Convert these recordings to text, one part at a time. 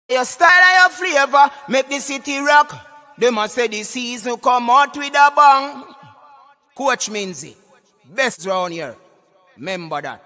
Your style and your flavor make the city rock. They must say the season come out with a bang. Coach Minzy, best round here. Remember that.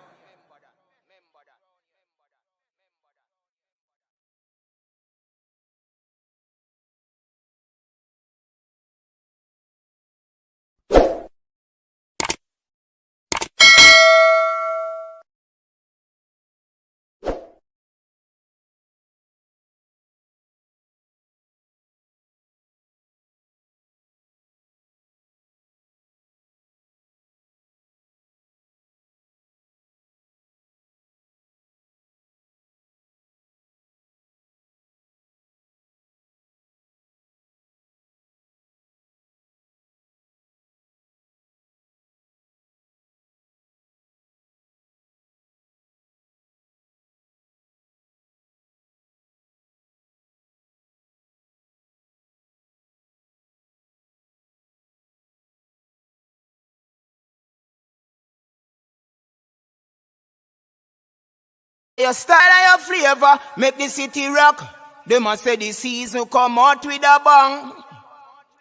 Your style and your flavor make the city rock. They must say the season come out with a bang.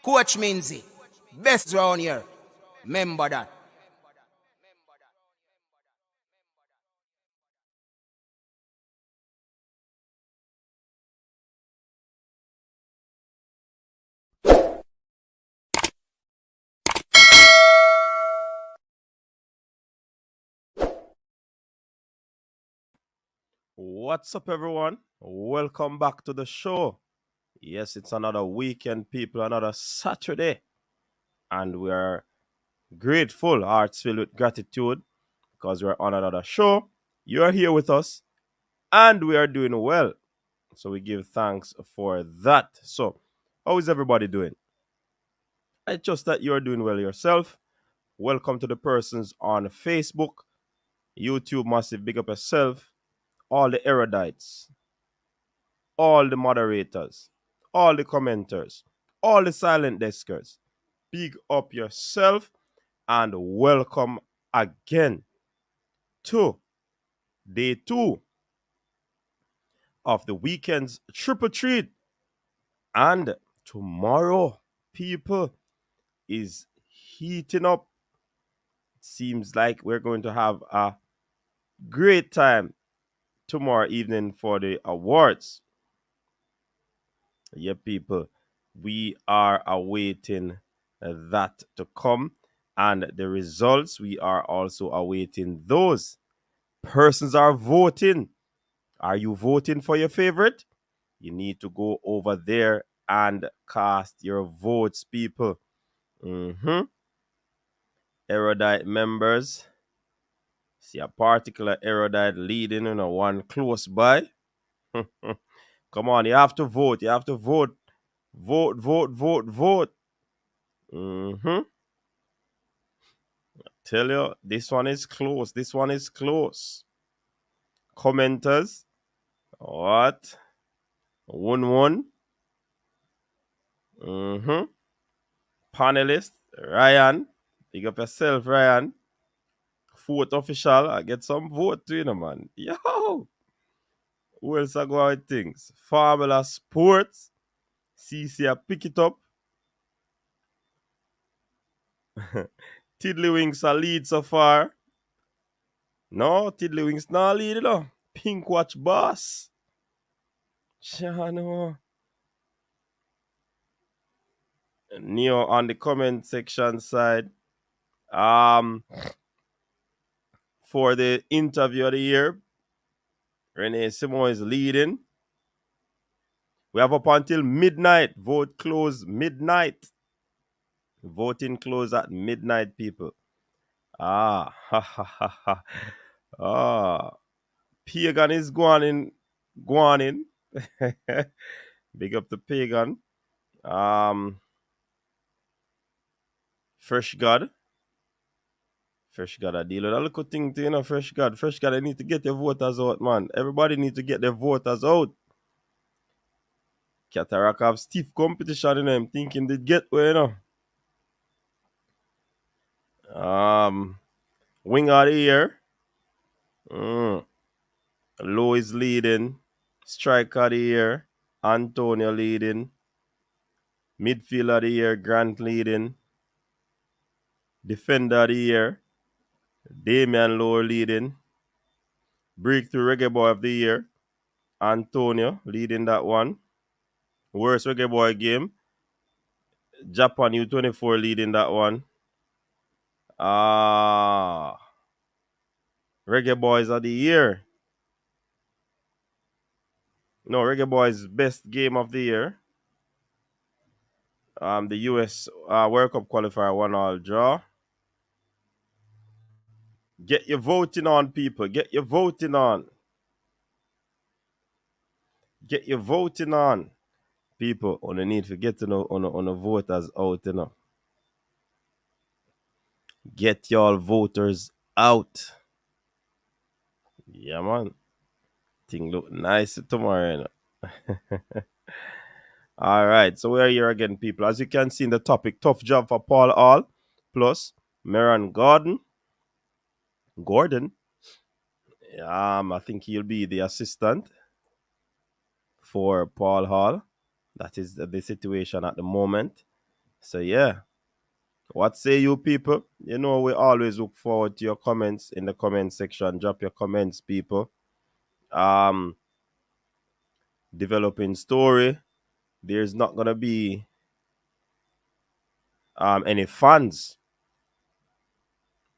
Coach Minzy, best round here. Remember that. What's up, everyone? Welcome back to the show. Yes, it's another weekend, people, another Saturday, and we are grateful, hearts filled with gratitude because we're on another show. You're here with us, and we are doing well. So we give thanks for that. So, how is everybody doing? I trust that you're doing well yourself. Welcome to the persons on Facebook, YouTube, massive big up yourself, all the erudites, all the moderators, all the commenters, all the silent deskers. Big up yourself and welcome again to day 2 of the weekend's triple treat. And tomorrow, people, is heating up. Seems like we're going to have a great time tomorrow evening for the awards. Yeah, people, we are awaiting that to come, and the results, we are also awaiting those. Persons are voting. Are you voting for your favorite? You need to go over there and cast your votes, people. Erudite members. See a particular erudite leading, one close by. Come on, you have to vote. You have to vote. Vote, vote, vote, vote. Tell you, this one is close. This one is close. Commenters, what? 1-1. Panelist, Ryan. Big up yourself, Ryan. Fourth official, I get some vote to man. Yo! Who else I go with things? Formula Sports. CC, I pick it up. Tiddlywinks are lead so far. No, Tiddlywinks not lead, though. Pink Watch Boss. Chano. Neo on the comment section side. For the interview of the year, Renee Simon is leading. We have up until midnight. Vote close midnight. Voting close at midnight, people. Ha ha ha ha. Pagan is going in. Going in. Big up the Pagan. Fresh God. Fresh God, I deal with a little thing to, Fresh God. Fresh God, I need to get your voters out, man. Everybody need to get their voters out. Cataract have stiff competition in them, thinking they'd get where, Wing of the year. Low is leading. Striker of the year, Antonio leading. Midfield of the year, Grant leading. Defender of the year, Damian Lowe leading. Breakthrough Reggae Boy of the year, Antonio leading that one. Worst Reggae Boy game, Japan U24 leading that one. Reggae Boys of the year. No, Reggae Boys best game of the year. The US World Cup qualifier 1-1 draw. Get your voting on, people. Get your voting on. Get your voting on. People, on the need to get to know on the voters out, you know. Get y'all voters out. Yeah, man. Thing look nice tomorrow, you know. All right, so we're here again, people. As you can see in the topic, tough job for Paul Hall plus Meron Gordon. I think he'll be the assistant for Paul Hall. That is the situation at the moment. So yeah, what say you people? You know we always look forward to your comments in the comment section. Drop your comments, people. Developing story. There's not gonna be any fans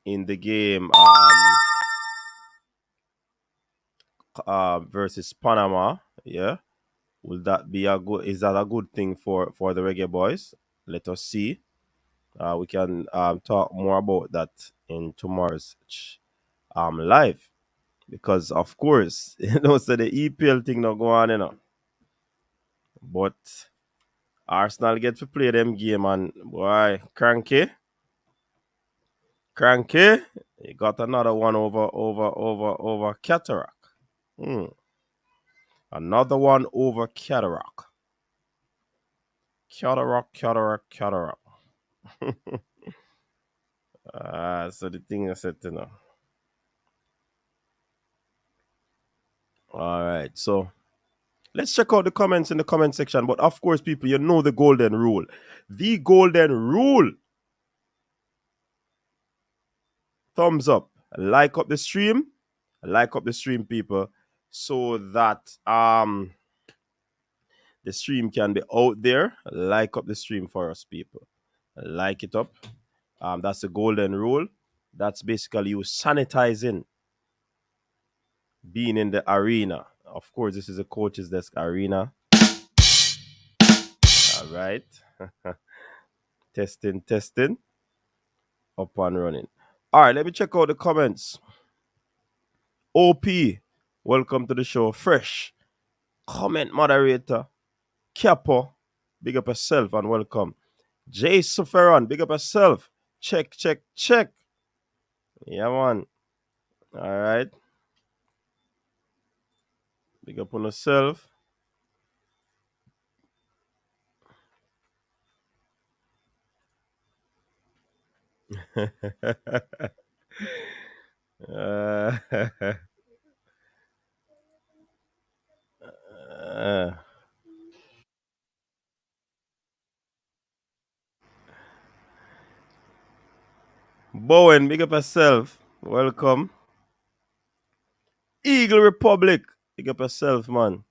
in the game versus Panama. Yeah. Will that be a good? Is that a good thing for the Reggae Boys? Let us see. We can talk more about that in tomorrow's live, because of course so the EPL thing not go on, you know. But Arsenal get to play them game, and boy, cranky. You got another one over Cataract. Another one over Cataract. Cataract. So the thing I said, you know. All right, so let's check out the comments in the comment section. But of course, people, you know the golden rule. The golden rule. Thumbs up. Like up the stream. Like up the stream, people, so that the stream can be out there. Like up the stream for us, people. Like it up. That's the golden rule. That's basically you sanitizing being in the arena. Of course, this is a coach's desk arena. All right. Testing. Up and running. All right, let me check out the comments. OP, welcome to the show. Fresh comment moderator. Capo, big up yourself and welcome. Jay Suferon, big up yourself. Check. Yeah, man. All right. Big up on yourself. Bowen, big up yourself. Welcome. Eagle Republic, big up yourself, man.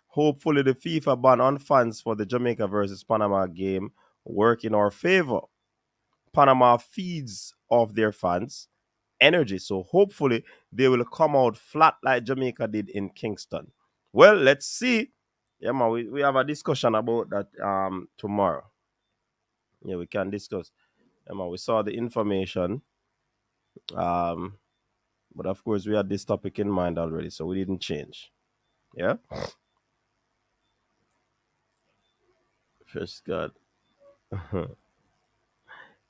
Hopefully the FIFA ban on fans for the Jamaica versus Panama game work in our favor. Panama feeds off their fans energy, so hopefully they will come out flat like Jamaica did in Kingston. Well, let's see. Yeah, man, we have a discussion about that tomorrow. Yeah, we can discuss. Yeah, man, we saw the information. But of course we had this topic in mind already, so we didn't change. Yeah. First God.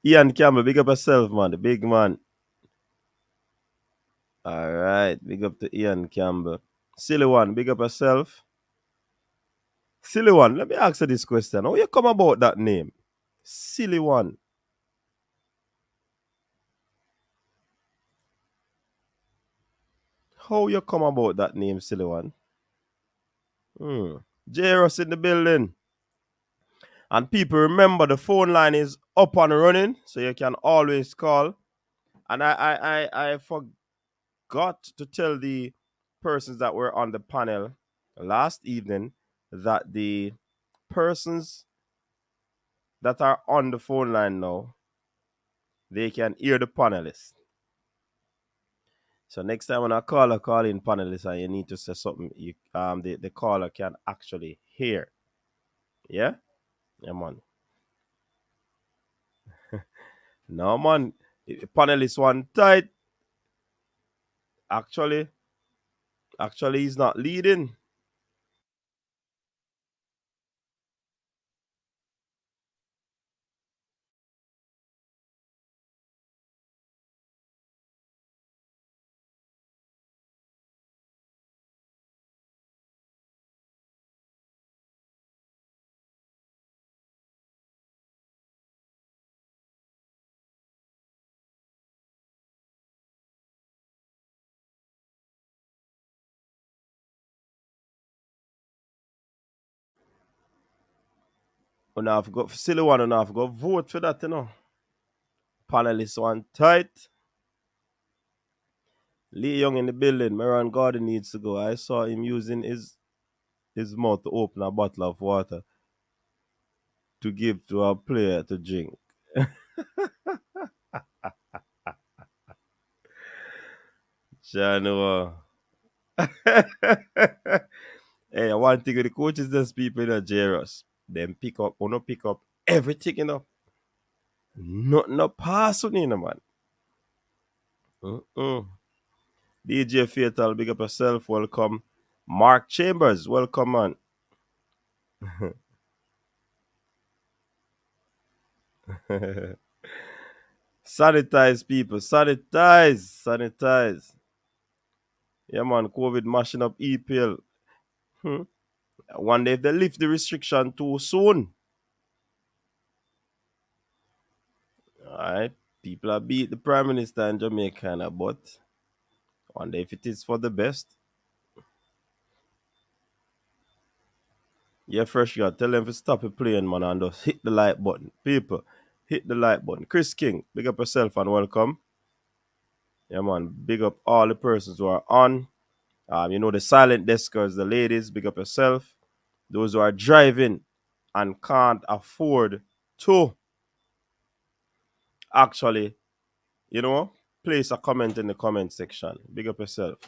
Ian Campbell, big up yourself, man. The big man. All right. Big up to Ian Campbell. Silly one, big up yourself. Silly one, let me ask you this question. How you come about that name? Silly one. How you come about that name, silly one? Hmm. Jairus in the building. And people, remember the phone line is up and running, so you can always call. And I forgot to tell the persons that were on the panel last evening that the persons that are on the phone line now, they can hear the panelists. So next time when I call in panelists and you need to say something, the caller can actually hear. Yeah? Yeah, man. No, man. Panelist one tight. Actually, he's not leading. And I've got silly one and I've got vote for that, Panelist one tight. Lee Young in the building. Meron Garden needs to go. I saw him using his mouth to open a bottle of water to give to a player to drink. Chano. Hey, one thing with the coaches, there's people in the Jairus. Them pick up everything, Nothing no pass on man. Mm-mm. DJ Fatal, big up yourself. Welcome. Mark Chambers, welcome, man. Sanitize, people. Sanitize. Yeah, man. COVID mashing up EPL. Hmm. I wonder if they lift the restriction too soon. All right. People are beat the Prime Minister in Jamaica, but wonder if it is for the best. Yeah, fresh God. Tell them to stop it playing, man, and just hit the like button. People, hit the like button. Chris King, big up yourself and welcome. Yeah, man. Big up all the persons who are on. The silent deskers, the ladies, big up yourself. Those who are driving and can't afford to actually, place a comment in the comment section. Big up yourself.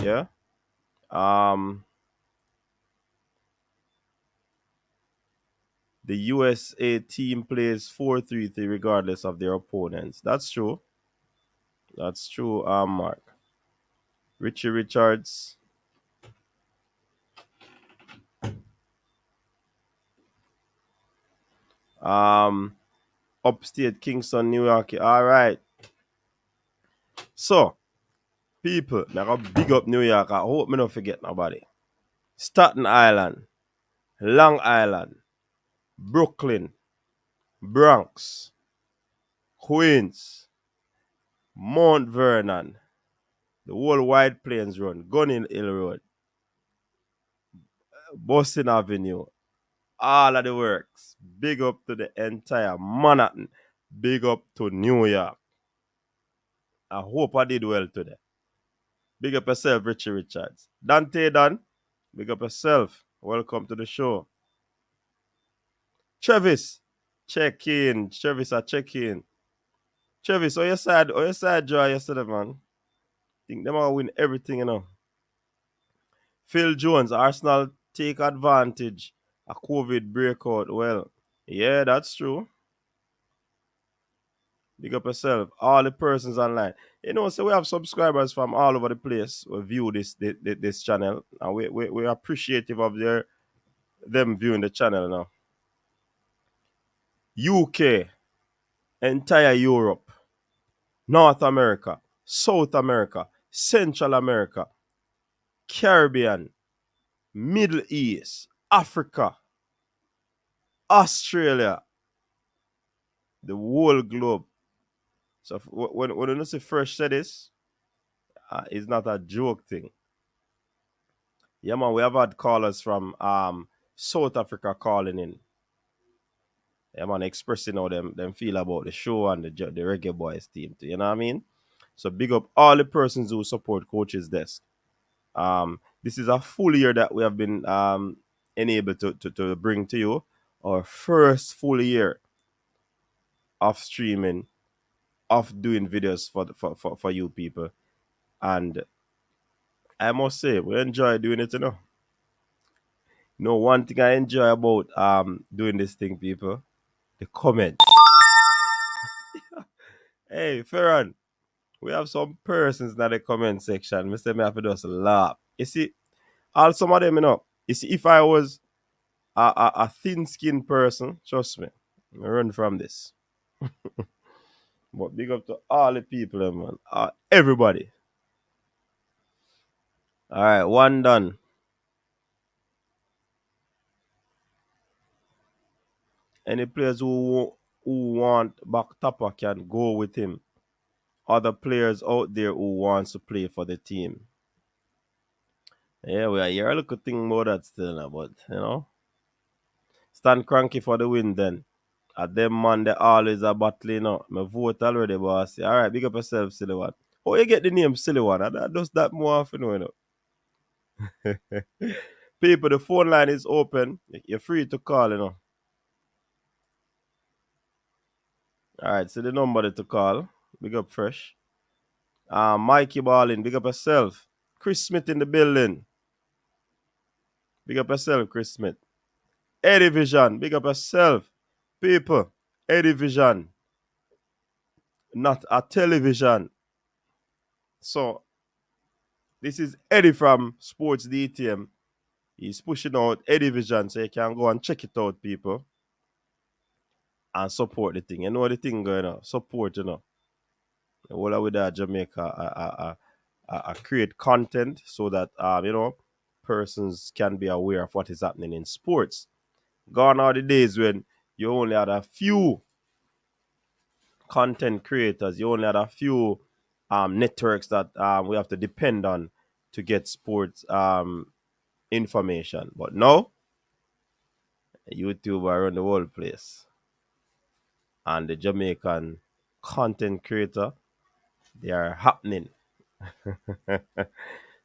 Yeah. Um, the USA team plays 4-3-3 regardless of their opponents. That's true. That's true, Mark. Richie Richards. Um, Upstate Kingston, New York. All right. So, people, I got big up New York. I hope me don't forget nobody. Staten Island, Long Island, Brooklyn, Bronx, Queens, Mount Vernon, the whole Wide Plains Road, Gunning Hill Road, Boston Avenue, all of the works. Big up to the entire Manhattan. Big up to New York. I hope I did well today. Big up yourself, Richie Richards. Dante Dan, big up yourself. Welcome to the show. Travis, check in. Travis, I check in. Travis, on your side draw yesterday, man. Think them all win everything. Phil Jones, Arsenal take advantage. A COVID breakout. Well, yeah, that's true. Big up yourself. All the persons online. So we have subscribers from all over the place who view this channel. And we're appreciative of them viewing the channel now. UK, entire Europe, North America, South America, Central America, Caribbean, Middle East, Africa, Australia, the whole globe. So when you see Fresh say this, it's not a joke thing. Yeah, man, we have had callers from South Africa calling in. Yeah, man, expressing how them feel about the show and the Reggae Boys team. You know what I mean? So big up all the persons who support Coach's Desk. This is a full year that we have been enabled to bring to you our first full year of streaming, of doing videos for you people. And I must say, we enjoy doing it, you know. No, one thing I enjoy about doing this thing, people, the comment. Hey, Ferran, we have some persons in the comment section. Mr. Me have to just laugh. You see, all some of them, you know. You see, if I was a thin-skinned person, trust me, I run from this. But big up to all the people, man. Everybody. All right, one done. Any players who want back Tapa can go with him. Other players out there who wants to play for the team. Yeah, we are here a little thing about that still, but you know. Stand cranky for the win then. At them man they always are battling up. My vote already, boss. Alright, big up yourself, silly one. Oh, you get the name silly one. I does that more often, you know. People, the phone line is open. You're free to call, you know. Alright, so the number to call. Big up fresh. Mikey Ballin, big up yourself. Chris Smith in the building. Big up yourself, Chris Smith. Eddie Vision, big up yourself. People, Eddie Vision. Not a television. So this is Eddie from Sports DTM. He's pushing out Eddie Vision, so you can go and check it out, people, and support the thing. You know the thing going on. Support, you know. All of with that Jamaica create content so that you know, persons can be aware of what is happening in sports. Gone are the days when you only had a few content creators, you only had a few networks that we have to depend on to get sports information. But now, YouTube are on the whole place. And the Jamaican content creator, they are happening.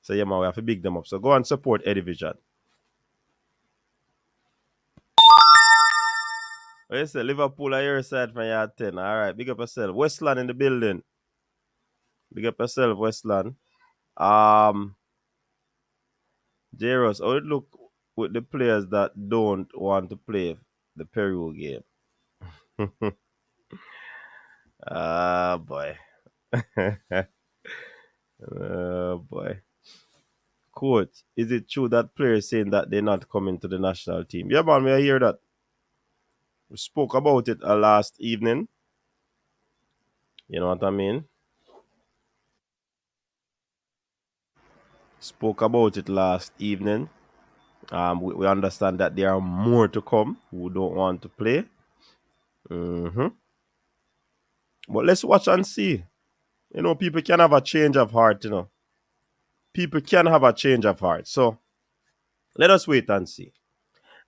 So yeah, man, we have to big them up. So go and support Eddie Vision. What you say? Liverpool are your side from your 10. All right, big up yourself. Westland in the building. Big up yourself, Westland. Jaros, how it look with the players that don't want to play the Peru game? Ah, boy. Oh, boy. Coach, is it true that players saying that they're not coming to the national team? Yeah, man, we hear that. We spoke about it last evening. You know what I mean? Spoke about it last evening. We understand that there are more to come who don't want to play. But let's watch and see. You know, people can have a change of heart, you know. People can have a change of heart. So let us wait and see.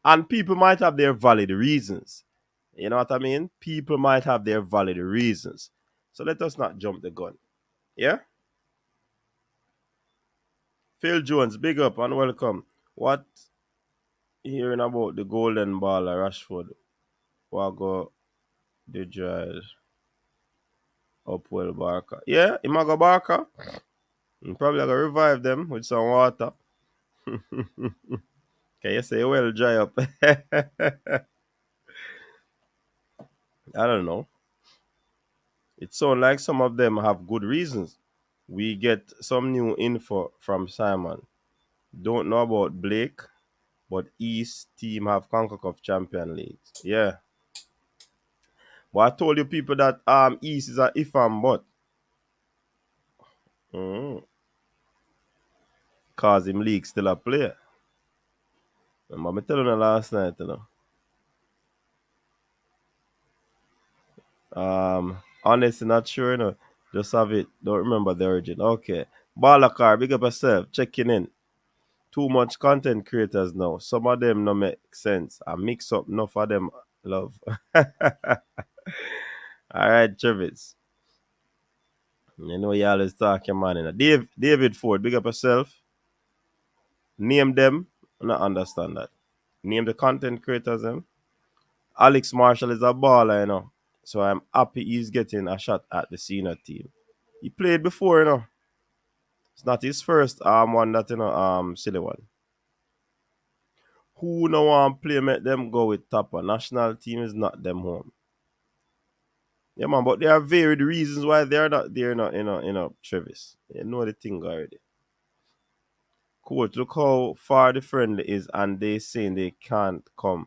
And people might have their valid reasons. You know what I mean? People might have their valid reasons. So let us not jump the gun. Yeah? Phil Jones, big up and welcome. What hearing about the golden ball at Rashford? What go the drive up well Barker? Yeah, he might go Barker. Probably gonna revive them with some water. Can you say well dry up? I don't know. It sounds like some of them have good reasons. We get some new info from Simon. Don't know about Blake, but East team have CONCACAF Champion Leagues. Yeah. But I told you people that East is a if and but. Cause him league still a player. Remember me telling you last night, you know. Honestly, not sure, you know. Just have it. Don't remember the origin. Okay. Balakar, big up yourself. Checking in. too much content creators now. Some of them no make sense. I mix up enough of them love. All right, Travis. You know you always talking, man. David Ford, big up yourself. Name them. I don't understand that. Name the content creators them. Alex Marshall is a baller, you know. So I'm happy he's getting a shot at the senior team. He played before, you know. It's not his first one that silly one. Who no want play make them go with top a national team is not them home. Yeah man, but there are varied reasons why they're not there, Travis. You know the thing already. Coach, look how far the friendly is and they saying they can't come.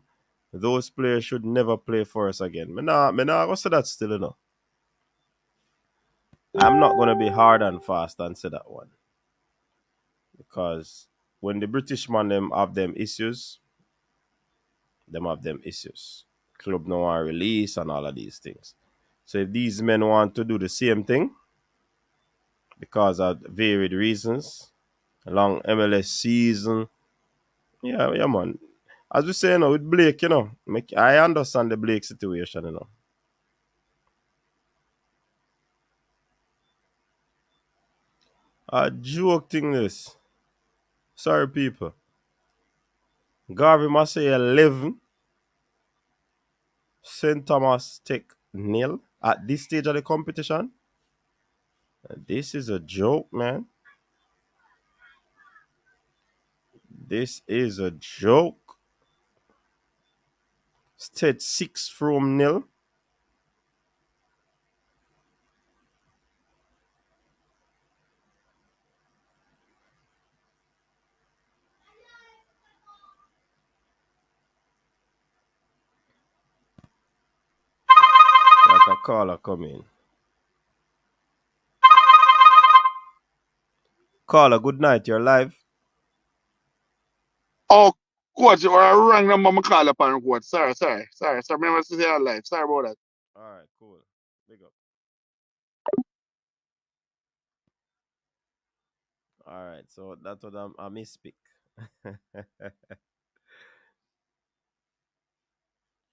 Those players should never play for us again. Me nah go say that still, you know. I'm not gonna be hard and fast and say that one. Because when the British man them have them issues. Club no want release and all of these things. So if these men want to do the same thing because of varied reasons, long MLS season, yeah, man. As we say, with Blake, I understand the Blake situation, A joke thing this. Sorry, people. Garvey must say 11. St. Thomas take nil at this stage of the competition. This is a joke, man. This is a joke. State 6 from nil. Like a caller coming. Caller, good night. You're live. Oh, coach, or a wrong number I call upon coach. Sorry. Remember to say your life. Sorry about that. All right, cool. Big up. All right, so that's what I misspeak.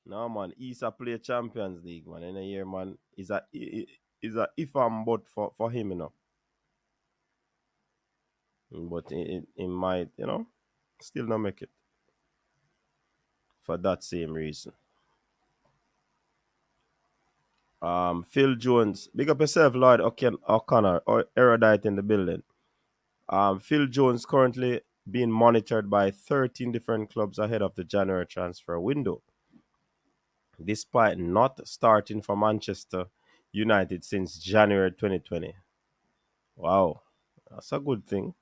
No man, East a play Champions League, man. In a year, man, is a if and but for him, But it might, still not make it for that same reason. Phil Jones, big up yourself, Lloyd O'Connor, or erudite in the building. Phil Jones currently being monitored by 13 different clubs ahead of the January transfer window, despite not starting for Manchester United since January 2020. Wow, that's a good thing.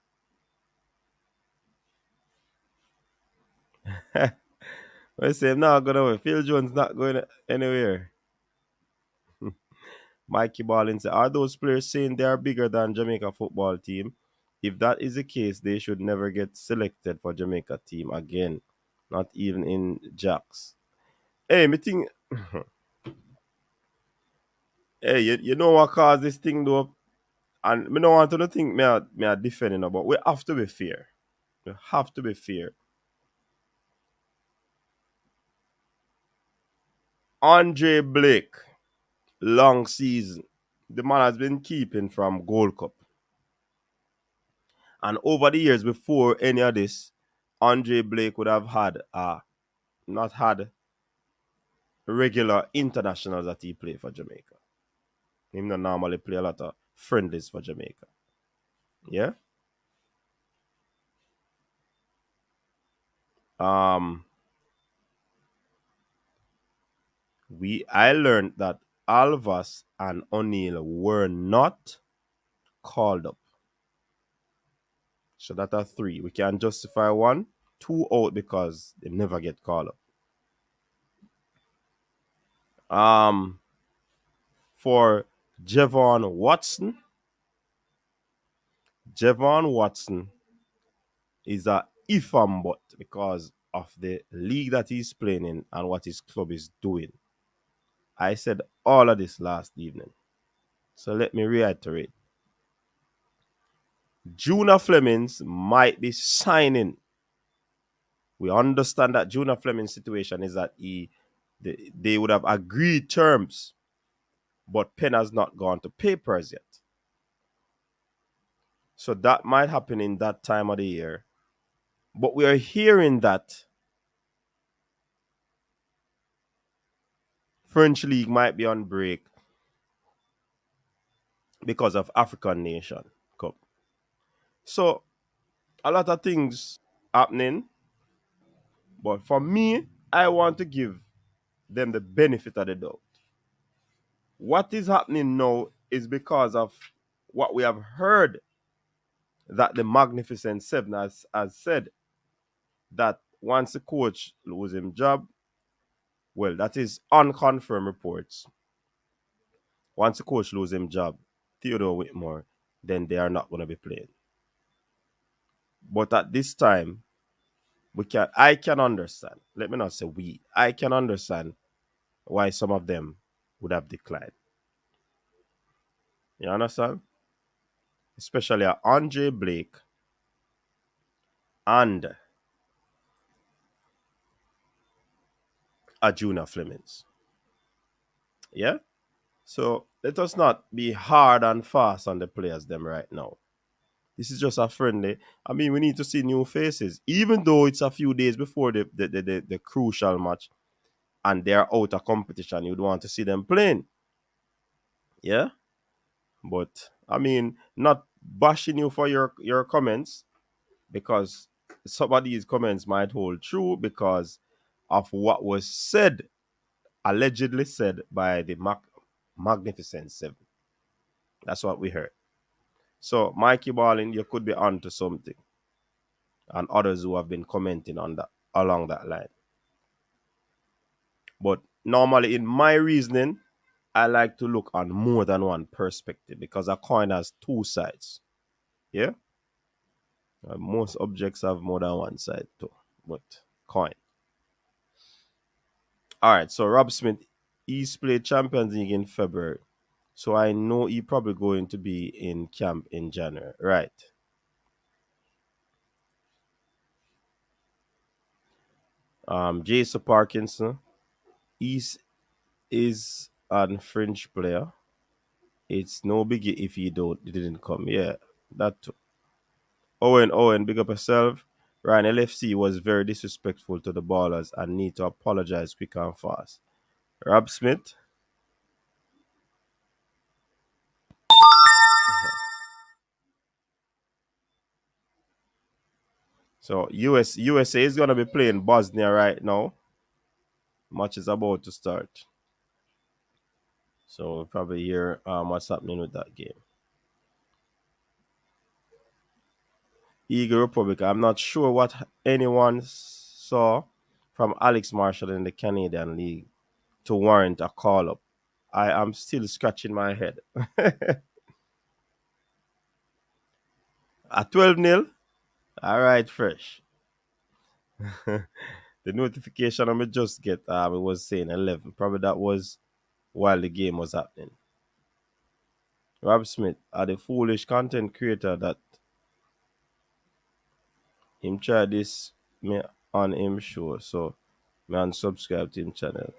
I say I'm not going away. Phil Jones not going anywhere. Mikey Ballin said, are those players saying they are bigger than Jamaica football team? If that is the case, they should never get selected for Jamaica team again. Not even in Jacks. Hey, me think, hey, you know what caused this thing though? And me don't want to think me are defending, but we have to be fair. We have to be fair. Andre Blake, long season. The man has been keeping from Gold Cup. And over the years before any of this, Andre Blake would have had not had regular internationals that he played for Jamaica. He not normally play a lot of friendlies for Jamaica. Yeah. Um I learned that Alvas and O'Neill were not called up. So that are three. We can justify one, two out because they never get called up. For Javon Watson is a if and but because of the league that he's playing in and what his club is doing. I said all of this last evening. So let me reiterate. Juna Flemings might be signing We understand that Junior Fleming's situation is that they would have agreed terms, but pen has not gone to papers yet. So that might happen in that time of the year. But we are hearing that French League might be on break because of African Nation Cup. So a lot of things happening. But for me, I want to give them the benefit of the doubt. What is happening now is because of what we have heard that the Magnificent Seven has said, that once the coach loses his job, well, that is unconfirmed reports. Once the coach loses his job, Theodore Whitmore, then they are not going to be playing. But at this time, I can understand. Let me not say we. I can understand why some of them would have declined. You understand? Especially Andre Blake and Junior Flemings. Yeah? So let us not be hard and fast on the players them right now. This is just a friendly. I mean, we need to see new faces. Even though it's a few days before the crucial match and they're out of competition, you'd want to see them playing. Yeah? But, I mean, not bashing you for your comments, because some of these comments might hold true because of what was said, allegedly said by the Magnificent Seven. That's what we heard. So, Mikey Ballin, you could be onto something. And others who have been commenting on that along that line. But normally, in my reasoning, I like to look on more than one perspective because a coin has two sides. Yeah? Most objects have more than one side too. But coin. Alright, so Rob Smith, he's played Champions League in February. So I know he's probably going to be in camp in January. Right. Jason Parkinson, is an French player. It's no biggie if he didn't come. Yeah, that too. Owen, big up yourself. Ryan, LFC was very disrespectful to the ballers and need to apologize quick and fast. Rob Smith. So USA is gonna be playing Bosnia right now. Match is about to start. So we'll probably hear what's happening with that game. Eagle Republic. I'm not sure what anyone saw from Alex Marshall in the Canadian League to warrant a call up. I am still scratching my head. At 12-0? All right, fresh. The notification I just get, it was saying 11. Probably that was while the game was happening. Rob Smith, the foolish content creator that him try this me on him show. So, me unsubscribe to him channel.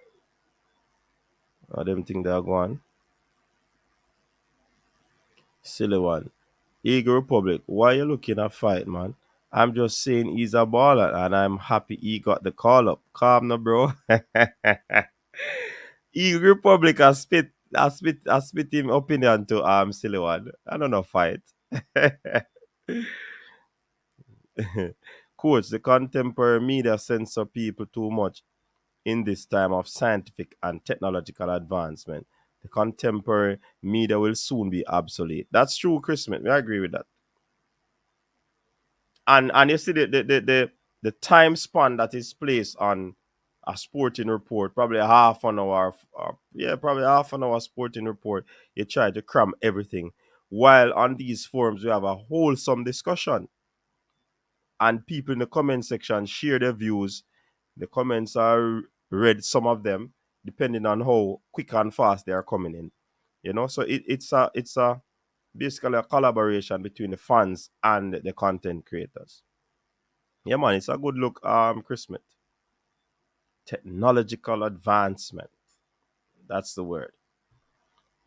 I them think they're going. Silly one. Eagle Republic, why you looking at fight, man? I'm just saying he's a baller and I'm happy he got the call up. Calm now, bro. Eagle Republic has spit him opinion to silly one. I don't know fight. Coach, the contemporary media censor people too much in this time of scientific and technological advancement. The contemporary media will soon be obsolete. That's true, Chris Smith. I agree with that. And you see the time span that is placed on a sporting report, probably a half an hour, probably half an hour sporting report. You try to cram everything. While on these forums, we have a wholesome discussion, and people in the comment section share their views. The comments are read, some of them, depending on how quick and fast they are coming in. So it's basically a collaboration between the fans and the content creators. Yeah, man, it's a good look, Chris Smith. Technological advancement. That's the word.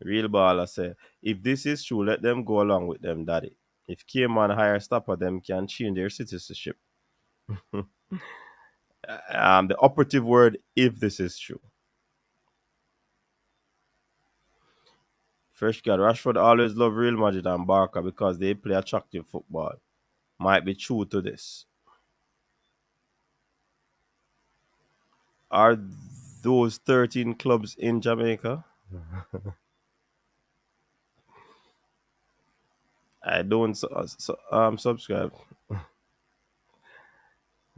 Real baller say, if this is true, let them go along with them, daddy. If Cayman higher stopper, them can change their citizenship. The operative word, if this is true. Fresh God, Rashford always love Real Madrid and Barca because they play attractive football. Might be true to this. Are those 13 clubs in Jamaica? I don't subscribe.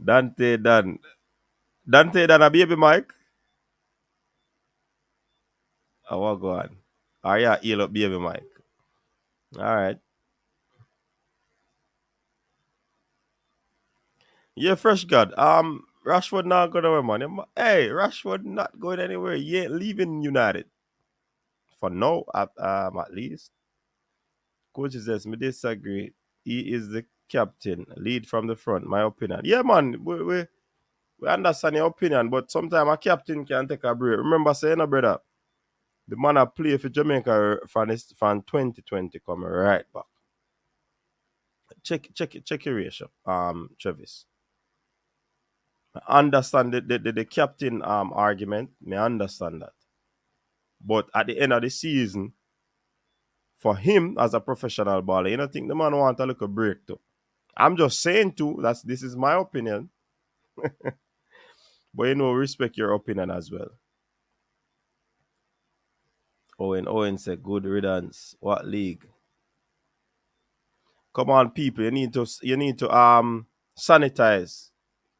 Dante Dan a baby Mike. I want go on. Are you heal up baby Mike? All right. Yeah, fresh God. Rashford not going away, man. Hey, Rashford not going anywhere. He ain't leaving United for now. At least. Coach says me disagree. He is the captain. Lead from the front. My opinion. Yeah, man. We understand your opinion, but sometimes a captain can take a break. Remember saying, no, brother, the man I play for Jamaica from 2020 coming right back. Check your ratio, Travis. I understand the captain argument. Me understand that. But at the end of the season, for him as a professional baller, you don't think the man want a little break too. I'm just saying too, this is my opinion. But respect your opinion as well. Owen said, good riddance. What league? Come on, people. You need to sanitize.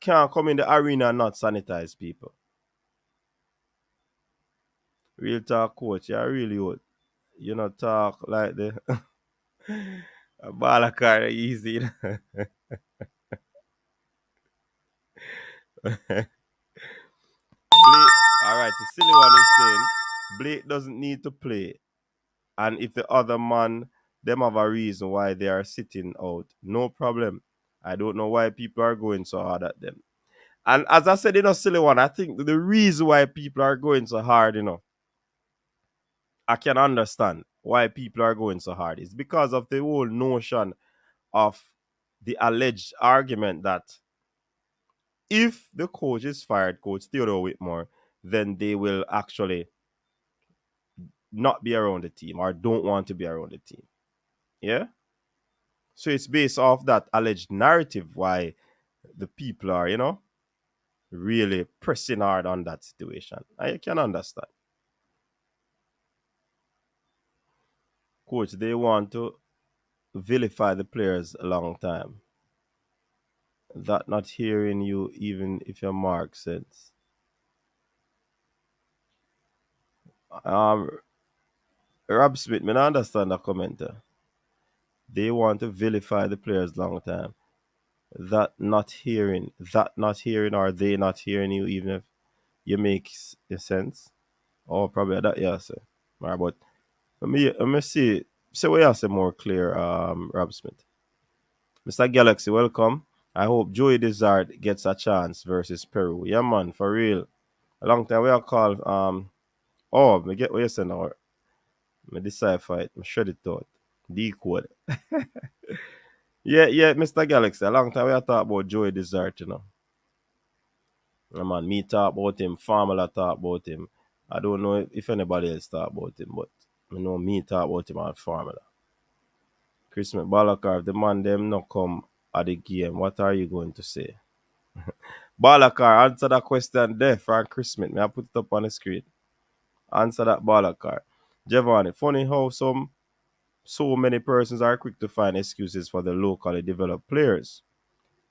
Can't come in the arena and not sanitize people. Real talk, coach. You really old. You not talk like the ball car easy. Blake, all right. The silly one is saying Blake doesn't need to play, and if the other man them have a reason why they are sitting out, no problem. I don't know why people are going so hard at them. And as I said, silly one, I think the reason why people are going so hard, I can understand why people are going so hard. It's because of the whole notion of the alleged argument that if the coach is fired, Coach Theodore Whitmore, then they will actually not be around the team or don't want to be around the team. Yeah? So it's based off that alleged narrative why the people are, really pressing hard on that situation. I can understand. Coach, they want to vilify the players a long time. That not hearing you even if your mark sense. Um Rob Smith, me not understand the commenter. They want to vilify the players long time. That not hearing, or they not hearing you even if you make sense. Oh, probably that, yeah, sir. Right, but let me see what you say more clear, Rob Smith. Mr. Galaxy, welcome. I hope Joey Desart gets a chance versus Peru. Yeah, man, for real. A long time we are called oh, me get what you say now. Me decipher it. Me shred it out. Decode. Yeah, Mr. Galaxy. A long time we are talk about Joey Desart. Yeah, man, me talk about him, Formula talk about him. I don't know if anybody else talk about him, but I know me talk about him on Formula. Chris McBallakar, the man them not come at the game. What are you going to say? Balakar, answer that question there for Chris Smith. May I put it up on the screen? Answer that Balakar. Giovanni, funny how so many persons are quick to find excuses for the locally developed players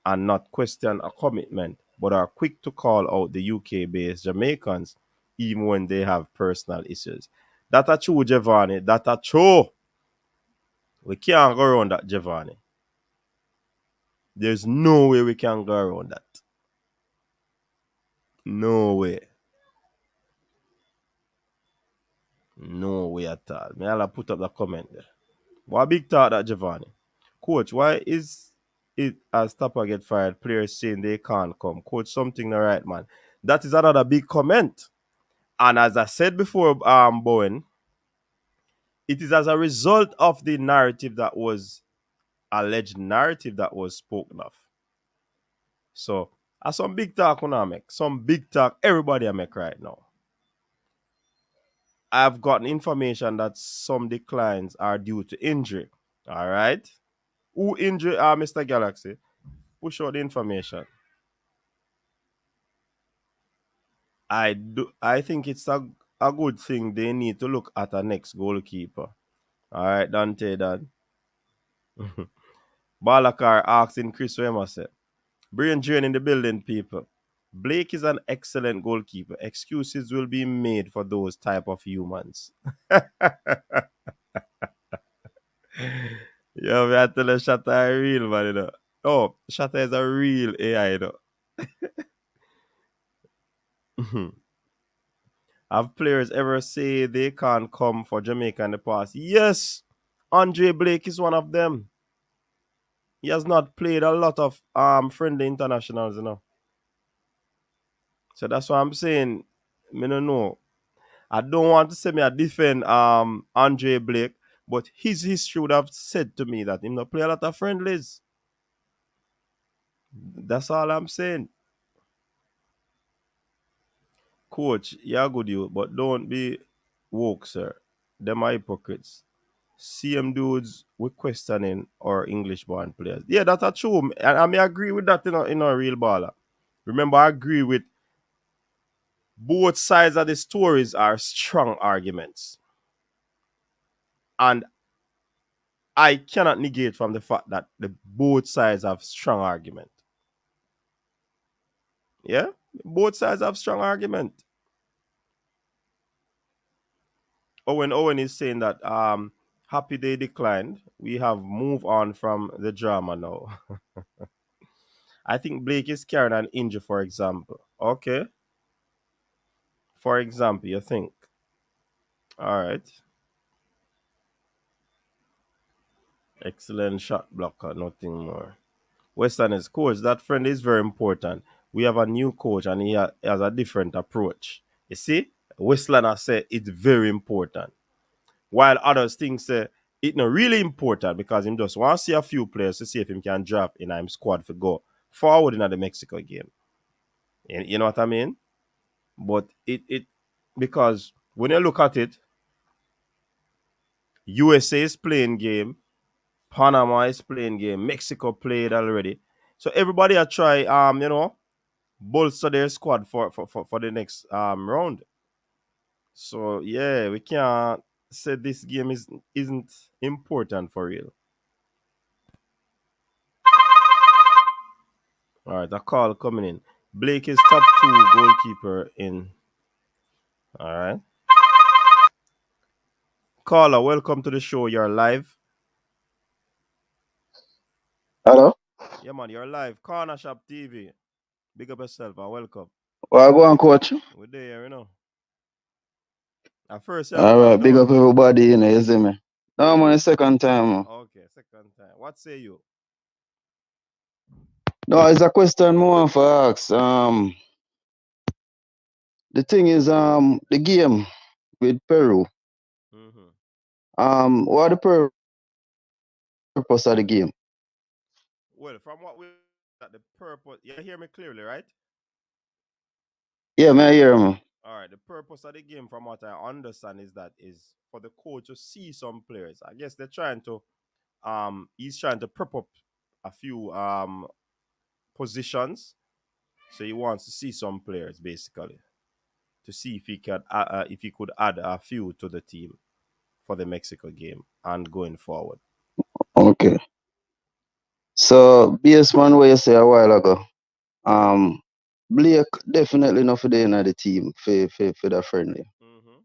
and not question a commitment, but are quick to call out the UK-based Jamaicans even when they have personal issues. That a true, Giovanni. That a true. We can't go around that, Giovanni. There's no way we can go around that. No way. No way at all. May I put up the comment there. What big thought that, Giovanni? Coach, why is it as Tapa get fired, players saying they can't come. Coach, something the right, man. That is another big comment. And as I said before, Bowen, it is as a result of the narrative that was alleged narrative that was spoken of. So, some big talk when I make. Some big talk everybody I make right now. I've gotten information that some declines are due to injury. All right. Who injured Mr. Galaxy? Push out the information. I think it's a good thing they need to look at a next goalkeeper. All right, Dante Dan. Balakar asking Chris Wema said, brain drain in the building, people. Blake is an excellent goalkeeper. Excuses will be made for those type of humans. Yo, me I tell you, Shatta is real, man, you know. Oh, Shatta is a real AI, you know. Have players ever say they can't come for Jamaica in the past? Yes, Andre Blake is one of them. He has not played a lot of friendly internationals, you know. So that's why I'm saying, me no know. I don't want to say me I defend Andre Blake, but his history would have said to me that he not play a lot of friendlies. That's all I'm saying. Coach, yeah, good you, but don't be woke, sir. Them are hypocrites. CM dudes with questioning or English born players. Yeah, that's true. And I may agree with that in a real baller. Remember, I agree with both sides of the stories are strong arguments. And I cannot negate from the fact that the both sides have strong argument. Yeah? Both sides have strong argument. Owen is saying that happy they declined. We have moved on from the drama now. I think Blake is carrying an injury, for example. Okay. For example, you think. All right. Excellent shot blocker, nothing more. Western is coach. That friend is very important. We have a new coach and he has a different approach. You see, Westland has said it's very important. While others think say it's not really important because him just want to see a few players to see if him can drop in him squad for go forward in the Mexico game. You know what I mean? But it because when you look at it, USA is playing game, Panama is playing game, Mexico played already. So everybody are try bolster their squad for the next round. So yeah, we can't say this game isn't important for real. All right, a call coming in. Blake is top two goalkeeper in. All right, caller, welcome to the show. You're live. Hello? Yeah, man, you're live. Corner Shop TV. Big up yourself and welcome. Well, go on, coach. We're there, you know. At first, you have All called right, big out. up everybody, you see me? No, I'm on the second time. Okay, second time. What say you? No, it's a question more for ask. The thing is, the game with Peru. Mm-hmm. What the purpose of the game? Well, from what we that the purpose, you hear me clearly, right? Yeah, man, I hear me. All right. The purpose of the game, from what I understand, is for the coach to see some players. I guess they're trying to he's trying to prep up a few positions. So he wants to see some players basically to see if he could add a few to the team for the Mexico game and going forward. Okay. So, based on what you say a while ago, um, Blake definitely not for the end of the team for the friendly. Mm-hmm.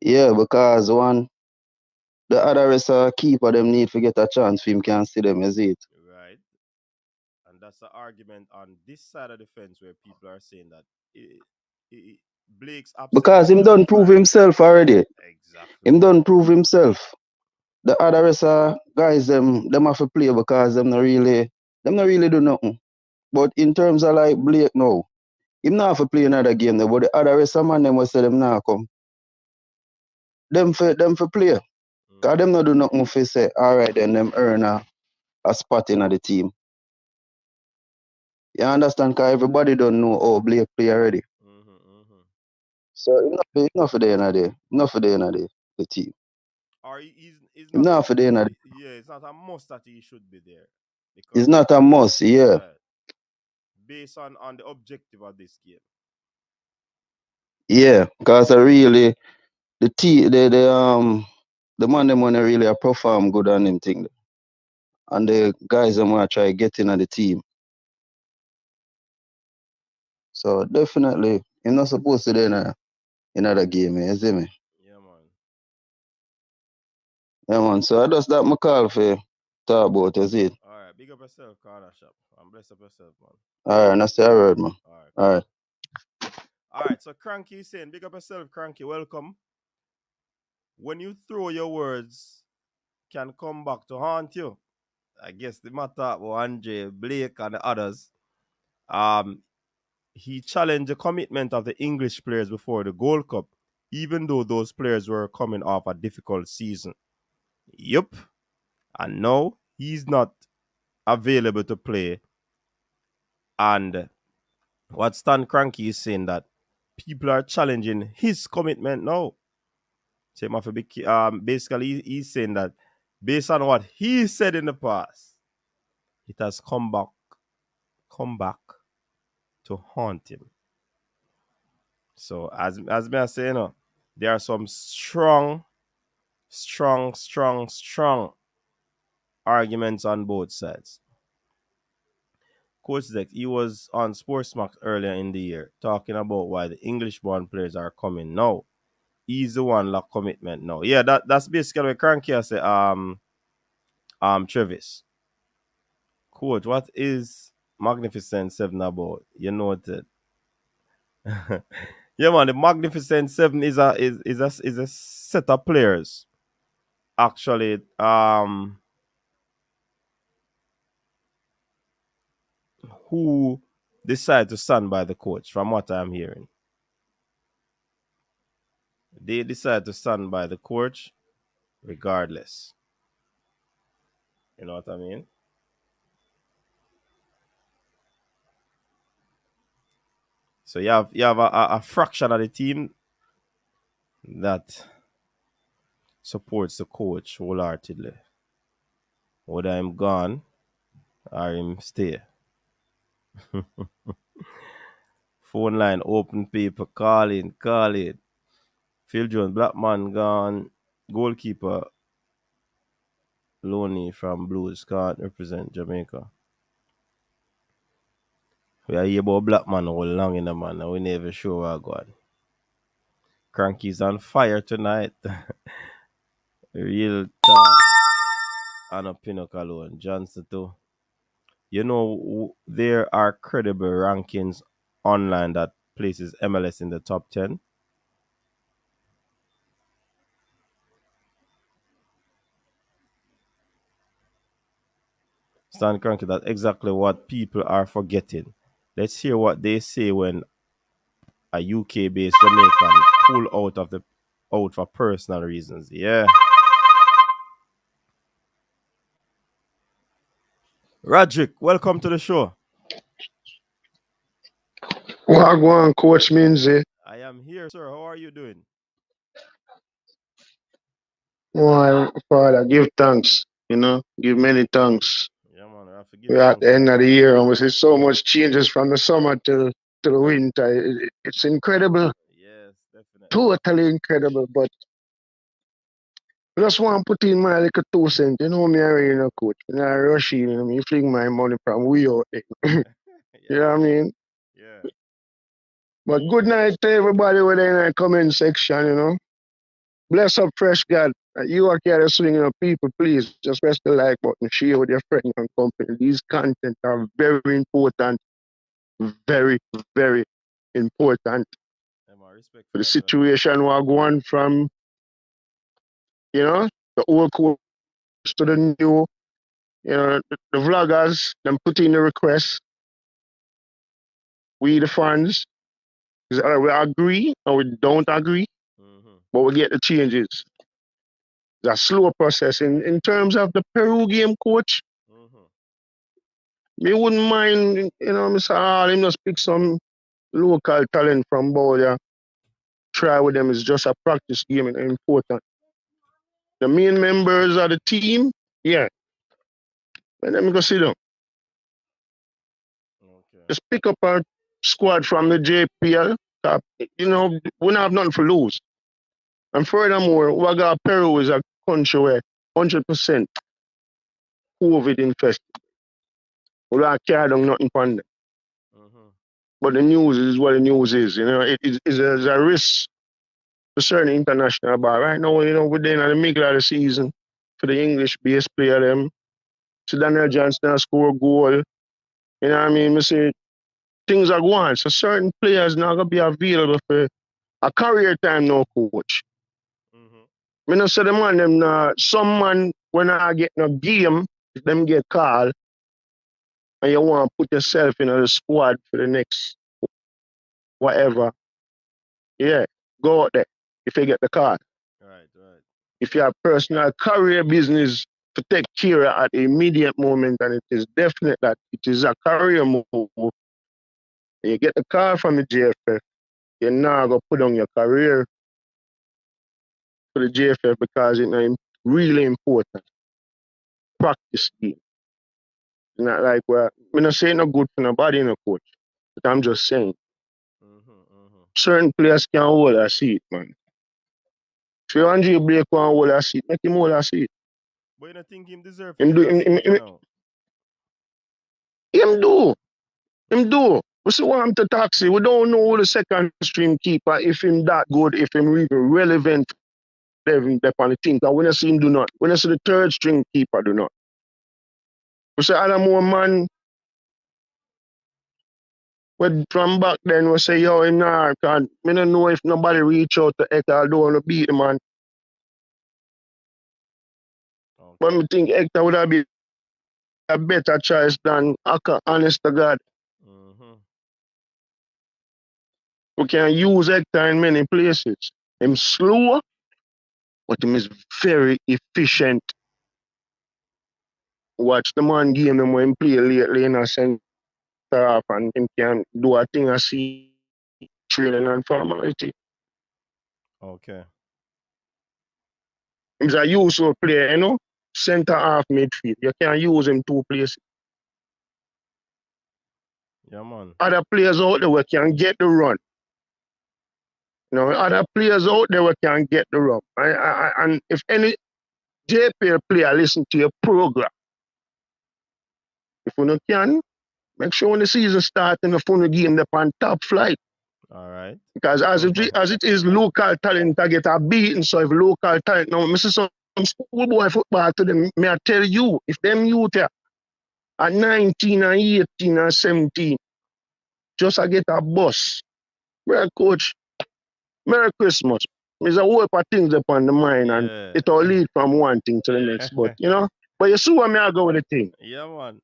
Yeah, because one, the other rest of keeper them need to get a chance for him can see them, is it? Right. And that's the argument on this side of the fence where people are saying that i Blake's absence Because is him done prove justified. himself already. Exactly. Him done prove himself. The other rest of guys them have to play because them not really do nothing. But in terms of like Blake now, him not have to play another game there, but the other rest of man them will say them not come. Them for play. Cause them not do nothing for say, alright then them earn a spot in the team. You understand? Cause everybody don't know how Blake play already. So enough for the end of the enough for the end of the team. Or he's not Enough for the end of the, yeah, it's not a must that he should be there. it's Because not a must, yeah. based on the objective of this game. Yeah. Cause I really the man them wanna really perform good on them thing. And the guys them wanna try get in the team. So definitely you're not supposed to do in another game, you see me? Yeah, man. Yeah man. So I just that my call for talk about, you see it. Alright, big up yourself, corner shop. And bless up yourself, man. Alright, that's the word, man. Alright, cool. Alright. Alright, so Cranky is saying, big up yourself, Cranky, welcome. When you throw your words can come back to haunt you. I guess the matter about Andre, Blake, and the others. He challenged the commitment of the English players before the Gold Cup, even though those players were coming off a difficult season. Yup. And now he's not available to play. And what Stan Cranky is saying that people are challenging his commitment now. So basically he's saying that based on what he said in the past, it has come back to haunt him. So as me I say, there are some strong arguments on both sides. Coach Deck, he was on Sportsmax earlier in the year talking about why the English-born players are coming now. He's the one lack commitment now. Yeah, that's basically what Cranky I say. Travis. Coach, what is Magnificent Seven about? You know what? Yeah, man. The Magnificent Seven is a set of players. Actually, who decide to stand by the coach, from what I'm hearing. They decide to stand by the coach regardless. You know what I mean? So you have a fraction of the team that supports the coach wholeheartedly. Whether I'm gone or him stay. Phone line open, people calling. Phil Jones, black man gone. Goalkeeper Loney from Blues can't represent Jamaica. We are here about black man all long in the man, and we never sure we're going. Cranky's on fire tonight. Real talk. And a Pinnacle alone. Johnson too. You know, there are credible rankings online that places MLS in the top 10. Stan Cranky, that's exactly what people are forgetting. Let's hear what they say when a UK-based Jamaican pull out for personal reasons. Yeah. Roderick, welcome to the show. Wagwan, Coach Minzy. I am here, sir. How are you doing? My Father, give thanks, give many thanks. Yeah, man, I have to give We're at thanks the all end the of the time. year and we see so much changes from the summer to the winter. It's incredible, Yes, definitely. totally incredible. But I just want to put in my little 2 cents. You know me already, Coach. When I rush in, me fling my money from way out there. You Yeah, know what I man. mean? Yeah. But good night to everybody within the comment section. Bless up, fresh God. You are here swinging up people, please just press the like button, share with your friends and company. These content are very important, very, very important Yeah, man, respect for for the that, brother. situation we're going from, the old coach to the new, the vloggers, them put in the request. We, the fans, we agree or we don't agree, but we get the changes. It's a slow process. In terms of the Peru game, coach, me wouldn't mind, Mr. Hall, him just pick some local talent from Boya. Try with them. It's just a practice game and important. The main members of the team, yeah, let me go sit down. Okay. Just pick up a squad from the JPL. We don't have nothing to lose. And furthermore, Waga Peru is a country where 100% COVID infested. We don't care down nothing from them. But the news is what the news is. It is a risk for certain international bar. Right now, we're in the middle of the season for the English base player them. So Daniel Johnston score a goal. You know what I mean? I say things are going. So certain players not gonna be available for a career time now, coach. Me no say the man them some man when I get no game, if them get called and you want to put yourself in the squad for the next whatever, yeah, go out there if you get the call. Right. If you have personal career business to take care of at the immediate moment, and it is definite that it is a career move, and you get the call from the JFF, you're not going to put on your career for the JFF because it's really important. Practice game. It's not like, I'm not saying no good for nobody, no coach, but I'm just saying certain players can hold a seat, man. If you Andre Blake can hold a seat, make him hold a seat. But you don't think him deserve to Him get do, a seat, you know? him do. Him do. We see what I'm to taxi. We don't know who the second string keeper, if him that good, if him even relevant, even on the team. Because when I see him do not. When I see the third string keeper do not. We say other more man from back then we say, yo, him nah, cause me don't know if nobody reach out to Hector, I don't want to beat the man. Okay. But me think Hector would have been a better choice than Aka, honest to God. We can use Hector in many places. Him slow, but him is very efficient. Watch the man game them when play lately in a center half and him can do a thing I see training and formality. Okay. He's a useful player, center half midfield. You can use him two places. Yeah, man. Other players out there can get the run. Other players out there can get the run. And if any JPL player listen to your program, if you can, make sure when the season starts in the phone game, they're on top flight. All right. Because as it is local talent to get a beating, so if local talent, now, Mr. Some schoolboy football to them, may I tell you, if them youth here at 19 and 18 and 17, just I get a bus. Well, coach, Merry Christmas. There's a whole heap of things upon the mind, and Yeah. it all lead from one thing to the next. But, but you see where me I go with the thing. Yeah, man.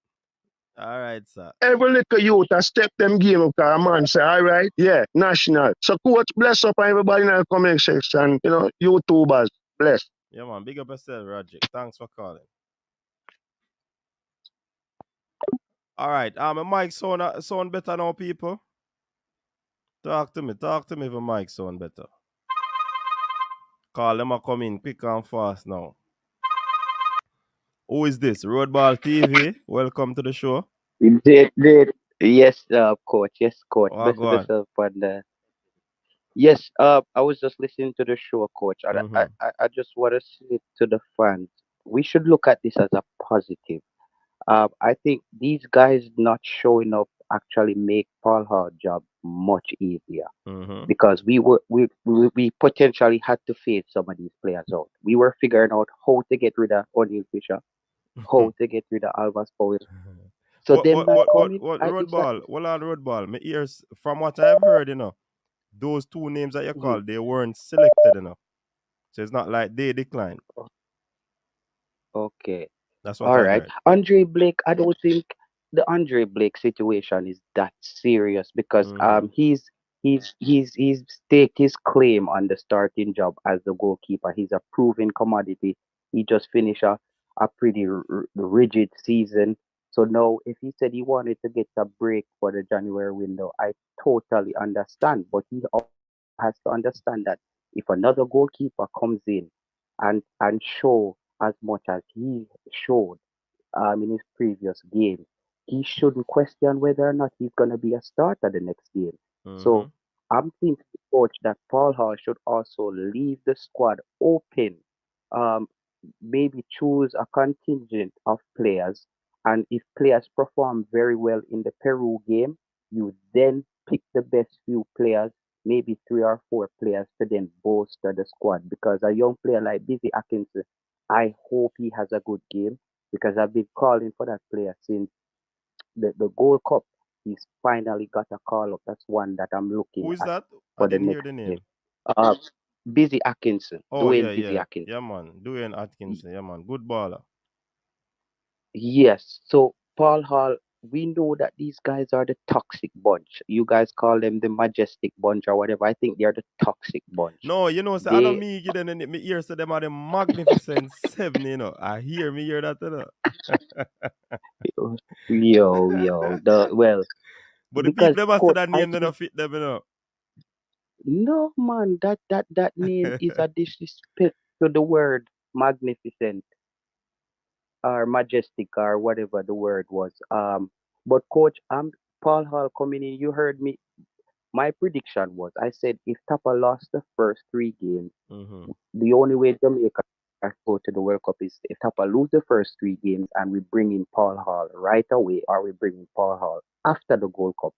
All right, sir. Every little youth I step them game up because a man say, all right, yeah, national. So coach, bless up everybody in the comment section, YouTubers, bless. Yeah, man. Big up yourself, Roger. Thanks for calling. All right. My mic sound better now, people. Talk to me if my mic sound better. Call them a come in quick and fast now. Who is this? Roadball TV. Welcome to the show. Did yes, coach. Yes, coach. Oh, Best go of on. yourself, and yes, I was just listening to the show, coach. And I just want to say to the fans, we should look at this as a positive. I think these guys not showing up actually make Paul Hart job much easier because we potentially had to fade some of these players out. We were figuring out how to get rid of O'Neal Fisher, how to get rid of Alvas Powell. So them not coming, What I think that Roadball? Well, on Roadball. My ears, from what I've heard, those two names that you Mhm. called, they weren't selected, So it's not like they declined. Okay. That's what All I right. heard. Andre Blake, I don't think the Andre Blake situation is that serious because Mm-hmm. he's staked his claim on the starting job as the goalkeeper. He's a proven commodity. He just finished a pretty rigid season. So now if he said he wanted to get a break for the January window, I totally understand. But he also has to understand that if another goalkeeper comes in and show as much as he showed in his previous game, he shouldn't question whether or not he's going to be a starter the next game. Mm-hmm. So I'm thinking, coach, that Paul Hall should also leave the squad open. Um, Maybe choose a contingent of players, and if players perform very well in the Peru game, you then pick the best few players, maybe 3 or 4 players, to then bolster the squad. Because a young player like Busy Atkinson, I hope he has a good game because I've been calling for that player since the Gold Cup. He's finally got a call up. That's one that I'm looking Who is at that? I for the didn't hear next the game. name. Uh, Busy Atkinson, Oh yeah, Dwayne Busy yeah. Atkinson. Yeah man. Dwayne Atkinson, yeah man. Good baller. Yes. So Paul Hall, we know that these guys are the toxic bunch. You guys call them the majestic bunch or whatever. I think they are the toxic bunch. No, you know, say I don't They, me get in me ears to them are the magnificent seven, you know. I hear that, you know. yo, the well, But the people because them say coach, that I name they think don't fit them, you know. no man, that name is a disrespect to the word magnificent or majestic or whatever the word was. But coach, Paul Hall coming in. You heard me. My prediction was I said if Tapa lost the first 3 games, Mm-hmm. the only way Jamaica go to the World Cup is if Tapa lose the first 3 games and we bring in Paul Hall right away, or we bring in Paul Hall after the Gold Cup.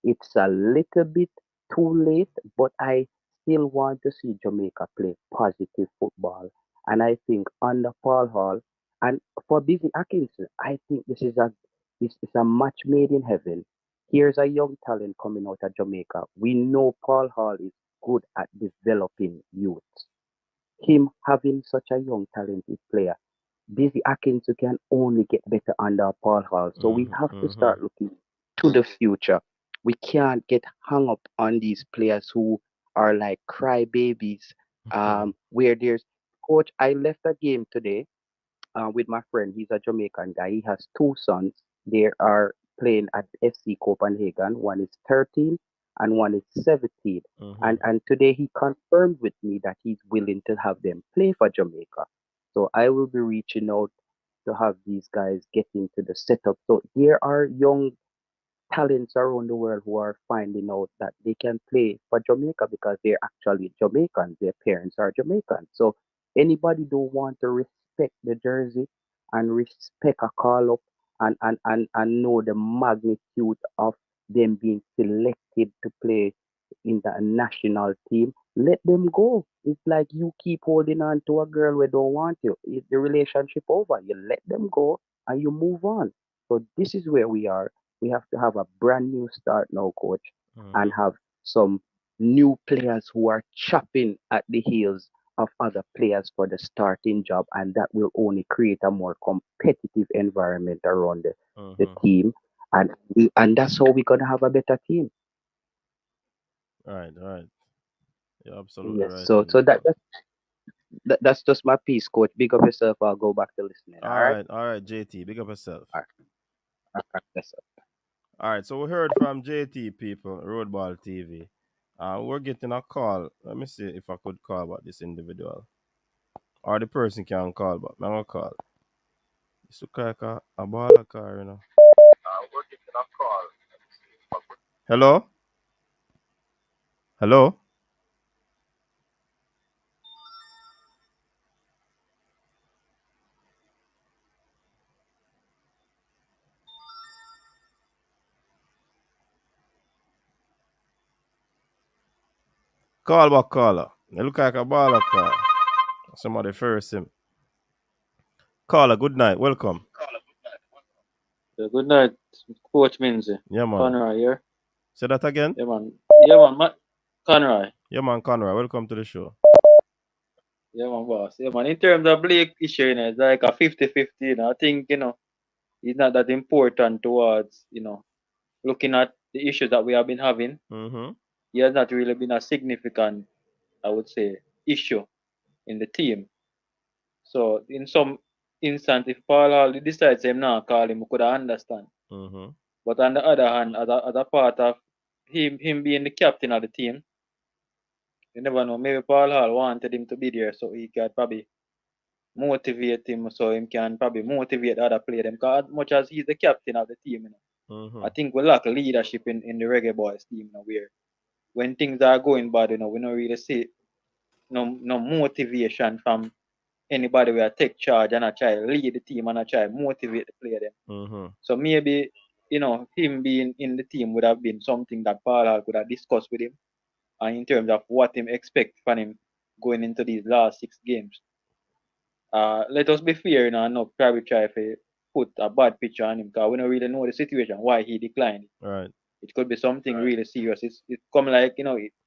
It's a little bit too late, but I still want to see Jamaica play positive football. And I think under Paul Hall and for Busy Atkinson, I think this is a match made in heaven. Here's a young talent coming out of Jamaica. We know Paul Hall is good at developing youth. Him having such a young talented player, Busy Atkinson can only get better under Paul Hall. So we have to Mm-hmm. start looking to the future. We can't get hung up on these players who are like crybabies. Where there's coach, I left a game today with my friend. He's a Jamaican guy. He has 2 sons. They are playing at FC Copenhagen. One is 13 and one is 17. Mm-hmm. And today he confirmed with me that he's willing to have them play for Jamaica. So I will be reaching out to have these guys get into the setup. So there are young talents around the world who are finding out that they can play for Jamaica because they're actually Jamaicans. Their parents are Jamaican. So anybody who want to respect the jersey and respect a call up and know the magnitude of them being selected to play in the national team, let them go. It's like you keep holding on to a girl who don't want you. Is the relationship over? You let them go and you move on. So this is where we are. We have to have a brand new start now, coach, and Mm-hmm. have some new players who are chopping at the heels of other players for the starting job, and that will only create a more competitive environment around the Mm-hmm. team, and that's how we're gonna have a better team. Right, right. You're absolutely Yes. right So in so it, that, bro. that that's just my piece, coach. Big up yourself. I'll go back to listening. All right, JT, big up yourself. All right. That's All right, so we heard from JT people, Roadball TV. We're getting a call. Let me see if I could call about this individual. Or the person can call, but I'm gonna call. It's like a baller car, you know. We're getting a call. Hello? Hello? Call back caller. It look like a baller car. Somebody first him. Caller, good night. Welcome. Good night, Coach Minzy. Yeah, man. Conroy here. Say that again? Yeah, man. Yeah, man. Conroy. Yeah, man, Conrad. Welcome to the show. Yeah, man, boss. Yeah, man. In terms of Blake issue, it's like a 50-50, I think, it's not that important towards, looking at the issues that we have been having. Mm-hmm. He has not really been a significant, I would say, issue in the team. So in some instance, if Paul Hall decides him not call him, we could understand. Mm-hmm. But on the other hand, as a part of him being the captain of the team, you never know. Maybe Paul Hall wanted him to be there so he could probably motivate him, so him can probably motivate the other players. Because as much as he's the captain of the team, Mm-hmm. I think we lack leadership in the Reggae Boyz team, where when things are going bad, we don't really see no motivation from anybody where take charge and I try lead the team and I try motivate the player them. Mm-hmm. So maybe, him being in the team would have been something that Paul Hall could have discussed with him, and in terms of what him expect from him going into these last 6 games. Let us be fair, and not probably try to put a bad picture on him, because we don't really know the situation why he declined. Right. It could be something really serious. It come like,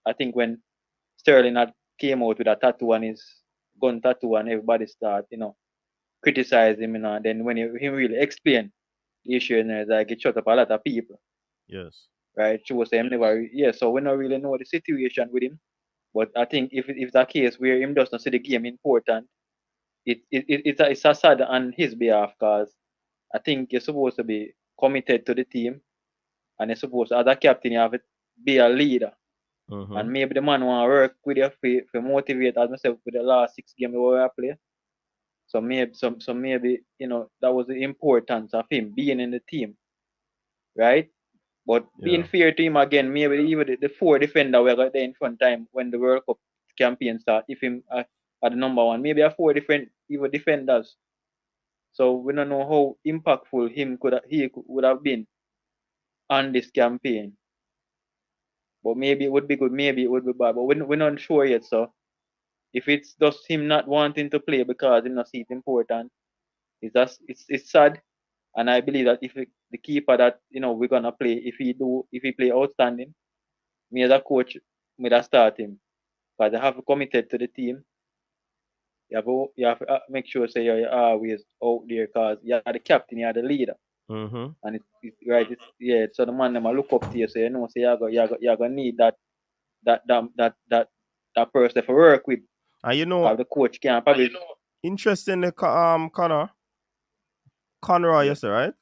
I think when Sterling had came out with a tattoo on his gun tattoo and everybody start, criticize him, and then when he really explain the issue, it's like it shut up a lot of people, Yes. right? She was saying never, yeah, so we don't really know the situation with him. But I think if it's a case where him does not see the game important, it's a sad on his behalf, because I think you're supposed to be committed to the team, and you're supposed to, as a captain, you have to be a leader. Mm-hmm. And maybe the man want to work with you for motivate, as myself, with the last 6 games we were play. So maybe that was the importance of him being in the team, right? But being Yeah. fair to him again, maybe even the 4 defender we got there in front time when the World Cup campaign start, if him at the number 1, maybe a 4 different even defenders. So we don't know how impactful he would have been on this campaign. But maybe it would be good, maybe it would be bad. But we're not sure yet. So if it's just him not wanting to play because he not see it important, it's sad. And I believe that if the keeper that we're gonna play, if he play outstanding, me as a coach, me that start him, because I have committed to the team. You have to make sure say you're always out there, because you're the captain, you're the leader, Mm-hmm. and it's right. So the man them look up to you, so say you're gonna need that person to work with, And because the coach can't probably. interestingly, Conroy, Yeah, yes, right?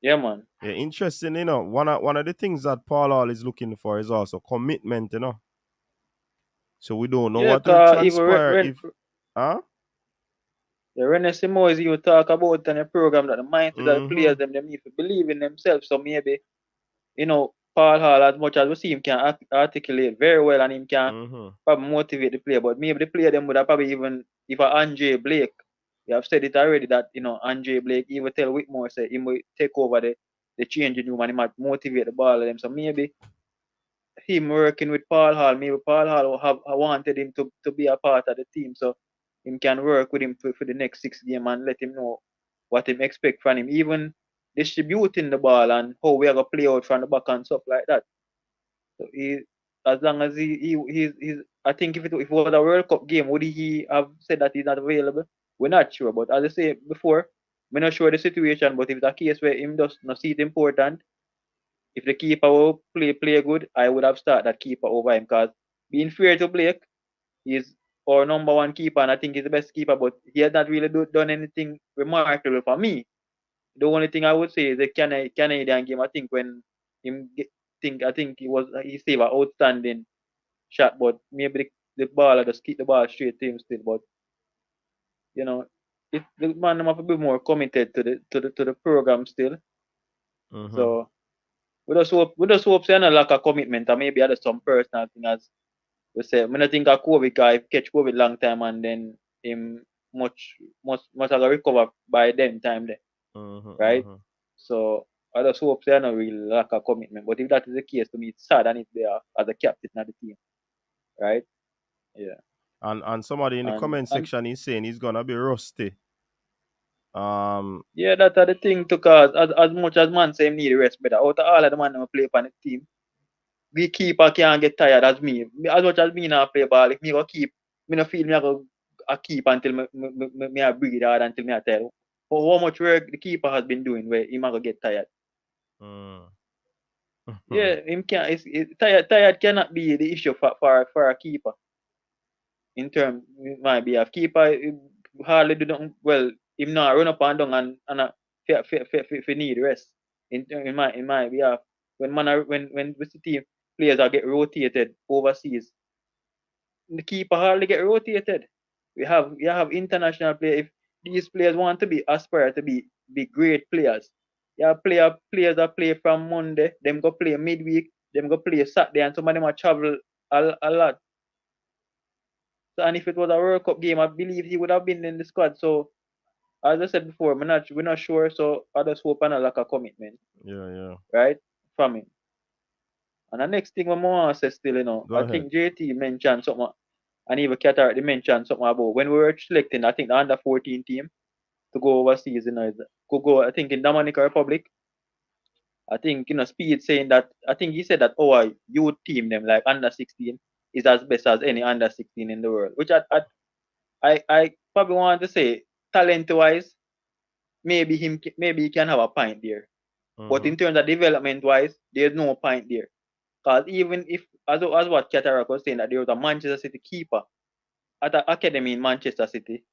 yeah, man. Yeah, interesting, one of the things that Paul Hall is looking for is also commitment, So we don't know Yeah, what will cause even transpire if huh? the Rennes Moise you talk about in the program, that the mindset that the Mm-hmm. players them need to believe in themselves. So maybe Paul Hall, as much as we see him can articulate very well and him can Mm-hmm. probably motivate the player, but maybe the player them would have probably even, if Andre Blake, we have said it already that Andre Blake even tell Whitmore say he will take over the changing room and he might motivate the ball of them. So maybe him working with Paul Hall, maybe Paul Hall have wanted him to be a part of the team, so him can work with him for the next 6 games and let him know what him expect from him, even distributing the ball and how we are gonna play out from the back and stuff like that. So as long as he's I think if it was a World Cup game, would he have said that he's not available? We're not sure, but as I say before, we're not sure the situation. But if it's a case where him does not see it important, if the keeper will play good, I would have started that keeper over him, because being fair to Blake, he's our number 1 keeper and I think he's the best keeper, but he has not really done anything remarkable for me. The only thing I would say is the Canadian game. I think when I think he saved an outstanding shot, but maybe the ball, I just keep the ball straight to him still. But if the man have to be more committed to the program still. Mm-hmm. So we just hope say no lack of commitment, and maybe other some personal thing, as we say. I don't think of COVID, because if catch COVID long time and then him much have recover by then time there, Mm-hmm. right? Mm-hmm. So I just hope they are not really lack of commitment. But if that is the case, to me it's sad, and it's there as a captain of the team, right? Yeah. And somebody in the comment And section is saying he's gonna be rusty. yeah, that's the thing to, cause as much as man say him need rest, but out of all of the man who play for the team, the keeper can't get tired as me. As much as me not play ball, if me go keep me no feel me I go keep until me I breathe hard until me I tell how much work the keeper has been doing where him I go get tired. Yeah, him can't. Tired cannot be the issue for a keeper. In terms, it might be a keeper hardly do nothing. Well, him not run up and down and need rest. In my behalf, when we see team players are get rotated overseas, the keeper hardly get rotated. We have international players. If these players want to be aspire to be great players, you have players that play from Monday, them go play midweek, them go play Saturday, and some of them are travel a lot. So, and if it was a World Cup game, I believe he would have been in the squad. So as I said before, we're not sure. So I just hope and I lack a commitment. Yeah. Right? From him. And the next thing I want to say still, Go I ahead. think JT mentioned something, and even Qatar, they mentioned something about when we were selecting, I think the under 14 team to go overseas, go, I think in Dominican Republic. I think, Speed saying that, I think he said that our youth team, them like under 16, is as best as any under 16 in the world. Which I probably want to say, talent wise, maybe he can have a point there. But in terms of development wise, there's no point there. Because even if, as what Katarak was saying, that there was a Manchester City keeper at an academy in Manchester City,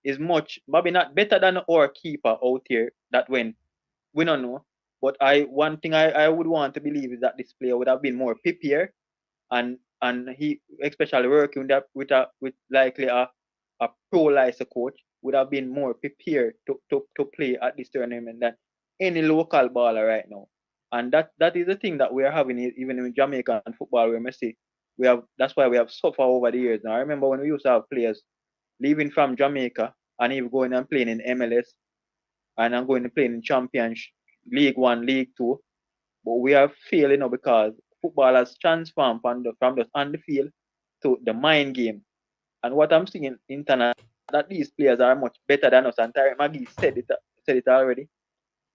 is much, maybe not better than our keeper out here that went. We don't know. But one thing I would want to believe is that this player would have been more prepared, and he, especially working with likely a pro license coach, would have been more prepared to play at this tournament than any local baller right now. And that is the thing that we are having even in Jamaican football, where we see that's why we have suffered over the years. Now I remember when we used to have players leaving from Jamaica and even going and playing in MLS, and I'm going to play in Championship, League One, League Two, but we are failing now because football has transformed from the on the field to the mind game. And what I'm seeing international, that these players are much better than us. And Tarek Magee said it already.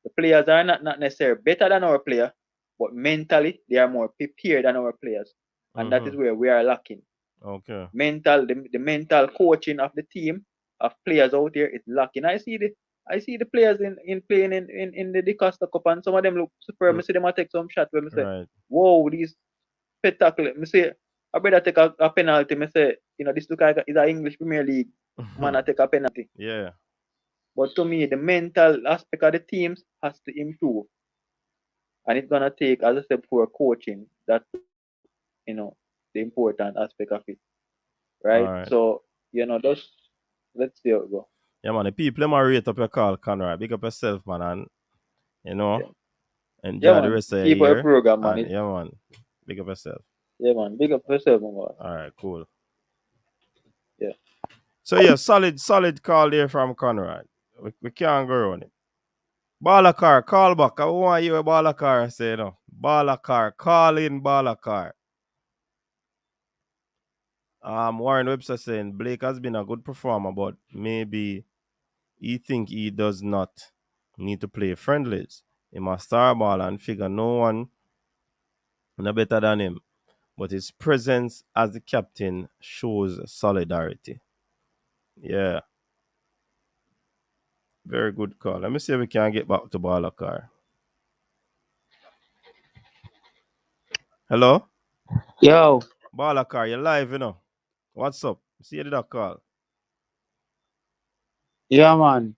The players are not necessarily better than our player, but mentally they are more prepared than our players. And that is where we are lacking. Okay. The mental coaching of the team, of players out there, is lacking. I see the players in playing in the Costa Cup, and some of them look superb. I see them take some shot where I say, Right. whoa, these spectacular. I say, I better take a penalty. I say, this look like is an English Premier League. Man, I take a penalty. Yeah. But to me, the mental aspect of the teams has to improve. And it's gonna take, as I said before, coaching. That's the important aspect of it. Right? All right. So, just let's see how it go. Yeah, man. The people, them are rate up your call, Conrad. Big up yourself, man. And, Yeah, enjoy the man. rest of your Keep our year. program, man. And, yeah, man. Big up yourself. Yeah, man. Big up yourself, man. All right, cool. Yeah. So, yeah, solid call there from Conrad. We can't go on it. Balakar, call back. I want you a Balakar say, Balakar, call in Balakar. Warren Webster saying Blake has been a good performer, but maybe he think he does not need to play friendlies. He must star ball and figure no one no better than him. But his presence as the captain shows solidarity. Yeah. Very good call. Let me see if we can get back to Balakar. Hello? Yo, Balakar, you're live, What's up? See you did that call. yeah, man.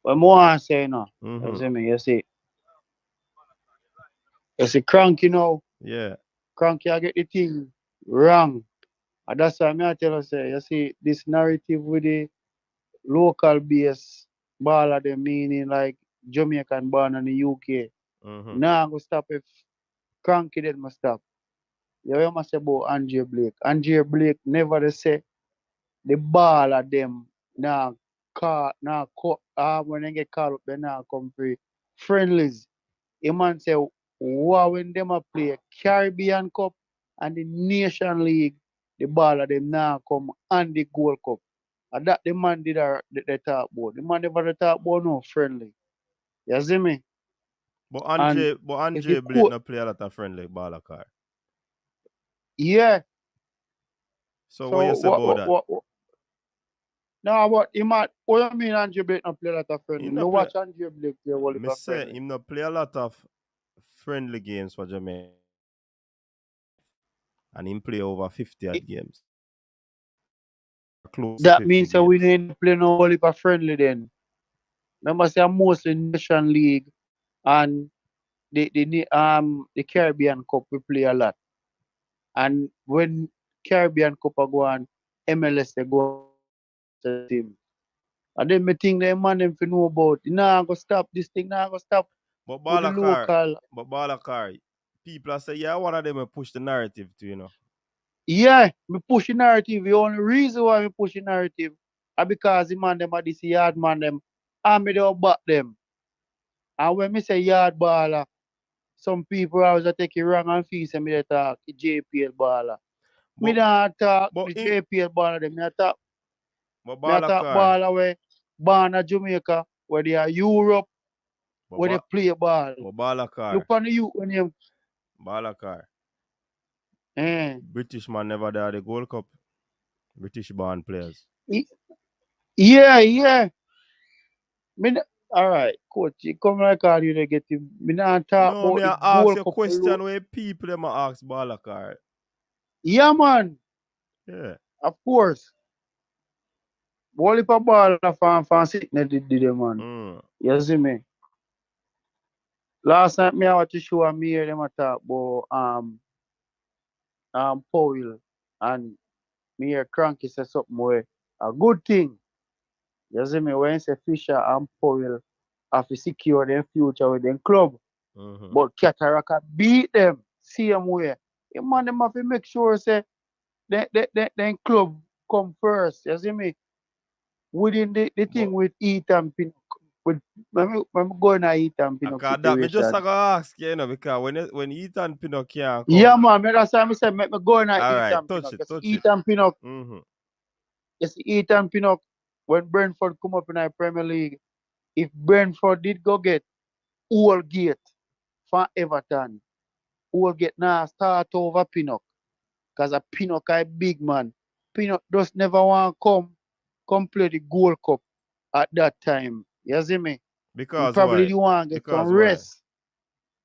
What more I say now? Mm-hmm. You see, Crank, Yeah. Crank, I get the thing wrong. And that's why I tell you, say, you see, this narrative with the local base baller, them meaning like Jamaican born in the UK. Mm-hmm. Now I'm going to stop if Cranky then must stop. You must say about Andre Blake. Andre Blake never they say the baller them now when they get called up, they now come free. Friendlies. A man say, wow, when them a play Caribbean Cup and the Nation League, the ball of them now come and the Gold Cup. And that the man did the talk about. The man never talk about no friendly. You see me? But And if Andre you Blake no play a lot of friendly Balakar. yeah, So what So you say about that? no, but he might. What you mean Andrew Blake not play a lot of He friendly? not You play. watch Andrew Blake play all Me of say friendly. him not play a lot of friendly games for Jamaica, and him play over 50 It- odd games, close to That 50 means that we games. didn't play no all of friendly then. Remember, say I'm mostly Nation League and the Caribbean Cup we play a lot. And when Caribbean Cup are go on, MLS they go to the team. And then me think them man them fi know about. Nah, go stop this thing. Nah, go stop But with the Balakar, local. people are say, yeah, one of them will push the narrative to, Yeah, me push the narrative. The only reason why me push the narrative are because the man them are this yard man them. And me don't back them. And when me say yard baller, some people always take it wrong and feel say me dey talk the JPL baller. Me But not talk but the in JPL baller them. but Me a talk Balakar, baller where born in Jamaica, where they are Europe, but, where they ba, play ball. but Look Balakar, on the youth when you Balakar, eh. British man never did the Gold Cup. British born players. Yeah, yeah. All right, coach. You come like how you dey get him. Me not talk No, about me the I ask Gold you a Cup alone. question where people them a ask Balakar. Yeah, man. Yeah. Of course. Ball if a ball fan sickness did them, man. Mm. You see me? Last night me I watch the show and me hear them a talk about Powell and me hear Cranky say something where a good thing. You see me? When say Fisher and Powell have to secure their future with them club. Mm-hmm. But Cataracta beat them same way. The man them have to make sure say then club come first. You see me? Within the But thing with Ethan Pinnock. With when me going at Ethan I Pinnock call that me just situation. gonna ask you, because when Ethan Pinnock can't Yeah come, man, that's why I said make me going at all right, Ethan touch Pinnock. it, You see touch it. Ethan Pinnock, Mm-hmm. you see Ethan Pinnock, when Brentford come up in the Premier League, if Brentford did go get all gate for Everton, all get now start over Pinnock. Because a Pinnock a big man. Pinnock just never want to come play the Gold Cup at that time. You see me? He Because probably why? want to get some Because why? rest.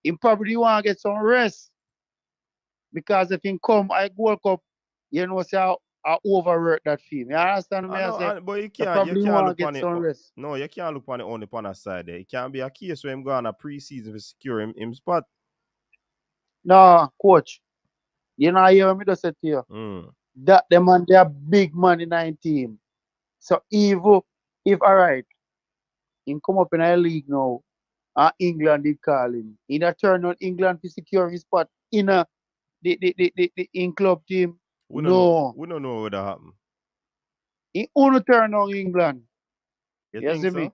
He probably want to get some rest. Because if he come at Gold Cup, you know, say I overwork that film. You understand I me? I know, say, but he you probably can't want look to get on it. some rest. No, you can't look on it only on a side there. It can't be a case where him go on a pre-season to secure him spot. No, coach. You know, hear me just say to you. Mm. That the man, they are big man in the team. So if all right, he come up in a league now, England did call him. In a turn on England to secure his spot in the in club team. We don't know. No. We don't know what happen. He only turn on England. You You think see so? me?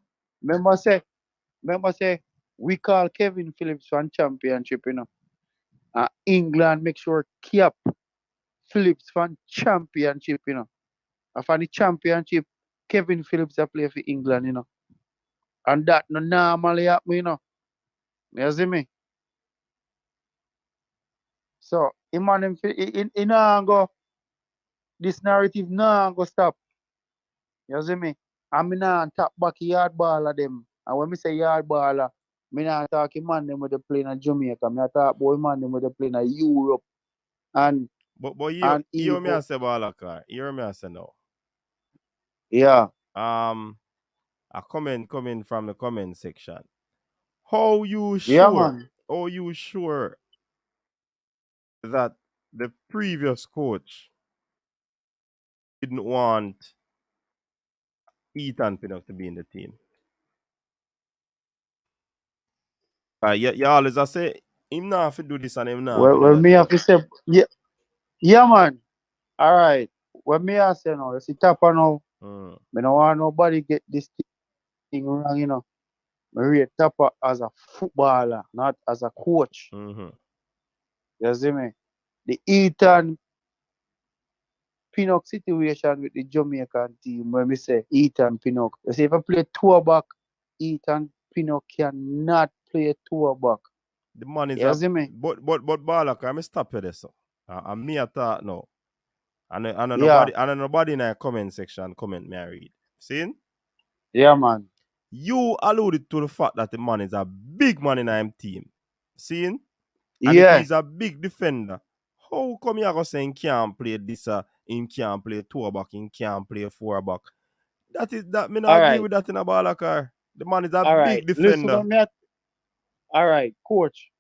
Remember say we call Kevin Phillips from championship, you know. England make sure keep Phillips from championship, you know. And for the championship, Kevin Phillips a play for England, you know. And that no normally happen, you know. You see me? So in go this narrative nah go stop. You see me? And me nah tap back yard baller them. And when me say yard baller, me nah talk man them with the play in Jamaica. Me a talk boy man them with the play in Europe and But you me even I say Balakar. You me I say no. yeah. A comment coming from the comment section. How you Yeah sure? man. How you sure that the previous coach didn't want Ethan Pinnock to be in the team? You always I say him not have to do this and him not have to do Well that, me have to say yeah man. Alright. When me I say now, you see Tapa now, Mm. me no want nobody get this thing wrong, you know. Me rate Tapa as a footballer, not as a coach. Mm-hmm. You see me? The Ethan Pinnock situation with the Jamaican team when we say Ethan Pinnock. You see, if I play tour back, Ethan Pinnock cannot play tour back. The man is You a see me? but Balak, I'm stop you there, so. I'm me at that now. And then Yeah. nobody in the comment section comment me I read. See? Yeah, man. You alluded to the fact that the man is a big man in our team. See? And if Yeah. he's a big defender, how come you go say he can't play this, he can't play 2 back, he can't play 4 back? That me not All agree right. with that in a ball. The man is a All big right. Listen to defender. me. All right, coach.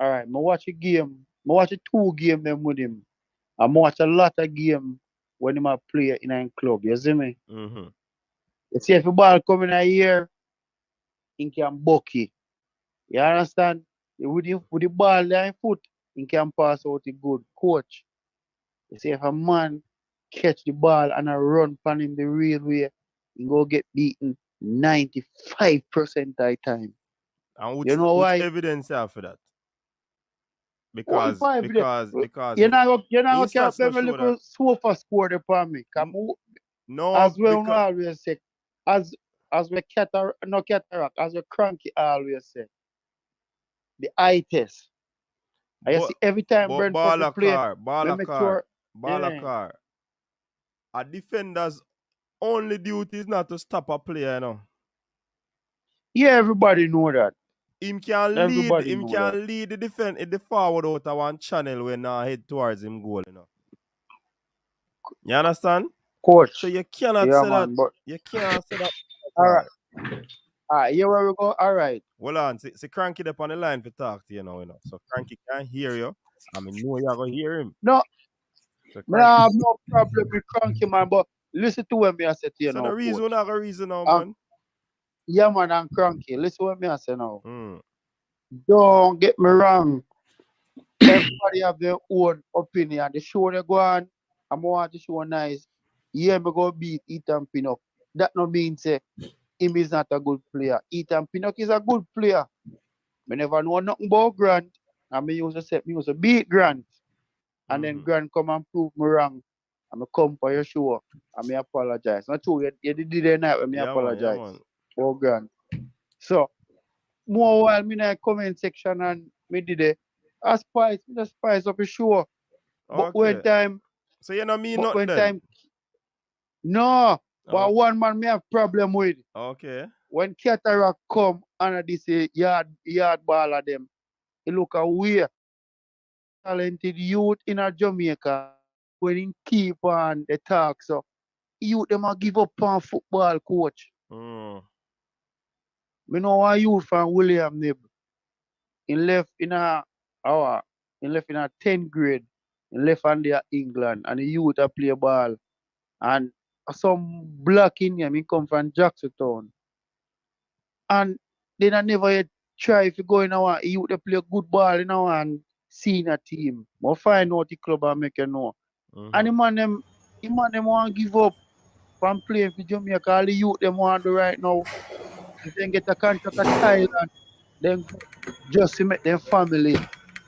All right. Me watch a game. Me watch a 2 game them with him. I watch a lot of game when him a play in a club. You see me? Mm-hmm. You see if the ball come in a here, he can bucky. You understand? With the ball there in foot, he can pass out it good. Coach. You see if a man catch the ball and a run pan him the real way, he go get beaten 95% of the time. And You know which why? evidence you have for that? One Because five there. because You know his can't stats play not me show that. little sofa score upon me. No, As well we because always say, as we cataract, as we cranky always say, the eye test. And you but see every time but Brentford they play, we make sure ball a yeah. car. A defender's only duty is not to stop a player, you know. Yeah, everybody know that. Him Everybody can know that. lead the defense the forward out of one channel when head towards him goal, you know. You understand? So Coach. you cannot Yeah say that. man, but You can't say that. alright. Alright, here where we go. Alright. Hold on, see Cranky up on the line to talk to you know. So Cranky can't hear you. I mean, know you're gonna hear him. No, So me I Cranky. have no problem with cranky man, but listen to what me I say to you So the now, reason we coach. not gonna reason now, And man. yeah man and cranky. Listen what me I say now. Mm. Don't get me wrong. Everybody have their own opinion. The show they go on, I'm want the show nice. Yeah, me go beat Ethan Pinnock. That no mean say him is not a good player. Ethan Pinnock is a good player. Me never know nothing about Grant. And me used to beat Grant. And then Mm-hmm. Grant come and prove me wrong. And me come for your show. And me apologize. Not true, you did the night when me Yeah, apologize. man. For Grant. So more while me in the comment section and me did it. Me spice up a show. But when Okay. time, So you know mean but nothing when then? time, no. Oh, But one man me have problem with. okay. When Cataract come and this yard ball of them, it look a weird talented youth in a Jamaica when he keep on the talk. So youth them a give up on football coach. Mm. Me know a youth from William Nib. He left in a hour. He left in a 10th grade. He left on there England and the youth a play ball. And some black Indian, he come from Jacksontown. And then I never yet try if you go in our youth they play good ball in our and senior team. But find out the club and make you know. And Mm-hmm. the man them want give up from playing for Jamaica. All the youth them want to do right now. If they get a contract at Thailand, then just to make them family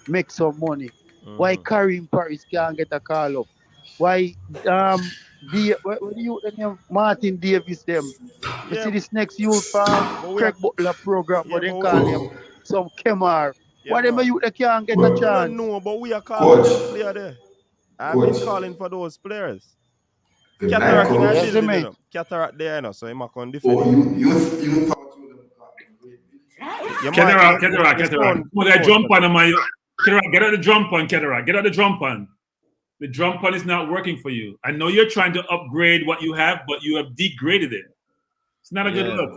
make some money. Why Mm-hmm. Karim Paris can't get a call up? Why what do you name Martin Davis them? You Yeah, see this next youth from but we Craig are Butler program, yeah, but they but call him some Kemar. yeah, Why them man. youth they can't get a We don't chance? know, but we are calling for Coach, them player there. I've been coach, calling for those players. the night Cataract in a coach. You see building, you me? know. Cataract there, you know, so him a can defend Oh, him. you thought you would have gotten a great bench. Your mic, Cataract, Cataract, your Cataract. sound Come on, that poor, drum pan Cataract. on my Cataract. Get out the drum pan, Cataract. Get out the drum pan. The drum pan is not working for you. I know you're trying to upgrade what you have, but you have degraded it. It's not a good Yeah. look.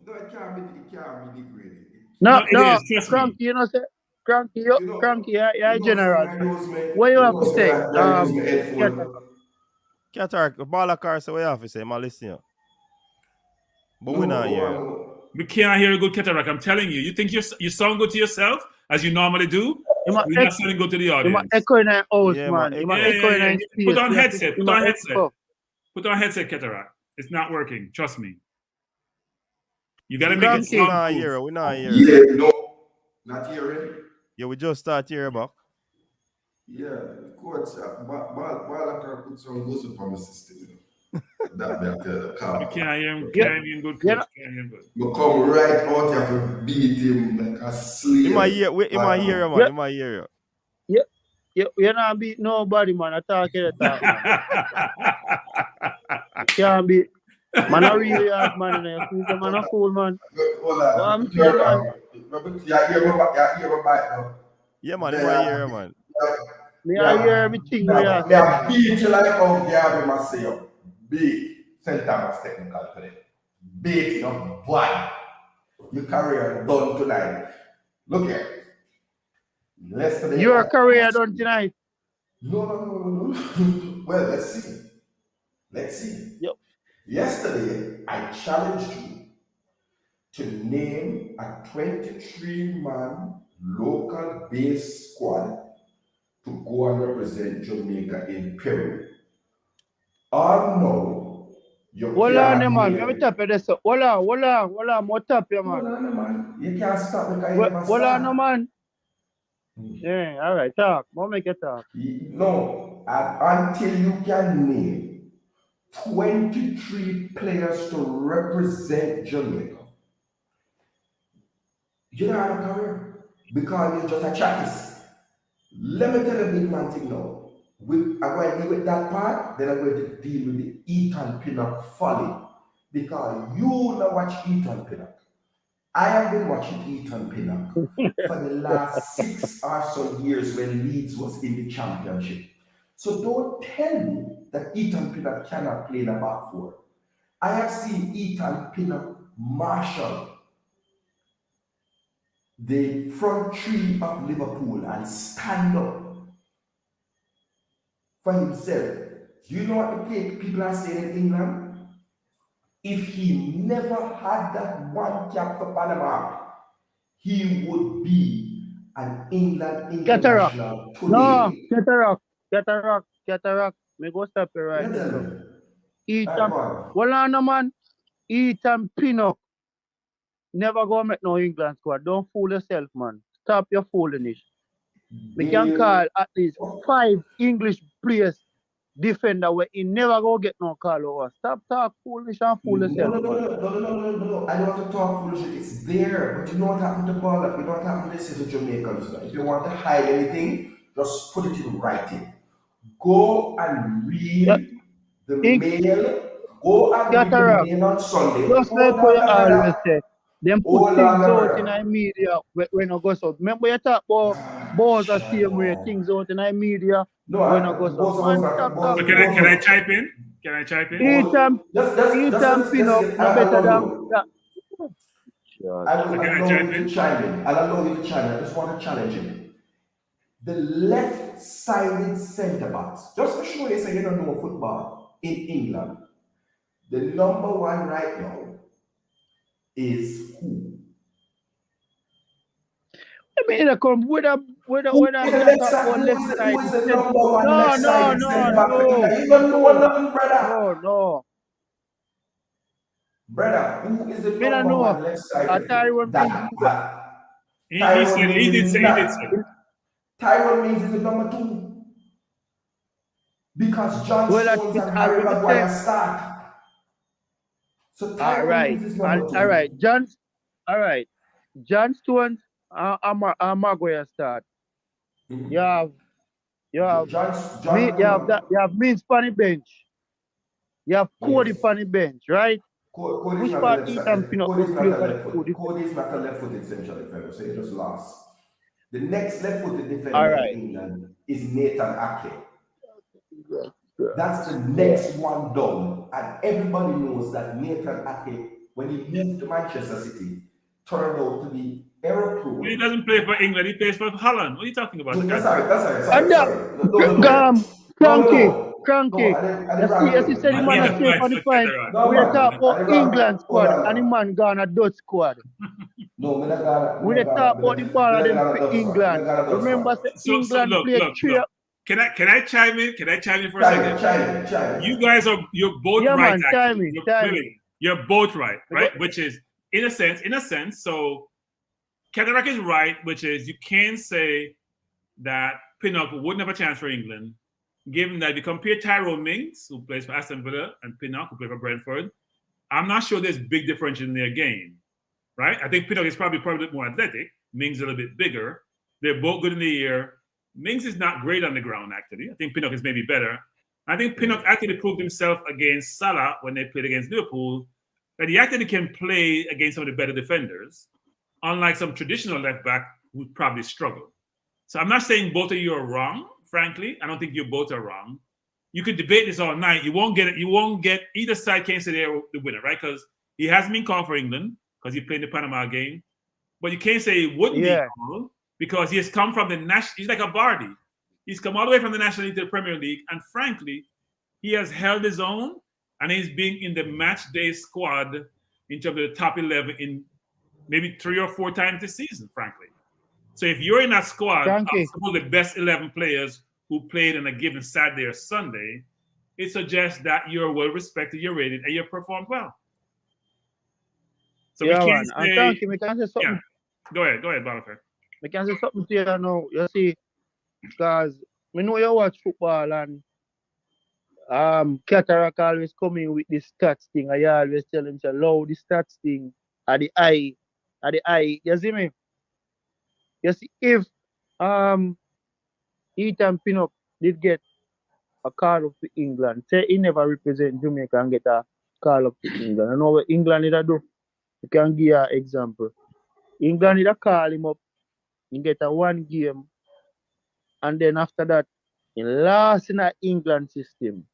No, it can't be degraded. No, No, it no, is. Trust me. Cranky, you know, say, Cranky, You you're know, say general. I So use my, what you you have know, to say say? I use my headphone. Cataract. Cataract, ball of car, so we have to say, man, listen, you. But we No, not hear you. We can't hear a good Cataract. I'm telling you. You think you sound good to yourself as you normally do? You might You're not sounding good to the audience. echo in a house, Yeah, man, man. You might Yeah, echo. echo yeah, in yeah. a Put space. on headset. You Put might on headset. echo. Put on headset, Cataract. It's not working. Trust me. You got to See, make it we Cranky. not soundproof. hear you, we not hear you. Yeah, no, not hearing. Yeah, we just start here back. Yeah, coach, ball put some goes up on the system. You know. That me I tell you, We come. can't hear him. Yeah, Can't hear him good, you coach. know, Can't hear him good. But come right out, you have to beat him like a He might slave. hear, he might hear you, man, yeah, he might hear you. yeah, You not beat nobody, man. I talk you talk, man. You can't beat. Man, a really hard man, you know. You see the man a fool, man. Hold What on. I'm saying, man? Yeah, hear my bite now. Yeah, man, in my ear, man. Me I hear Yeah, everything we are me saying, a man. beat you like how Gavin must say up. Big St. Thomas technical today. Beat you know, bad. Your career done tonight. Look here. Yesterday, Your career done tonight. no. Well, let's see. Let's see. Yep. Yesterday, I challenged you to name a 23-man local base squad to go and represent Jamaica in Peru. No, you Hold on, can't man. Let me name. tap you this. Hold on. More tap you, man. Hold on, man. You can't stop because you never Hold on, start. man. Yeah, all right, talk. More make you talk. No, until you can name 23 players to represent Jamaica, you don't have a career because you're just a chattist. Let me tell you a big man thing now. I'm going to deal with that part, then I'm going to deal with the Ethan Pinnock folly. Because you now watch Ethan Pinnock. I have been watching Ethan Pinnock for the last 6 or so years when Leeds was in the championship. So don't tell me that Ethan Pinnock cannot play in a back four. I have seen Ethan Pinnock marshal the front three of Liverpool and stand up for himself. Do you know what the people are saying in England? If he never had that one cap for Panama, he would be an England Cataract. international No, today. cataract. Me go stop you right You there, tell so. me. Ethan, hold on, man. Ethan Pinnock. Never go make no England squad. Don't fool yourself, man. Stop your foolishness. We can call at least 5 English players defender where he never go get no call over. Stop talk foolish and fool yourself, man. No. I don't want to talk foolishly. It's there. But you know what happened to Paul? You know what happened to the city Jamaicans? If you want to hide anything, just put it in writing. Go and read the mail. Go and read the Cataract. mail on Sunday. Just like Hold what you on, always brother. say. Them put Hold on, things out in brother. the media when I go so. Remember you talk about balls are same way things out in the media No, when I go so. Man, stop talk So foolish. can I chime in? Can I chime in? Ethan Pinnock no better than that. I will So can I allow chime you to in? chime in. I'll allow you to chime in. I just want to challenge him. The left-sided centre backs, just to show you say you don't know football in England, the number one right now is who? I mean, I come with a Who is the chat about left who side. is the number one No. left-sided centre back in England? You don't know nothing, brother. No. Brother, who is the Me don't number know. one left-sided? Tyrone He did say. Tyrone Mings is the number 2. Because John Well, Stones it's and as Harry we say. Maguire start. So All Tyrone right. Mings is number 2. All right. John Stones and Maguire start. Mm-hmm. You have John you have Means on the bench. You have Cody yes. on the bench, right? Cody's Which not a part left Ethan side. Pinnock Cody's don't not play a for the left two foot. defense? Cody's not a left footed central defender, so he just lost. The next left footed All defender right. in England is Nathan Ake. Yeah. That's the next one down. And everybody knows that Nathan Ake, when he moved to Manchester City, turned out to be error prone. He doesn't play for England. He plays for Holland. What are you talking about? That's sorry. And that cranky. As you said, the man is safe on the fine. We talk about England squad and the man gone a Dutch squad. No, We talk about the ball of them for England. Remember, England look. Can I chime in? Can I chime in for a second? Chime. You're both Yeah, right. Man, actually. chime in. You're both right? Which is in a sense. So Cataract is right, which is you can say that Pinnock wouldn't have a chance for England, given that if you compare Tyrone Mings, who plays for Aston Villa, and Pinnock, who plays for Brentford, I'm not sure there's big difference in their game, right? I think Pinnock is probably a bit more athletic. Mings a little bit bigger. They're both good in the air. Mings is not great on the ground, actually. I think Pinnock is maybe better. I think Pinnock actually proved himself against Salah when they played against Liverpool, that he actually can play against some of the better defenders, unlike some traditional left back who probably struggle. So I'm not saying both of you are wrong, frankly. I don't think you both are wrong. You could debate this all night. You won't get it. You won't get either side can't say they're the winner, right? Because he hasn't been called for England because he played the Panama game. But you can't say he wouldn't be called because he has come from the national. He's like a Vardy. He's come all the way from the National League to the Premier League, and frankly, he has held his own, and he's been in the match day squad in terms of the top 11 in maybe 3 or 4 times this season, frankly. So if you're in that squad of some of the best 11 players who played on a given Saturday or Sunday, it suggests that you're well respected, you're rated, and you performed well. So we can't say. We can say something. Yeah. Go ahead, Balaka. We can say something to you now. You see, because we know you watch football and Cataract always coming with this stats thing. I always tell him, say, "Low the stats thing at the eye. You see me? You see, if Ethan Pinnock did get a call up to England, say he never represent Jamaica and get a call up to England. I know what England did do. You can give an example. England did call him up, he get a 1 game, and then after that, he lost in the England system.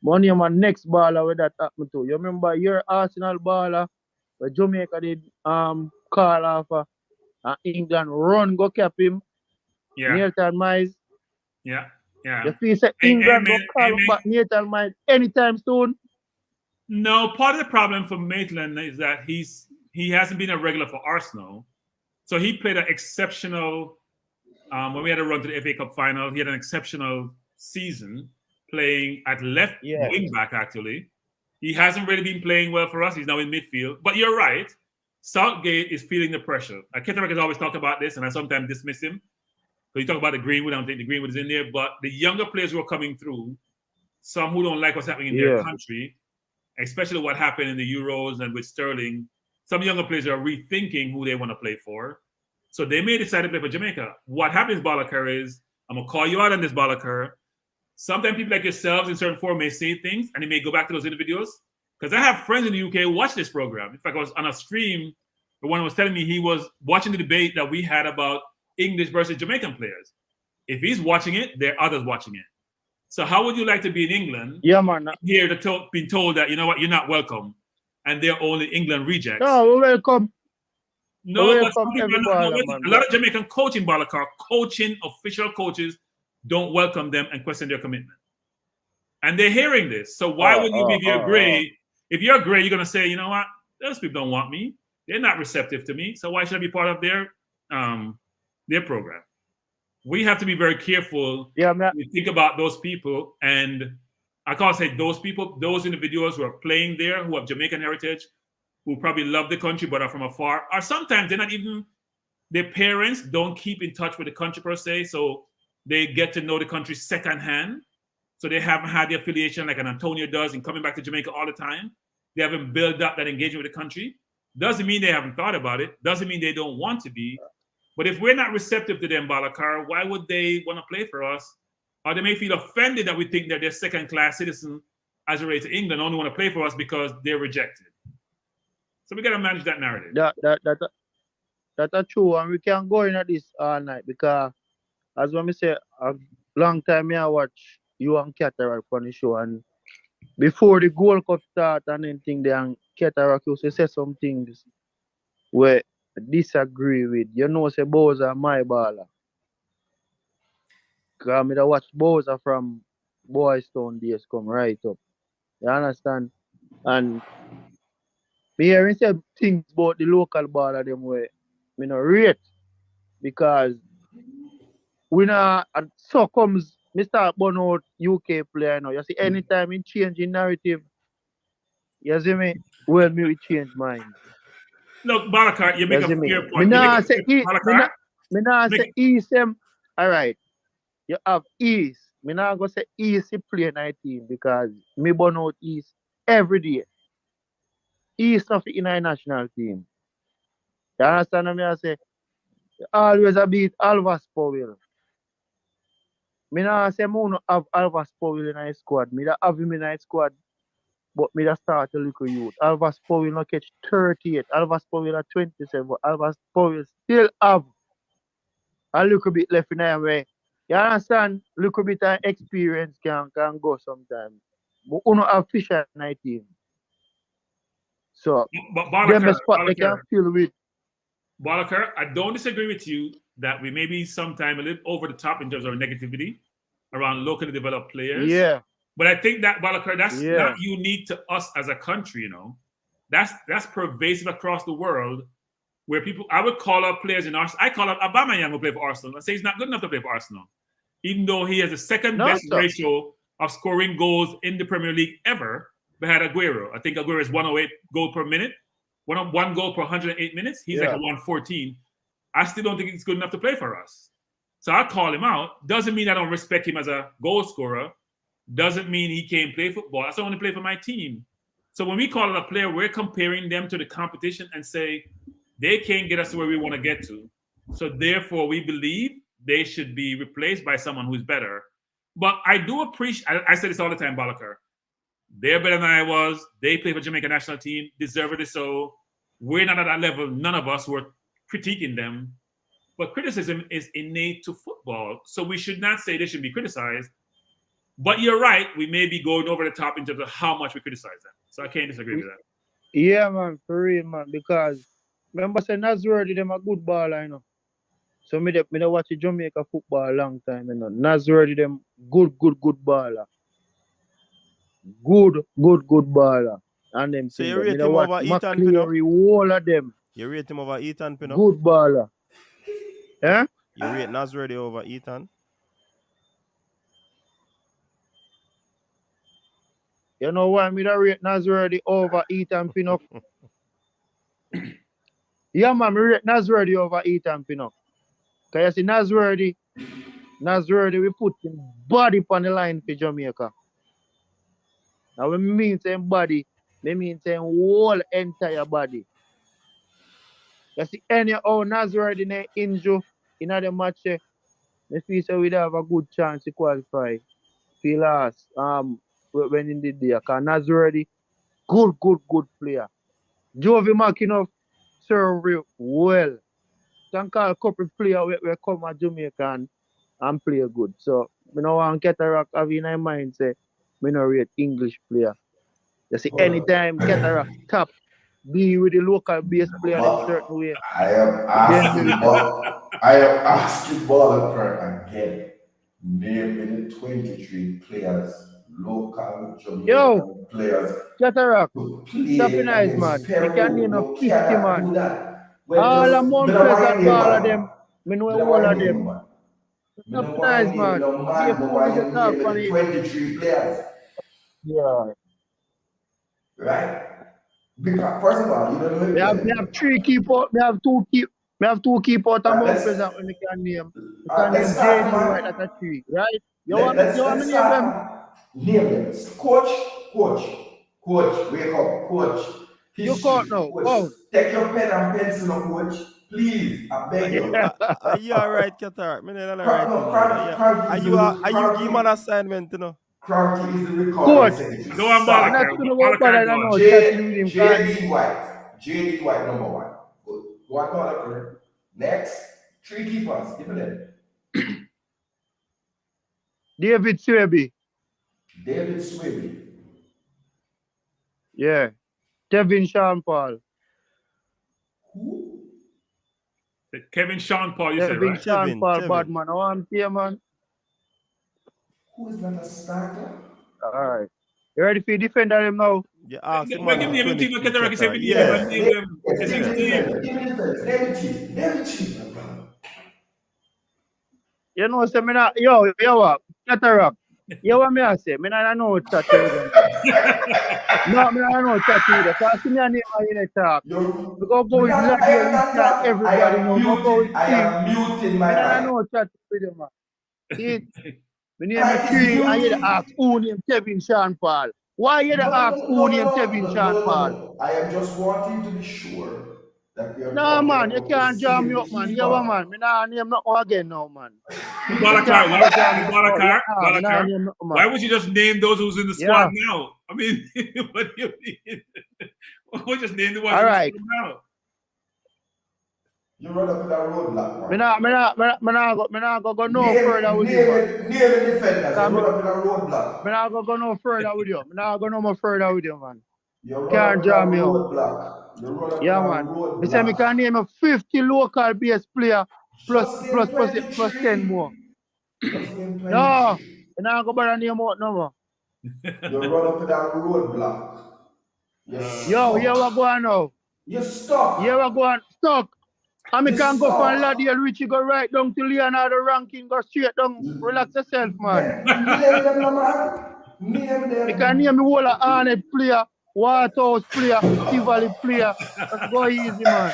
Money my next baller where that happened to. You remember your Arsenal baller where Jamaica did call off and England run go cap him. Nathan Mize. Yeah. You feel say England go call back Nathan Mize anytime soon? No, part of the problem for Maitland is that he hasn't been a regular for Arsenal. So he played an exceptional when we had a run to the FA Cup final, he had an exceptional season playing at left wing back, actually. He hasn't really been playing well for us. He's now in midfield. But you're right. Southgate is feeling the pressure. Ketterick has always talked about this, and I sometimes dismiss him. So you talk about the Greenwood. I don't think the Greenwood is in there. But the younger players who are coming through, some who don't like what's happening in their country, especially what happened in the Euros and with Sterling, some younger players are rethinking who they want to play for. So they may decide to play for Jamaica. What happens, Balakar, is I'm going to call you out on this, Balakar. Sometimes people like yourselves in certain form may say things and they may go back to those individuals. Because I have friends in the UK who watch this program. In fact, I was on a stream where one was telling me he was watching the debate that we had about English versus Jamaican players. If he's watching it, there are others watching it. So how would you like to be in England? Yeah, man. Here being told that, you know what, you're not welcome. And they're only England rejects. No, we're welcome. No, but a lot of Jamaican coaching, Balakar, official coaches don't welcome them and question their commitment. And they're hearing this. So why would you, if you're grey, you're going to say, you know what, those people don't want me. They're not receptive to me. So why should I be part of their program? We have to be very careful. We think about those people, and I can't say those people, those individuals who are playing there, who have Jamaican heritage, who probably love the country but are from afar, or sometimes they're not even, their parents don't keep in touch with the country per se, so they get to know the country secondhand. So they haven't had the affiliation like an Antonio does in coming back to Jamaica all the time. They haven't built up that engagement with the country. Doesn't mean they haven't thought about it. Doesn't mean they don't want to be. But if we're not receptive to them, Balakar, why would they want to play for us? Or they may feel offended that we think that they're second-class citizens as it relates to England, only want to play for us because they're rejected. So we got to manage that narrative. That's true, and we can't go into this all night because, as when we say, a long time I watch you and Cataract on the show, and before the Gold Cup start and anything, then Cataract used to say some things where I disagree with. You know, say Bowser my baller. Because I watch Bowser from Boys Town days come right up. You understand? And me hearing say things about the local baller them way, me no rate. Because we not, and so comes Mr. Burn out UK player now. You see, anytime in changing narrative, you see me, well, me will change mine. Look, Balakar, you make a fair point. Me nah say East, all right, you have East. Me nah go say East play 19 because me burn out East every day. East of the national team. You understand what I say? You always a beat Alvas Powell. Me nah say me no have Alvas Powell in his squad. Me da have him in his squad, but me da start a little youth. Alvas Powell no catch 38. Alvas Powell at 27. But Alvas Powell still have a little bit left in him way. You understand? Little bit of experience can go sometimes. But uno have Fisher in the team. So But them the spot they can fill with. Bolliker, I don't disagree with you that we may be sometime a little over the top in terms of negativity around locally developed players. Yeah. But I think that, Bolliker, that's not unique to us as a country, you know. That's pervasive across the world, where people, I would call up players in Arsenal. I call up Aubameyang who play for Arsenal and say he's not good enough to play for Arsenal, even though he has the second best ratio of scoring goals in the Premier League ever behind Aguero. I think Aguero is 108 goal per minute, one goal per 108 minutes. He's like a 114. I still don't think he's good enough to play for us. So I call him out. Doesn't mean I don't respect him as a goal scorer. Doesn't mean he can't play football. I still want to play for my team. So when we call it a player, we're comparing them to the competition and say they can't get us to where we want to get to. So therefore, we believe they should be replaced by someone who's better. But I do appreciate, I say this all the time, Bolliker. They're better than I was. They play for Jamaica national team, deservedly so. We're not at that level. None of us were critiquing them. But criticism is innate to football. So we should not say they should be criticized. But you're right. We may be going over the top in terms of how much we criticize them. So I can't disagree with that. Yeah, man. For real, man. Because remember, say Nazworthy, them a good baller, you know. So me dey watch Jamaica football a long time, you know. Nazworthy, them good baller. Good baller. And them so you rate him over Ethan Pinnock? All of them. You rate him over Ethan Pinnock? Good baller. Eh? You rate Nazworthy over Ethan? You know why me da rate Nazworthy over Ethan Pinnock? Yeah, man, me rate Nazworthy over Ethan Pinnock. Because you see, Nazworthy, we put him body on the line for Jamaica. Now, when me mean saying body, me mean saying whole entire body. You see, anyhow, Nazworthy ne injure in the match, me feel so we'd have a good chance to qualify. Feel last when in the day. Because Nazworthy, good player. Jovi Makinov serve well. Can call a couple players we come at Jamaica and play good. So, I don't want Cataract have in my mind say, I don't rate English player. You see, anytime Cataract top, be with the local base player in a certain way. I am asking Bolliker again. Name the 23 players, local Jamaican players. Cataract, stop in eyes, man. You can name a 50 man. All of Mount Pleasant, all of them. I know all of them. Stop nice, man. Be fool with the top on it. 23 players. Yeah. Right? Because first of all, you don't know. We have three keepers. We have two keepers at Mount Pleasant when we can name. We can name JD White at a 3, right? You want me to name them? Name them. Coach, wake up, coach. History, you caught now. Coach. Take your pen and pencil, coach. Please, I beg you. Are you alright, Qatar? Are you give an assignment, you know? Cranky is the recording. Coach, go on, Bolliker. JD White, number 1. Good. Go on, Bolliker. Next, 3 keepers. Give me them. David Swaby. Yeah. Kevin Sean Paul. Who? Kevin Sean Paul, you said, right? Sean Paul, bad man. I want to hear, man. Who is not a starter? All right. You ready for defender him now? Yeah, give him a team. Get the record. Say you know, say me not, yo, what? Cataract. You want me to say? Me not know what chat either. No, me not know what chat either. Because see me a name in the talk. Because go with Vladimir, everybody know. I am muting my mic. I don't know what chat with him, man. Me name is 3 and you ask who named Kevin Sean Paul. Why you ask who named Kevin Sean Paul? I am just wanting to be sure that we are No, talking man, you about the can't jam me same up, man. Yeah, man. Me nah name nothing again now, man. The You Ballakar, can't never jam me up. Oh, yeah, me nah Ballakar. name nothing, Why man. would you just name those who's in the squad now? I mean, what do you mean? We'll just name the ones in the squad now. You run up in a roadblock, man. Me nah go no further with you, man. Name the defenders. You run up in a roadblock. Me nah go no further with you. Me nah go no more further with you, man. You run Can't up in a jam me up. roadblock. You run up Yeah, in a man. roadblock. Me say me can name a 50 local base player plus 10 more. Just name 23. No, me nah go bother name out no more. You run up in a roadblock. Yo, here we go now. You stuck. Here we go stuck. And me can go from Ladiel Richie, go right down to Leonardo Rankin, go straight down. Relax yourself, man. Name them, man. Name them. Me can name me whole a Arnett player, Waterhouse player, Tivoli player. Let's go easy, man.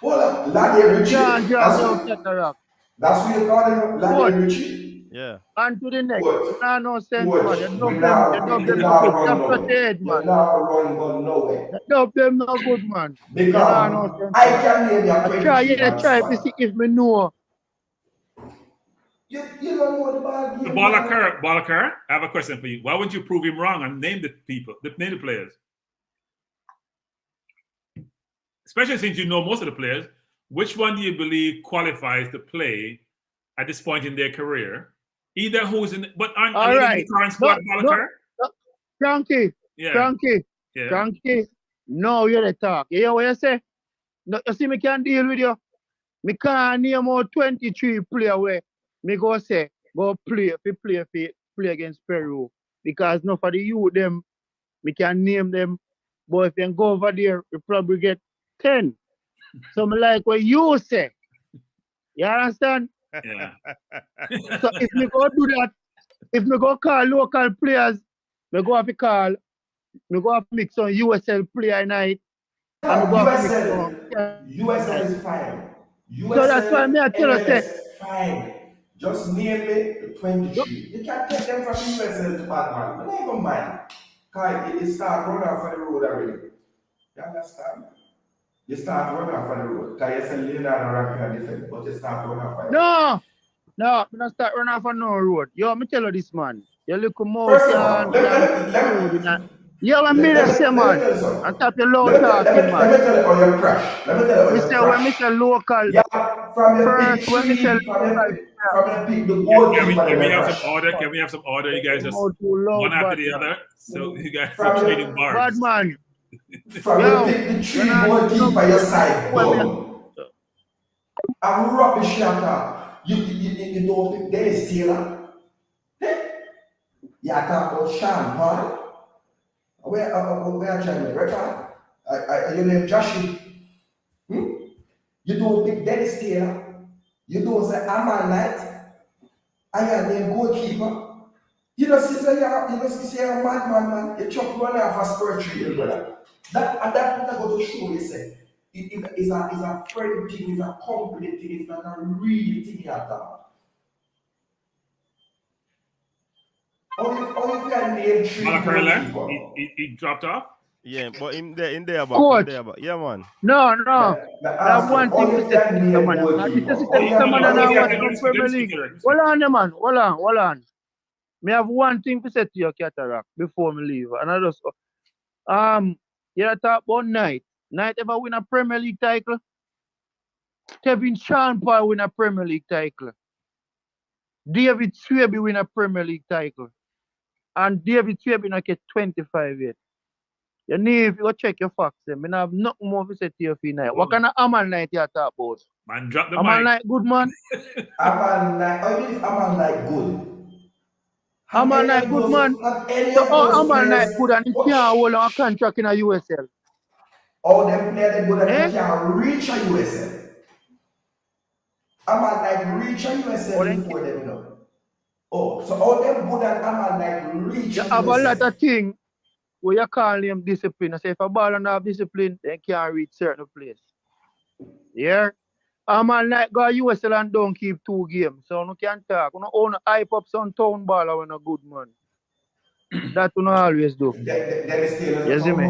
Hold up, Ladiel Richie. Can't jam me up, Cataract. That's what you call him, Ladiel Richie? Yeah. And to the next. Nah, no sense, Coach, man. You dub them no good. You're frustrated, man. You're not run gun nowhere. You dub them no good, man. Because nah, no sense, I can name your I try to see if me know. You don't know the ball game. Ballakar, I have a question for you. Why wouldn't you prove him wrong and name the people, name the players? Especially since you know most of the players, which one do you believe qualifies to play at this point in their career? Either who's in, but aren't the current squad Ballakar? Cranky. Yeah. Cranky. Yeah. Cranky. No, you're the talk. You hear what you say? No, you see, me can't deal with you. Me can't name out 23 player where me go say, go play against Peru. Because no for the youth them, me can name them. But if you go over there, you probably get 10. So me like what you say. You understand? Yeah. So if me go do that, if me go call local players, me go have to mix on USL player night. And me go have to mix on USL is fine. USL, so that's why me I tell you say, fine. Just name it 23. You can't take them from USL to Batman. But never mind. Because it start running off the road already. You understand? You start running off the road. Because you say Leonardo Rankin defense, but you start running off the road. No, me not start running off on no road. Yo, me tell you this, man. You look more First of all, yo, I made a say, man. And stop your low talking, man. Let me tell you how you crash. Let me tell you how you crash. When me say local, yeah, from your first, when me say local, from your pick the goalkeeper. Can we have some order? Can we have some order? You guys just one after the other. So you guys are trading bars. Bad man. From your pick the three goalkeeper your side. I'm rubbish shot. You don't pick Dennis Taylor. You talk about Sean Paul. Where I trying to record? You name Joshua. You don't pick Dennis Taylor. You don't say Amal Knight. I am name goalkeeper. You don't see say you're a man. You chop one off a square tree, brother. That's what I go to show you say. It's a friend thing, it's a complete thing, it's not a real thing at all. Or you can name three goalkeeper. He dropped off? Yeah, but in there about. Yeah, man. No. That one thing to say to the man. This is the man and I watch Premier League. Hold on, man. Hold on. Me have one thing to say to your Cataract before me leave. And I just you talk about Knight. Knight ever win a Premier League title? Kevin Sean Paul win a Premier League title. David Swaby win a Premier League title. And David Swaby not get 25 yet. You need if you go check your facts, then I have nothing more to say to you for Knight. What kind of Amal Knight you talk about? Man, drop the Amal mic. Knight good, man. Amal Knight good. Amal Knight good, man. So Amal Knight good and he can't hold on a contract in a USL. All them players good and he can't reach a USL. Amal Knight reach a USL before them, you know. Oh, so all them good and Amal Knight reach a USL. You have a lot of things where you call them discipline. I say if a ball don't have discipline, they can't reach certain place. Yeah? Amal Knight go USL and don't keep 2 games. So you can't talk. You own hype up some town baller when a good man. That you always do. Dennis Taylor you see me?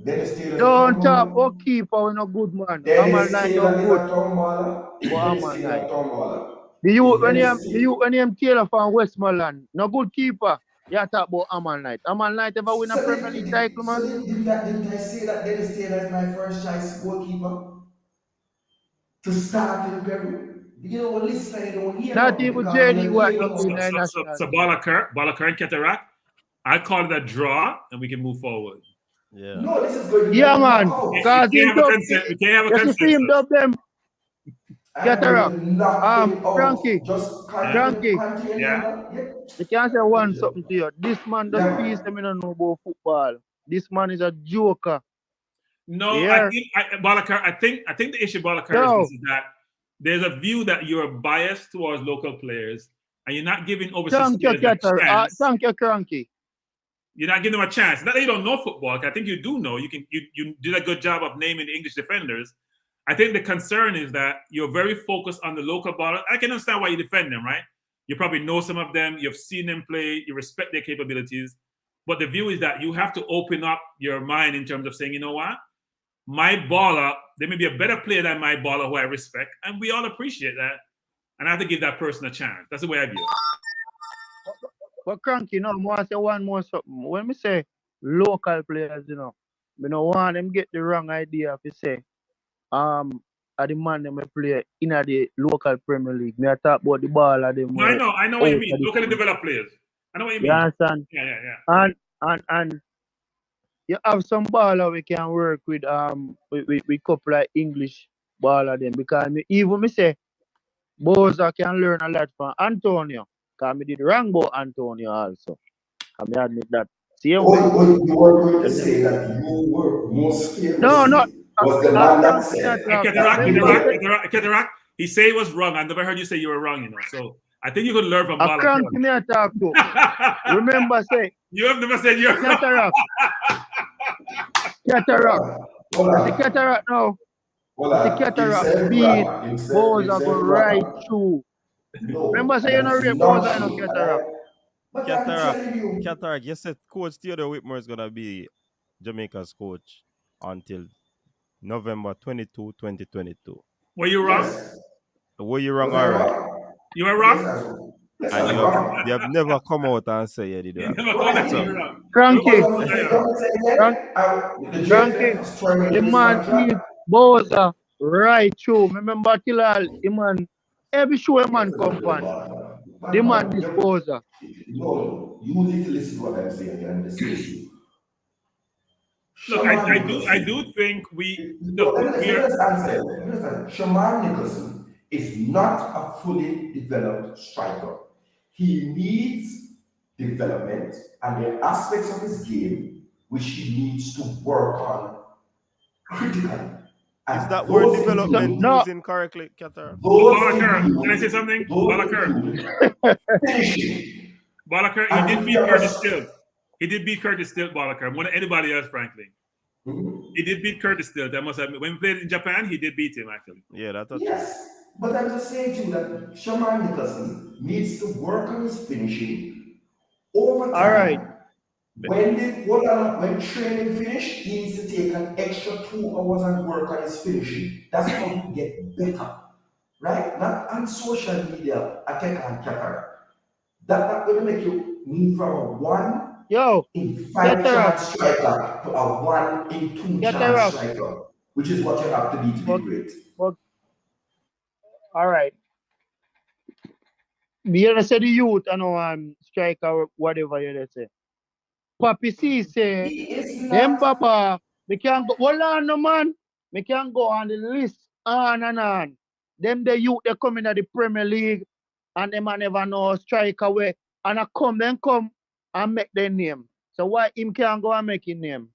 Dennis Taylor is a Don't tongue talk baller. Goalkeeper with no good man. Dennis Knight Taylor done is good. a tongue baller. Is But Dennis Taylor Knight. a tongue baller? The youth Dennis when you Taylor from Westmoreland, no good keeper. You talk about Knight. Knight ever win a Premier League title, man? Didn't I say that Dennis Taylor is my first choice goalkeeper to start in Peru? You know, listen, you don't hear Not nothing even because JD you Watt hear not nothing. in national. So Balaker and Cataract, I call it a draw, and we can move forward. Yeah. No, this is going to be Yeah, a man. knockout. We Cause can't have a you we can't have a see him consensus. dub them. Cataract. Knock him out. Frankie. Just Frankie. continue. Yeah. I can't say one something to you. This man does piece them in a know about football. This man is a joker. No, Yeah. Balaker, I think the issue Balaker is that there's a view that you're biased towards local players and you're not giving overseas Thank you, players a chance. Thank you, Cranky. You're not giving them a chance. Not that you don't know football. I think you do know. You did a good job of naming the English defenders. I think the concern is that you're very focused on the local baller. I can understand why you defend them, right? You probably know some of them. You've seen them play. You respect their capabilities. But the view is that you have to open up your mind in terms of saying, you know what? My baller, there may be a better player than my baller who I respect, and we all appreciate that. And I have to give that person a chance. That's the way I view it. But Cranky, I want to say one more something. When we say local players, I don't want them get the wrong idea if you say, are the man them play in the local Premier League. Me I talk about the baller them. No, I know what you mean. Locally developed players. I know what you mean. You understand? Yeah. And you have some baller we can work with we couple like English baller them because me say Boza can learn a lot from Antonio. Because me did wrong about Antonio also. I may admit that. You were going to say that you were most famous. Was the man that said Cataract, he said it was wrong. I never heard you say you were wrong, So I think you could learn from Bala. Crank me I talk to. Remember say you have never said you're Cataract. The Cataract now. The Cataract beat Boza go right through. Remember say you know rate Boza no Cataract. Cataract, you said Coach Theodore Whitmore is gonna be Jamaica's coach until November 22, 2022. Were you wrong? Yes. Were you wrong? All right. You were wrong? And you have never come out and say you did wrong. Cranky. The man beat Boza right through. Remember Tilal, the man, every show a man come on. The man disposer. No, you need to listen to what I'm saying and listen. Look, I do think we look. Shamar Nicholson is not a fully developed striker. He needs development, and there are aspects of his game which he needs to work on critically. Is that word development used incorrectly, Qatar? Balaker, can I say something? Balaker. Balaker, he did beat Curtis Still. He did beat Curtis Still, Balaker, more than anybody else, frankly. He did beat Curtis Still. I must admit, when we played in Japan, he did beat him, actually. Yeah, that's yes. But I'm just saying to you that Shamar Nicholson needs to work on his finishing over time. All right. When training finish, he needs to take an extra 2 hours and work on his finishing. That's how you get better. Right? Not on social media, attack and cataract. That's going to make you move from a 1 in 5 chance striker to a 1 in 2 chance striker, which is what you have to be great. All right. You say the youth, striker, whatever you say. Papi C say, them papa, we can go, hold on, no man. We can go on the list on and on. Them the youth, they come in the Premier League and them never know striker way. And I come and make their name. So why him can't go and make his name?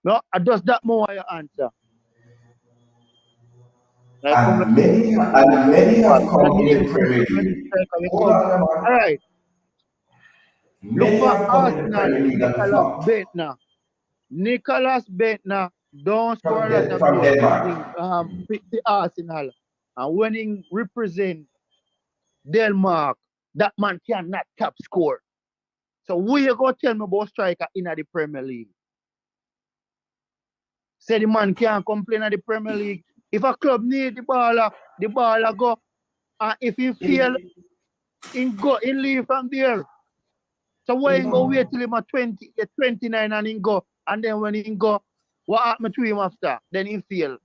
No, does that more your answer? And many have come in the Premier League. All right. Look for Arsenal, Nicholas Bentner don't score a lot of goals the Arsenal. And when he represent Denmark, that man cannot top score. So who you go tell me about striker in the Premier League? Say the man can't complain at the Premier League. If a club need the baller go. And if he fail, he leave from there. So why he go wait till him at 29 and he go, and then when he go, what happened to him after? Then he fail.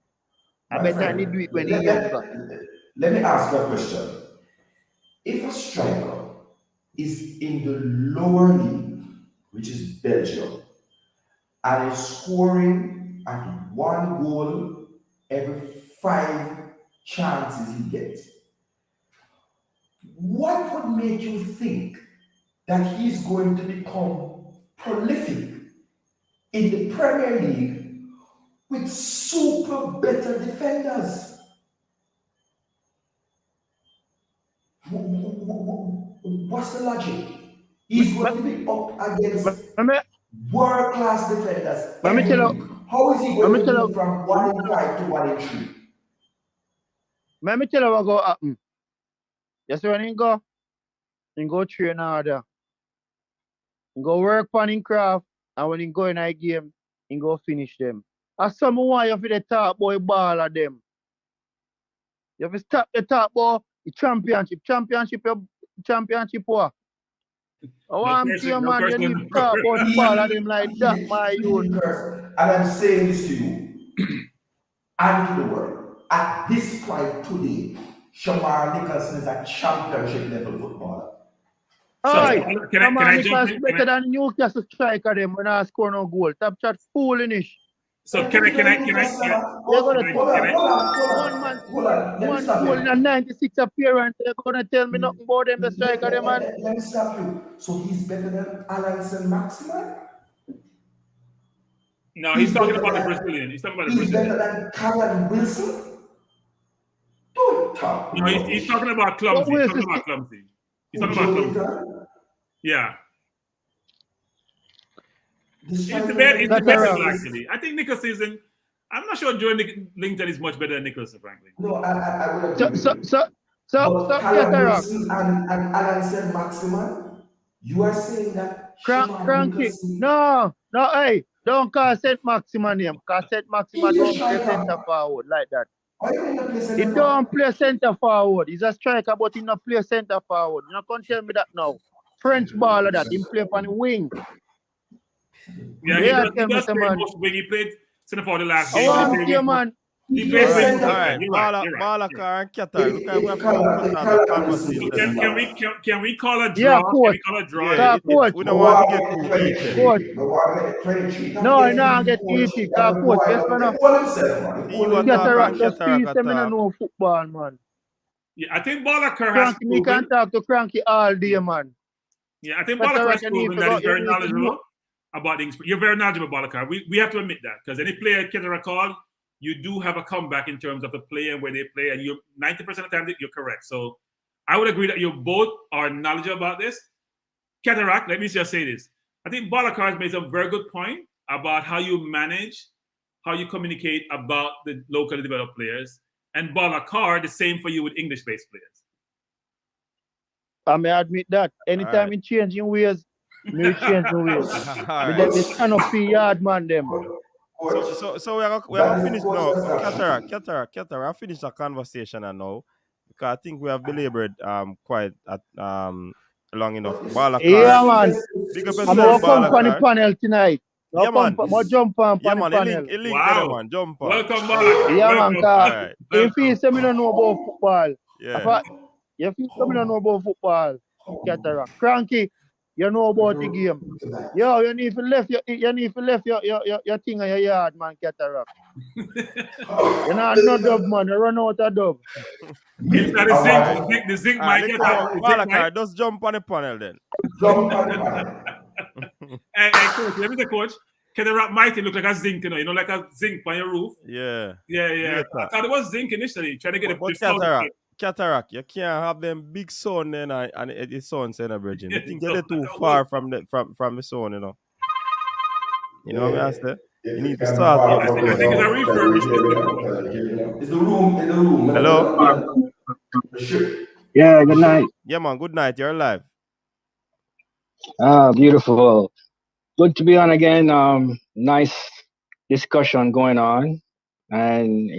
I bet he do it when he younger. Let me ask you a question. If a striker is in the lower league, which is Belgium, and is scoring at 1 goal every 5 chances he gets, what would make you think that he's going to become prolific in the Premier League with super better defenders? What's the logic? He's going to be up against world-class defenders every week. How is he going to move from 1 in 5 to 1 in 3? Let me tell you what go happen. Just when he go train harder. He go work on his craft, and when he go in a game, he go finish them. As some want you for the top boy ball of them. You have to stop the top boy, the championship what? I want to see you, man, you need to talk about the ball of them like that, my youth. And I'm saying this to you and to the world. At this point today, Shamar Nicholson is a championship level footballer. Alright, Shamar Nicholson better than Newcastle striker them when I score no goal. Top chat foolish. So can I You're gonna one goal in a 96 appearance. You're gonna tell me nothing about them, the striker them, man. Let me stop you. So he's better than Alan Maximan? No, he's talking about the Brazilian. He's talking about the Brazilian. He's better than Callum Wilson? Don't talk. No, he's talking about clumsy. He's talking about clumsy. He's talking about clumsy. Yeah. It's the best actually. I think Nicholson. I'm not sure Joe Linton is much better than Nicholson, frankly. No, I would agree. So Callum Wilson and Alan Maximan, you are saying that Cranky. No, hey, don't call Saint Maximan name. Because Saint Maximan don't play center forward like that. He don't play center forward. He's a striker, but he don't play center forward. You can't tell me that now. French baller that he play on the wing. Yeah, he does play most wing. He played center forward the last game. Man. He plays wing. Alright, Balakar and Qatar. Look at what conversation. Can we call a draw? Yeah, coach. Can we call a draw? Yeah, coach. We don't want to get too coach. No, I get easy. Coach, yes, man. Qatar just feels them in no football, man. Yeah, I think Balakar has proven. You can talk to Cranky all day, man. Yeah, I think Balakar has proven that he's very knowledgeable about things. You're very knowledgeable, Balakar. We have to admit that because any player Qatar called, you do have a comeback in terms of the play and where they play, and you're 90% of the time you're correct. So I would agree that you both are knowledgeable about this. Cataract, let me just say this. I think Balakar has made some very good point about how you manage, how you communicate about the locally developed players. And Balakar, the same for you with English-based players. I may admit that. Anytime you change in ways, me change in ways. They stand up for yard, man, them. So we're going to finish now. Cataract, I'll finish the conversation now because I think we have belabored quite long enough. Balakar. Yeah, man. I'm going to come on the panel tonight. Yeah, man. Jump on the panel. Wow. Man. Jump on. Welcome, Balakar. Yeah, man. If you say me don't know about football, yeah. If you say me don't know about football, Cataract. Cranky, you know about the game. Yo, you need to left your thing on your yard, man, Cataract. You're not no dub, man. You run out of dub. The zinc might get out. Balakar, just jump on the panel then. Jump on the panel. Hey, coach, let me say, coach. Cataract might look like a zinc, like a zinc on your roof. Yeah. I thought it was zinc initially, trying to get a Cataract, you can't have them big sun then and the sun celebrating. I think they're too far from the sun, You know what I say? You need to start. I think it's a refurbishment. Is the room in the room? Hello? Yeah, good night. Yeah, man, good night. You're live. Beautiful. Good to be on again. Nice discussion going on. And,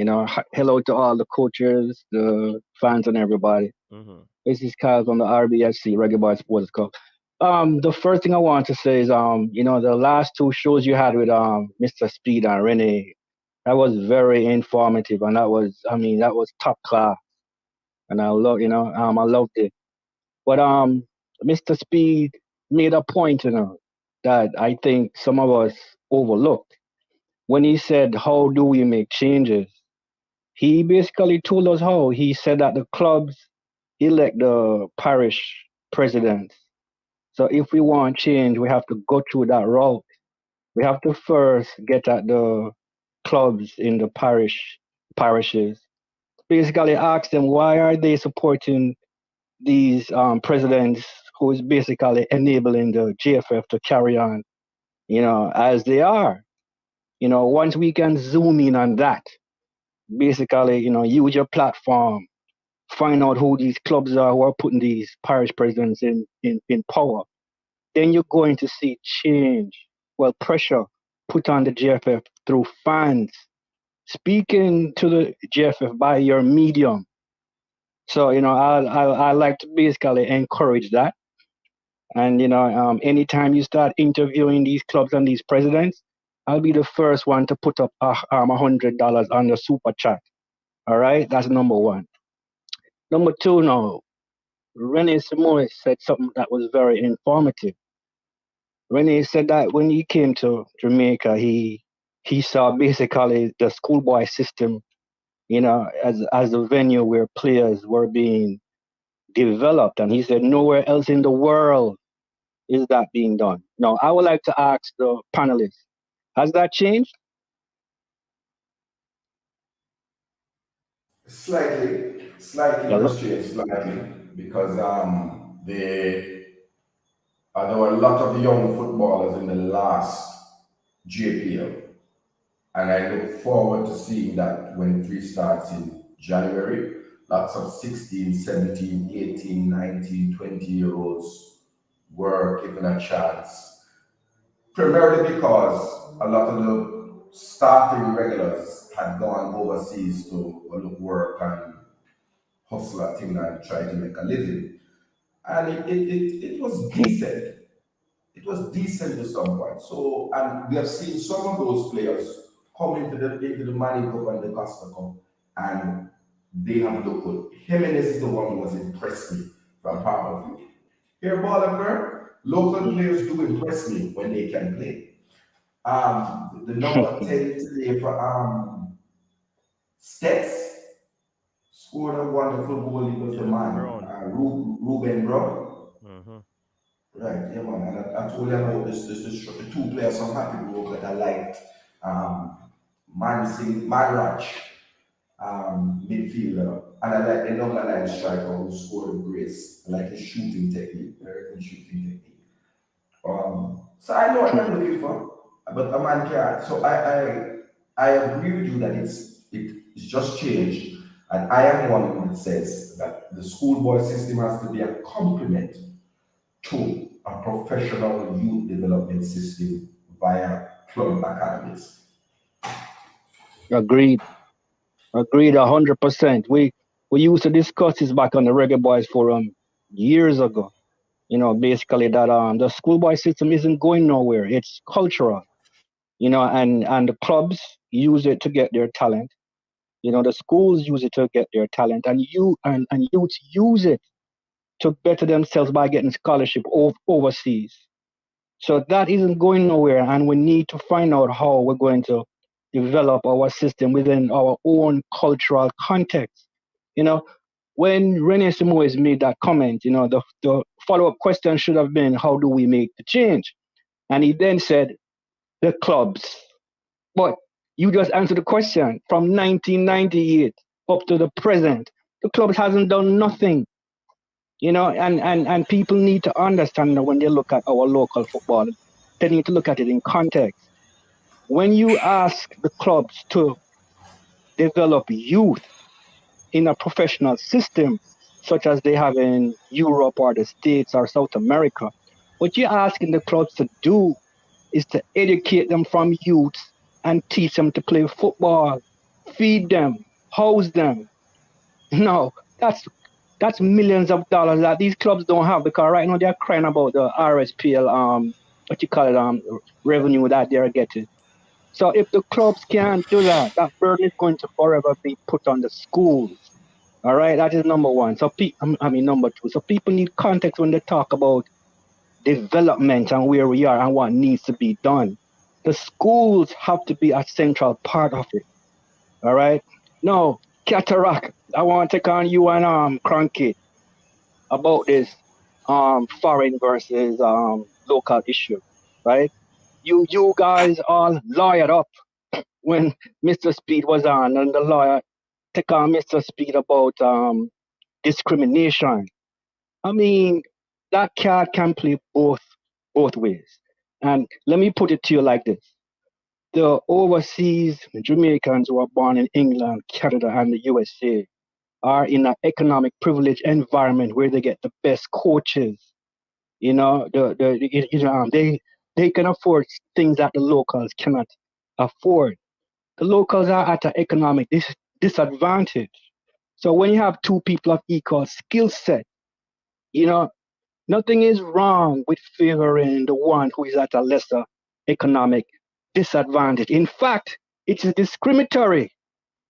hello to all the coaches, the fans, and everybody. Mm-hmm. This is Kyle from the RBSC, Reggae Boyz Sports Club. The first thing I want to say is, the last two shows you had with Mr. Speed and Renee, that was very informative, and that was top class, and I loved it. But Mr. Speed made a point, that I think some of us overlooked when he said, "How do we make changes?" He basically told us how. He said that the clubs elect the parish presidents. So if we want change, we have to go through that route. We have to first get at the clubs in the parishes. Basically, ask them why are they supporting these presidents who is basically enabling the GFF to carry on, as they are. Once we can zoom in on that, basically, use your platform, find out who these clubs are who are putting these parish presidents in power, then you're going to see change. Well, pressure put on the GFF through fans, speaking to the GFF by your medium. So, I like to basically encourage that. And anytime you start interviewing these clubs and these presidents, I'll be the first one to put up $100 on the super chat. All right, that's number one. Number two, now Rene Simoes said something that was very informative. Rene said that when he came to Jamaica, he saw basically the schoolboy system, as a venue where players were being developed, and he said nowhere else in the world is that being done? Now, I would like to ask the panelists, has that changed? Slightly Hello? just changed slightly because there were a lot of young footballers in the last JPL, and I look forward to seeing that when it restarts in January. Lots of 16, 17, 18, 19, 20 year olds were given a chance, primarily because a lot of the starting regulars had gone overseas to look work and hustle a thing and try to make a living. And it was decent. It was decent to some point. So, and we have seen some of those players come into the Money Cup and the Costa Cup, and they have looked good. Jimenez is the one who has impressed me from part of it. Here, Baller, local players do impress me when they can play. The number 10 today for Stets scored a wonderful goal. He was the man, Brown. Ruben Brown. Mm-hmm. Right, yeah, man. And I told you about this the two players I'm happy with that I liked. Um, Manrach, midfielder. And I like the number 9 striker who scored with grace. I like his shooting technique, very good shooting technique. So I know what I'm looking for, but a man can't. So I agree with you that it's just changed. And I am one that says that the schoolboy system has to be a complement to a professional youth development system via club academies. Agreed. Agreed 100%. We used to discuss this back on the Reggae Boys forum years ago. Basically that the schoolboy system isn't going nowhere. It's cultural, and the clubs use it to get their talent. The schools use it to get their talent, and youths use it to better themselves by getting scholarship overseas. So that isn't going nowhere, and we need to find out how we're going to develop our system within our own cultural context. You know, when Rene Simoes made that comment, the follow-up question should have been, how do we make the change? And he then said, the clubs. But you just answered the question. From 1998 up to the present, the clubs hasn't done nothing. And people need to understand that when they look at our local football, they need to look at it in context. When you ask the clubs to develop youth in a professional system, such as they have in Europe or the States or South America, What you're asking the clubs to do is to educate them from youth and teach them to play football, feed them, house them. No, that's millions of dollars that these clubs don't have because right now they're crying about the RSPL what you call it revenue that they're getting. So if the clubs can't do that, that burden is going to forever be put on the schools. All right, that is number one. So number two. So people need context when they talk about development and where we are and what needs to be done. The schools have to be a central part of it. All right. Now, Cataract, I want to take on you and Cranky about this foreign versus local issue, right? You guys all lawyered up when Mr. Speed was on, and the lawyer take on Mr. Speed about discrimination. I mean, that card can play both ways. And let me put it to you like this. The overseas Jamaicans who are born in England, Canada, and the USA are in an economic privileged environment where they get the best coaches. You know, they can afford things that the locals cannot afford. The locals are at an economic disadvantage. So when you have two people of equal skill set, you know, nothing is wrong with favoring the one who is at a lesser economic disadvantage. In fact, it is discriminatory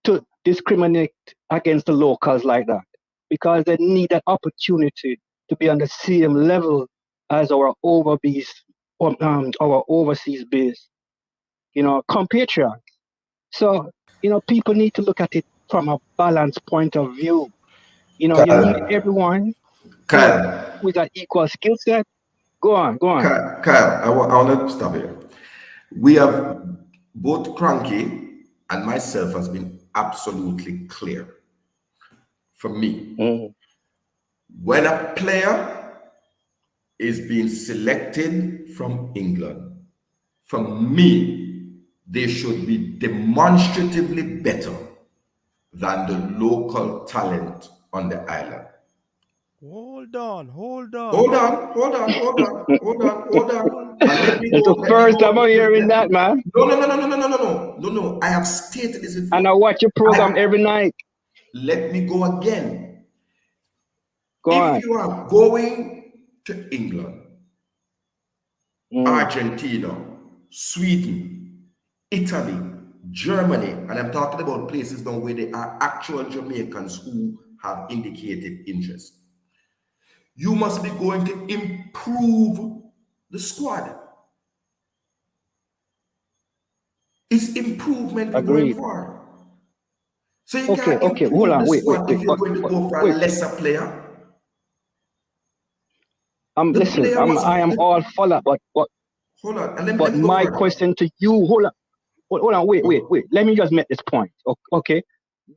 to discriminate against the locals like that because they need that opportunity to be on the same level as our overseas based, compatriots. So, people need to look at it from a balanced point of view. You need Kyle, everyone who Kyle, with an equal skill set. Go on. Kyle, I want to stop here. We have both Cranky and myself has been absolutely clear. For me, Mm, when a player is being selected from England, for me, they should be demonstratively better than the local talent on the island. Hold on, hold Hold on. on, hold on, hold on, hold on, hold on. And let me It's go, the let me first time go. I'm hearing that, man. No, no, no, no, no, no, no, no, no, no, no. I have stated this And I before. watch your program I every night. let me go again. Go If on. you are going to England, Mm, Argentina, Sweden, Italy, Germany, and I'm talking about places now where there are actual Jamaicans who have indicated interest. You must be going to improve the squad. It's improvement we're going agreed. for. So you Okay, can't okay. Hold improve on. the Wait. squad if you're But, going to but go for a wait. lesser player. The Listen. player must I am all for that. hold on, and let But me go my further. question to you. Hold on. Wait. Let me just make this point. Okay.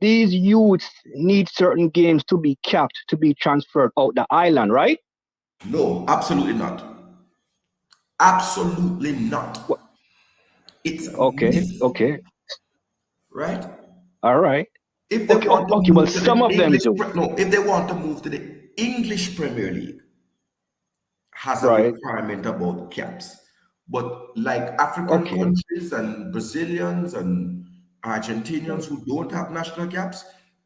These youths need certain games to be capped to be transferred out the island, right? No, absolutely not. Absolutely not. What? It's a Okay. myth, Okay. right? All right. If they Okay. want to Okay. Well, move to some the of them English, do. no, if they want to move to the English Premier League, has a Right. requirement about caps. But like African Okay. countries and Brazilians and Argentinians who don't have national caps,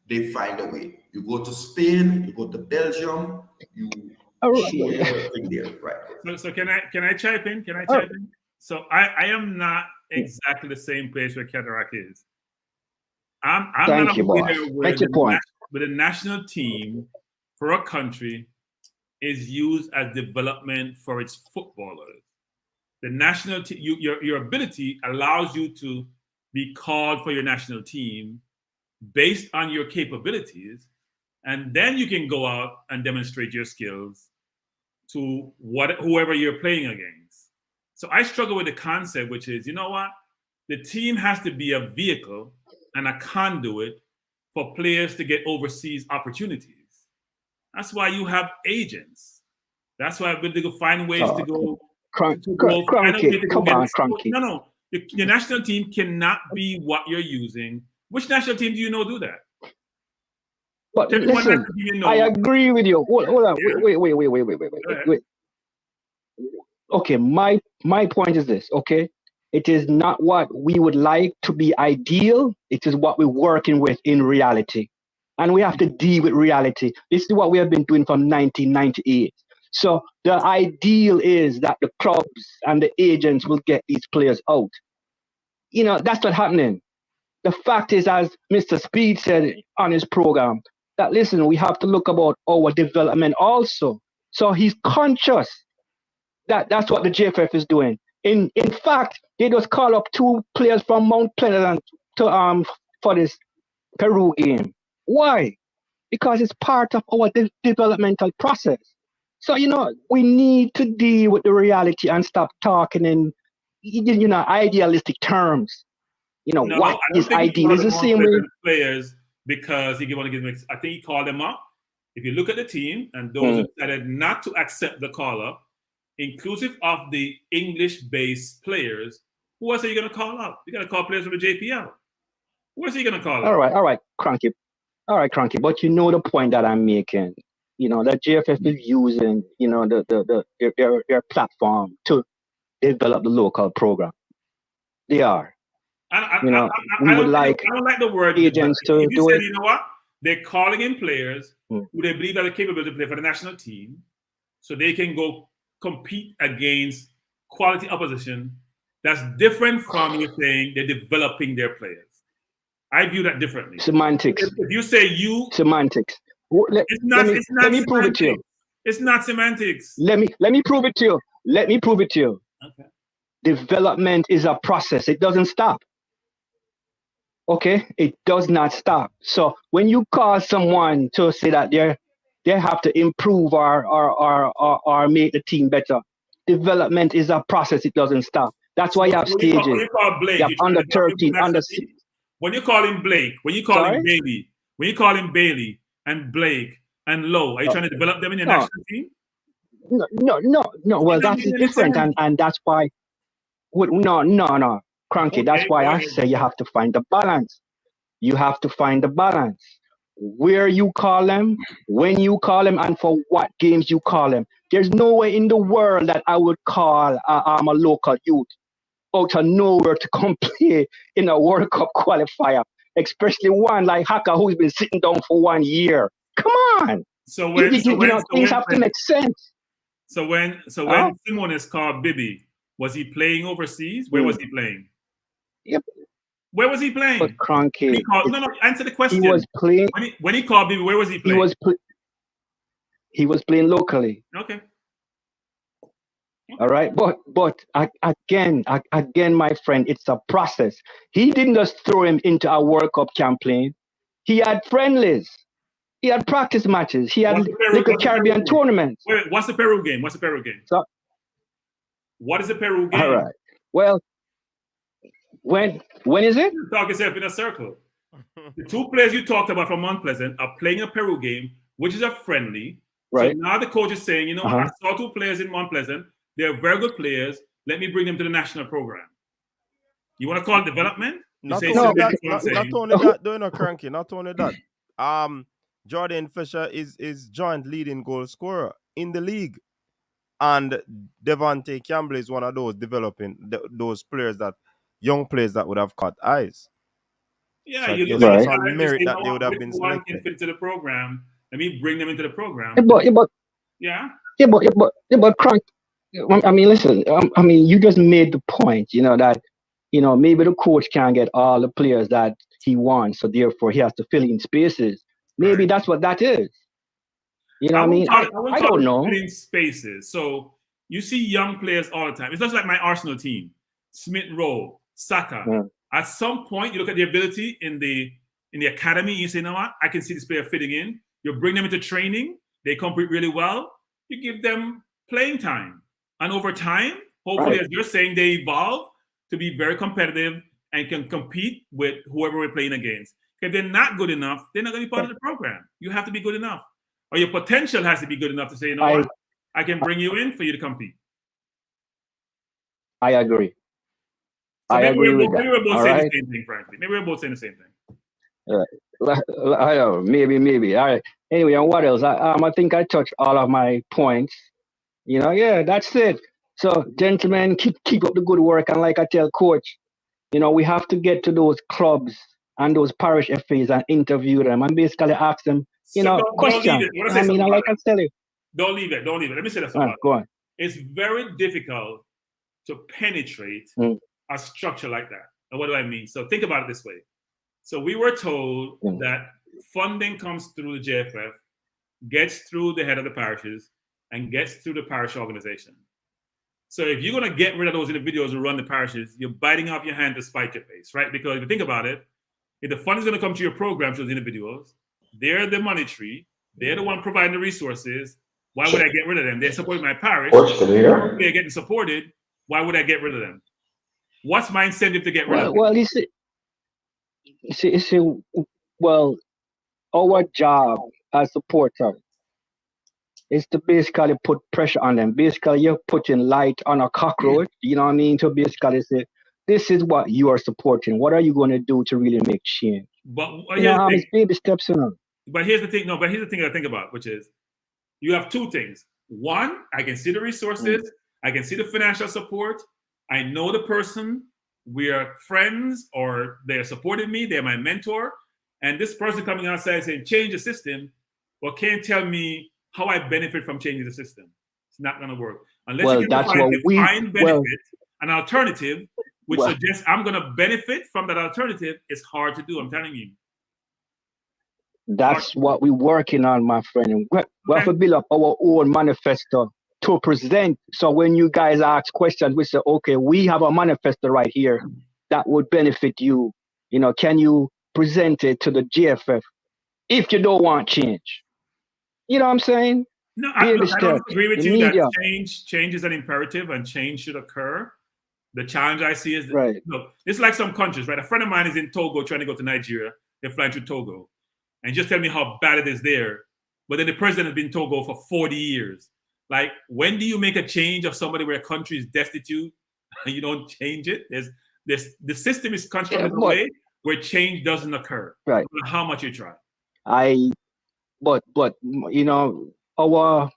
they find a way. You go to Spain, you go to Belgium, you All show right. your thing there, right? So can I chime in? Can I chime in? So I am not exactly the same place where Cataract is. I'm not Thank you, boss. aware where Make your point. the national team for a country is used as development for its footballers. The national team, your ability allows you to be called for your national team based on your capabilities, and then you can go out and demonstrate your skills to whoever you're playing against. So I struggle with the concept, which is, you know what? The team has to be a vehicle and a conduit for players to get overseas opportunities. That's why you have agents. That's why they go find ways to go find a way Cranky. to go Come get on, exposed. Cranky. No. Your national team cannot be what you're using. Which national team do you know do that? But Tell me one listen, national team you I know. agree with you. Hold on. Yeah, Wait. go ahead. Wait. Okay, my point is this, okay? It is not what we would like to be ideal, it is what we're working with in reality. And we have to deal with reality. This is what we have been doing from 1998. So the ideal is that the clubs and the agents will get these players out. That's what's happening. The fact is, as Mr. Speed said on his program, that listen, we have to look about our development also. So he's conscious that's what the JFF is doing. In fact, they just call up 2 players from Mount Pleasant to for this Peru game. Why? Because it's part of our developmental process. So we need to deal with the reality and stop talking in idealistic terms. No, What I don't is think he ideal called is the them Mount same way. Pleasant players because he want to give them. I think he called them up. If you look at the team and those who decided not to accept the call up, inclusive of the English-based players, who else are you going to call up? You're going to call players from the JPL. Who else are you going to call up? All right, Cranky. All right, Cranky. But you know the point that I'm making. That JFF is using, their platform to develop the local program. They are. I We would like I don't like the word agents to if you do said, it. you know what? They're calling in players who they believe are capable to play for the national team so they can go compete against quality opposition. That's different from you saying they're developing their players. I view that differently. Semantics. If you say semantics. Let me prove it to you. It's not semantics. Let me prove it to you. Let me prove it to you. Okay. Development is a process. It doesn't stop. Okay? It does not stop. So when you call someone to say that they have to improve or make the team better, development is a process. It doesn't stop. That's why you have stages. When you call Blake, you have under 13, under. When you call him Blake, when you call him Bailey, when you call him Bailey and Blake and Lowe, are you trying to develop them in your national team? No. Well, that's different, and that's why. No, Cranky. That's why I say you have to find the balance. You have to find the balance. Where you call them, when you call them, and for what games you call them. There's no way in the world that I would call a local youth out of nowhere to come play in a World Cup qualifier, especially one like Haka who's been sitting down for 1 year. Come on. So when things have to make sense. So when Simon is called Bibi, was he playing overseas? Where was he playing? Yep. Where was he playing? But Cranky. Answer the question. He was playing. When he called Bibi, where was he playing? He was playing locally. Okay. All right, but again, my friend, it's a process. He didn't just throw him into a World Cup campaign. He had friendlies. He had practice matches. He had little Caribbean tournaments. Wait, what's the Peru game? So, what is the Peru game? All right. Well, when is it? You talk yourself in a circle. The 2 players you talked about from Mount Pleasant are playing a Peru game, which is a friendly. Right. So now the coach is saying, you know, I saw 2 players in Mount Pleasant. They're very good players. Let me bring them to the national program. You want to call it development? Not only that, doing a Cranky. Not only that. Jordan Fisher is joint leading goal scorer in the league, and Devontae Campbell is one of those developing those players young players that would have caught eyes. Yeah, so you look at some merit that they would have been one selected. can fit into the program. Let me bring them into the program. But Crank. I mean, listen. I mean, you just made the point. That maybe the coach can't get all the players that he wants, so therefore he has to fill in spaces. Maybe that's what that is. You know what I mean? I don't know. Filling spaces. So you see young players all the time. It's just like my Arsenal team, Smith Rowe, Saka. Yeah. At some point, you look at the ability in the academy. You say, you know what? I can see this player fitting in. You bring them into training. They compete really well. You give them playing time. And over time, hopefully, as you're saying, they evolve to be very competitive and can compete with whoever we're playing against. If they're not good enough, they're not going to be part of the program. You have to be good enough. Or your potential has to be good enough to say, you know what? I can bring you in for you to compete. I agree. So I agree with that. Maybe we're both saying the same thing, frankly. Maybe we're both saying the same thing. I don't know. Maybe. All right. Anyway, and what else? I think I touched all of my points. Yeah, that's it. So, gentlemen, keep up the good work. And like I tell coach, we have to get to those clubs and those parish FAs and interview them and basically ask them, So don't leave questions. it. I want to say I mean, something like about I it. tell you. Don't leave it. Don't leave it. Let me say this All right, about go it. on. It's very difficult to penetrate a structure like that. And what do I mean? So think about it this way. So we were told that funding comes through the JFF, gets through the head of the parishes, and gets through the parish organization. So if you're going to get rid of those individuals who run the parishes, you're biting off your hand to spite your face, right? Because if you think about it, if the fund is going to come to your programs to those individuals, they're the money tree, they're the one providing the resources. Why would I get rid of them? They're supporting my parish. They're getting supported. Why would I get rid of them? What's my incentive to get rid of them? Well, you see, well, our job as supporters is to basically put pressure on them. Basically, you're putting light on a cockroach, you know what I mean? To basically say, this is what you are supporting. What are you going to do to really make change? But it's baby steps, But here's the thing. No, but here's the thing I think about, which is you have two things. One, I can see the resources. I can see the financial support. I know the person. We are friends, or they're supporting me. They're my mentor. And this person coming outside saying, change the system, well, can't tell me how I benefit from changing the system. It's not going to work. Unless you can define benefit, an alternative, which suggests I'm going to benefit from that alternative, it's hard to do. I'm telling you. That's what we're working on, my friend. We have to build up our own manifesto to present. So when you guys ask questions, we say, okay, we have a manifesto right here that would benefit you. Can you present it to the GFF if you don't want change? You know what I'm saying? No, I don't agree with you that change is an imperative and change should occur. The challenge I see is, look, it's like some countries, right? A friend of mine is in Togo trying to go to Nigeria. They're flying through Togo. And just tell me how bad it is there. But then the president has been in Togo for 40 years. Like, when do you make a change of somebody where a country is destitute and you don't change it? The system is constructed in a way where change doesn't occur. Right. No matter how much you try. But our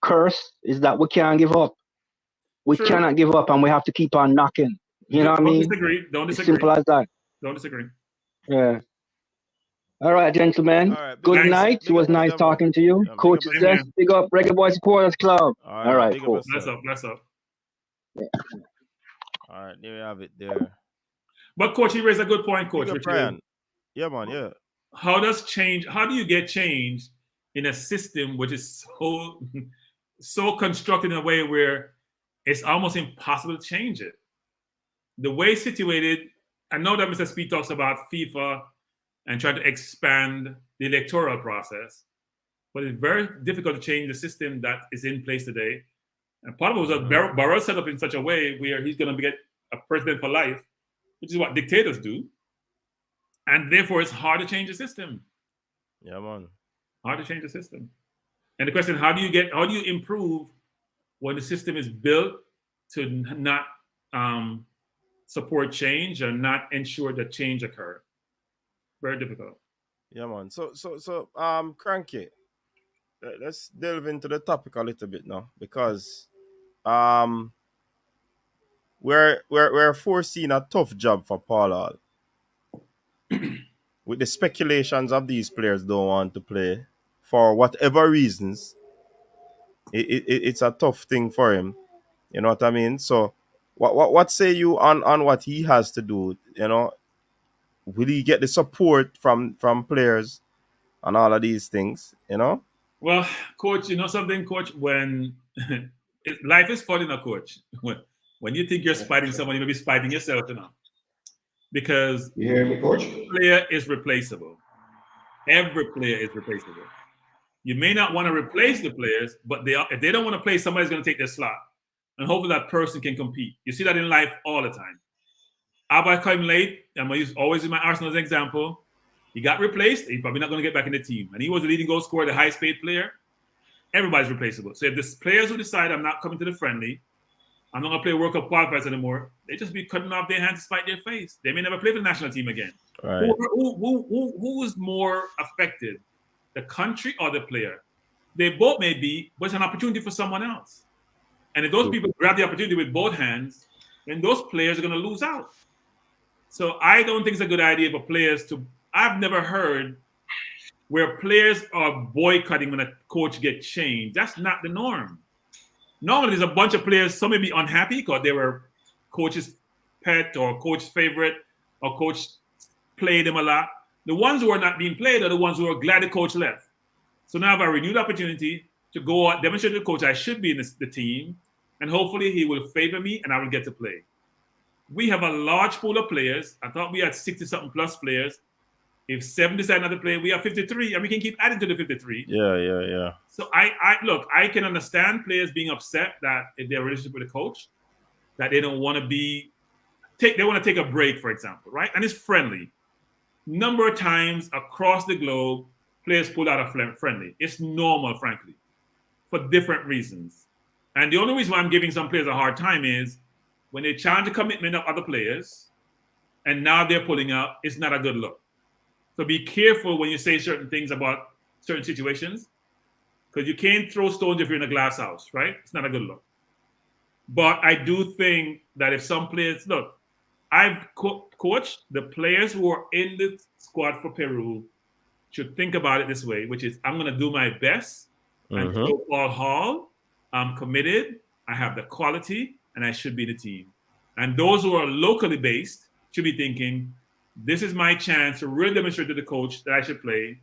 curse is that we can't give up. We cannot give up, and we have to keep on knocking. You know what I mean? Don't disagree. It's simple as that. Don't disagree. Yeah. All right, gentlemen. Good night. It was nice talking to you. Coach Zest, big up Reggae Boyz Supporters Club. All right, cool. Bless up. Yeah. All right, there we have it there. But Coach, you raised a good point, Coach. Yeah, man, yeah. How do you get change in a system which is so constructed in a way where it's almost impossible to change it? The way it's situated, I know that Mr. Speed talks about FIFA and trying to expand the electoral process, but it's very difficult to change the system that is in place today. And part of it was that Barrow set up in such a way where he's going to get a president for life, which is what dictators do. And therefore, it's hard to change the system. Yeah, man. Hard to change the system. And the question, how do you improve when the system is built to not support change or not ensure that change occur? Very difficult. Yeah, man. So, Cranky, let's delve into the topic a little bit now, because we're foreseeing a tough job for Paul Hall. With the speculations of these players don't want to play for whatever reasons, it's a tough thing for him. You know what I mean? So, what say you on what he has to do? Will he get the support from players and all of these things? Well, Coach, you know something, Coach? When life is fun, Coach. When you think you're spiting someone, you may be spiting yourself, Because you hear me, Coach? Every player is replaceable. Every player is replaceable. You may not want to replace the players, but if they don't want to play, somebody's going to take their slot. And hopefully that person can compete. You see that in life all the time. Abba came late. I'm always in my Arsenal as an example. He got replaced. He's probably not going to get back in the team. And he was the leading goal scorer, the highest paid player. Everybody's replaceable. So if the players who decide I'm not coming to the friendly, I'm not going to play World Cup qualifiers anymore, they just be cutting off their hands to spite their face. They may never play for the national team again. Right. Who is more affected, the country or the player? They both may be, but it's an opportunity for someone else. And if those people grab the opportunity with both hands, then those players are going to lose out. So I don't think it's a good idea for players to. I've never heard where players are boycotting when a coach gets changed. That's not the norm. Normally, there's a bunch of players. Some may be unhappy because they were coach's pet or coach's favorite, or coach played them a lot. The ones who are not being played are the ones who are glad the coach left. So now I have a renewed opportunity to go out, demonstrate to the coach I should be in the team, and hopefully he will favor me and I will get to play. We have a large pool of players. I thought we had 60-something plus players. If 7 decide not to play, we have 53, and we can keep adding to the 53. Yeah. So I can understand players being upset that if they're relationship with a coach, that they don't want to they want to take a break, for example, right? And it's friendly. Number of times across the globe, players pull out of friendly. It's normal, frankly, for different reasons. And the only reason why I'm giving some players a hard time is when they challenge the commitment of other players, and now they're pulling out, it's not a good look. So be careful when you say certain things about certain situations, because you can't throw stones if you're in a glass house, right? It's not a good look. But I do think that if some players, look, I've coached the players who are in the squad for Peru should think about it this way, which is I'm going to do my best and show all hall. I'm committed. I have the quality, and I should be the team. And those who are locally based should be thinking, this is my chance to really demonstrate to the coach that I should play.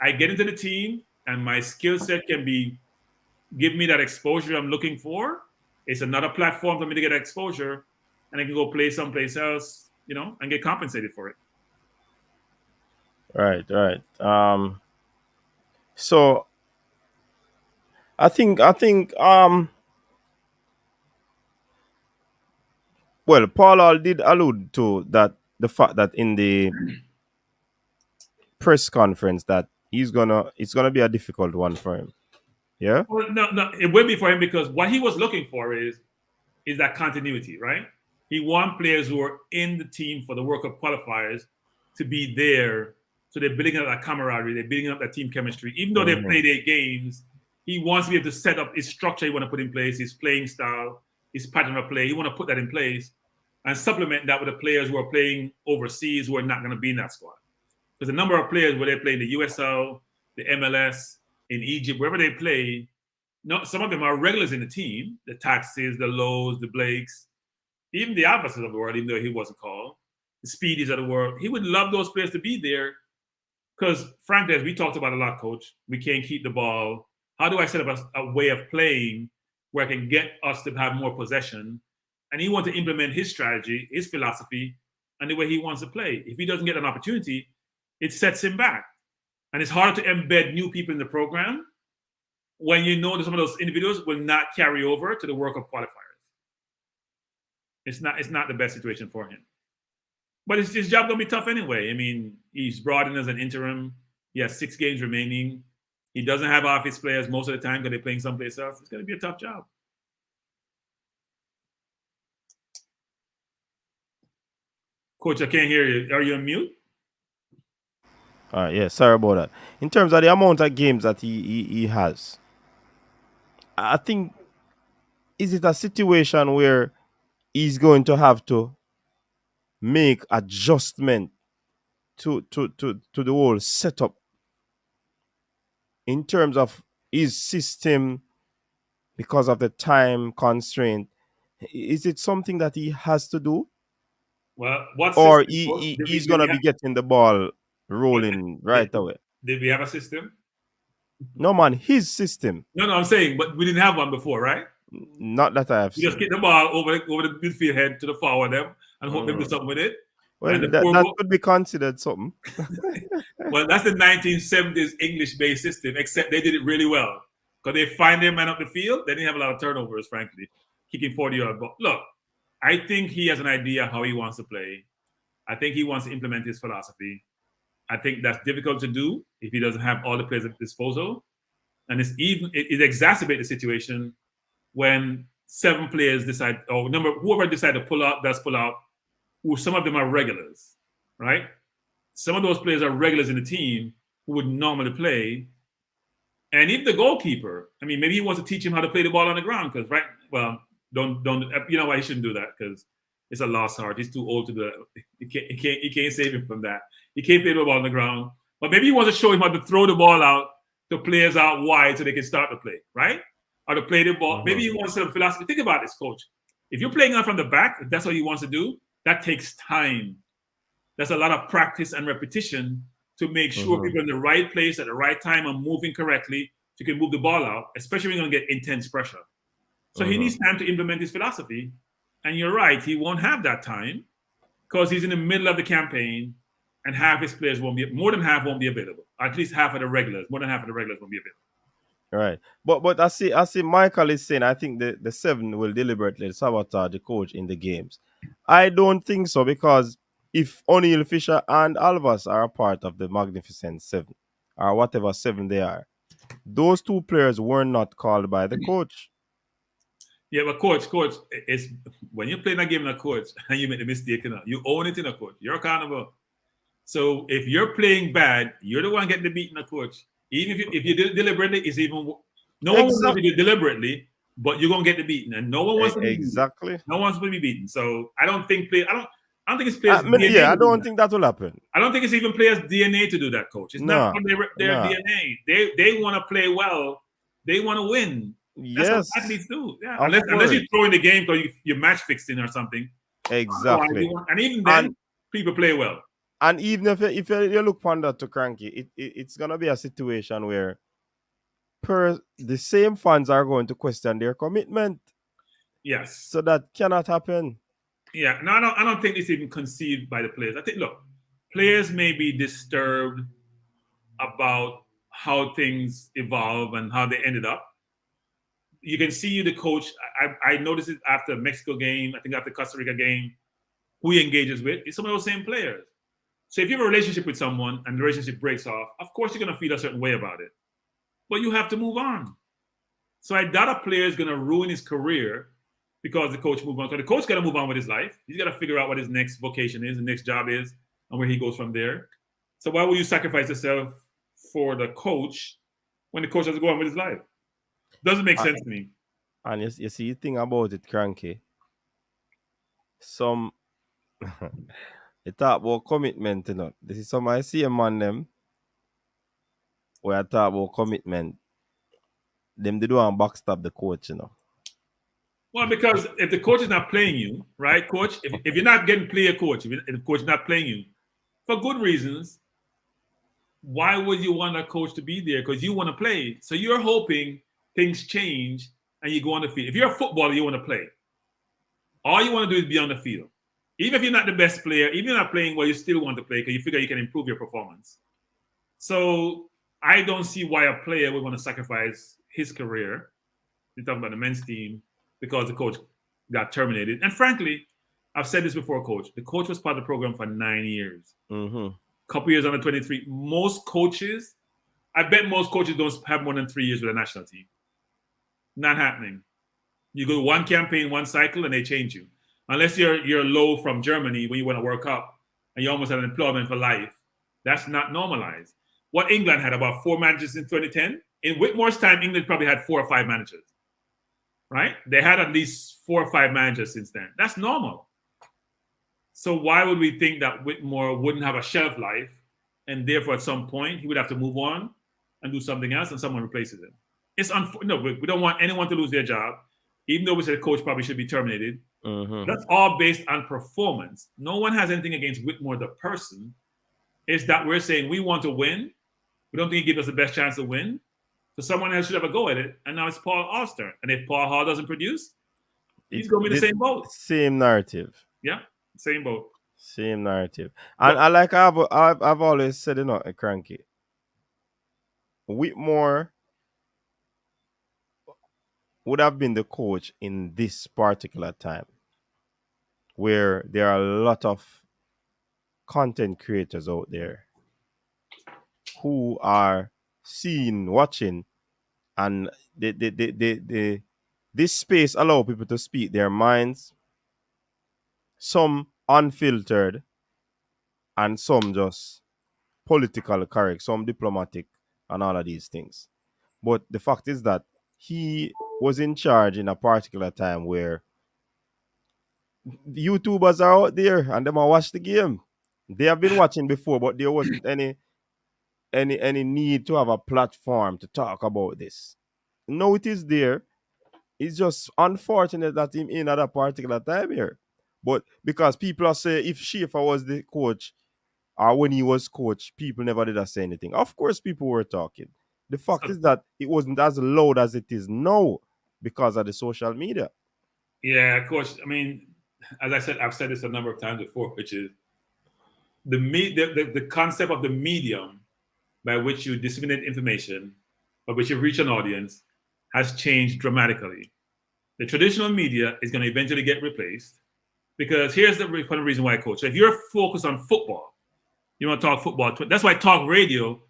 I get into the team, and my skill set can give me that exposure I'm looking for. It's another platform for me to get exposure, and I can go play someplace else, and get compensated for it. Right. So I think well, Paul did allude to that, the fact that in the press conference that it's gonna be a difficult one for him. Yeah. Well, no, it will be for him because what he was looking for is that continuity, right? He wants players who are in the team for the World Cup qualifiers to be there. So they're building up that camaraderie, they're building up that team chemistry. Even though they play their games, he wants to be able to set up his structure he want to put in place, his playing style, his pattern of play. He want to put that in place and supplement that with the players who are playing overseas who are not going to be in that squad. Because a number of players where they play in the USL, the MLS, in Egypt, wherever they play, some of them are regulars in the team, the Taxes, the Lows, the Blakes, even the Alvarez's of the world, even though he wasn't called, the Speedies of the world. He would love those players to be there because, frankly, as we talked about a lot, Coach, we can't keep the ball. How do I set up a way of playing where I can get us to have more possession? And he wants to implement his strategy, his philosophy, and the way he wants to play. If he doesn't get an opportunity, it sets him back. And it's harder to embed new people in the program when you know that some of those individuals will not carry over to the World Cup qualifiers. It's not the best situation for him. But his job going to be tough anyway. I mean, he's brought in as an interim. He has 6 games remaining. He doesn't have office players most of the time because they're playing someplace else. It's going to be a tough job. Coach, I can't hear you. Are you on mute? Yeah, sorry about that. In terms of the amount of games that he has, I think, is it a situation where he's going to have to make adjustment to the whole setup in terms of his system because of the time constraint? Is it something that he has to do? Well, what or system? he's going to be getting the ball rolling right away? Did we have a system? No, man, his system. No, I'm saying, but we didn't have one before, right? Not that I have seen. Just get the ball over the midfield head to the forward them and hope them do something with it. Well, that could be considered something. Well, that's the 1970s English-based system, except they did it really well. Because they find their man up the field, they didn't have a lot of turnovers, frankly, kicking 40-yard ball. Look, I think he has an idea how he wants to play. I think he wants to implement his philosophy. I think that's difficult to do if he doesn't have all the players at his disposal. And it exacerbates the situation when 7 players decide, or whoever decide to pull out, does pull out, who some of them are regulars, right? Some of those players are regulars in the team who would normally play. And even the goalkeeper, I mean, maybe he wants to teach him how to play the ball on the ground because, right? Well, don't you know why he shouldn't do that? Because it's a lost art. He's too old to do that. He can't save him from that. He can't play the ball on the ground. But maybe he wants to show him how to throw the ball out to players out wide so they can start to play, right? Or to play the ball. Maybe he wants some philosophy. Think about this, coach. If you're playing out from the back, if that's what he wants to do, that takes time. That's a lot of practice and repetition to make sure people are in the right place at the right time and moving correctly so you can move the ball out, especially when you're going to get intense pressure. So he needs time to implement his philosophy. And you're right, he won't have that time because he's in the middle of the campaign and half his players won't be, more than half won't be available. At least half of the regulars, more than half of the regulars won't be available. Right. But I see Michael is saying I think the 7 will deliberately sabotage the coach in the games. I don't think so, because if O'Neill, Fisher and Alvas are a part of the Magnificent 7 or whatever 7 they are, those 2 players were not called by the coach. Yeah, but coach, it's when you're playing a game in a coach and you make a mistake, you own it in a coach. You're accountable. So if you're playing bad, you're the one getting the beat in a coach. Even if you did it deliberately, it's even no one wants to do it deliberately, but you're gonna get the beaten, and no one wants to be beaten. No one's going to be beaten. So I don't think I don't think it's players' DNA. Yeah, I don't think that will happen. I don't think it's even players' DNA to do that, coach. It's not from their DNA. They want to play well. They want to win. That's what athletes do. Yeah, unless you throw in the game because you're match fixing or something. Exactly. And even then, people play well. And even if you look on that to Cranky, it's gonna be a situation where the same fans are going to question their commitment. Yes. So that cannot happen. Yeah. No, I don't think it's even conceived by the players. I think, look, players may be disturbed about how things evolve and how they ended up. You can see the coach. I noticed it after the Mexico game. I think after the Costa Rica game, who he engages with is some of those same players. So if you have a relationship with someone and the relationship breaks off, of course you're going to feel a certain way about it. But you have to move on. So I doubt a player is going to ruin his career because the coach moved on. So the coach got to move on with his life. He's got to figure out what his next vocation is, the next job is, and where he goes from there. So why would you sacrifice yourself for the coach when the coach has to go on with his life? Doesn't make sense to me. And you see, the thing about it, Cranky, some... You talk about commitment, This is some I see a man them where I talk about commitment. Them they do and backstab the coach, Well, because if the coach is not playing you, right, coach? If you're not getting player coach, if the coach is not playing you, for good reasons, why would you want a coach to be there? Because you want to play. So you're hoping things change and you go on the field. If you're a footballer, you want to play. All you want to do is be on the field. Even if you're not the best player, even if you're not playing well, you still want to play because you figure you can improve your performance. So I don't see why a player would want to sacrifice his career. You're talking about the men's team because the coach got terminated. And frankly, I've said this before, coach. The coach was part of the program for 9 years. Couple years under 23. Most coaches, I bet most coaches don't have more than 3 years with a national team. Not happening. You go one campaign, one cycle, and they change you. Unless you're low from Germany when you want to work up and you almost have an employment for life. That's not normalized. What England had about 4 managers in 2010. In Whitmore's time, England probably had 4 or 5 managers. Right? They had at least 4 or 5 managers since then. That's normal. So why would we think that Whitmore wouldn't have a shelf life and therefore at some point he would have to move on and do something else and someone replaces him? It's no, we don't want anyone to lose their job, even though we said the coach probably should be terminated. That's all based on performance. No one has anything against Whitmore, the person. It's that we're saying we want to win. We don't think he gives us the best chance to win. So someone else should have a go at it. And now it's Paul Auster. And if Paul Hall doesn't produce, he's going to be in the same boat. Same narrative. Yeah, same boat. Same narrative. And I like I've always said, Cranky, Whitmore would have been the coach in this particular time where there are a lot of content creators out there who are seeing, watching, and this space allow people to speak their minds, some unfiltered and some just political correct, some diplomatic and all of these things. But the fact is that he was in charge in a particular time where the YouTubers are out there and them are watch the game. They have been watching before, but there wasn't any need to have a platform to talk about this. No, it is there. It's just unfortunate that him in at a particular time here. But because people are saying if Schaefer was the coach or when he was coach, people never did say anything. Of course, people were talking. The fact is that it wasn't as loud as it is now because of the social media. Yeah, coach. I mean, as I said, I've said this a number of times before, which is the concept of the medium by which you disseminate information, by which you reach an audience, has changed dramatically. The traditional media is going to eventually get replaced because here's the reason why, coach. So if you're focused on football, you want to talk football. That's why talk radio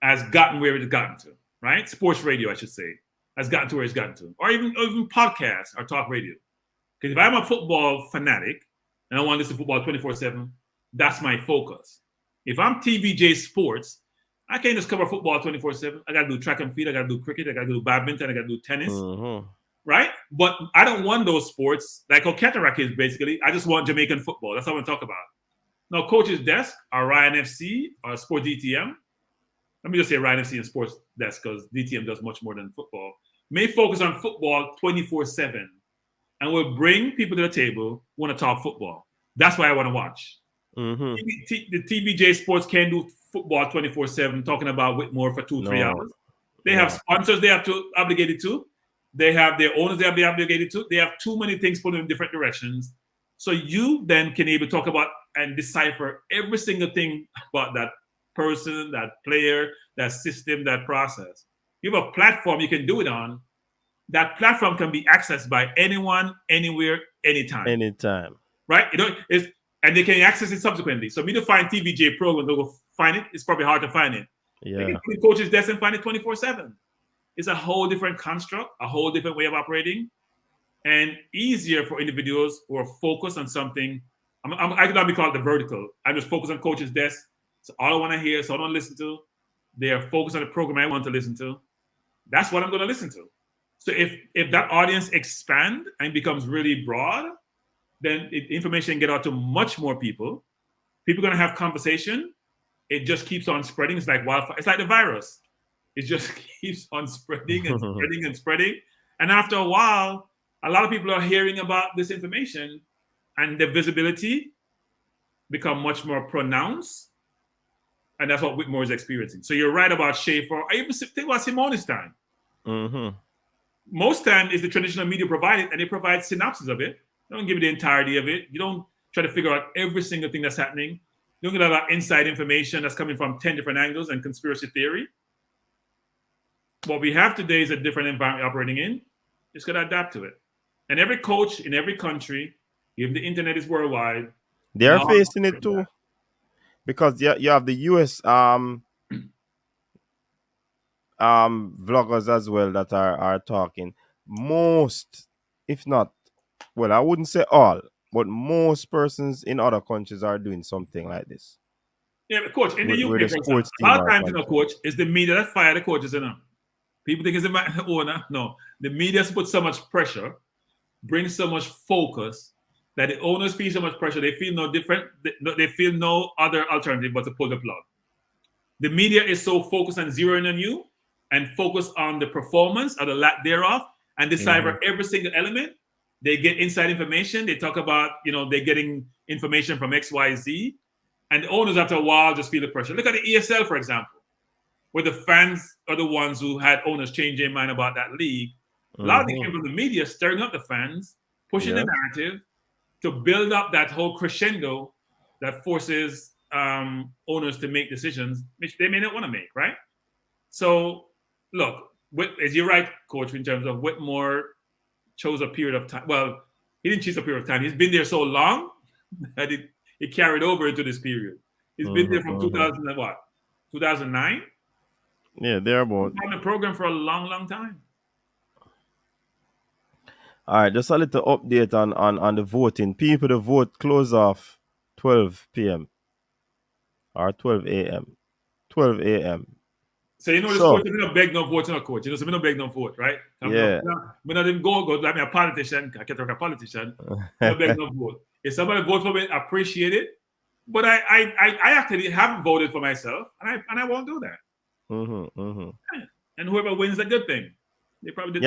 has gotten where it's gotten to, right? Sports radio, I should say, has gotten to where it's gotten to, or even podcasts or talk radio. Because if I'm a football fanatic and I want to listen to football 24/7, that's my focus. If I'm TVJ Sports, I can't just cover football 24/7. I got to do track and field. I got to do cricket. I got to do badminton. I got to do tennis. Right? But I don't want those sports like Cataract is basically. I just want Jamaican football. That's what I want to talk about. Now, Coach's Desk or Ryan FC or Sport DTM, let me just say Ryan FC and Sports Desk because DTM does much more than football, may focus on football 24/7 and will bring people to the table who want to talk football. That's why I want to watch. The TVJ Sports can't do football 24/7 talking about Whitmore for 2-3 hours. They have sponsors they have to obligated to. They have their owners they have to be obligated to. They have too many things pulling in different directions. So you then can able to talk about and decipher every single thing about that person, that player, that system, that process. You have a platform you can do it on. That platform can be accessed by anyone, anywhere, anytime. Anytime. Right? And they can access it subsequently. So me to find TVJ program to go find it, it's probably hard to find it. Yeah. They can put Coach's Desk and find it 24/7. It's a whole different construct, a whole different way of operating, and easier for individuals who are focused on something. I could not be called the vertical. I'm just focused on Coach's Desk. So all I want to hear, so I don't listen to. They are focused on the program I want to listen to. That's what I'm going to listen to. So if that audience expands and becomes really broad, then information get out to much more people. People are going to have conversation. It just keeps on spreading. It's like wildfire. It's like the virus. It just keeps on spreading and spreading and spreading. And after a while, a lot of people are hearing about this information and the visibility become much more pronounced. And that's what Whitmore is experiencing. So you're right about Schaefer. I even think about Simone's time. Most time is the traditional media provided, and they provide synopsis of it. They don't give you the entirety of it. You don't try to figure out every single thing that's happening. You don't get a lot of inside information that's coming from 10 different angles and conspiracy theory. What we have today is a different environment operating in. Just got to adapt to it. And every coach in every country, even the internet is worldwide. They're facing it too. Because you have the US vloggers as well that are talking. Most, if not, well, I wouldn't say all, but most persons in other countries are doing something like this. Yeah, but coach, in the UK, for example, a lot of times, coach, it's the media that fire the coaches, People think it's the owner. No, the media's put so much pressure, brings so much focus that the owners feel so much pressure. They feel no different. They feel no other alternative but to pull the plug. The media is so focused on zeroing on you and focused on the performance or the lack thereof and decipher every single element. They get inside information. They talk about, they're getting information from X, Y, Z. And the owners, after a while, just feel the pressure. Look at the ESL, for example, where the fans are the ones who had owners change their mind about that league. A lot of it came from the media, stirring up the fans, pushing the narrative to build up that whole crescendo that forces owners to make decisions which they may not want to make, right? So, look, as you're right, Coach, in terms of Whitmore chose a period of time. Well, he didn't choose a period of time. He's been there so long that it carried over into this period. He's been there from 2009? Yeah, they're about. He's been on the program for a long, long time. All right, just a little update on the voting. People, the vote close off 12 p.m. or 12 a.m. 12 a.m. So you know this coach, we don't beg no vote, no coach. You know, so we don't beg no vote, right? Yeah. We not even go like me a politician. I can't talk a politician. We don't beg no vote. If somebody vote for me, appreciate it. But I actually haven't voted for myself, and I won't do that. And whoever wins, a good thing. They probably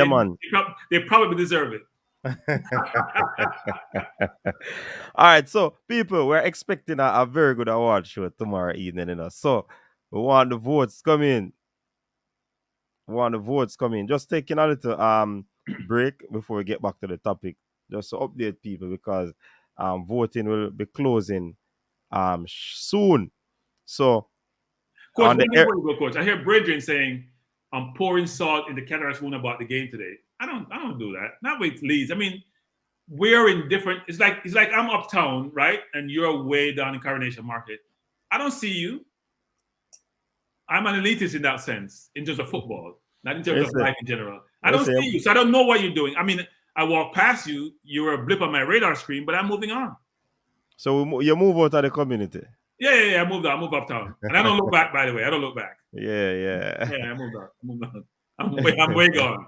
they probably deserve it. All right, so people, we're expecting a very good award show tomorrow evening, you know. So we want the votes come in. Just taking a little break before we get back to the topic, just to update people because voting will be closing soon. So Coach, Coach, I hear Brethren saying I'm pouring salt in the Cataracts wound about the game today. I don't do that. Not with Leeds. I mean, we're in different. It's like I'm uptown, right, and you're way down in Coronation Market. I don't see you. I'm an elitist in that sense, in terms of football, not in terms of life in general. I don't see you, so I don't know what you're doing. I mean, I walk past you, you're a blip on my radar screen, but I'm moving on. So you move out of the community? Yeah. I moved uptown, and I don't look back. By the way, I don't look back. Yeah. I moved on. I'm way gone.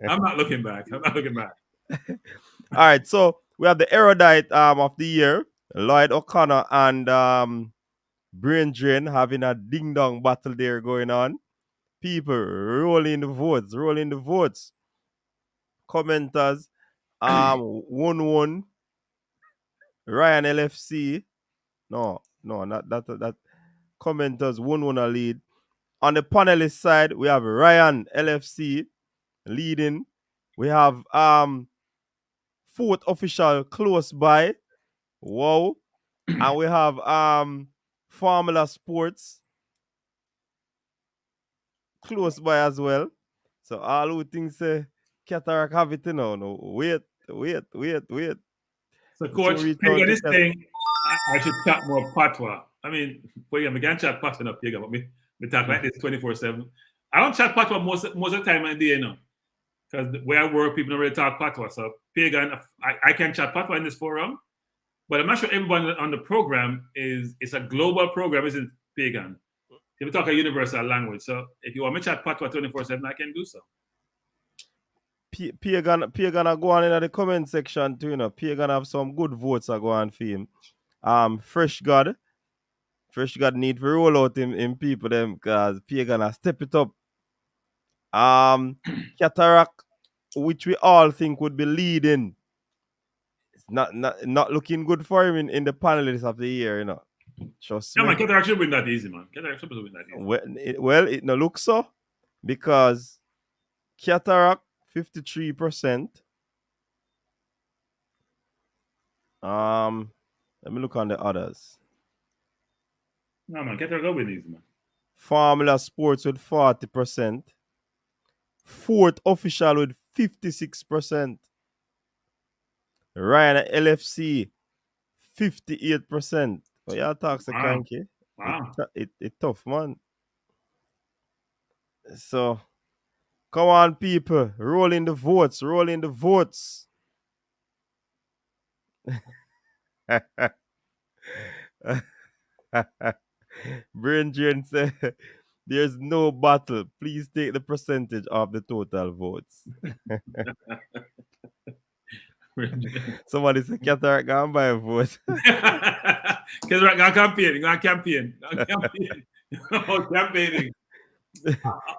I'm not looking back. All right, so we have the erudite of the year, Lloyd O'Connor and Brain Drain having a ding dong battle there going on. People rolling the votes. Commenters 1-1 Ryan LFC. No, not that. Commenters 1-1 a lead. On the panelist side, we have Ryan LFC leading. We have fourth official close by. Wow. And we have Formula Sports close by as well. So all who think say Cataract have it, you know. No, wait. So Coach, Pega, this thing, I should chat more patois. I mean, we can chat patois up Pega, but me talk like this 24/7. I don't chat patois most of the time in the day, you know. Because where I work, people don't really talk patois. So Pega, I can chat patois in this forum, but I'm not sure everyone on the program it's a global program, isn't Pagan? If we talk a universal language. So if you want me to chat patois 24/7, I can do so. Pierre gonna go on in the comment section too, you know. Pierre gonna have some good votes go on for him. Fresh God need to roll out him people them because Pierre gonna step it up. Cataract, which we all think would be leading, it's not looking good for him in the panelists of the year, you know. Trust me. Man, Cataract should win that easy, man. Cataract should win that easy. Well, it no look so because Cataract 53%. Let me look on the others. No, man, Cataract will win easy, man. Formula Sports with 40%. Fourth official with 56%. Ryan LFC 58%. Oh, y'all talks cranky. Wow. It tough, man. So come on, people. Roll in the votes. Brain Drain said, there's no battle. Please take the percentage of the total votes. Somebody said Cataract gonna buy a vote. Cataract gonna campaign. Campaigning.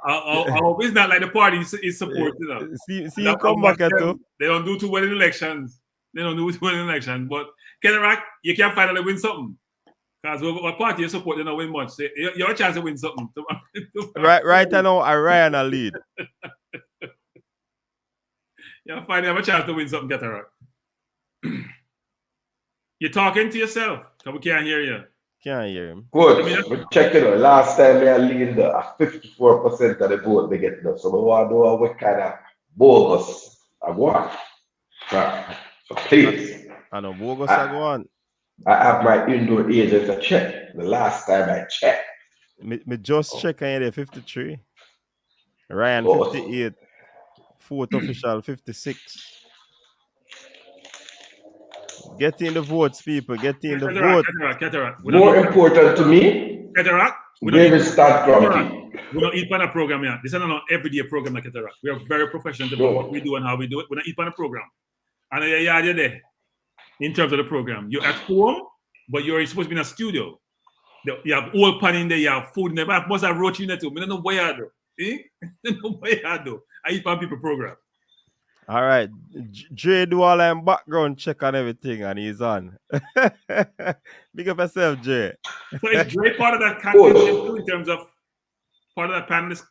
I hope it's not like the party is support, you know. See you come back at two. They don't do too well in elections. But Cataract, you can finally win something. Because what party you support, they don't win much. So you have a chance to win something. right now, Ryan a lead. You finally have a chance to win something, Cataract. You're talking to yourself, because we can't hear you. Can't hear him. Good. Check it out. Last time I lead 54% of the vote they get done. So we want to know what kind of bogus I want. So please. I know bogus I go on. I have my indoor agent to check. The last time I checked. Me just check and you're 53. Ryan 58. Fourth official 56. Get in the votes, people. Get in the vote. Cataract. More important to me. Cataract, Where is that Grumpy? We don't eat on a program here. This is not an everyday program like Cataract. We are very professional about what we do and how we do it. We don't eat on a program. And you're there in terms of the program. You're at home, but you're supposed to be in a studio. You have oil pan in there, you have food in there. I must have roach in there too. I don't know what you do. I don't know what you do. I eat on people program. All right. Dre do all that background check and everything, and he's on. Big up yourself, Dre. So is Dre part of that content in terms of part of that panelist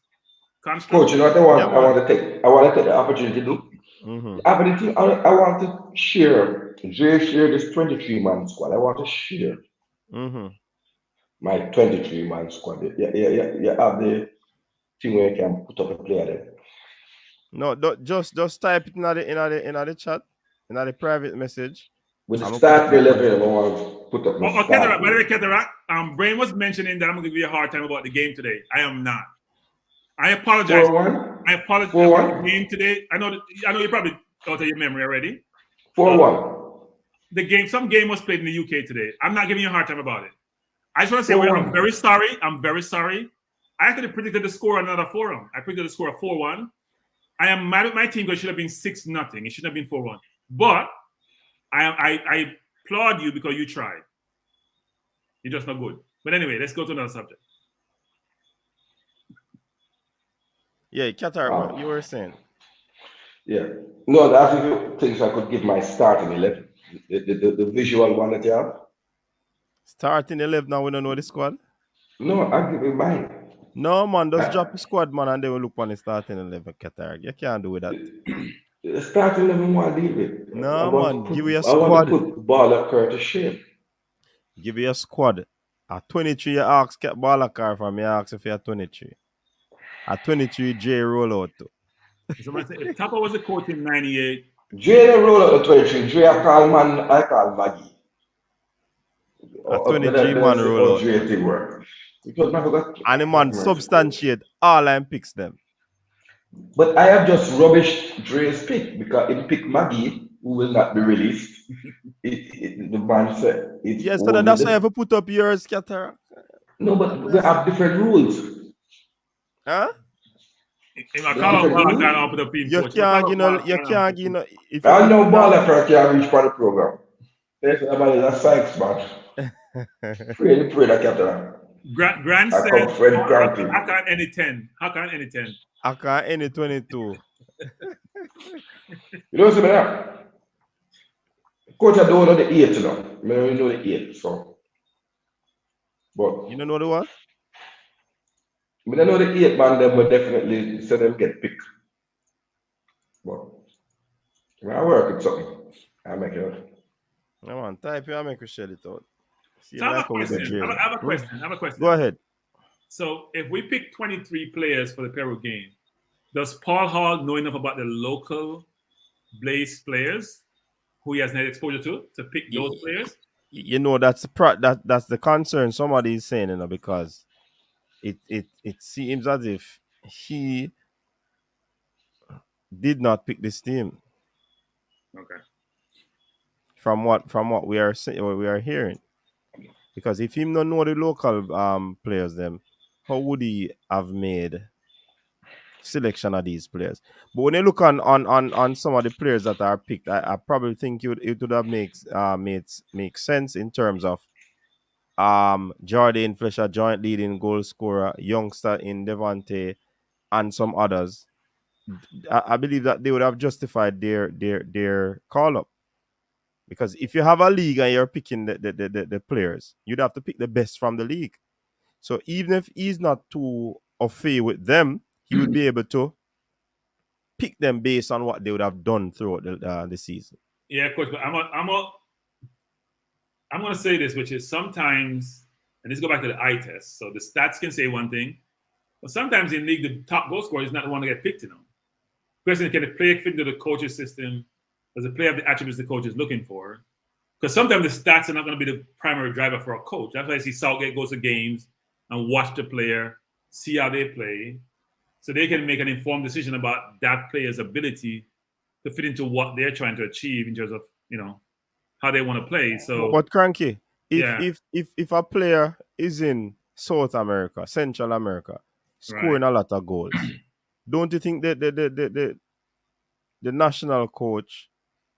construct? Coach, you know what I want to take? I want to take the opportunity to do. I want to share. Dre share this 23-man squad. I want to share my 23-man squad. You have the thing where you can put up a player there. No, just type it in the chat, in the private message. With the start the 11, I want to put up. Okay, by the way, Cataract, Brain was mentioning that I'm going to give you a hard time about the game today. I am not. I apologize. 4-1. I apologize about the game today. I know you probably out of your memory already. 4-1. Some game was played in the UK today. I'm not giving you a hard time about it. I just want to say I'm very sorry. I'm very sorry. I actually predicted the score on another forum. I predicted the score of 4-1. I am mad at my team because it should have been 6-0. It shouldn't have been 4-1. But I applaud you because you tried. You're just not good. But anyway, let's go to another subject. Yeah, Qatar, what you were saying. Yeah. No, that's the things I could give my starting 11. The visual one that you have. Starting 11 now, we don't know the squad? No, I'll give you mine. No, man, just drop the squad, man, and they will look on the starting 11, Qatar. You can't do with that. The starting 11 want to deal with. No, man, give me a squad. I want to put Ballakar to shame. Give me a squad. At 23, you ask Ballakar from me, ask if you're 23. At 23, Jay roll out too. Somebody say, if Tapa was a coach in 98. Jay roll out at 23. Jay I call Maggie. At 23, man roll out. And the man substantiate all and picks them. But I have just rubbished Dre's pick because if pick Maggie, who will not be released, the man said it's yes, so that's why I have put up yours, Qatar. No, but we have different rules. Huh? If I call Ballakar, put up you can't, you know, if I know Ballakar can't reach for the program. There's somebody that's Sykes, man. Pray that Qatar. Grant said, how can any 10? How can any 10? How can any 22? You know what's that? Coach, I don't know the 8, you know. I don't know the 8, so. But you don't know the what? I don't know the 8 man, them will definitely say them get picked. But when I work with something, I make it out. Come on, type here, I make you share it out. So I have a question. Go ahead. So if we pick 23 players for the Peru game, does Paul Hall know enough about the local Blaze players who he has had exposure to pick those players? You know, that's the concern somebody is saying, you know, because it seems as if he did not pick this team. Okay. From what we are saying, what we are hearing. Because if him don't know the local players, them, how would he have made selection of these players? But when you look on some of the players that are picked, I probably think it would have make sense in terms of Jordan Fletcher, joint leading goal scorer, youngster in Devante, and some others. I believe that they would have justified their call up. Because if you have a league and you're picking the players, you'd have to pick the best from the league. So even if he's not too au fait with them, he would be able to pick them based on what they would have done throughout the season. Yeah, of course. But I'm going to say this, which is sometimes, and this go back to the eye test. So the stats can say one thing, but sometimes in league, the top goal scorer is not the one to get picked. You know, question: can the player fit into the coach's system? Does the player have the attributes the coach is looking for? Because sometimes the stats are not going to be the primary driver for a coach. That's why I see Southgate goes to games and watch the player, see how they play, so they can make an informed decision about that player's ability to fit into what they're trying to achieve in terms of, you know, how they want to play. So, but Cranky, if a player is in South America, Central America, scoring a lot of goals. Don't you think that the national coach,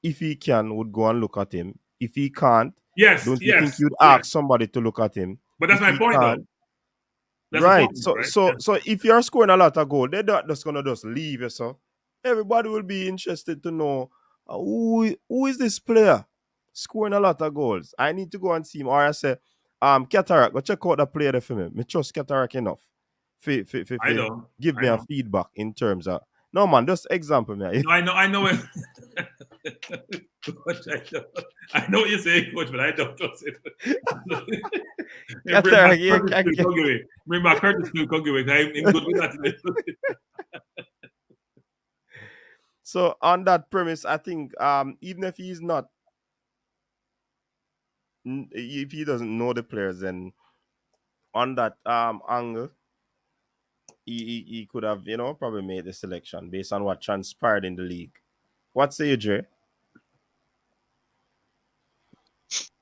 if he can, would go and look at him? If he can't, don't you think you'd ask somebody to look at him? But that's if my he point, can't, though. That's the right. point, So if you're scoring a lot of goals, they're not just gonna just leave you. So everybody will be interested to know who is this player scoring a lot of goals. I need to go and see him. Or I say, Cataract, go check out the player there for me. Me trust Cataract enough. I don't. Give me a feedback in terms of no man, just example me. No, I know it. Coach, I know what you're saying, Coach, but I don't trust it. Bring my Curtis to Kogwe. I'm good with that. So on that premise, I think even if he's not, if he doesn't know the players, then on that angle, he could have, probably made the selection based on what transpired in the league. What say you, Dre?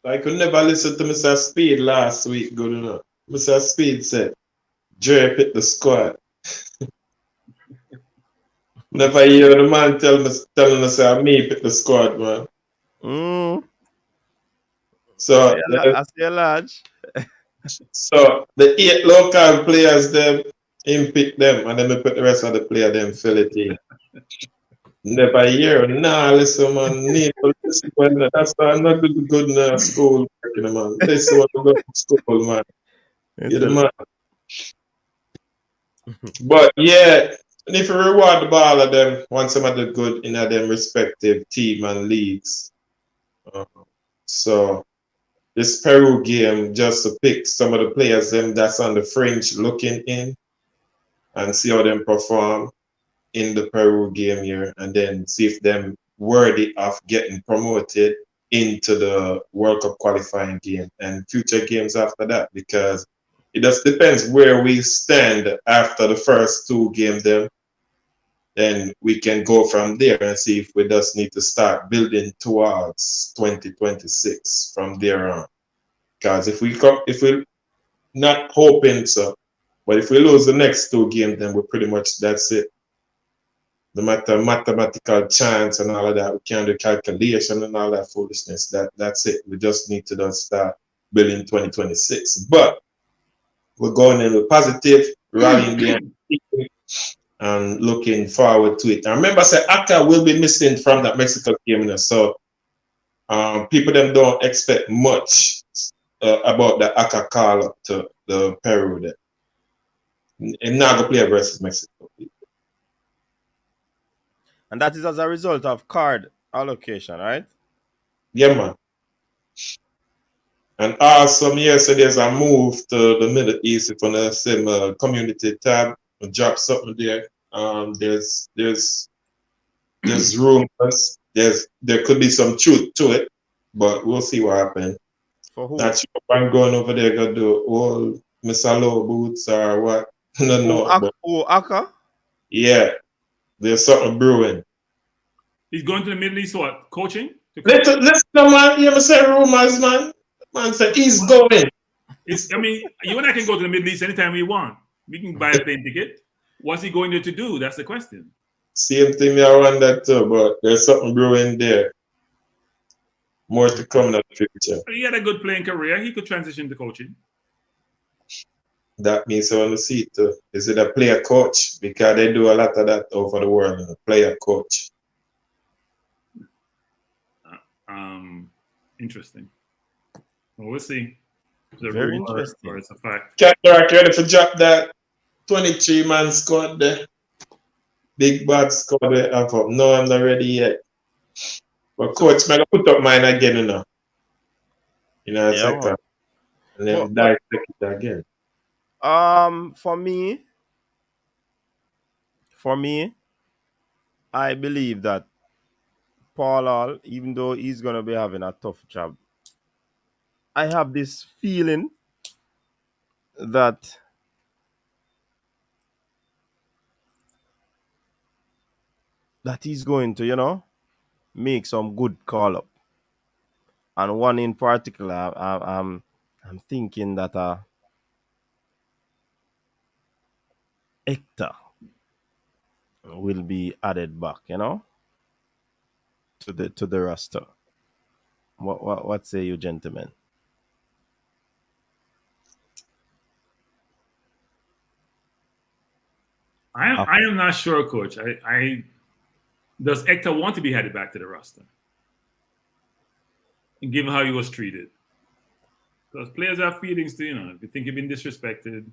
I could never listen to Mr. Speed last week good enough. Mr. Speed said, Dre picked the squad. Never hear the man telling us that me pick the squad, man. So I see a large. So the 8 local players, them him pick them, and then we put the rest of the player them fill it in. Never hear. Nah, listen, man. Need to listen when that's not good in school, man. Listen when we go to school, man. You're the man. But yeah, and if you reward the ball of them once them are the good in them respective team and leagues. So this Peru game, just to pick some of the players them that's on the fringe looking in and see how them perform in the Peru game here, and then see if them worthy of getting promoted into the World Cup qualifying game and future games after that, because it just depends where we stand after the first 2 games then we can go from there and see if we just need to start building towards 2026 from there on. Because if we're not hoping so, but if we lose the next 2 games, then we're pretty much that's it. No matter mathematical chance and all of that, we can do calculation and all that foolishness. That's it. We just need to just start building 2026. But we're going in with positive, rallying behind and looking forward to it. And remember, say Aka will be missing from that Mexico game, so people them don't expect much about the Aka call up to the Peru there. And now go play versus Mexico. And that is as a result of card allocation, right? Yeah, man. And also, so there's a move to the Middle East. If on the same community tab, drop something there. There's rumors. There could be some truth to it, but we'll see what happens. For who? Not sure if I'm going over there gonna do all Mr. Low boots or what. Aka? Yeah, there's something brewing. He's going to the Middle East, what? Coaching? Listen, man. You ever say rumors, man? Man said he's going. I mean, you and I can go to the Middle East anytime we want. We can buy a plane ticket. What's he going there to do? That's the question. Same thing I wonder too, but there's something brewing there. More to come in the future. He had a good playing career. He could transition to coaching. That means I want to see it too. Is it a player coach? Because they do a lot of that over the world. A player coach. Interesting. Well, we'll see. Very interesting. Or it's a fact. Cataract ready to drop that 23-man squad there. Big bad squad they have up. No, I'm not ready yet. But coach, man, I put up mine again, you know. A second. And then dissect it again. For me, I believe that Paul Hall, even though he's gonna be having a tough job, I have this feeling that he's going to, make some good call up. And one in particular, I'm thinking that Hector will be added back, to the roster. What say you, gentlemen? I am not sure, Coach. Does Hector want to be headed back to the roster? And given how he was treated. Because players have feelings too, If you think you've been disrespected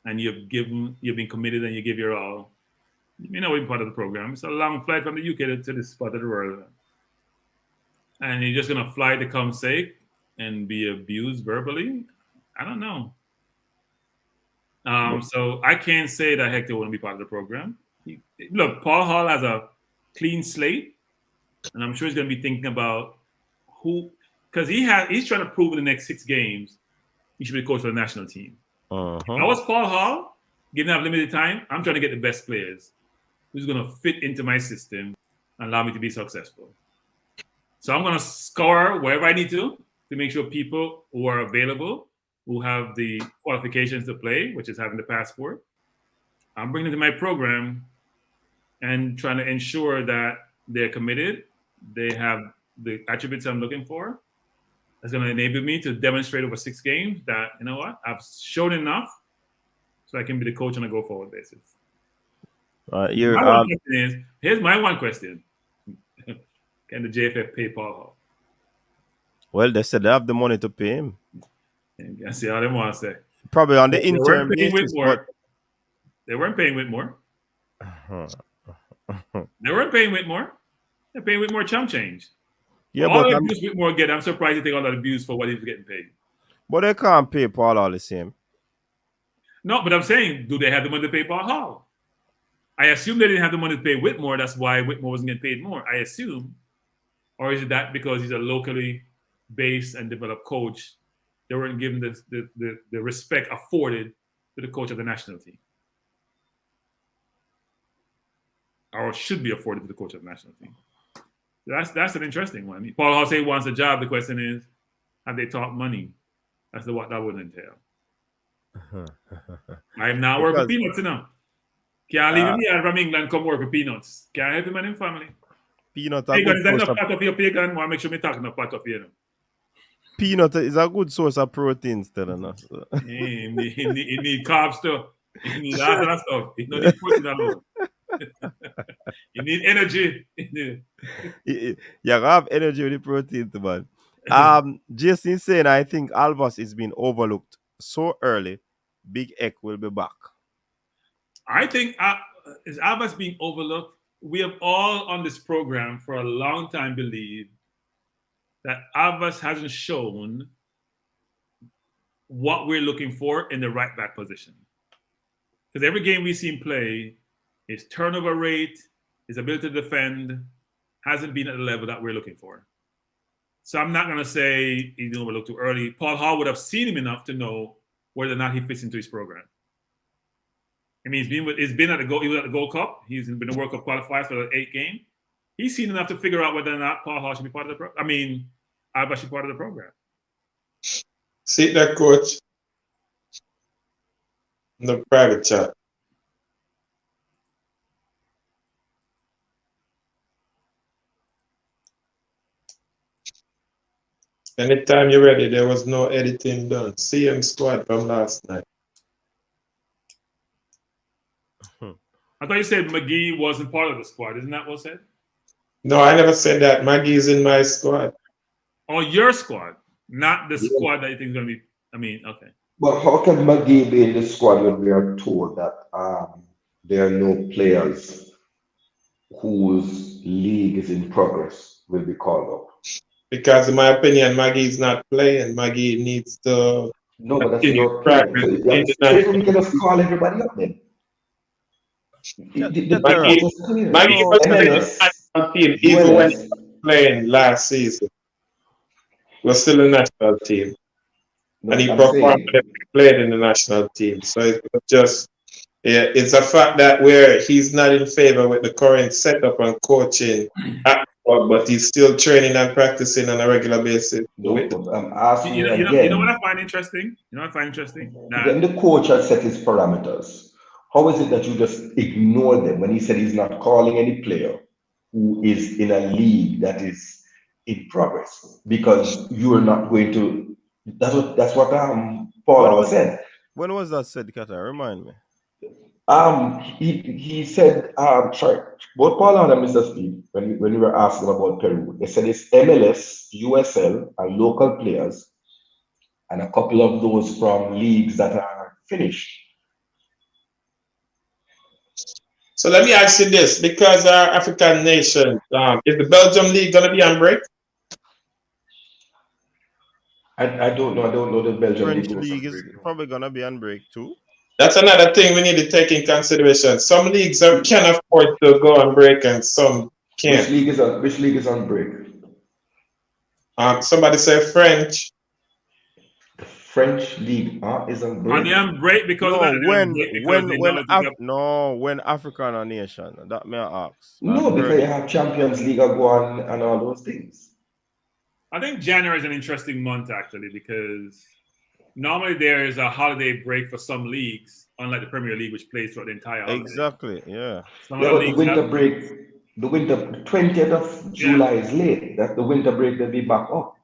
and you've been committed and you give your all, you may not be part of the program. It's a long flight from the UK to this part of the world. And you're just gonna fly to come sake and be abused verbally? I don't know. So I can't say that Hector wouldn't be part of the program. Look, Paul Hall has a clean slate, and I'm sure he's going to be thinking about who, because he's trying to prove in the next 6 games he should be coach for the national team. If I was Paul Hall, given I have limited time, I'm trying to get the best players who's going to fit into my system and allow me to be successful. So I'm going to score wherever I need to make sure people who are available, who have the qualifications to play, which is having the passport, I'm bringing them to my program and trying to ensure that they're committed, they have the attributes I'm looking for. That's going to enable me to demonstrate over 6 games that, you know what, I've shown enough so I can be the coach on a go-forward basis. Here's my one question. Can the JFF pay Paul Hall? Well, they said they have the money to pay him. I see how they want to say. Probably on the interim basis. They weren't paying Whitmore. They weren't paying Whitmore. They're paying Whitmore chump change. Yeah, all the abuse Whitmore get, I'm surprised they take all that abuse for what he's getting paid. But they can't pay Paul all the same. No, but I'm saying, do they have the money to pay Paul Hall? I assume they didn't have the money to pay Whitmore. That's why Whitmore wasn't getting paid more. I assume. Or is it that because he's a locally based and developed coach, they weren't given the respect afforded to the coach of the national team? Or should be afforded to the coach of the national team. That's an interesting one. Paul Hall say he wants a job. The question is, have they talked money? That's what that would entail. I am now working for peanuts, Can't leave me out from England, come work for peanuts. Can't help him and his family. Peanut is that enough part of your pagan? I want to make sure we talk enough part of you. Peanut is a good source of protein still enough. He need carbs too. He need all that stuff. He don't need protein alone. You need energy. You have energy with the protein too, man. Jason saying, I think Alvas is being overlooked so early. Big Ek will be back. I think is Alvas being overlooked? We have all on this program for a long time believed that Alvas hasn't shown what we're looking for in the right back position. Because every game we see him play, his turnover rate, his ability to defend hasn't been at the level that we're looking for. So I'm not going to say he's been overlooked too early. Paul Hall would have seen him enough to know whether or not he fits into his program. I mean, he was at the Gold Cup. He's been a World Cup qualifier for the 8 game. He's seen enough to figure out whether or not Paul Hall should be part of the program. I mean, Alvas should be part of the program. See that, coach? In the private chat. Anytime you're ready, there was no editing done. CM squad from last night. I thought you said McGee wasn't part of the squad. Isn't that what said? No, I never said that. Maggie's in my squad. Oh, your squad, not the squad that you think is going to be. I mean, okay. But how can McGee be in the squad when we are told that there are no players whose league is in progress will be called up? Because in my opinion, Maggie's not playing. Maggie needs to. No, but that's your practice. So we can just call everybody up then. Maggie was in the national team even when he was playing last season. He was still in the national team. No, and he performed and played in the national team. So it's a fact that he's not in favor with the current setup and coaching, but he's still training and practicing on a regular basis. You know what I find interesting? Then the coach has set his parameters. how is it that you just ignore them when he said he's not calling any player who is in a league that is in progress because you are not going to. That's what When Paul was said. when was that said, Qatar? Remind me. He said, sorry, both Paul and Mr. Speed, when we were asking about Peru, they said it's MLS, USL, and local players, and a couple of those from leagues that are finished. So let me ask you this, because our African nation, is the Belgium league gonna be on break? I don't know. I don't know the Belgium French league goes league on is break. probably gonna be on break too. That's another thing we need to take in consideration. Some leagues can afford to go on break and some Which can't. league is on? Which league is on break? Somebody say French. The French league is on Are break. they on break because of that? No, Are they on break because they know that when African a nation. That may I ask. No, I've because heard you it. have Champions League go on and all those things. I think January is an interesting month actually because normally there is a holiday break for some leagues, unlike the Premier League, which plays throughout the entire holiday. Exactly. Yeah. Some Yeah, other but the leagues winter have break, the 20th of July is late. That's the winter break. They'll be back up.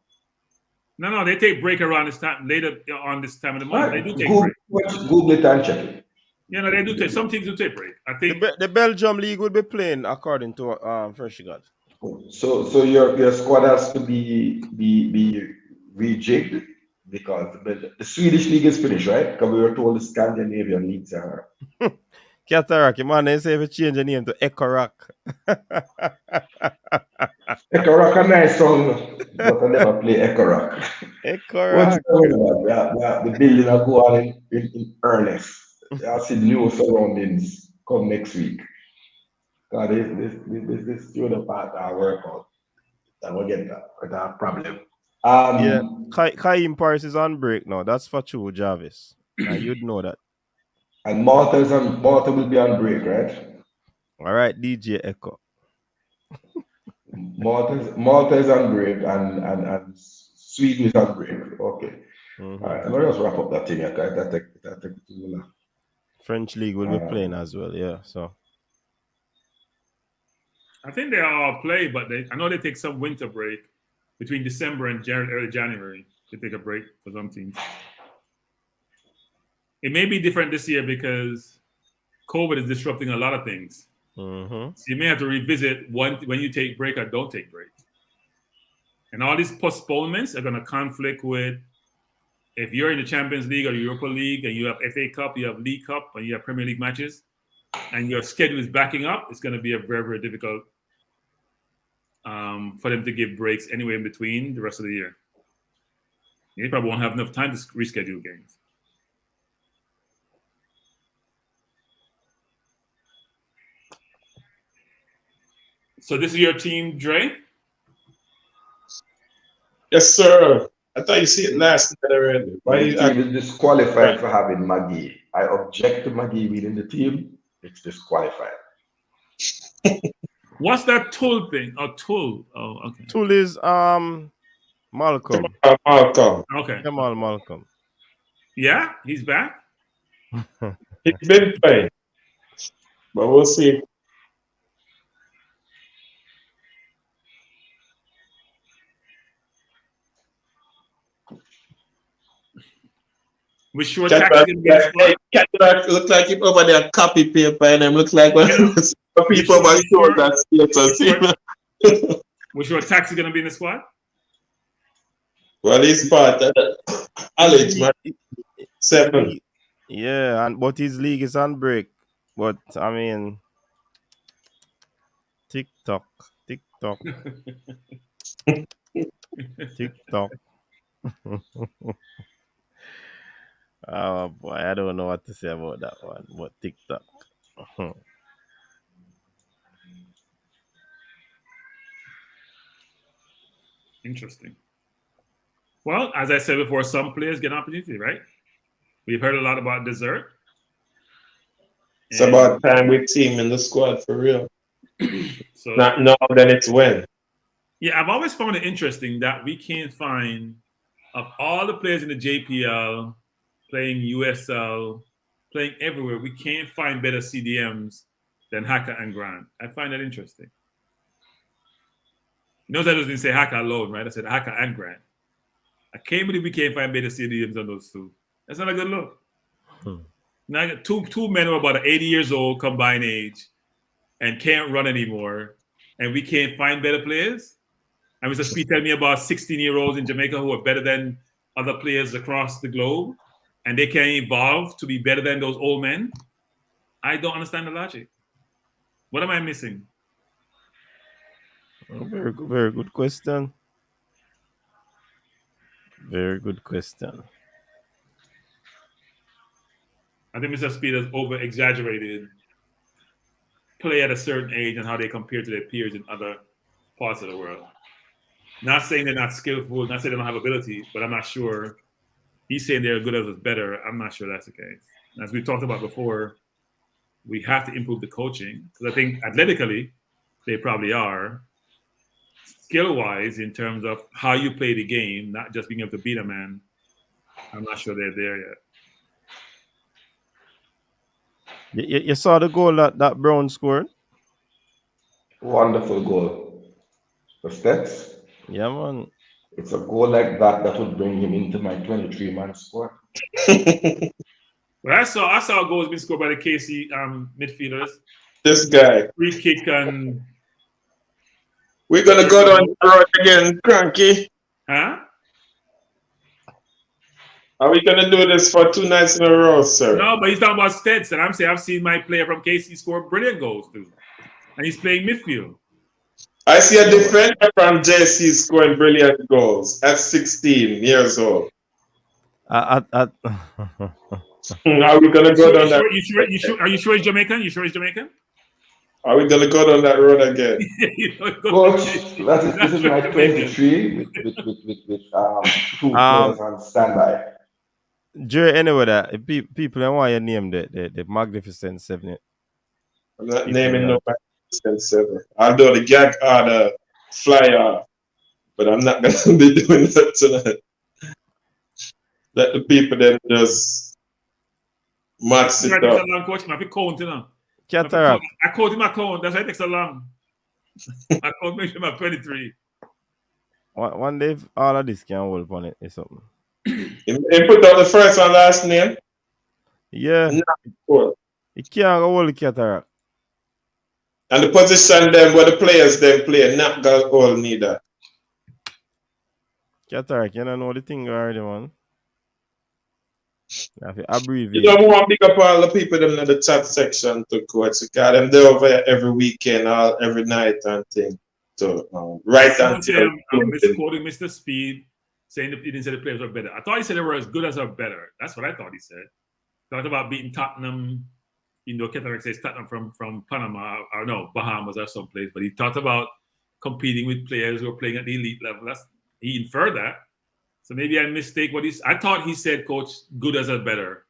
No, they take break around this time later on this time of the month. They Right. do take break. Google it and check it. Yeah, no, they do take. Some teams do take break. I think The Belgium league will be playing according to Fresh God. So your squad has to be rejigged because the Swedish league is finished, right? Because we were told the Scandinavian leagues are. Cataract, man, they say if you change the name to Ecorac. Ecorac a nice song, but I never play Ecorac. What's Ecorac. going on? The building will go on in earnest. I'll see new surroundings come next week. God, this student part I work on. I will get that without problem. Yeah, Kaim Paris is on break now. That's for true, Jarvis. And you'd know that. And Malta will be on break, right? All right, DJ Echo. Malta is on break and Sweden is on break. Okay. All right, I'm gonna just wrap up that thing. That take too long. French league will be playing as well, yeah. So I think they all play, but I know they take some winter break between December and early January. They take a break for some teams. It may be different this year because COVID is disrupting a lot of things. So you may have to revisit when you take break or don't take break. And all these postponements are going to conflict with if you're in the Champions League or Europa League and you have FA Cup, you have League Cup, and you have Premier League matches, and your schedule is backing up, it's going to be a very, very difficult for them to give breaks anywhere in between the rest of the year. They probably won't have enough time to reschedule games. So this is your team, Dre? Yes, sir. I thought you see it last night already. My team is disqualified for having Maggie. I object to Maggie leading the team. It's disqualified. What's that Tool thing? Oh, Tool. Oh, okay. Tool is Malcolm. Malcolm. Okay. Jamal Malcolm. Yeah, he's back. He's been playing, but we'll see. We sure Tax is gonna be in the squad. Cataract look like him over there copy paper and them look like one of those people over store that status. We sure Tax is gonna be in the squad. Well, he's part of that. Alex, man. 7. Yeah, but his league is on break. But I mean, TikTok. Oh boy, I don't know what to say about that one. But TikTok. Interesting. Well, as I said before, some players get an opportunity, right? We've heard a lot about Dessert. It's about time we team in the squad for real. So not now, then it's when. Yeah, I've always found it interesting that we can't find, of all the players in the JPL playing USL playing everywhere, we can't find better CDMs than Haka and Grant. I find that interesting. Notice I just didn't say Haka alone, right? I said Haka and Grant. I can't believe we can't find better CDMs than those two. That's not a good look. Now I got two men who are about 80 years old combined age and can't run anymore, and we can't find better players. And Mr. Speed telling me about 16-year-olds in Jamaica who are better than other players across the globe, and they can evolve to be better than those old men. I don't understand the logic. What am I missing? Very good, very good question. Very good question. I think Mr. Speed has over-exaggerated play at a certain age and how they compare to their peers in other parts of the world. Not saying they're not skillful, not saying they don't have ability, but I'm not sure. He's saying they're good as us better. I'm not sure that's the case. As we talked about before, we have to improve the coaching because I think athletically they probably are. Skill-wise, in terms of how you play the game, not just being able to beat a man, I'm not sure they're there yet. You saw the goal that Brown scored? Wonderful goal. The steps. Yeah, man. It's a goal like that would bring him into my 23-man squad. But I saw goals being scored by the KC midfielders. This guy. Free kick and. We're gonna go down the road again, Cranky. Huh? Are we gonna do this for 2 nights in a row, sir? No, but he's talking about Steds, and I'm saying I've seen my player from KC score brilliant goals too, and he's playing midfield. I see a defender from JC scoring brilliant goals at 16 years old. Are we gonna go down that? Are you sure he's Jamaican? You sure he's Jamaican? Are we gonna go down that road again? Coach, this is my 23 with 2 players on standby. Jerry, anyway, that people don't want you name the Magnificent Seven. I'm not naming no Magnificent Seven. Although the gag order fly off, but I'm not gonna be doing that tonight. Let the people then just match it up. Coach, I count, you know. Cataract. I called him a count. That's why it takes so long. I called make sure I'm 23. One day, all of this can hold upon it or something. He put down the first and last name. Yeah. He can't go hold the cataract. And the position them where the players them play, not go all neither. Cataract, you don't know the thing already, man. You have to abbreviate. You don't want to pick up all the people them in the chat section to coach. Because them there over here every weekend, every night and thing. So right until I'm misquoting Mr. Speed, saying that he didn't say the players were better. I thought he said they were as good as or better. That's what I thought he said. Talked about beating Tottenham. You know, Cataract says Tottenham from Panama or no, Bahamas or someplace. But he talked about competing with players who are playing at the elite level. He inferred that. So maybe I mistake what I thought he said, Coach, good as a better.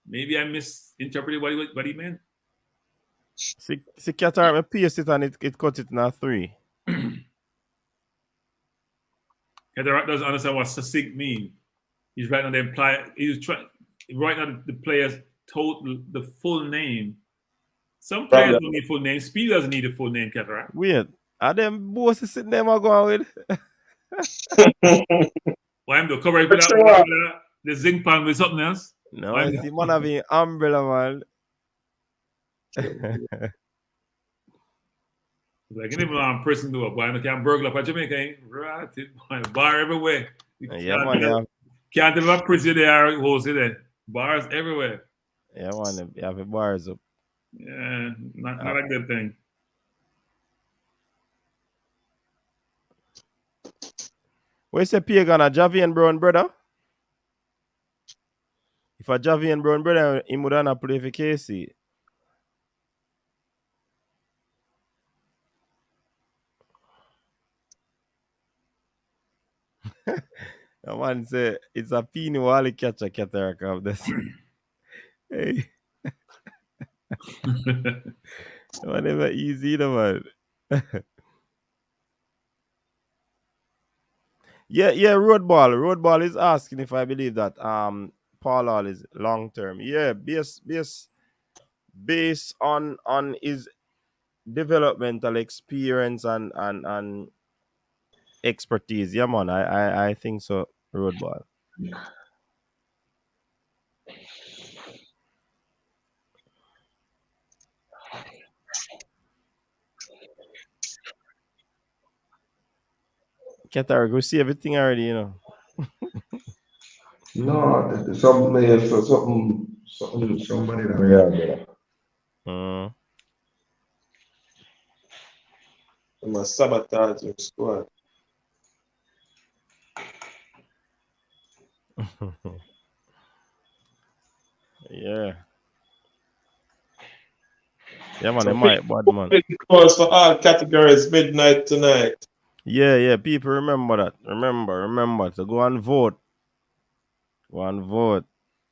Maybe I misinterpreted what he meant. See Cataract, I pierced it and it cut it in a 3. Cataract doesn't understand what succinct means. He's writing on he's writing on the player's the full name. Some players don't need full name. Speed doesn't need a full name, Cataract. Weird. Are them boys sitting there going with? Why am the cover the zinc pan with something else? No, it's the man having umbrella, man. Like any person do a boy, I can't burgle up at Jamaica. Right, bar everywhere. Yeah, man. Can't tell what prison they are, there. Bars everywhere. Yeah, man. You have bars up. Yeah, not a good thing. Where's the Pagan? A Javian Brown brother? If a Javian Brown brother, he would not play for KC. The man say it's a peeny wally catch a cataract of this. Hey. Whatever easy, the man. Yeah, Roadball. Roadball is asking if I believe that Paul Hall is long term. Yeah, based on his developmental experience and expertise. Yeah, man. I think so. Road ball. Qatar, go see everything already, you know. No, somebody that we have there. Mm. We must sabotage your squad. Yeah. Yeah, man, So they might bad man. big calls for all categories midnight tonight. Yeah. People remember that. Remember to go and vote. Go and vote.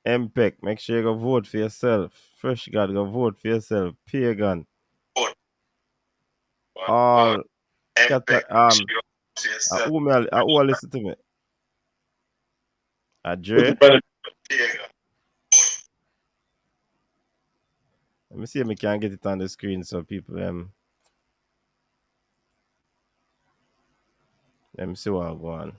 MPEC, make sure you go vote for yourself. Fresh God, go vote for yourself. Pagan. All Qatar who listen to me? Dre. Let me see if I can get it on the screen so people let me see what I go on.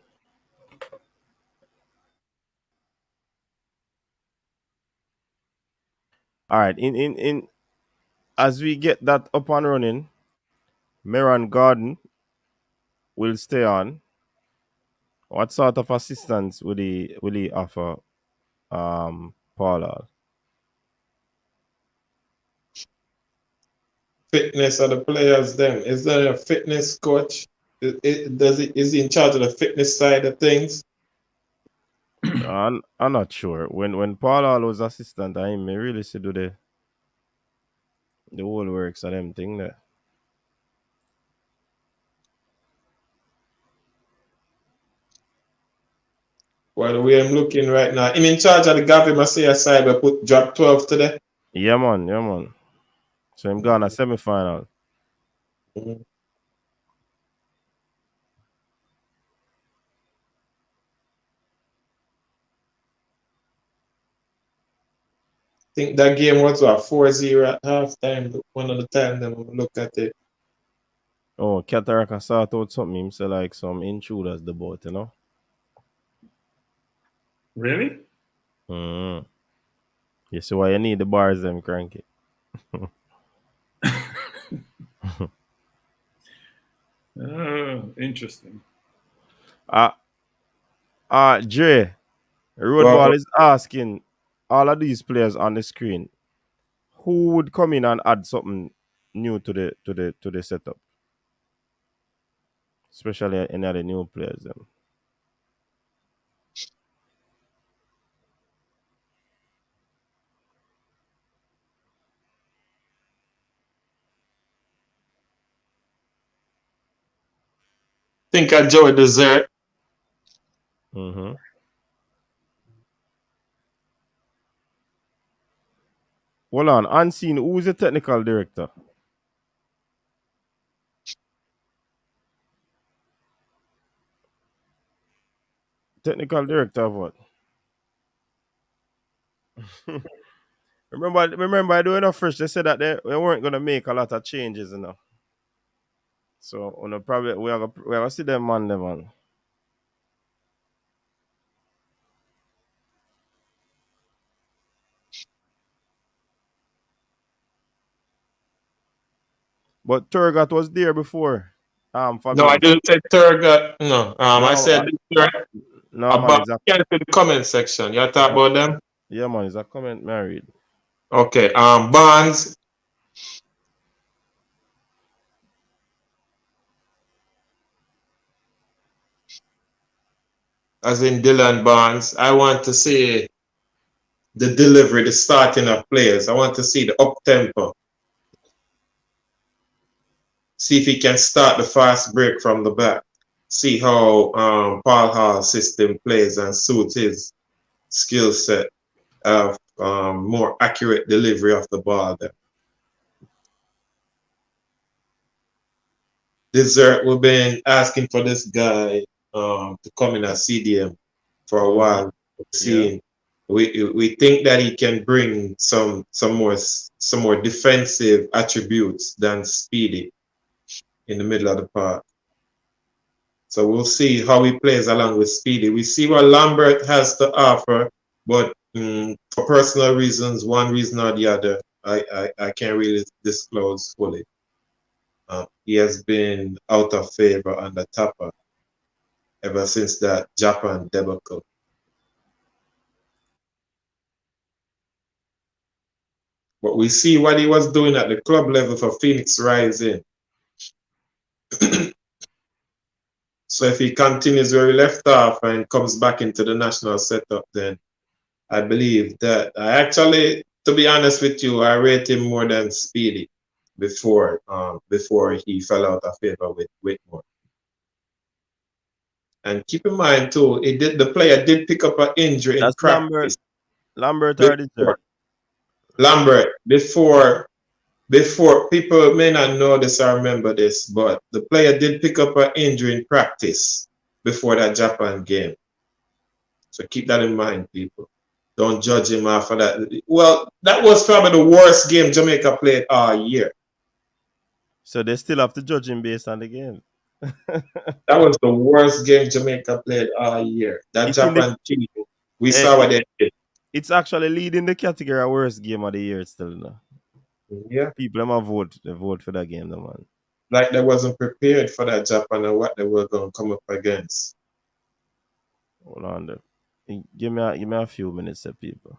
All right, in as we get that up and running, Meron Garden will stay on. What sort of assistance will he offer Paula? Fitness of the players then. Is there a fitness coach? Is he in charge of the fitness side of things? I'm not sure. When Paula was assistant, I may really see do the whole works of them thing there. Well, the way I'm looking right now, I'm in charge of the Gavi Masaya side, but put drop 12 today. Yeah man. So I'm gonna semi-final. Mhm. I think that game was what 4-0 at halftime. One of the time then we look at it. Oh, Cataracta sort out something, him say like some intruders the boat, you know? Really? Mm. You see why you need the bars them cranky. Oh, interesting. Jay, Well, Roadball is asking all of these players on the screen who would come in and add something new to the setup, especially any of the new players. Them. think I enjoy dessert. Mm-hmm. Hold on, unseen. Who's the technical director? Technical director of what? remember, I doing a fresh. They said that they weren't gonna make a lot of changes, you know. So, probably we are gonna see them on them on. But Turgot was there before. No, I Fabian. didn't say Turgot. No, I No, said no man, about it's a get to the comment section. You talk no, about them? yeah man, it's a comment married. Okay. Bonds, as in Dylan Bonds. I want to see the delivery, the starting of players. I want to see the up tempo. See if he can start the fast break from the back. See how Paul Hall's system plays and suits his skill set of more accurate delivery of the ball. There. Dessert, we've been asking for this guy to come in as CDM for a Mm-hmm. while. Yeah. Seeing We think that he can bring some more defensive attributes than Speedy in the middle of the park. So we'll see how he plays along with Speedy. We see what Lambert has to offer, but for personal reasons, one reason or the other, I can't really disclose fully. He has been out of favor on the Tapper ever since that Japan debacle. But we see what he was doing at the club level for Phoenix Rising. So if he continues where he left off and comes back into the national setup, then I believe that to be honest with you, I rate him more than Speedy before he fell out of favor with Whitmore. And keep in mind too, the player did pick up an injury in practice. Lambert already there. Lambert, before people may not know this or remember this, but the player did pick up an injury in practice before that Japan game. So keep that in mind, people. Don't judge him after that. Well, that was probably the worst game Jamaica played all year. So they still have to judge him based on the game. That was the worst game Jamaica played all year. That Japan team, we saw what they did. It's actually leading the category of worst game of the year still now. Yeah. People vote for that game, man. Like they wasn't prepared for that Japan and what they were going to come up against. Hold on there. Give me a few minutes, people.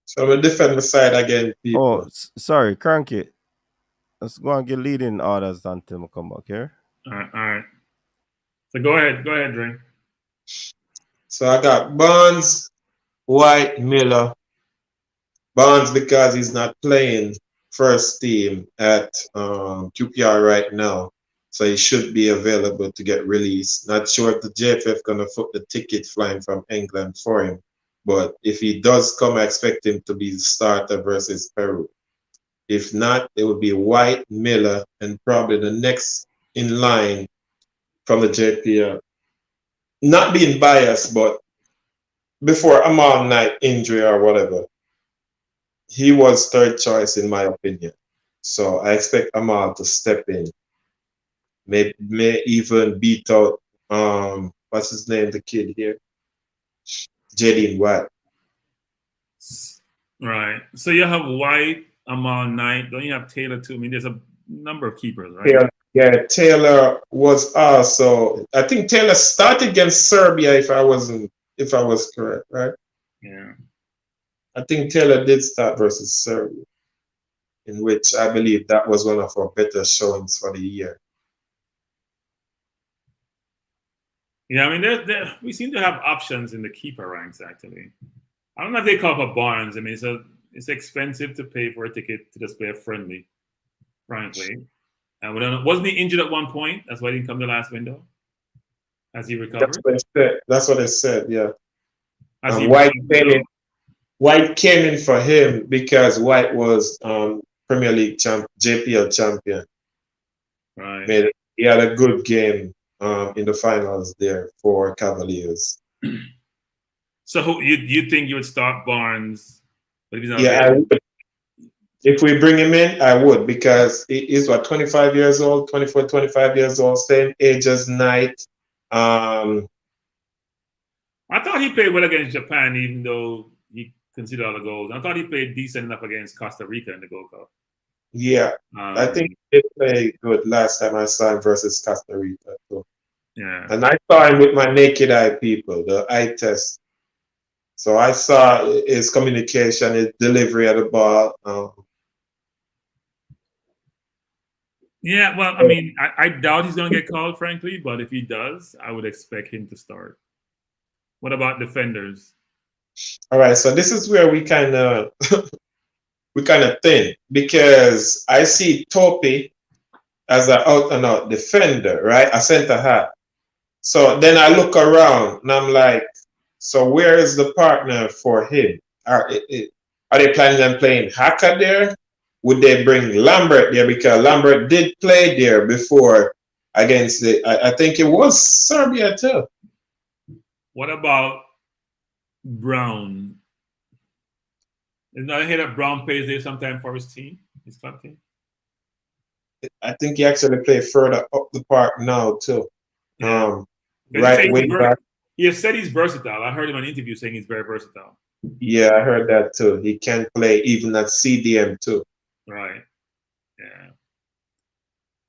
So we'll defend the side again, people. Oh, sorry, Cranky. Let's go and get leading orders until we come back here. All right. So go ahead, Dre. So I got Barnes, White, Miller. Barnes because he's not playing first team at QPR right now. So he should be available to get released. Not sure if the JFF gonna put the ticket flying from England for him. But if he does come, I expect him to be the starter versus Peru. If not, it would be White, Miller, and probably the next in line from the JPL. Not being biased, but before Amal Knight injury or whatever, he was third choice in my opinion. So I expect Amal to step in. May even beat out what's his name, the kid here? Jaden White. Right. So you have White, Amal Knight. Don't you have Taylor too? I mean, there's a number of keepers, right? Yeah, Taylor was also. I think Taylor started against Serbia, if I was correct, right? Yeah. I think Taylor did start versus Serbia, in which I believe that was one of our better showings for the year. Yeah, I mean, we seem to have options in the keeper ranks, actually. I don't know if they call for Barnes. I mean, it's expensive to pay for a ticket to just play a friendly, frankly. And wasn't he injured at one point? That's why he didn't come to the last window? Has he recovered? That's what I said, yeah. White came in for him because White was Premier League JPL champion. Right. He had a good game in the finals there for Cavaliers. So you think you would start Barnes? But if he's not I would. If we bring him in, I would, because he's 24, 25 years old, same age as Knight. I thought he played well against Japan, even though he conceded all the goals. I thought he played decent enough against Costa Rica in the Gold Cup. Yeah, I think he did play good last time I saw him versus Costa Rica. So. Yeah. And I saw him with my naked eye, people, the eye test. So I saw his communication, his delivery of the ball. Yeah, well, I mean, I doubt he's going to get called, frankly, but if he does, I would expect him to start. What about defenders? All right, so this is where we kind of thin, because I see Topi as an out-and-out defender, right? A center half. So then I look around and I'm like, so where is the partner for him? Are they planning on playing Haka there? would they bring Lambert there? Because Lambert did play there before against I think it was Serbia too. What about Brown? Is not ahead that Brown plays there sometime for his team, his club team? I think he actually played further up the park now too. Yeah. Right wing back. He has said he's versatile. I heard him in an interview saying he's very versatile. Yeah, I heard that too. He can play even at CDM too. Right. Yeah.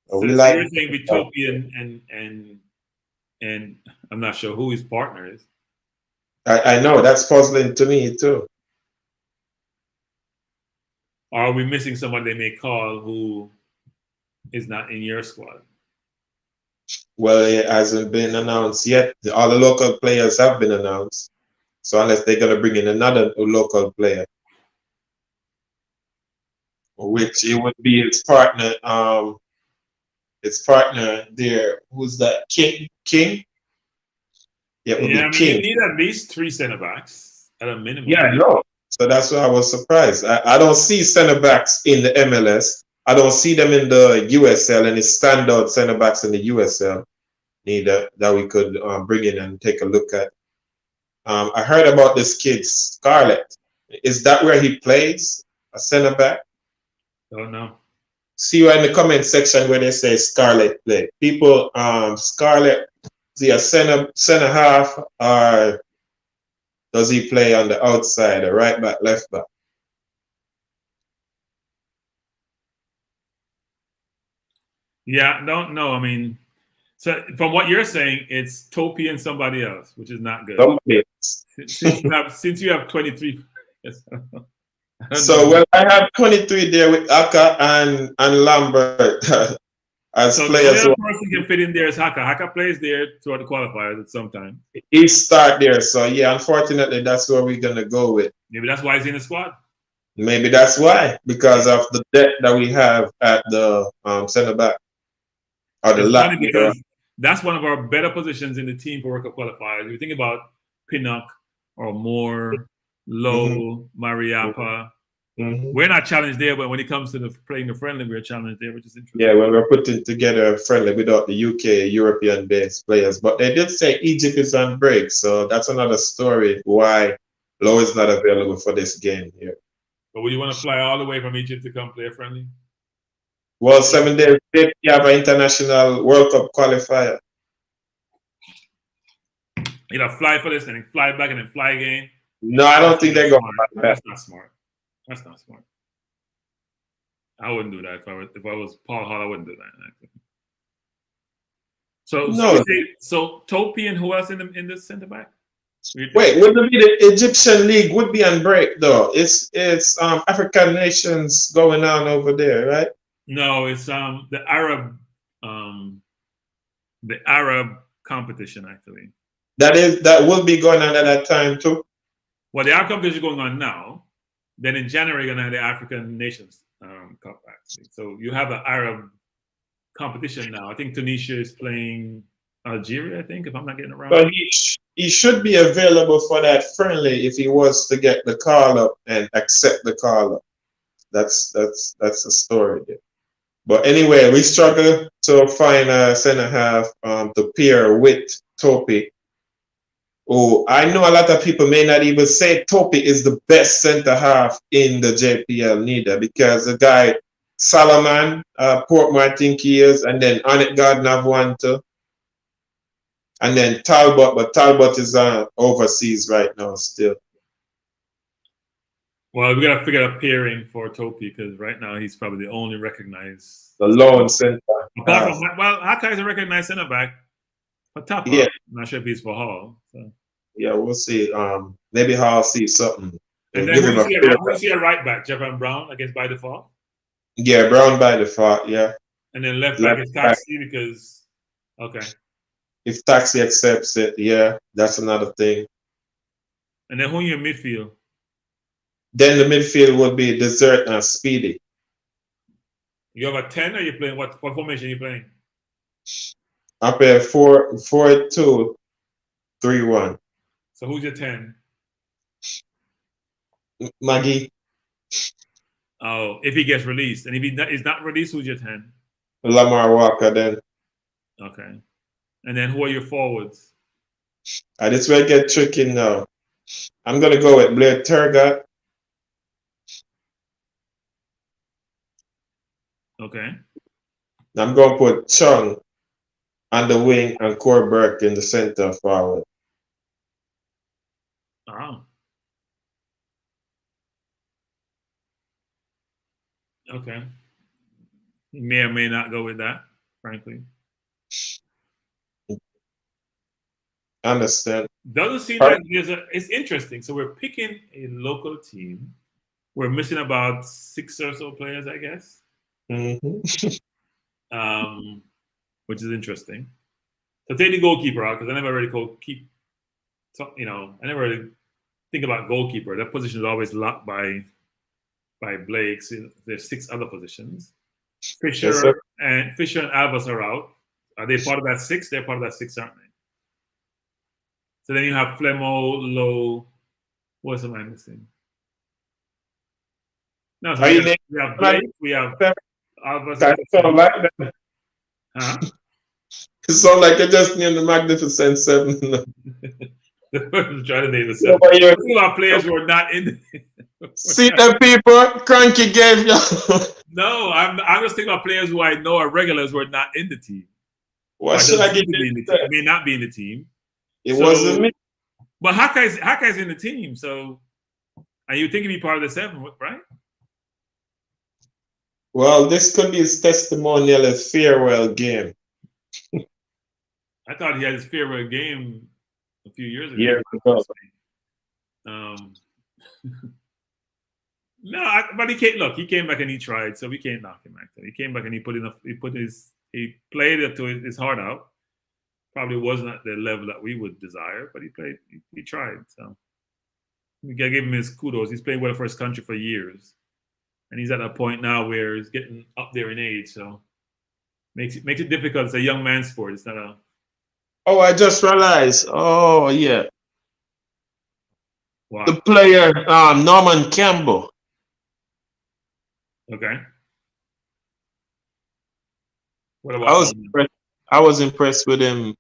So So we like you're saying Utopia and I'm not sure who his partner is. I know that's puzzling to me too. Or are we missing someone they may call who is not in your squad? Well, it hasn't been announced yet. All the local players have been announced. So unless they're gonna bring in another local player, which it would be its partner there. Who's that? King? Yeah, it would be King. You need at least 3 center backs at a minimum. Yeah, I know. So that's why I was surprised. I don't see center backs in the MLS. I don't see them in the USL, any standout center backs in the USL neither that we could bring in and take a look at. I heard about this kid, Scarlett. Is that where he plays? A center back? Don't know. See you in the comment section where they say Scarlett play. People, Scarlett, is he a center half, or does he play on the outside, a right back, left back? Yeah, don't know. I mean, so from what you're saying, it's Topi and somebody else, which is not good. Somebody else. Since you have 23. So, well, I have 23 there with Aka and Lambert as so players. The only person can fit in there is Haka. Haka plays there throughout the qualifiers at some time. He start there. So, yeah, unfortunately, that's where we're going to go with. Maybe that's why he's in the squad. Maybe that's why, because of the depth that we have at the center back. Or the left. Because that's one of our better positions in the team for World Cup qualifiers. If you think about Pinnock or Moore, Lowe, Mariappa, we're not challenged there, but when it comes to playing the friendly, we're challenged there, which is interesting. Yeah, when we're putting together a friendly without the UK, European-based players. But they did say Egypt is on break, so that's another story why Lowe is not available for this game here. But would you want to fly all the way from Egypt to come play a friendly? Well, 7 days, you have an international World Cup qualifier. You know, fly for this and then fly back and then fly again. No, I don't think they're going to. That's not smart. That's not smart. I wouldn't do that if I was Paul Hall. I wouldn't do that. Actually. So no. So Topi and who else in the center back? Wait, wouldn't it be the Egyptian League would be on break though? It's African nations going on over there, right? No, it's the Arab competition actually. That will be going on at that time too. Well, the Arab competition is going on now. Then in January, you're gonna have the African Nations Cup actually. So you have an Arab competition now. I think Tunisia is playing Algeria. I think, if I'm not getting it wrong. So he should be available for that friendly if he was to get the call up and accept the call up. That's the story there. But anyway, we struggle to find a center half to pair with Topi. Oh, I know a lot of people may not even say Topi is the best center half in the JPL neither, because the guy Solomon, Portmore, I think he is, and then Anet Garden have one too. And then Talbot, but Talbot is overseas right now still. Well, we got to figure out pairing for Topi because right now he's probably the only recognized. The lone center. Well, Haka is a recognized center back. For Tapa. Yeah. I'm not sure if he's for Hall. So. Yeah, we'll see. Maybe Hall sees something. And then we see a right back, Jevon Brown against by default. Yeah, Brown by default. Yeah. And then left back is Taxi because if Taxi accepts it, yeah, that's another thing. And then who in your midfield? Then the midfield would be Desert and Speedy. You have a 10 or you playing what formation are you playing? I play 4-2-3-1. So who's your 10? Maggie. Oh, if he gets released, and if he's not released, who's your 10? Lamar Walker then. Okay, and then who are your forwards? This will get tricky now. I'm gonna go with Blair Turgot. Okay. I'm gonna put Chung on the wing and Core Burke in the center forward. Oh. Okay. You may or may not go with that, frankly. I understand. Doesn't seem like it's interesting. So we're picking a local team. We're missing about 6 or so players, I guess. Which is interesting. So take the goalkeeper out because I never really I never really think about goalkeeper. That position is always locked by Blake. So there's 6 other positions. Fisher and Albus are out. Are they part of that 6? They're part of that 6, aren't they? So then you have Flemo, Lowe. What else am I missing? No, so we have Blake. We have Albus. Huh? It sounds like you just named the Magnificent Seven. I'm trying to name the 7. Two of our players who are not in the See them people, cranky gave you. No, I'm just thinking about players who I know are regulars who are not in the team. What should I give you? May not be in the team. It wasn't me. But Hakai's in the team, so and you think he'd be part of the 7, right? Well, this could be his testimonial, his farewell game. I thought he had his farewell game a few years ago. Years ago. No, but he came. Look, he came back and he tried, so we can't knock him. Actually, he came back and he played it to his heart out. Probably wasn't at the level that we would desire, but he played. He tried. So we gotta give him his kudos. He's played well for his country for years, and he's at a point now where he's getting up there in age. So makes it difficult. It's a young man's sport. It's not a. Oh, I just realized. Oh, yeah. Wow. The player, Norman Campbell. Okay. What about I was impressed with him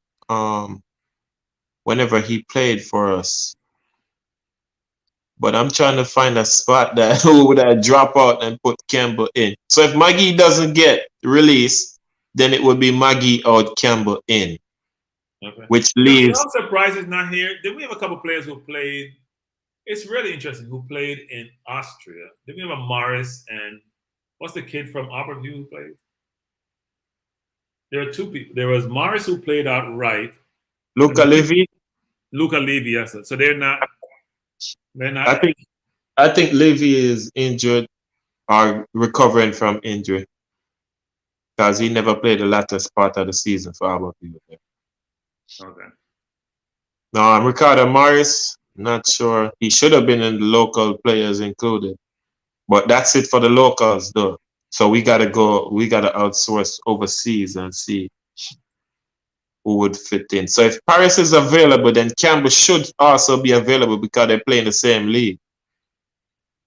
whenever he played for us. But I'm trying to find a spot that who would I drop out and put Campbell in. So if Maggie doesn't get released, then it would be Maggie out, Campbell in. Okay. Which leaves. I'm surprised he's not here. Then we have a couple players who played. It's really interesting who played in Austria. Then we have a Morris and what's the kid from Auburn who played? There are 2 people. There was Morris who played out right. Luca Levy. Luca Levy, yes. So they're not. I think Levy is injured or recovering from injury because he never played the latter part of the season for Auburn. Okay. No, Ricardo Morris, not sure. He should have been in the local players included. But that's it for the locals, though. So we gotta outsource overseas and see who would fit in. So if Paris is available, then Campbell should also be available because they play in the same league.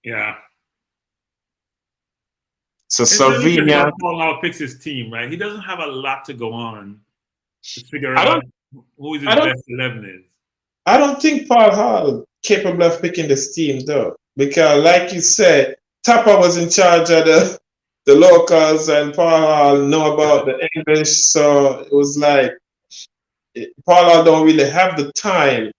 Yeah. So Slovenia. Paul Hall picks his team, right? He doesn't have a lot to go on to figure out who his best 11 is. I don't think Paul Hall capable of picking this team, though. Because like you said, Tapper was in charge of the locals and Paul Hall know about the English. So it was like Paul Hall don't really have the time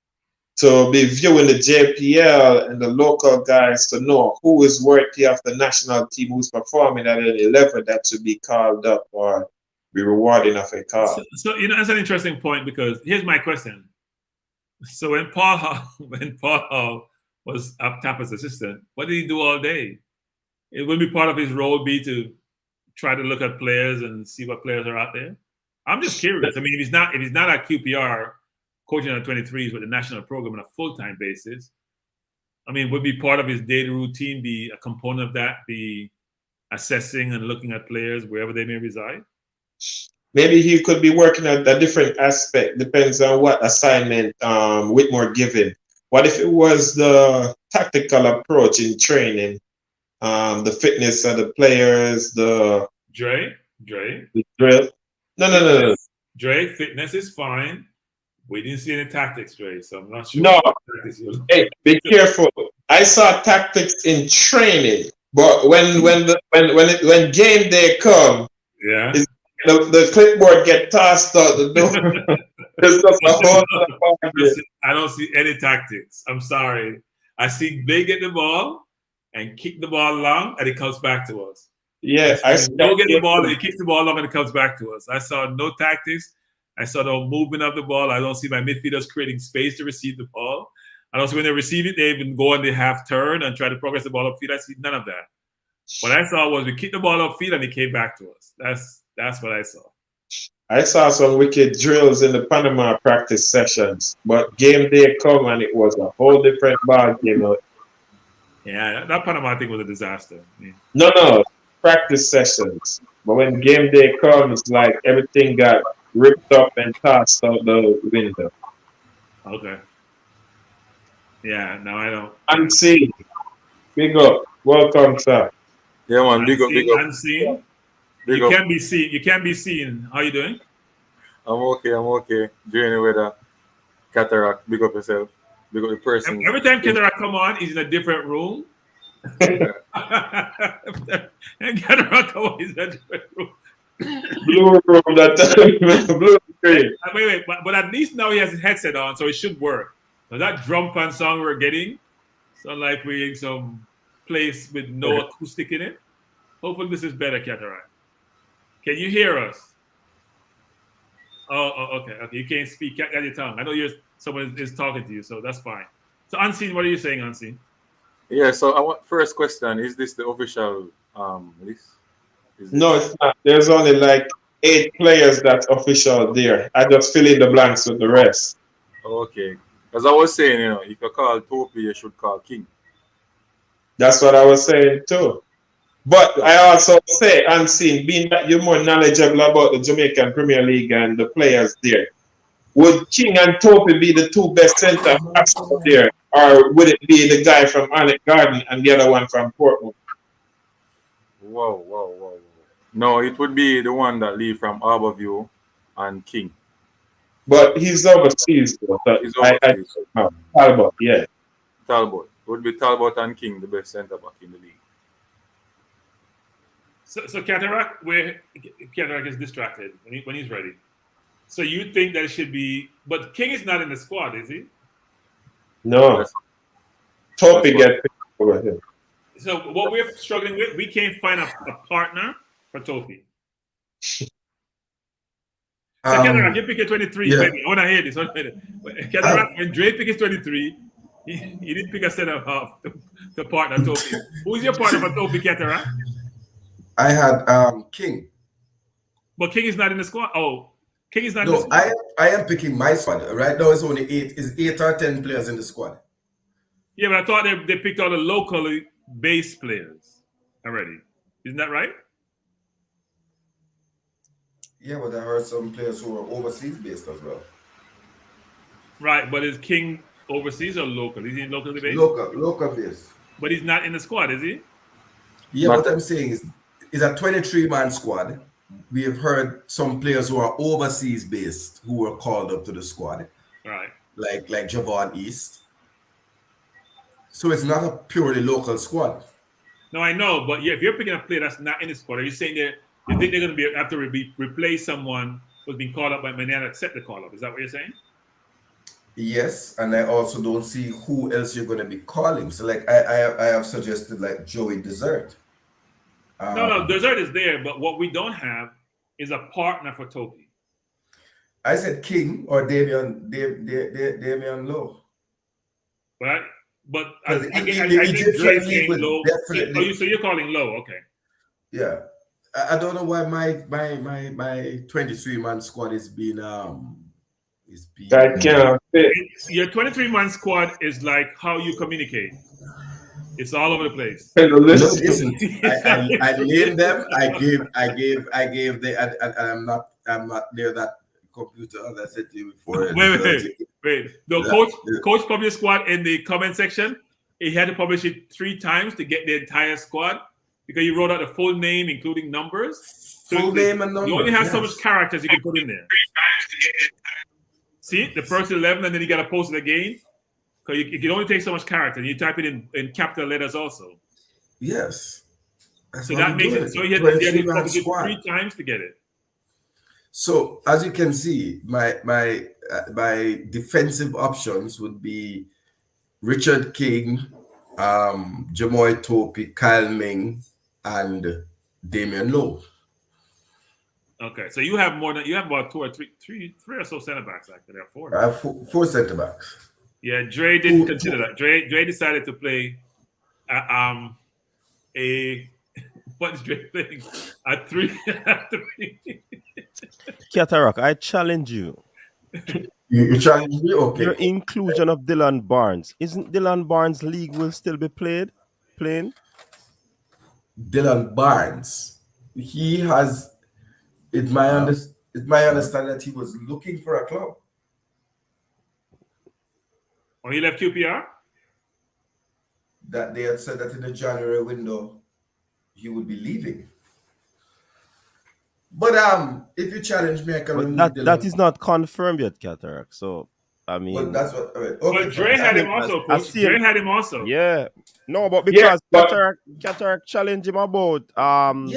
to be viewing the JPL and the local guys to know who is worthy of the national team, who's performing at an 11 that should be called up or be rewarding of a call. So that's an interesting point because here's my question. So when Paul Hall was up top as assistant, what did he do all day? It would be part of his role be to try to look at players and see what players are out there. I'm just curious. I mean, if he's not at QPR coaching on 23s with the national program on a full-time basis, I mean, would be part of his daily routine be a component of that, be assessing and looking at players wherever they may reside? Maybe he could be working at a different aspect, depends on what assignment Whitmore given. What if it was the tactical approach in training the fitness of the players, the Dre. drill. No. Dre, fitness is fine. We didn't see any tactics, Dre, so I'm not sure. No. Hey, be careful. I saw tactics in training, but when game day come, yeah, the clipboard get tossed out the door. There's just a whole lot of I don't see any tactics. I'm sorry. I see they get the ball and kick the ball long, and it comes back to us. Yeah, I go get the ball, and he kicks the ball long, and it comes back to us. I saw no tactics. I saw no movement of the ball. I don't see my midfielders creating space to receive the ball. I don't see when they receive it, they even go on the half turn and try to progress the ball upfield. I see none of that. What I saw was we kicked the ball upfield and it came back to us. That's what I saw. I saw some wicked drills in the Panama practice sessions, but game day come and it was a whole different ball game. Yeah, that Panama thing was a disaster. Yeah. No, practice sessions. But when game day comes, like everything got ripped up and tossed out the window. Okay. Yeah, no, I don't. Unseen. Big up. Welcome, sir. Yeah, man. Big up. Unseen. You can't be seen. You can't be seen. How you doing? I'm okay. During the weather. Cataract. Big up yourself. Big up the person. Every time Cataract come on, he's in a different room. And Cataract come on, he's in a different room. Blue room that time. Blue screen. Wait. But at least now he has his headset on, so it should work. So that drum pan song we're getting sound like we're in some place with no acoustic in it. Hopefully this is better, Cataract. Can you hear us? Oh, okay. You can't speak. Cat your tongue. I know someone is talking to you, so that's fine. So Unseen, what are you saying, Unseen? Yeah. So I want first question: is this the official list? No, it's not. There's only like 8 players that's official there. I just fill in the blanks with the rest. Okay. As I was saying, if you call Topi, you should call King. That's what I was saying too. But I also say, Unseen, being that you're more knowledgeable about the Jamaican Premier League and the players there, would King and Topi be the 2 best centre backs out there? Or would it be the guy from Alec Garden and the other one from Portmore? Whoa. No, it would be the one that leave from Harborview and King. But he's overseas, though. He's overseas. Talbot, yeah. Talbot. It would be Talbot and King, the best centre back in the league. So Cataract is distracted when he's ready. So you think that it should be, but King is not in the squad, is he? No. Topi get picked over here. So what we're struggling with, we can't find a partner for Topi. So Cataract, you pick a 23. Yeah. I want to hear this. Cataract, when Dre pick his 23, he didn't pick a center half to partner Topi. Who's your partner for Topi, Cataract? I had King. But King is not in the squad. Oh, King is not in the squad. No, I am picking my squad. Right now it's only 8. It's 8 or 10 players in the squad. Yeah, but I thought they picked all the locally based players already. Isn't that right? Yeah, but I heard some players who are overseas based as well. Right, but is King overseas or local? Is he locally based? Local based. But he's not in the squad, is he? Yeah, what I'm saying is it's a 23-man squad. We have heard some players who are overseas based who were called up to the squad. Right. Like Javon East. So it's not a purely local squad. No, I know, but yeah, if you're picking a player that's not in the squad, are you saying that you think they're going to have to replace someone who's been called up but may not accept the call up? Is that what you're saying? Yes, and I also don't see who else you're going to be calling. So like I have suggested like Joey Desert. No, Desert is there, but what we don't have is a partner for Topi. I said King or Damian Lowe. Right, but I think Dre's saying Low. So you're calling Low, okay? Yeah, I don't know why my 23-man squad is being That can't fit. Your 23-man squad is like how you communicate. It's all over the place. No, listen, I named them. I gave the. I'm not near that computer as I said to you before. Wait. The coach put your squad in the comment section. he had to publish it 3 times to get the entire squad because he wrote out the full name, including numbers. So Full name and numbers. You only have so yes. much characters you can put in there. See, the first 11, and then you got to post it again. Because you can only take so much character. You type it in capital letters also. Yes. That's So how that we makes do it. So you had to 23-man publish it squad. 3 times to get it. So as you can see, my defensive options would be Richard King, Jamoy Topi, Kyle Ming, and Damian Lowe. Okay, so you have about 2 or 3 or so center backs. Actually, there are 4. I have 4 center backs. Yeah, Dre didn't consider that. Dre decided to play what is Dre playing? A 3. Cataract, I challenge you. You challenge me? Okay. Your inclusion of Dylan Barnes. Isn't Dylan Barnes' league will still be playing? Dylan Barnes. He has, it's my understanding that he was looking for a club. Oh, he left QPR? That they had said that in the January window he would be leaving. But if you challenge me, I can remove Dylan. That is not confirmed yet, Cataract. So I mean, but that's what. Okay, but Dre had him also. Dre had him also. Yeah, no, but because Cataract challenged him about because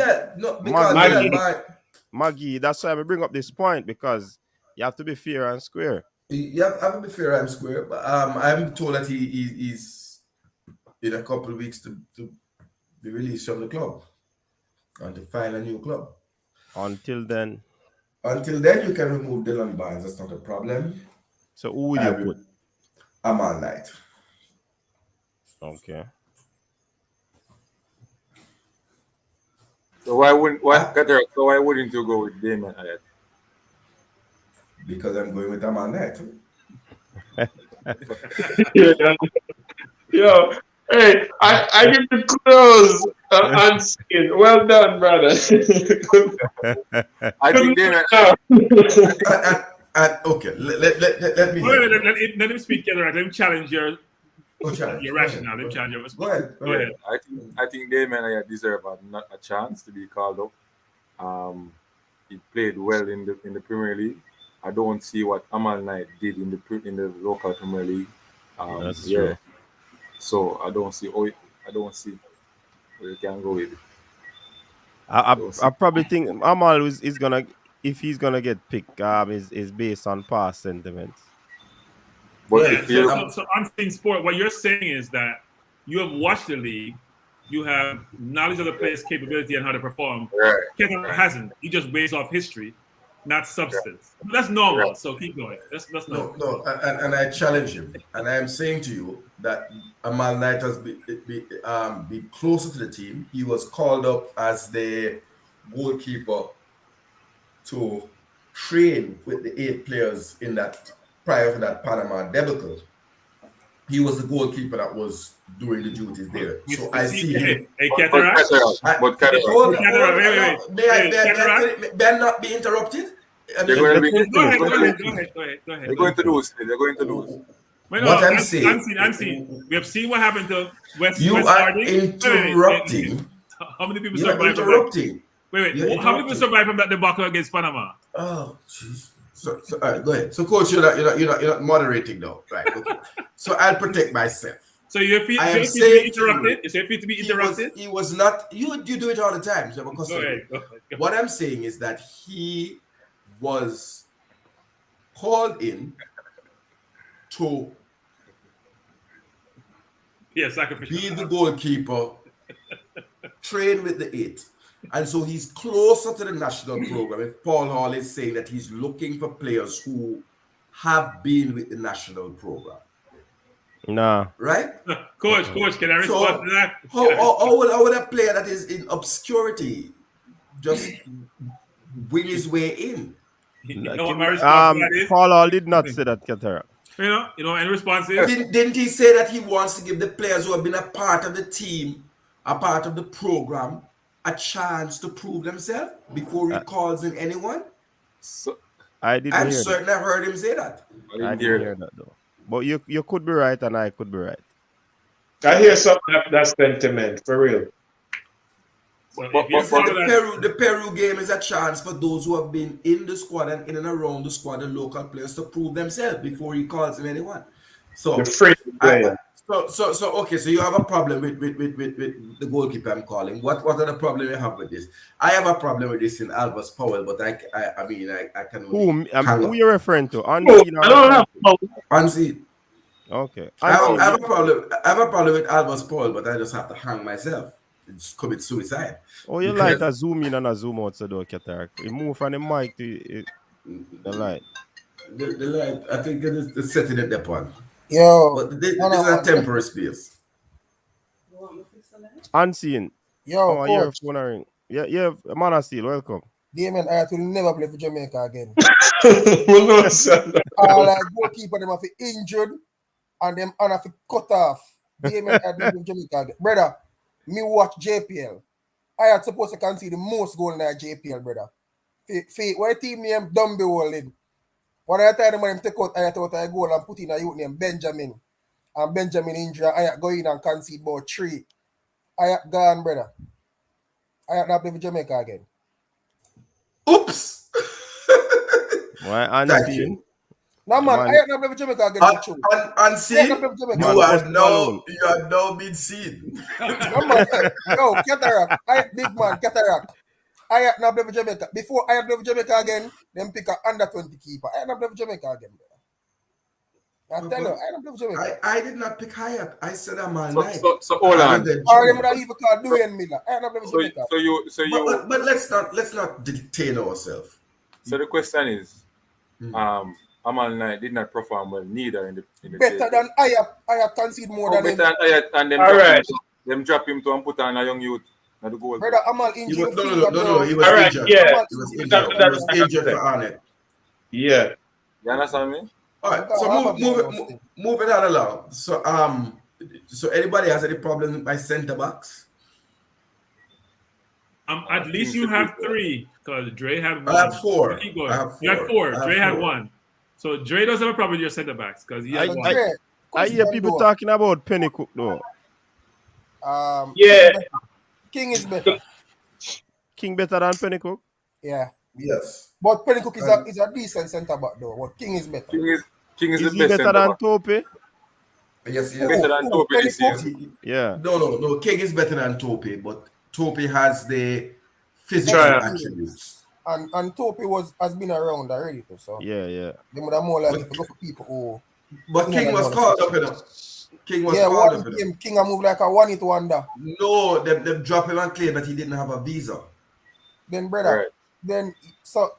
Maggie. That's why I bring up this point, because you have to be fair and square. You have to be fair and square. But I'm told that he's in a couple of weeks to be released from the club and to find a new club. Until then, you can remove Dylan Barnes. That's not a problem. So who will you put? Amal Knight. Okay. So why wouldn't you go with Damon Hayat? Because I'm going with Amal Knight. Yo, hey, I give the kudos on skin. Well done, brother. I think Damon. Okay, let me. Let him speak. Let him challenge your rationale. Let him challenge your. Go ahead. I think Damon deserve a chance to be called up. He played well in the Premier League. I don't see what Amal Knight did in the local Premier League. That's true. So I don't see where you can go with it. I probably think Amal is gonna, if he's gonna get picked, is based on past sentiments. But so I'm saying sport. What you're saying is that you have watched the league, you have knowledge of the player's capability and how to perform. Kevin hasn't. He just based off history, not substance. But that's normal. Right. So keep going. That's normal. No, and I challenge him, and I am saying to you that Amal Knight has been closer to the team. He was called up as the goalkeeper to train with the 8 players in that prior to that Panama debacle. He was the goalkeeper that was doing the duties there. So I see him. Hey, Cataract. May I not be interrupted? Go ahead. They're going to lose. They're going to lose. What I'm saying. We have seen what happened to West. You are interrupting. How many people survived? Interrupting. Wait. How many people survived from that debacle against Panama? Oh, jeez. So all right, go ahead. So, coach, you're not moderating now, right? Okay. So I'll protect myself. So you're free to be interrupted. Is it free to be interrupted? He was not. You do it all the time. So go ahead. What I'm saying is that he was called in to be the goalkeeper, train with the 8. And so he's closer to the national program. If Paul Hall is saying that he's looking for players who have been with the national program. No. Right? Coach, can I respond to that? How would a player that is in obscurity just win his way in? You know what my response to that is? Paul Hall did not say that, Katara. You know, and response is? Didn't he say that he wants to give the players who have been a part of the team, a part of the program, a chance to prove themselves before he calls in anyone? So, I'm certain I heard him say that. I didn't hear that though. But you could be right and I could be right. I hear some of that sentiment for real. So But- if you're but- part The of that, the Peru game is a chance for those who have been in the squad and in and around the squad, the local players, to prove themselves before he calls in anyone. The So, fringe player. okay. So you have a problem with the goalkeeper I'm calling. What are the problem you have with this? I have a problem with this in Albus Powell, but I mean I can only hang Who up. you referring to? Oh, Unseen I or don't have Unseen. Okay. I Unseen. have a problem. I have a problem with Albus Paul, but I just have to hang myself. It's commit suicide. Oh, you Because light a zoom in and a zoom out so do cataract. You move from the mic to the light. the light, I think the setting it upon. Yo, But this hold is a on, temporary space. Unseen. yo, Oh, your coach. phone ring. Yeah, man, still welcome. Damien Hart will never play for Jamaica again. Well, no, sir. All like goalkeeper them have to injured and them and have to cut off. Damien Hart never play for Jamaica again. Brother, me watch JPL. I had supposed to concede the most goal in that JPL, brother. Why team name Dumby Walling? One of the time them take out I thought I goal and put in a youth name Benjamin. And Benjamin injury, I go in and concede about 3. I gone, brother. I not play for Jamaica again. Oops. Why Thank Unseen? you. No man, I ain't not play for Jamaica again. Unseen, Man, you post are balloon. now been seen. No man, yo, Cataract. Big man, Cataract. I have not play for Jamaica. Before I have play for Jamaica again, then pick a under 20 keeper. I have not play for Jamaica again, brother. I tell you, I don't play for Jamaica. I did not pick Hyatt. I said I'm all So, night. so hold on. Or them would have even called Dwayne Miller. I have not play for Jamaica. But let's not detain ourselves. So the question is, Amal Knight did not perform well neither in the Better than I have conceded more than him. better than Ayat, and them drop him to and put on a young youth at the goal. Brother, Amal injured. No, he was injured. Yeah. He was injured. He was injured for Arnett. Yeah. You understand me? All right. So moving on along. So anybody has any problem with my centre backs? at least you have 3 because Dre had 1. I have 4. Keep going. I have 4. You had 4. Dre had 4. 1. So Dre doesn't have a problem with your centre backs because he had 1. I hear people talking about Penny Cook though. Yeah. King is better. King better than Penny Cook? Yeah. Yes. But Penny Cook is a decent centre back though. But King is better. King is the he best better than Tope? Yes, better than Tope this season. Yeah. No. King is better than Tope, but Tope has the physical attributes. And Tope has been around already too. So yeah. They would have more likely to go for people who. But King was called up, you know. King was called up, you know. King a move like a one-hit wonder. No, they drop him and claim that he didn't have a visa. Then brother, then so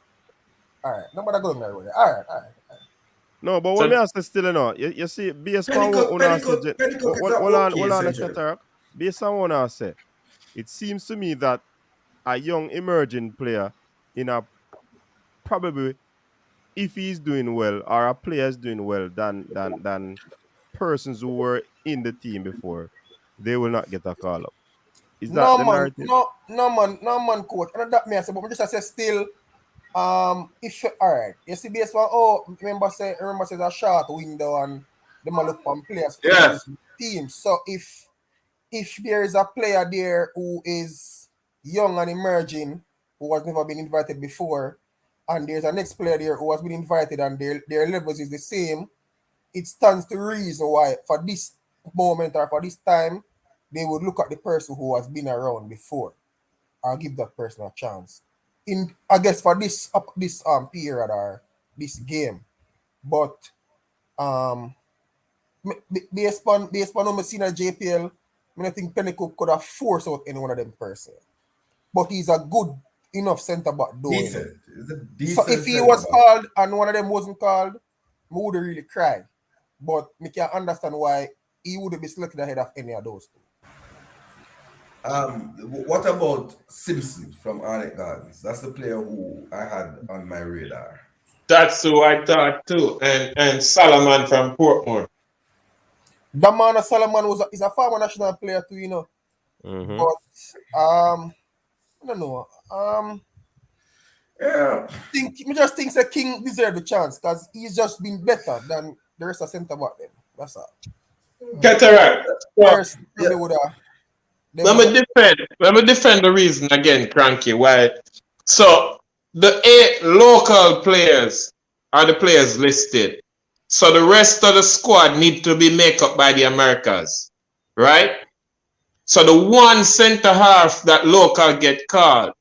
all right, nobody going there with it. All right. No, but what me ask is still enough. You see, based on what Una said, hold on a cataract. Based on what Una said, it seems to me that a young emerging player in a probably if he's doing well or a player is doing well than persons who were in the team before, they will not get a call up. Is that the narrative? No man, coach. And that me I say, but just I say still. If all right, you see, based on remember says a short window and them look on players for the team. So if there is a player there who is young and emerging who has never been invited before, and there's a next player there who has been invited and their levels is the same, it stands to reason why for this moment or for this time they would look at the person who has been around before and give that person a chance. I guess for this period or this game, but based on what I seen at JPL, I think Penny Cook could have forced out any one of them person. But he's a good enough centre back doing it. So if he was called and one of them wasn't called, I would really cry. But I can understand why he wouldn't be selected ahead of any of those two. What about Simpson from Arnett Gardens? That's the player who I had on my radar. That's who I thought too. And Solomon from Portmore. Damana Solomon is a former national player too, you know. Mm-hmm. But I don't know. Yeah. I just think that King deserved the chance because he's just been better than the rest of centre back then. That's all. Cataract. Well, First, probably would have. let me defend the reason again, Cranky. Why? So the 8 local players are the players listed. So the rest of the squad need to be made up by the Americas, right? So the one center half that local get called.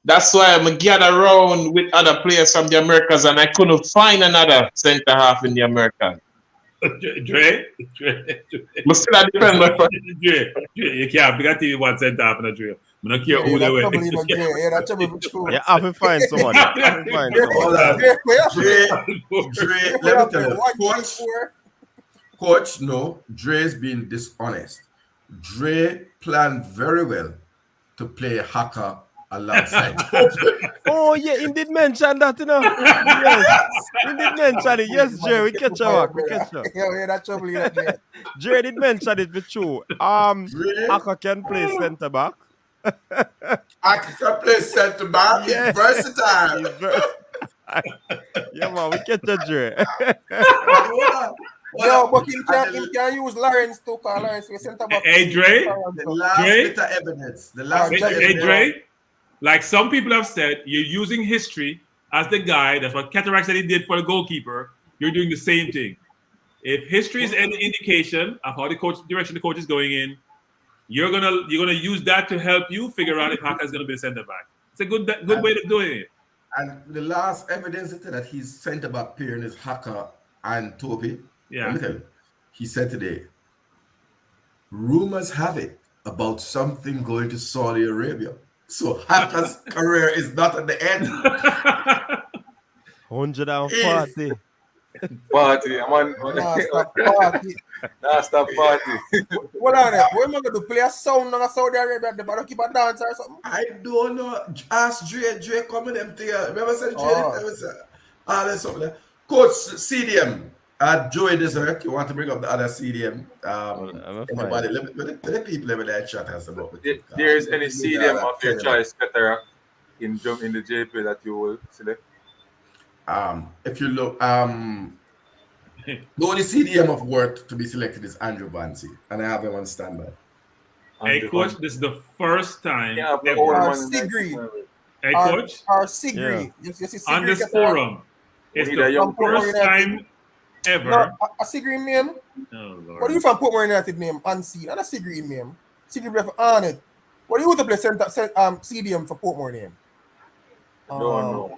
That's why I'm gather around with other players from the Americas, and I couldn't find another center half in the Americas. Dre. But still, I depend on Dre, you can't pick a team one center half in a Dre. I don't care who they were. Yeah, that's trouble for true. Yeah, I have to find somebody. I have to find Hold somebody. on. Dre, let me tell you, Coach, no, Dre's been dishonest. Dre planned very well to play Haka alongside. Oh, yeah, he did mention that, you know. Yes, he did mention it. Yes, Dre, we catch you back. We catch you. Yeah, that's trouble. Dre did mention it, for true. Aka can play centre back. I can play centre back. Yeah. He's versatile. He's versatile. Yeah, man, we catch you, Dre. Yo, but him can use Lawrence too, because Lawrence is centre back. Hey, Dre. The last bit of evidence. The last bit of Hey, evidence. Dre. Like some people have said, you're using history as the guide. That's what Cataract said he did for the goalkeeper. You're doing the same thing. If history is any indication of how the direction the coach is going in, you're gonna use that to help you figure out if Haka is gonna be the centre back. It's a good way of doing it. And the last evidence that his centre back pairing is Haka and Toby. Yeah. Let me tell you, he said today, rumors have it about something going to Saudi Arabia. So Haka's career is not at the end. 140. Party, man. Stop party. Nah, stop party. What are they? What am I going to play a sound in Saudi Arabia? They better keep a dance or something? I don't know. Ask Dre. Dre coming them to you. Remember said Dre? There's something there. Coach CDM. Joey Desert, you want to bring up the other CDM? Anybody? Let the people over there chat us about it. There is any CDM of your choice, Cataract, in the JP that you will select? If you look, the only CDM of worth to be selected is Andrew Bansi, and I have him on standby. Hey, Coach, this is the first time. Yeah, ever. Hey, Coach. Sigrid. On this forum, it's the first time ever. No, a Sigrid name. Oh, Lord. What do you from Portmore United name? Unseen. And a Sigrid name. Sigrid left on it. What do you want to play CDM for Portmore name? Don't know.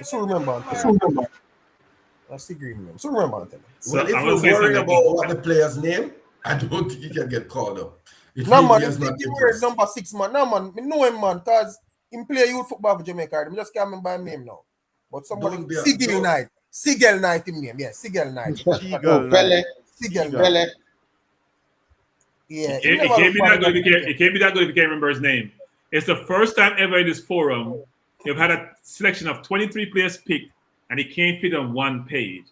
So remember. A Sigrid name. So remember. Well, if you're worried about what the player's name, I don't think he can get called up. No, man, he wears number 6, man. No, man, I know him, man, because he play youth football for Jamaica. I just can't remember his name now. But somebody, Sigel Knight. Sigel Knight, his name. Yeah, Sigel Knight. Sigel Knight. Yeah. It can't be that good if you can't remember his name. It's the first time ever in this forum you've had a selection of 23 players picked, and it can't fit on one page.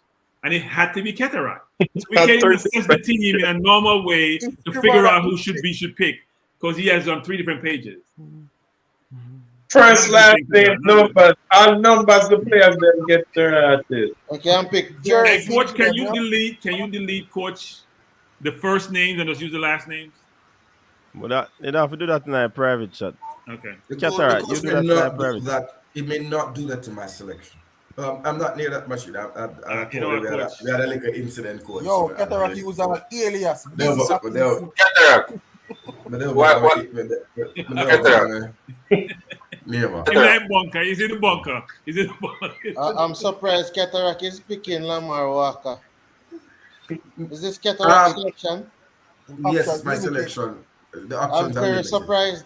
And it had to be Cataract. So we can't even assess the team in a normal way to figure out who should pick, because he has on 3 different pages. First, last name, numbers. All numbers the players then get their artists. Okay, I'm pick. Hey, Coach, can you delete, Coach, the first names and just use the last names? But you don't have to do that in a private chat. Okay. Cataract, you do that in a private chat. He may not do that to my selection. I'm not near that much. We had a little incident, Coach. Yo, Cataract use an alias. Cataract. Cataract. He's in the bunker. I'm surprised Cataract is picking Lamar Walker. Is this Cataract selection? Yes, it's my selection. The options I'm very surprised.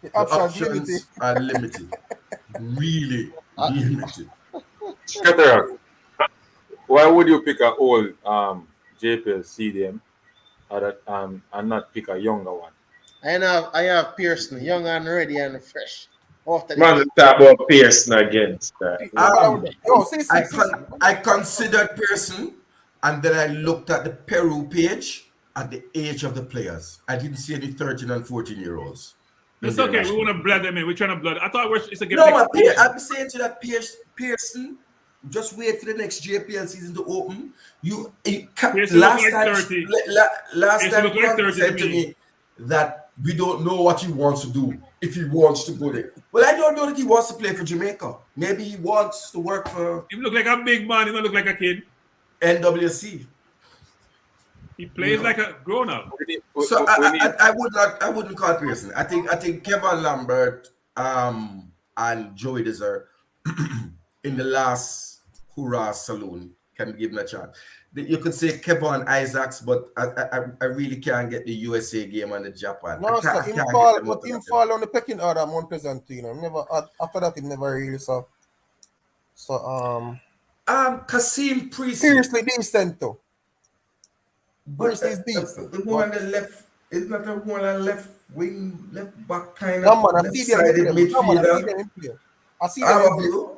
The options are limited. Really limited. Cataract. Why would you pick an old JPL CDM and not pick a younger one? I have Pearson, young and ready and fresh. Man, talk about Pearson again. I considered Pearson, and then I looked at the Peru page at the age of the players. I didn't see any 13 and 14-year-olds. It's okay. We want to blood them in. We're trying to blood. I thought it's a game. No, I'm saying to that Pearson just wait for the next JPL season to open. Last time Crank said to me that we don't know what he wants to do if he wants to go there. Well, I don't know that he wants to play for Jamaica. Maybe he wants to work for. He look like a big man. He don't look like a kid. NWC. He plays like a grown up. So I wouldn't call it person. I think Kevin Lambert and Joey Desert in the last Hurrah Saloon can be given a chance. You could say Kevin Isaacs, but I really can't get the USA game and the Japan. No, sir, him fall on the pecking order. I'm unpleasant to never after that. He never really so. Kasim Priest seriously decent too. Priest is decent. The one on the left is not the one on left wing, left back kind no, of. Man, I see them in play. I see them in play.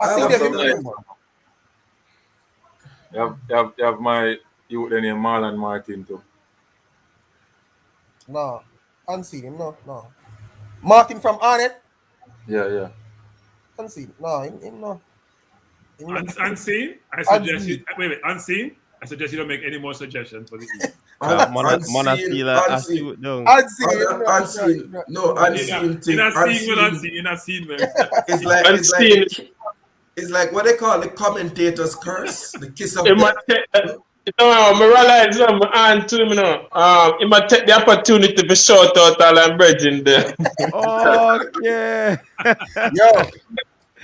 I see them in play. You have my youth name Marlon Martin too. No, unseen him. No. Martin from Arnett. Yeah. Unseen. No, him no. Unseen. I suggest you wait. Unseen. I suggest you don't make any more suggestions for the evening. Unseen. No, unseen thing. You're not seen, man. It's like what they call the commentator's curse, the kiss of death. I realize I'm on to him now. He might take the opportunity to shout out all I'm bridging there. Okay.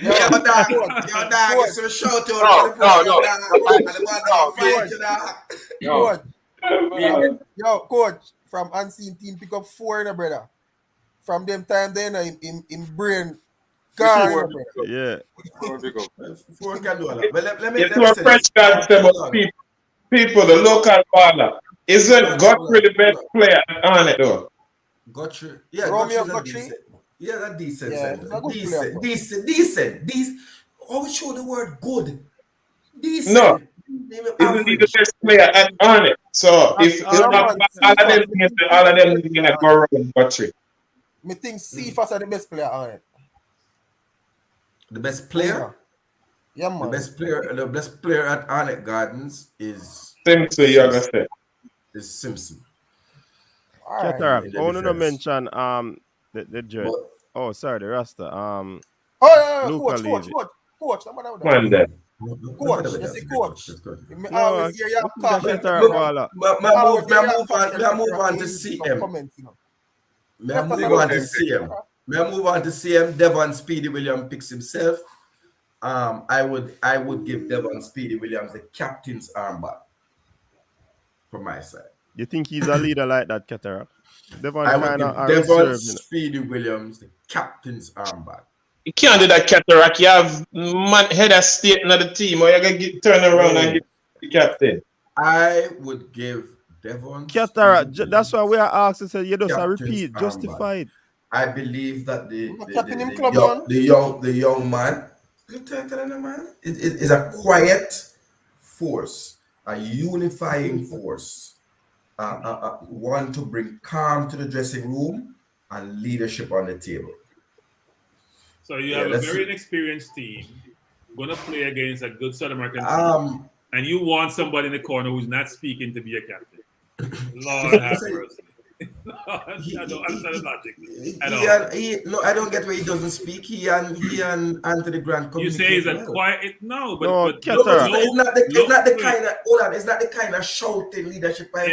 Yo, but dog, it's a shout out. Yo, coach, from unseen team pick up 4 in a brother. From them time then in brain. Yeah. 4 can do that. But let me say French guys about people, the local baller. Isn't Godfrey the best player on it though? Godfrey, yeah, Romeo Godfrey. Yeah, that's decent. Yeah, Decent. I would show the word good. Decent. No. Isn't he the best player on it? So if all of them like go around Godfrey. Me think Cephas are the best player on it. The best player? Yeah, man. The best player at Arnett Gardens is Simpson, you're gonna say. Is Simpson. I want to mention the dread. Oh, sorry, the Rasta. Coach. Man, then. Coach, yes, coach. I move on to CM. May I move on to CM? Devon Speedy Williams picks himself. I would give Devon Speedy Williams the captain's armband from my side. You think he's a leader like that, Cataract? I would give Devon Speedy Williams the captain's armband. You can't do that, Cataract. You have head of state in the team, or you're going to turn around and give the captain. I would give Devon Cataract. That's why we are asking. So you just repeat, justified. I believe that the young man is a quiet force, a unifying force, one to bring calm to the dressing room and leadership on the table. So you have a very inexperienced team going to play against a good South American team, and you want somebody in the corner who's not speaking to be a captain. Lord have mercy. I don't understand the logic. I don't get why he doesn't speak. He and Anthony Grant. You say he's a quiet. It's not the kind of shouting leadership. But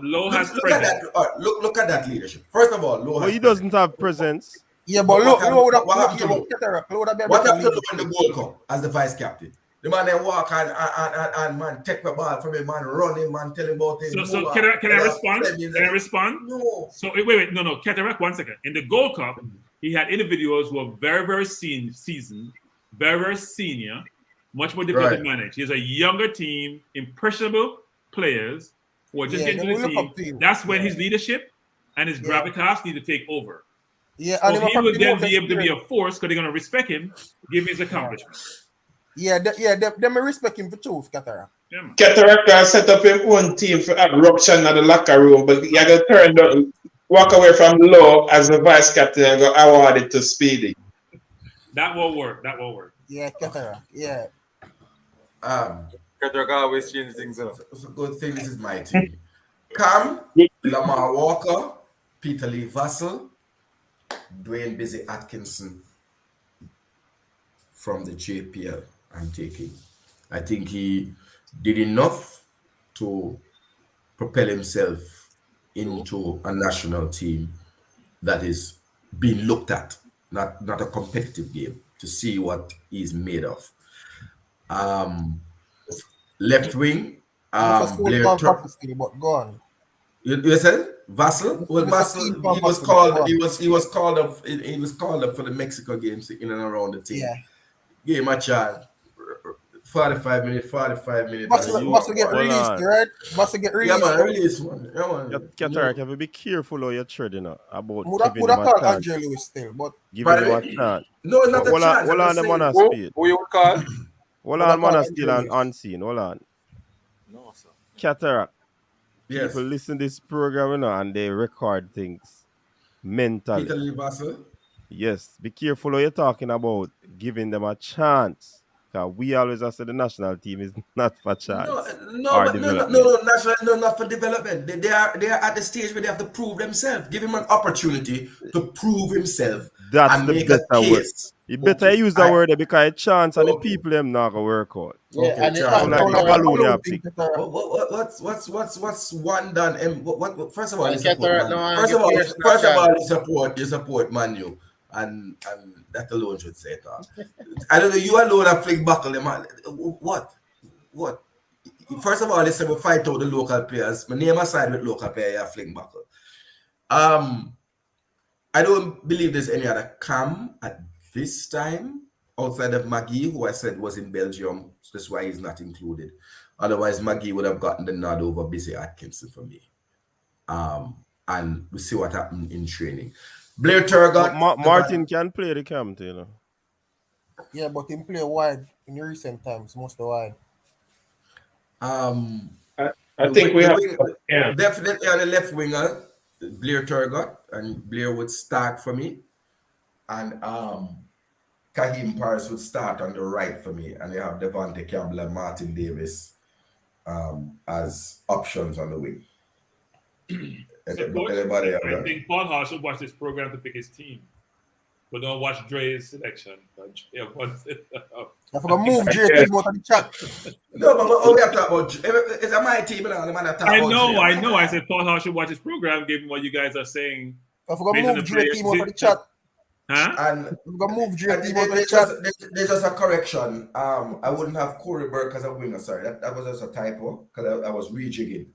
Lowe has presence. Look at that leadership. First of all, Lowe he doesn't have presence. Yeah, but Lowe would have what happened to Lowe in the Gold Cup as the vice captain? The man then walk and man take the ball from him, man run him, man tell him about him. So can I respond? Can I respond? No. So wait, no, Cataract, 1 second. In the Gold Cup, he had individuals who were very, very seasoned, very, very senior, much more difficult to manage. He has a younger team, impressionable players who are just getting to the team. That's when his leadership and his gravitas need to take over. Yeah, so he will then be able to be a force because they're going to respect him, give his accomplishments. Yeah, them respect him for truth, Cataract. Cataract can set up his own team for eruption in the locker room, but you got to walk away from Lowe as the vice captain and go award it to Speedy. That will work. Yeah, Cataract. Yeah. Cataract always change things up. It's a good thing this is my team. Cam, Lamar Walker, Peter Lee Vassell, Dwayne Busy Atkinson from the JPL. I'm taking. I think he did enough to propel himself into a national team that is being looked at, not a competitive game, to see what he's made of. Left wing, He was sold Blair from Tur- City, but gone. you said Vassell? Well, He was seen Vassell, from he was City, but called. gone. He was called up. He was called up for the Mexico games in and around the team. Yeah. Give him a chance. 45 minutes, 45 minutes, and see Must what. get released, right? Must get Yeah, released. man, Right? release one. Yeah, man. Cataract, have to be careful how you're treading about Would giving have him a called chance. Andre Lewis still, but Giving him a chance. No, not a chance. Hold I'm on, just the man saying. has speed. Who you would call? Hold Would on, have man called is still Andre on scene. Hold on. No, sir. Cataract. Yes. People listen to this program, you know, and they record things mentally. Peter Lee Vassell. Yes, be careful how you're talking about giving them a chance. Because we always have said the national team is not for chance or development. National, no, not for development. They are at the stage where they have to prove themselves. Give him an opportunity to prove himself That's and the make a better word. case. You better use the word there because a chance and the people them not gonna work out. Yeah, Okay, and chance. Sound like a balloon you have picked. What's one done? First of all, well, you support Cataract Man. no one First give of all, personal chance. you support Man U, and that alone should say it all. I don't know. You alone have flick buckle them. What? First of all, they say we fight out the local players. My name aside with local player, you have flick buckle. I don't believe there's any other Cam at this time outside of Maggie, who I said was in Belgium. So that's why he's not included. Otherwise, Maggie would have gotten the nod over Busy Atkinson for me. And we see what happened in training. Blair Turgot. Martin can play the Cam, you know. yeah, but him play wide in recent times, most wide. I think we have. Yeah. Definitely on the left winger, Blair Turgot, and Blair would start for me. And Kahim Paris would start on the right for me, and you have Devontae Campbell and Martin Davis as options on the wing. So coach, I think Paul Hall should watch this program to pick his team, but don't watch Dre's selection. I forgot move Dre team out of the chat. No, but we have to talk about. It's my team, the man that talk I about know. Dre. I said Paul Hall should watch this program, given what you guys are saying. I forgot move Dre team out of the chat. Huh? And there's just a correction. I wouldn't have Corey Burke as a winger. Sorry, that was just a typo because I was rejigging.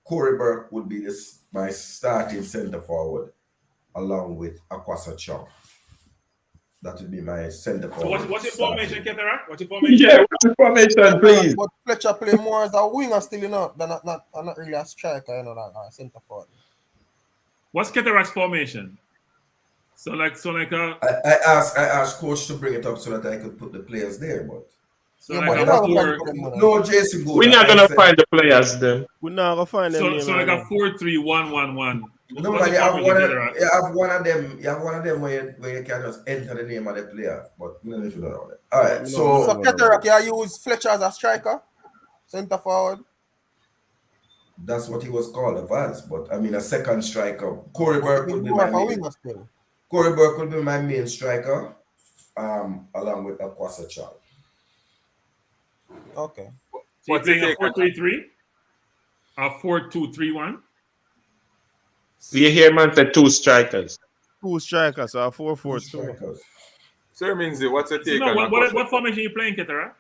Corey Burke would be my starting centre forward, along with Akwasa Chow. That would be my centre forward. So what's your formation, Cataract? What's your formation? Yeah, what's the formation, please? But Fletcher play more as a winger still, you know, than not really a striker, you know, that centre forward. What's Cataract's formation? So like I asked coach to bring it up so that I could put the players there, but no Jason Good. We're not gonna find the players then. We're not gonna find them. So like a 4-3-1-1-1. No, man, you have one of them. You have one of them where you can just enter the name of the player, but you know if you don't know that. All right, so Cataract, you use Fletcher as a striker, centre forward. That's what he was called as, but I mean a second striker. Corey Burke would be my main. Corey Burke will be my main striker, along with Akwasa Chow. Okay. So you're playing a 4-3-3? A 4-2-3-1? You hear man say two strikers. Two strikers, so 4-4-2. Sir Minzy, what's your take So on what formation are you playing, Cataract?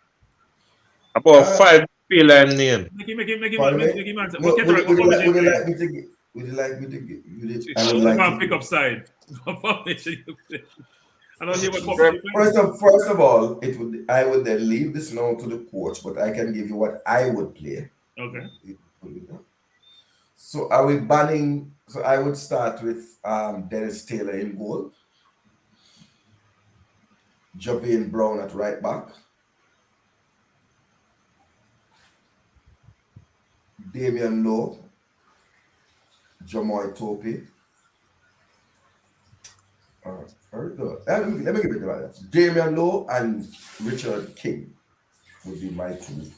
About 5 field name. Make him answer. What formation Would you like me to get? I would like to pick up side. What formation you play? I don't hear what formation you play. First of all, I would then leave this now to the coach, but I can give you what I would play. Okay. So I would start with Dennis Taylor in goal, Javane Brown at right back, Damian Lowe, Jamoy Tope. let me give it like that. Damian Lowe and Richard King would be my two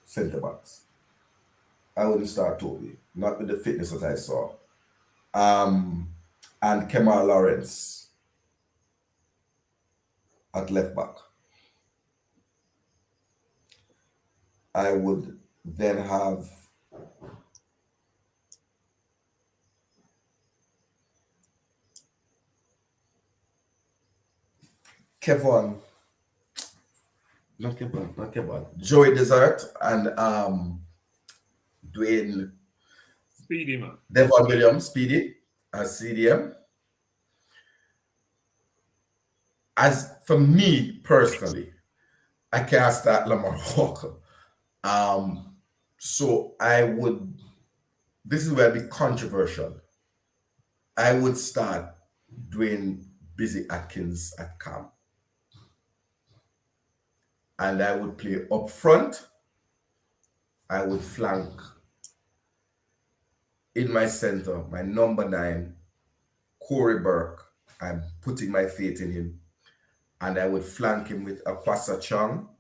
centre backs. I wouldn't start Toby, not with the fitness that I saw. And Kemal Lawrence at left back. I would then have Joey Desert and Dwayne Speedy, man. Devon Williams, Speedy, as CDM. As for me personally, I can't start Lamar Walker. So I would, this is where I'd be controversial. I would start Dwayne Busy Atkins at camp. And I would play up front. I would flank in my center, my number 9, Corey Burke. I'm putting my faith in him. And I would flank him with Akwasa Chung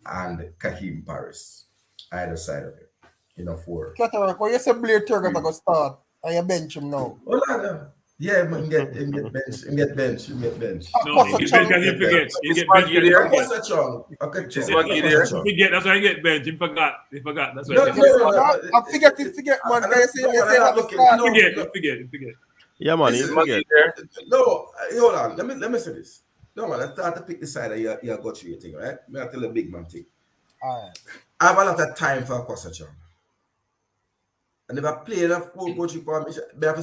and Kahim Paris, either side of it, in a 4. Cataract, when you say Blair Turgot to go start, and you bench him now. Hold on. Yeah, man, get bench. No, you get bench because you forget. You get bench because you forget. Akwasa Chung. Okay, Forget. That's why you get bench. You forgot. That's why. No. I forget, man. You forget. Yeah, man, you forget. No, hold on. Let me say this. No, man, I start to pick the side of your got you thing, right? Me I tell a big man thing. All right. I have a lot of time for Akwasa Chung. And if I play enough football, I have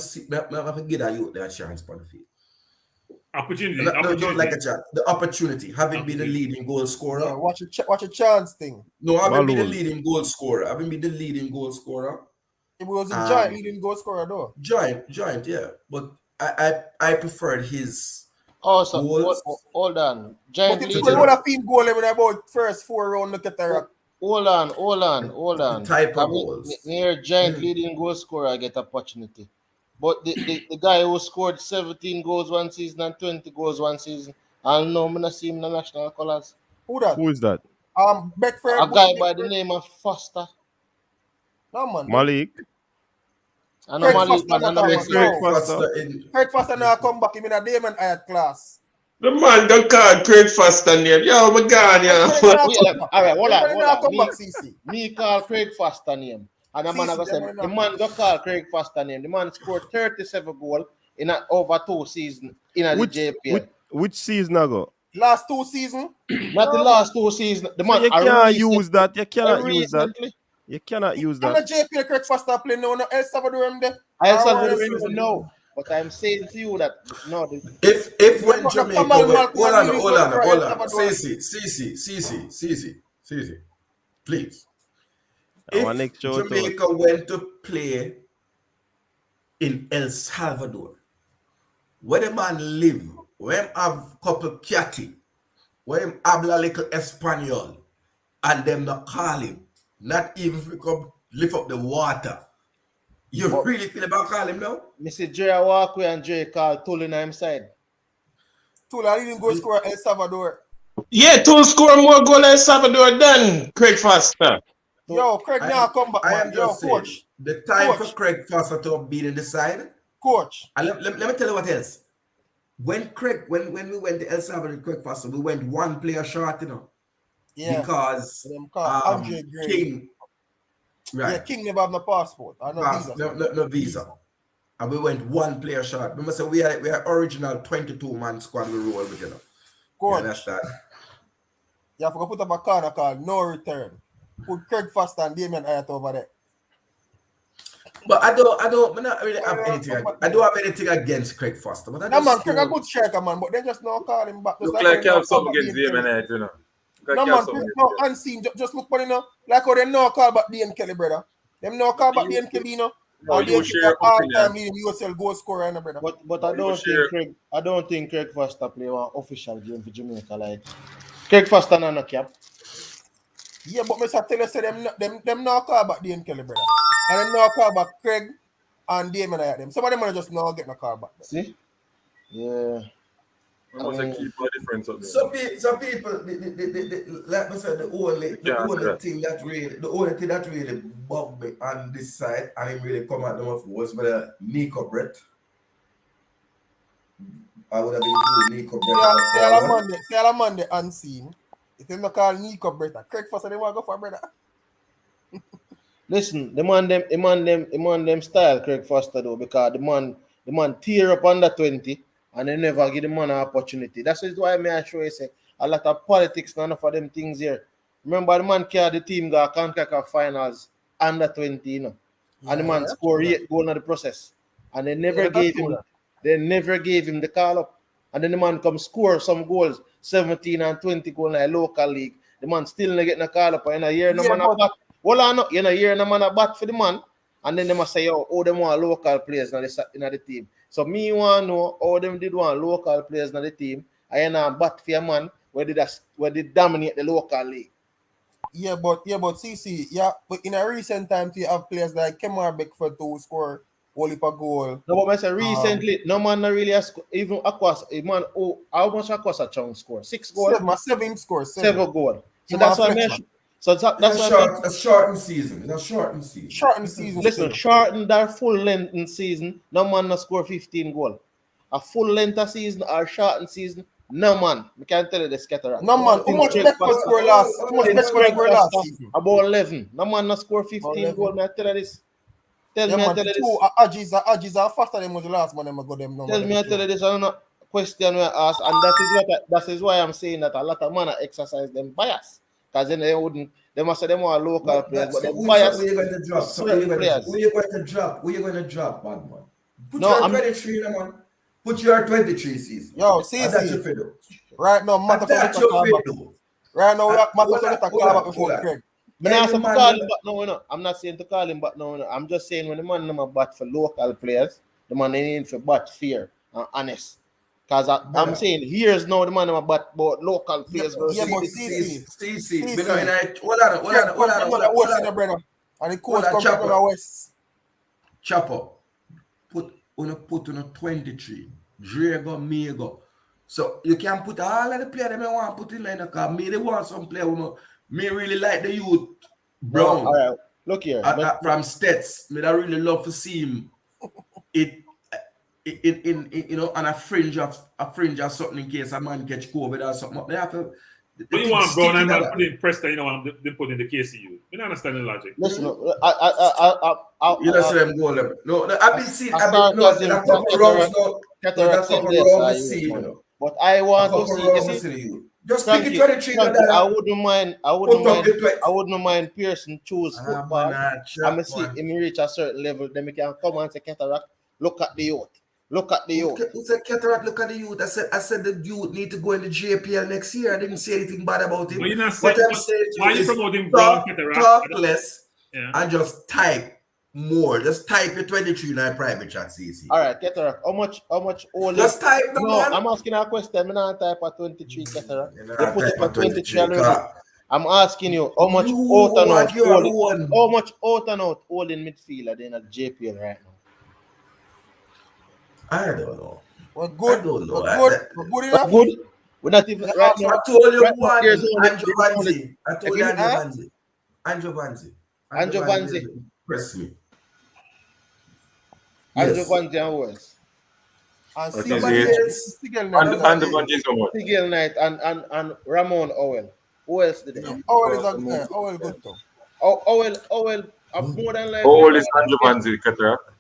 to give that youth a chance for the field. Opportunity. Don't like a chance. The opportunity, having been the leading goal scorer. Yeah, watch a chance thing. No, I haven't been the leading goal scorer. It was a giant leading goal scorer, though. Giant, yeah. But I preferred his. Also, hold on. Giant but leading. But would have been goal in about first 4 round. Look at that. Hold on. The type of goals. Near giant leading goal scorer, I get opportunity. But the guy who scored 17 goals one season and 20 goals one season, I'll know I'm not see him in the national colours. Who is that? Beckford. A guy by the name of Foster. No, man. Malik. I know Malik, Craig Foster now come back. Him in a Damon Hyatt class. The man don't call Craig Foster name. Yo, my God, All right, hold on. Me call Craig Foster name. And the man the man don't call Craig Foster name. The man scored 37 goals in over 2 seasons in the JPL. Which season ago? Last 2 seasons? Not the last 2 seasons. The man you can't use that. You cannot use that. You cannot use that. I'm not JPL Craig Foster playing no El Salvador him there. El Salvador no. But I'm saying to you that no. If when Jamaica hold on. Cece. Please. If Jamaica went to play in El Salvador, where the man live, where him have couple catty, where him habla little Espanol, and them not call him, not even if we come lift up the water. You really feel about call him now? Mr. Jay Walkway and Jay call Tula on him side. Tula didn't go score El Salvador. Yeah, Tula score more goal El Salvador than Craig Foster. Yo, Craig now come back. I am just saying, the time for Craig Foster to have been in the side. Coach. And let me tell you what else. When we went to El Salvador, Craig Foster, we went 1 player short, you know. Yeah. Because King. Right. Yeah, King never have no passport. No visa. And we went 1 player short. Remember, so we are original 22-man squad we roll with, you know. Coach. You understand? You have to put up a corner called no return. Put Craig Foster and Damien Hyatt over there. But I not really have anything. I don't have anything against Craig Foster. But Craig a good striker, man. But they just now call him back. Look like you have something against Damien Hyatt, you know. Unseen. Just look for you know. Like how they now call back Dean Kelly, brother. Them now call back Dean Kelly, you know. And they share all-time leading USL goal scorer, brother. But I don't think Craig Foster play one official game for Jamaica. Like Craig Foster no cap. Yeah, but Mr. Taylor said them now call back Dean Kelly, brother. And them now call back Craig and Damien Hyatt them. Some of them are just now getting a call back. See? Yeah. Almost a keeper difference up there. Some people, like I said, the only thing that really bugged me on this side, and it really come at them off was whether Nico Brett. I would have included Nico Brett. Say all Monday unseen. If you not call Nico Brett, Craig Foster, they want to go for brother. Listen, the man them style Craig Foster though, because the man tear up under 20 and they never give the man an opportunity. That's why I show you say a lot of politics, none of them things here. Remember the man carried the team go CONCACAF finals under 20, you know. And the man scored 8 goals in the process. And they never gave him the call up. And then the man come score some goals, 17 and 20 goals in a local league. The man still not getting a call up. And a year no man a bat. Well, I know, year no man a bat for the man. And then they must say, oh, them want local players in the team. So me want to know how them did want local players in the team. I know bat for a man where they dominate the local league. Yeah, but CC, but in a recent time, you have players like Kemar Beckford to score all a goal. No, but I say recently, no man not really has even Aquas. Man, how much Aquas a chunk score? 6 goals. 7 scores. 7 goals. So that's why I mentioned. So that's why a shortened season. Listen, shortened that full length in season. No man not score 15 goals. A full length of season or shortened season. No man, I can't tell you the scatter. No man, how much Beckford score last? Season? About 11. No man not score 15 goals. I tell you this. Tell me, I tell you this. Ajis are faster than the last man. Tell me, I tell you this. I don't know question we ask, and that is why I'm saying that a lot of men exercise them bias. Because then they must say them are local players, but they're biased. Who are you going to drop? Who are you going to drop, bad man? Put your 23 in, man. Put your 23 season. Yo, see. Right now, Matter for the call before Craig. I'm not saying to call him, but no. I'm just saying when the man never bat for local players, the man they need to bat fair and honest. Because I'm saying here's now the man never bat about local players. Yeah, but CC. Because hold on. And the coach comes from the West. Chopper. Put on a 23. Drago, Miego. So you can put all of the players that I want to put in line because me they want some player who me really like the youth Brown. All right, look here. From Stets, me I really love to see him. In on a fringe of something in case a man catch COVID or something. They have to. But you want Brown and put in Preston, you know what they put in the KCU. You don't understand the logic. Listen, you don't see them go there. No, I've been seeing. I've been a couple rounds now. But I want to see. Just pick it 23. I wouldn't mind Pearson choose football. I'm see him reach a certain level, then we can come and say Cataract, look at the youth. Who said Cataract, look at the youth? I said the youth need to go in the JPL next year. I didn't say anything bad about him. But you're not saying, why are you promoting Brown Cataract? Talk less and just type more. Just type your 23 in our private chat, CC. All right, Cataract. How much old? Just type the man. I'm asking a question. I'm not type at 23, Cataract. They put it at 23 already. I'm asking you how much out and out all in midfield are they in the JPL right now? I don't know. We're good. I don't know. We're good enough. Good. We're not even right now. I told you one. I told you Andrew Vanzi. Press me. Andrew Vanzi and West. And Sigel Knight and Ramon Owell. Who else did they? Owell good too. Owell more than like. Owell is Andrew Vanzi, Cataract.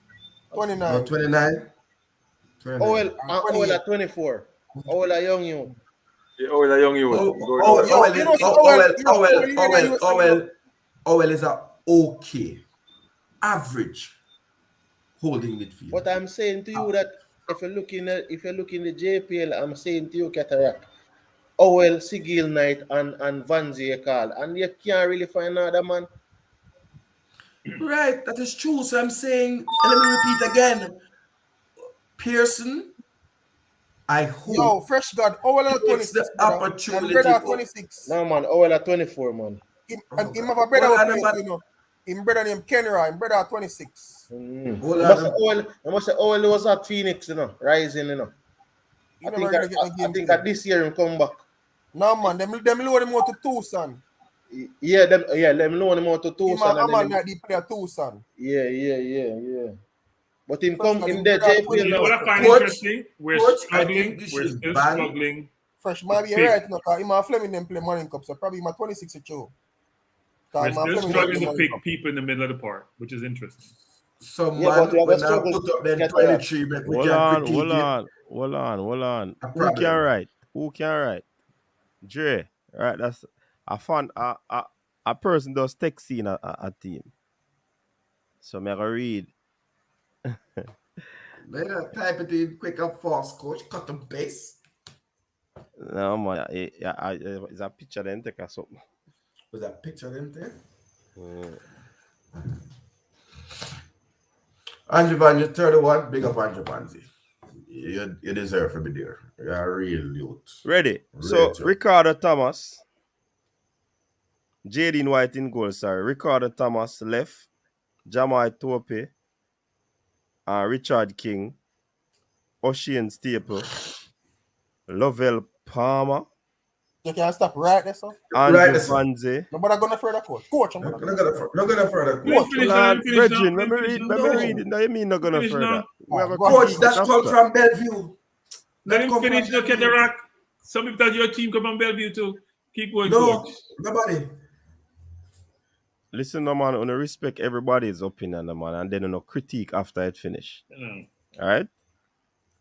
29. 29. Owell at 24. Owell a young you. Yeah, Owell a young you. Owell is a okay average holding midfield. But I'm saying to you that if you look in the JPL, I'm saying to you, Cataract, Owell, Sigil Knight, and Vanzi call, and you can't really find another man. Right, that is true. So I'm saying, and let me repeat again, Pearson, I hope. Yo, fresh God, Owell at 26. The opportunity. And brother at 26. No man, Owell at 24, man. And him have a brother, you know. Him brother named Kenra, him brother at 26. I must say Owell was at Phoenix, you know, rising, you know. I never really get a game. I think that this year him come back. No man, them load him out to Tucson. Yeah, them loan him out to Tucson. I'm on that player Tucson. Yeah. But him Fresh come man, in him there, got JPL 20. You know what I now. find Coach, interesting? We're I struggling. think this We're is still bad. struggling. Fresh might be right now, because him and Fleming them play Morning Cup, so probably my 26 or 2. We're still Fleming struggling them to play pick Morning Cup. people in the middle of the park, which is interesting. Some Yeah, but man we have a when I struggle put up to them get 23, but we Hold can on. critique it. Hold on. A Who can problem. write? Who can write? Dre. Right, that's a fun. A person does texting a team. So me go read. Better type it in quick and fast, coach. Cut the base. No man, it's a picture then take or something. Was that picture them there? Andrew Van, you 31. Big up Andrew Vanzi. You deserve to be there. You're a real youth. Ready. So Ricardo Thomas. Jaden White in goal, sorry. Ricardo Thomas left. Jamal Tope. Richard King. Ocean Staple. Lovell Palmer. You can't stop right there, so. Andrew Vanze. Nobody gonna further coach. Coach, I'm gonna further. Virgin, let me read it. Now you mean not gonna further. Coach, that comes from Bellevue. Let him finish the Cataract. Some people thought your team come from Bellevue too. Keep going, coach. Nobody. Listen, no man, on respect everybody's opinion, no man, and then on critique after it finish. All right.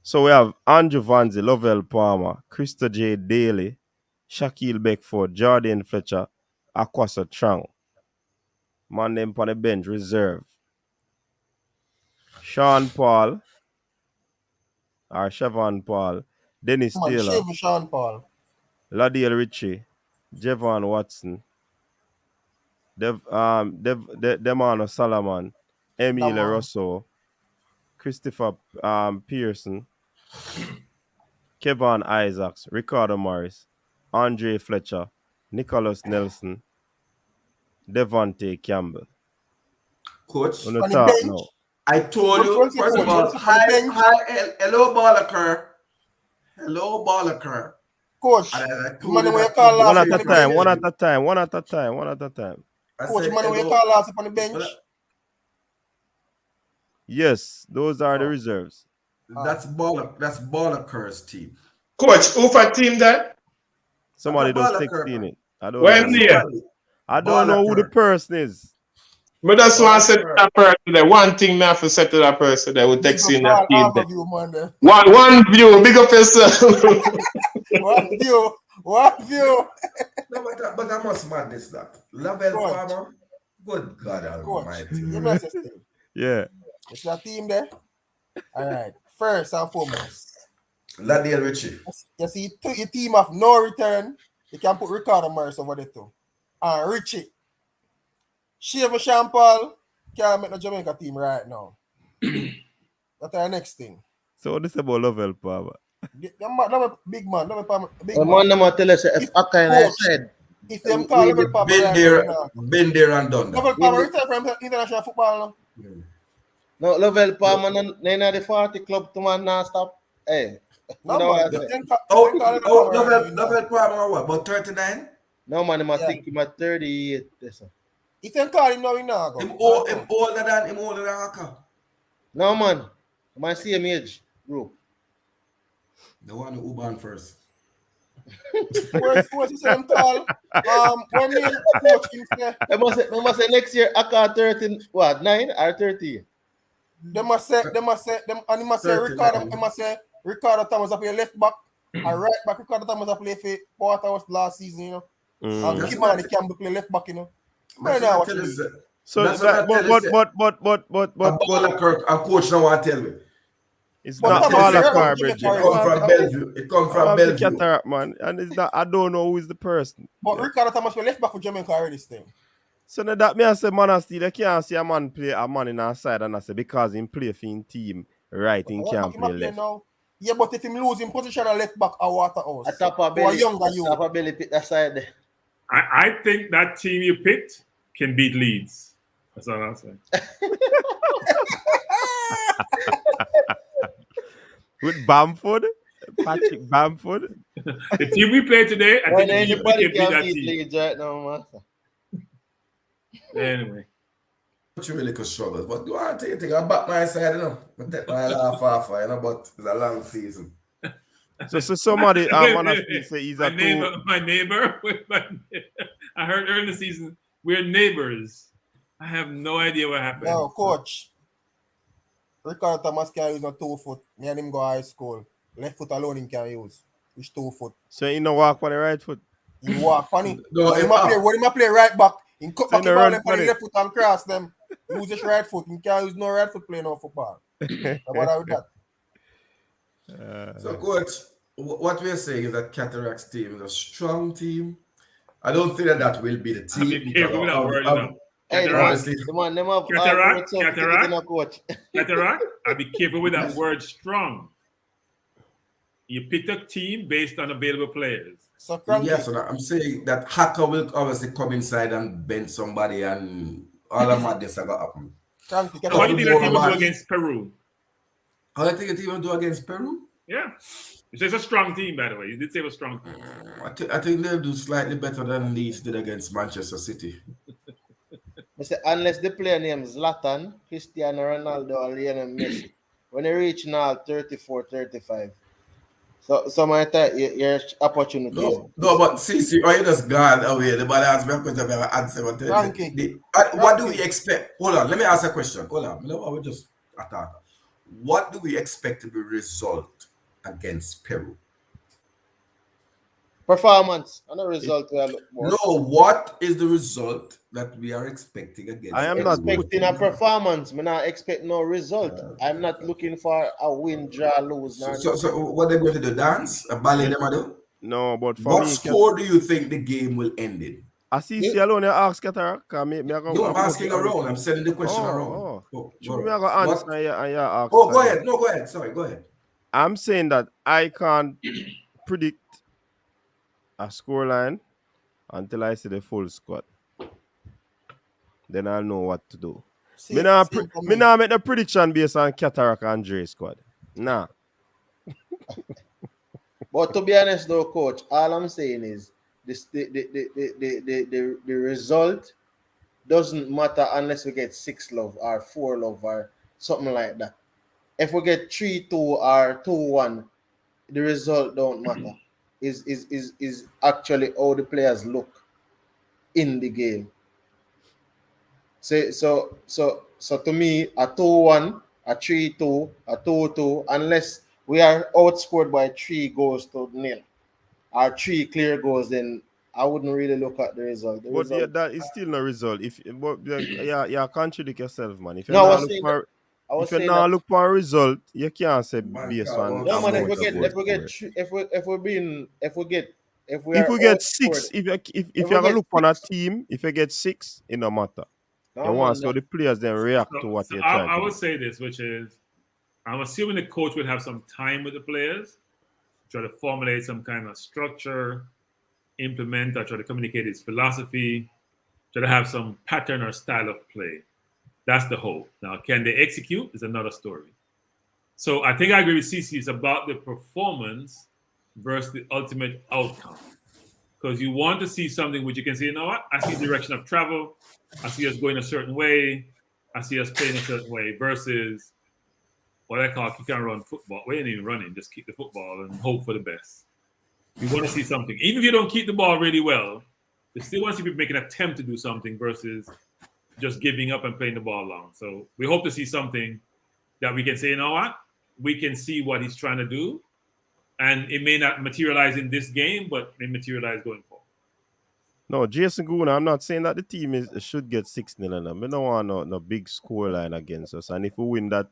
So we have Andrew Vanzi, Lovell Palmer, Krista J. Daly, Shaquille Beckford, Jordan Fletcher, Akwasa Trang. Man them on the bench, reserve. Sean Paul, or Siobhan Paul, Dennis Taylor, Sean Paul, Ladiel Ritchie, Javon Watson, Demano Salaman, Emile Rosso, Christopher Pearson, Kevin Isaacs, Ricardo Morris, Andre Fletcher, Nicholas Nelson, Devontae Campbell. Coach, on the top now. I told you, first of all, hello, Ballaker. Hello, Ballaker. Coach, one at a time. Coach, man, when you call last up on the bench? Yes, those are the reserves. That's Ballaker's team. Coach, who for team that? Somebody does 16 it. I don't know who the person is. But that's why I said to that person there. One thing I have to say to that person that would text in that team. One view, big up yourself. One view. No, but I must madness that. Lavelle Palmer, good God Almighty. Yeah. It's a team there. All right. First and foremost, Ladiel Ritchie. You see, your team of no return. You can put Ricardo Morris over there too. And Richie. Shave Sean Paul can't make the Jamaica team right now. That's our next thing. So what is about Lovell Palmer? I'm a big man. Man, I'm tell us if I kind said. If them call Lovell Palmer, been there and done that. Lovell Palmer retired from international football now. No, Lovell Palmer, none of the 40 club to man now stop. Hey. No, Lovell Palmer what? About 39? No, man, I think he's 38. He can call him now, he now go. Him older than Haka. No, man. My same age group. The one who born first. Where's he say him call? When me coach him say. They must say next year Aka 13, what, 9 or 30? They must say Ricardo Thomas up play left back and right back. Ricardo Thomas up play for Port was last season, you know. And Kimani Campbell play left back, you know. So but a coach now want to tell me. It's not Ballaker, Bridget. It come from Bellevue. Cataract, man. And it's not, I don't know who is the person. But Ricardo Thomas play left back for Jamaica already still. So now that me I say man and still I can't see a man play a man in our side and I say because him play for him team right in can't play left. Now. Yeah, but if him lose in position at left back a Waterhouse. A top of belly pit that side there. I think that team you picked can beat Leeds. That's all I'm saying. With Bamford? Patrick Bamford. The team we played today, I think anybody we can beat can that beat team. Leeds right now, man. Anyway. But you really could struggle. But do I take a back my side, you know? But take my laugh off, you know, but it's a long season. So somebody honestly say he's my neighbor. I heard early in the season we're neighbors. I have no idea what happened. No, coach. Ricardo Thomas can use no 2 foot. Me and him go high school. Left foot alone him can use. Which 2 foot. So he no walk on the right foot. He walk on it. No, when him play right back, he cut So back the ball and put the left foot and cross them. Use his right foot. He can't use no right foot playing no football. What with that? So, coach, what we're saying is that Cataract's team is a strong team. I don't think that will be the team. Hey, honestly, them have Cataract, I'll be careful with that word strong. You picked a team based on available players. So yes, I'm saying that Hacker will obviously come inside and bend somebody and all of madness are going to happen. What do you think the team will do against Peru? How do you think the team will do against Peru? Yeah. It's a strong team, by the way. You did say it was a strong team. I think they'll do slightly better than Leeds did against Manchester City. Unless the player name Zlatan, Cristiano Ronaldo, or Lionel Messi, when they reach now 34, 35. So my your opportunity. No, but see, are you just gone away? The ball has been going to answer. What do we expect? Hold on, let me ask a question. Hold on, I will just attack. What do we expect to be result against Peru? Performance, and a result we are looking for. No, what is the result that we are expecting against? I am not expecting a performance. I'm not expecting no result. I'm not looking for a win, draw, lose. So what they're going to do? Dance? A ballet them do? No, but for what me, score do you think the game will end in? I see alone. You ask Cataract. No, I'm asking around. I'm sending the question around. Go ahead. No, go ahead. Sorry, go ahead. I'm saying that I can't predict a scoreline until I see the full squad. Then I'll know what to do. Me now make the prediction based on Cataract and Dre squad. Nah. But to be honest though, coach, all I'm saying is the result doesn't matter unless we get 6-love or 4-love or something like that. If we get 3-2 or 2-1, the result don't matter. Is actually how the players look in the game. So to me, a 2-1, a 3-2, a 2-2, unless we are outscored by 3 goals to 0 or 3 clear goals, then I wouldn't really look at the result. Yeah, that is still no result. You contradict yourself, man. If you look for a result, you can't say based on. No, man. If we get 6, if you look on a team, if you get 6, it no matter. You want so the players then react to what you're trying to do. I would say this, which is, I'm assuming the coach would have some time with the players, try to formulate some kind of structure, implement or try to communicate his philosophy, try to have some pattern or style of play. That's the hope. Now, can they execute is another story. So I think I agree with CC. It's about the performance versus the ultimate outcome. Because you want to see something which you can say, you know what? I see direction of travel. I see us going a certain way. I see us playing a certain way versus what I call kick and run football. We ain't even running, just kick the football and hope for the best. You want to see something. Even if you don't keep the ball really well, you still want to see people make an attempt to do something versus just giving up and playing the ball long. So we hope to see something that we can say, you know what? We can see what he's trying to do. And it may not materialize in this game, but may materialize going forward. No, Jason Goona, I'm not saying that the team should get 6-0. We don't want no big score line against us. And if we win that,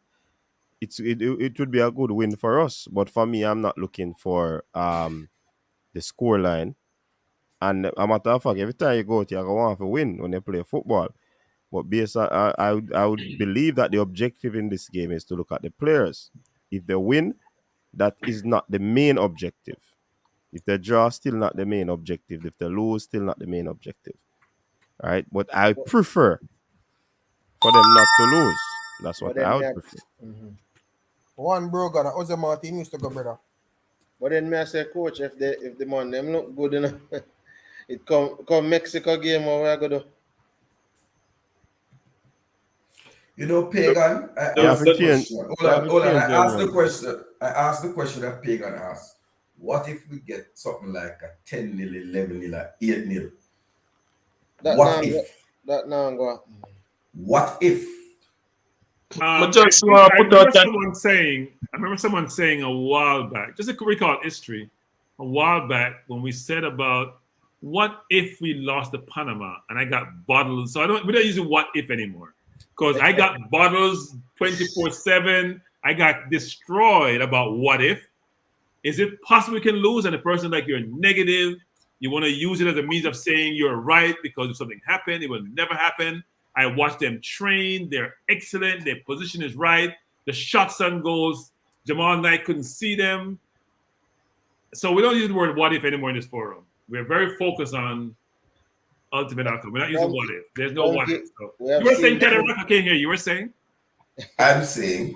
it would be a good win for us. But for me, I'm not looking for the score line. And a matter of fact, every time you go out, you're going to want to win when you play football. But based on, I would believe that the objective in this game is to look at the players. If they win, that is not the main objective. If they draw, still not the main objective. If they lose, still not the main objective. All right? But I prefer for them not to lose. That's what I would prefer. One bro got a Jose Martin used to go, brother. But then me I say, coach, if the man them look good enough, it come Mexico game or where I go do. You know, Pagan, I You have asked to the change. question. You have to Hold on. change I your asked the name. question. I asked the question that Pagan asked. What if we get something like a 10-0, 11-0, 8-0? That now go. What if? I just want to put out that. I remember someone saying a while back, just to recall history, a while back when we said about what if we lost to Panama and I got bottles. So we don't use the what if anymore because I got bottles 24/7. I got destroyed about what if. Is it possible we can lose? And the person like you're negative. You want to use it as a means of saying you're right because if something happened, it will never happen. I watched them train. They're excellent. Their position is right. The shots on goals, Jamal Knight couldn't see them. So we don't use the word what if anymore in this forum. We're very focused on ultimate outcome. We're not using what if. There's no what if. So you were saying, Kenneth, I can't hear you. You were saying? I'm saying.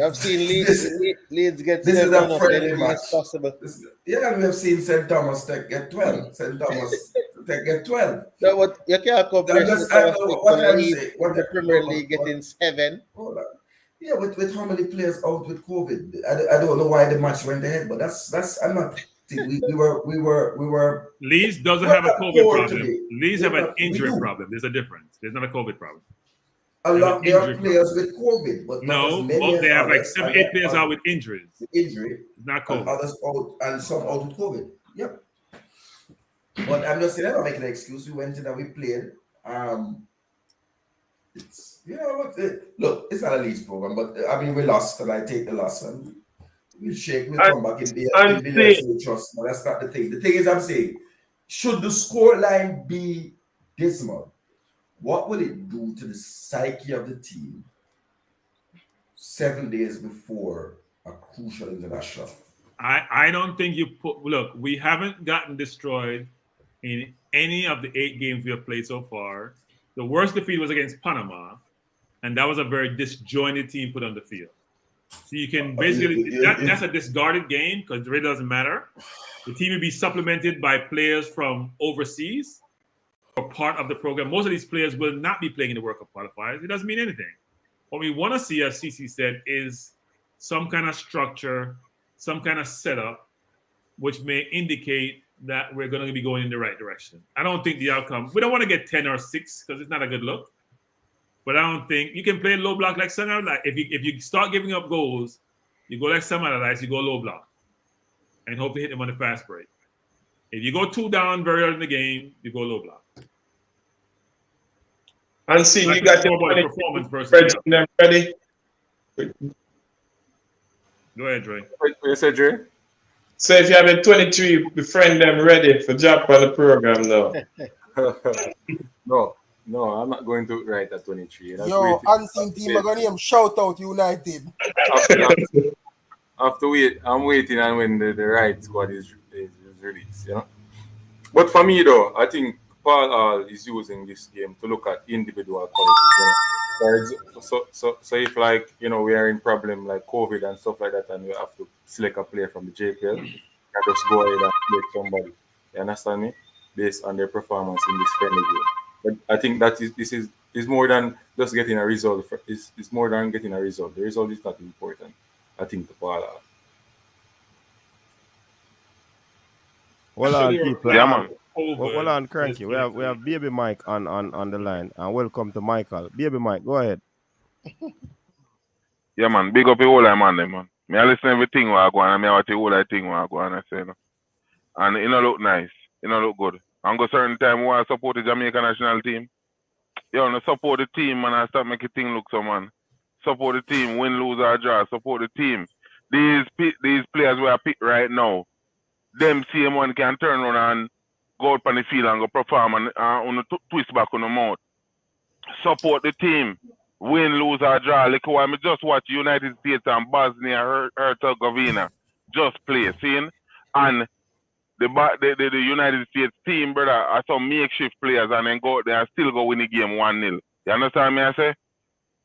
I've seen Leeds get this 7 is a of friendly anything match. is possible. We have seen St. Thomas get 12. St. Thomas get 12. No, what you can't compare St. Thomas to Leeds in the Premier League getting 7. Hold on. Yeah, with how many players out with COVID? I don't know why the match went ahead, but that's I'm not. We were. Leeds doesn't have a COVID problem. Today. Leeds have an injury problem. There's a difference. There's not a COVID problem. There are players with COVID, but no, they have like 7, 8 players out with injuries. With injury, it's not COVID. And others out, and some out with COVID. Yep. But I'm just saying, I'm not making an excuse. We went in and we played. It's look, it's not a Leeds program, but I mean we lost, and I take the loss, and we'll come back in the trust. No, that's not the thing. The thing is, I'm saying, should the scoreline be dismal? What will it do to the psyche of the team 7 days before a crucial international? I don't think look, we haven't gotten destroyed in any of the 8 games we have played so far. The worst defeat was against Panama, and that was a very disjointed team put on the field. So you can basically, that's a discarded game because it really doesn't matter. The team will be supplemented by players from overseas or part of the program. Most of these players will not be playing in the World Cup qualifiers. It doesn't mean anything. What we want to see, as CC said, is some kind of structure, some kind of setup, which may indicate that we're going to be going in the right direction. I don't think the outcome, we don't want to get 10 or 6 because it's not a good look. But I don't think you can play low block like some other. Like if you start giving up goals, you go like some other guys, you go low block and hope to hit them on the fast break. If you go 2 down very early in the game, you go low block. And see, like you got your performance versus them ready. Go ahead, Dre. You said, Dre? So if you have a 23, befriend them ready for job on the program now. No, I'm not going to write at 23. Yo, unseen team are going to shout out United. I'm waiting on when the right squad is released, you know. But for me though, I think Paul Hall is using this game to look at individual qualities, you know. So if like, you know, we are in problem like COVID and stuff like that and we have to select a player from the JPL, and just go ahead and select somebody. You understand me? Based on their performance in this friendly game. But I think that this is more than just getting a result. It's more than getting a result. The result is not important, I think, to Paul Hall. Hold on, people. Yeah, man. Hold on, Cranky. We have Baby Mike on the line, and welcome to Michael. Baby Mike, go ahead. Yeah, man. Big up the whole man, man. Me I listen everything what I go on, and me what the whole thing what I go on and say, no. And it don't look nice. It don't look good. And go certain time we support the Jamaican national team. You know, support the team, man, and start making things look so, man. Support the team, win, lose, or draw. Support the team. These players we are picked right now, them same one can turn around and go out on the field and go perform and on the twist back on the mouth. Support the team. Win, lose, or draw. Like why I just watch United States and Bosnia Herzegovina just play, seeing? And the United States team, brother, are some makeshift players and then go out there and still go win the game 1-0. You understand me I say?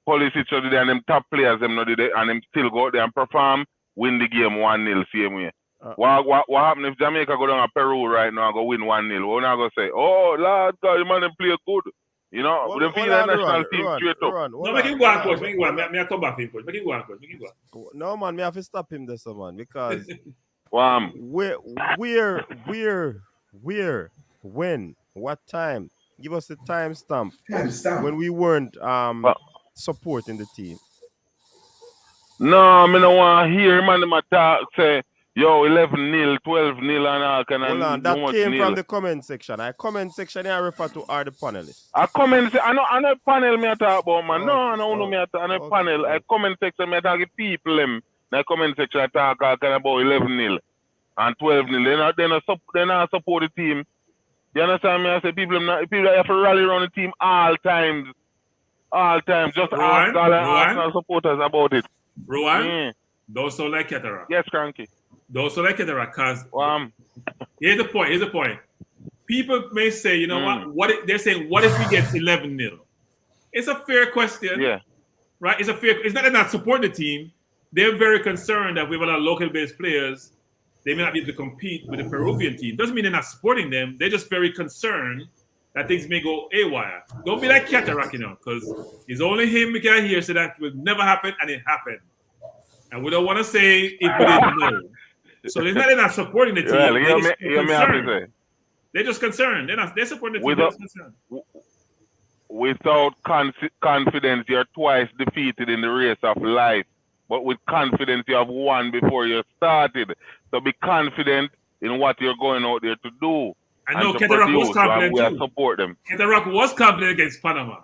Police each other and them top players them not do and them still go out there and perform, win the game 1-0 same way. What happen if Jamaica go down to Peru right now and go win 1-0? We're not going to say, oh, Lord God, the man them play good. You know, we don't feel the national team straight up. No, make him go on, coach. Make him go on. May I come back to him, coach? Make him go on, coach. Make him go on. No, man, me have to stop him this, man, because where, when, what time? Give us the timestamp when we weren't supporting the team. No, I don't want to hear man them talk say, yo, 11-0, 12-0 and all kind of. Hold on, that came from the comment section. I comment section I refer to are the panelists. I comment I know panel me talk about, man. No, I don't know me talk on a panel. I comment section me talk to people them. The comment section I talk kind of about 11-0 and 12-0. They not support the team. You understand me? I say people have to rally around the team all times. All times. Just ask all Arsenal supporters about it. Rowan, don't sound like Cataract. Yes, Cranky. Don't sound like Cataract, because here's the point. People may say, you know they're saying, what if we get 11-0? It's a fair question. Yeah. Right? It's not that they're not supporting the team. They're very concerned that we have a lot of local-based players. They may not be able to compete with the Peruvian team. Doesn't mean they're not supporting them. They're just very concerned that things may go haywire. Don't be like Cataract, because it's only him we can hear say that will never happen, and it happened. And we don't want to say if we didn't know. So it's not they're not supporting the team. They're just concerned. They're supporting the team. They're just concerned. Without confidence, you're twice defeated in the race of life. But with confidence, you have won before you started. So be confident in what you're going out there to do. I know Cataract was confident we too. Support them. Cataract was confident against Panama.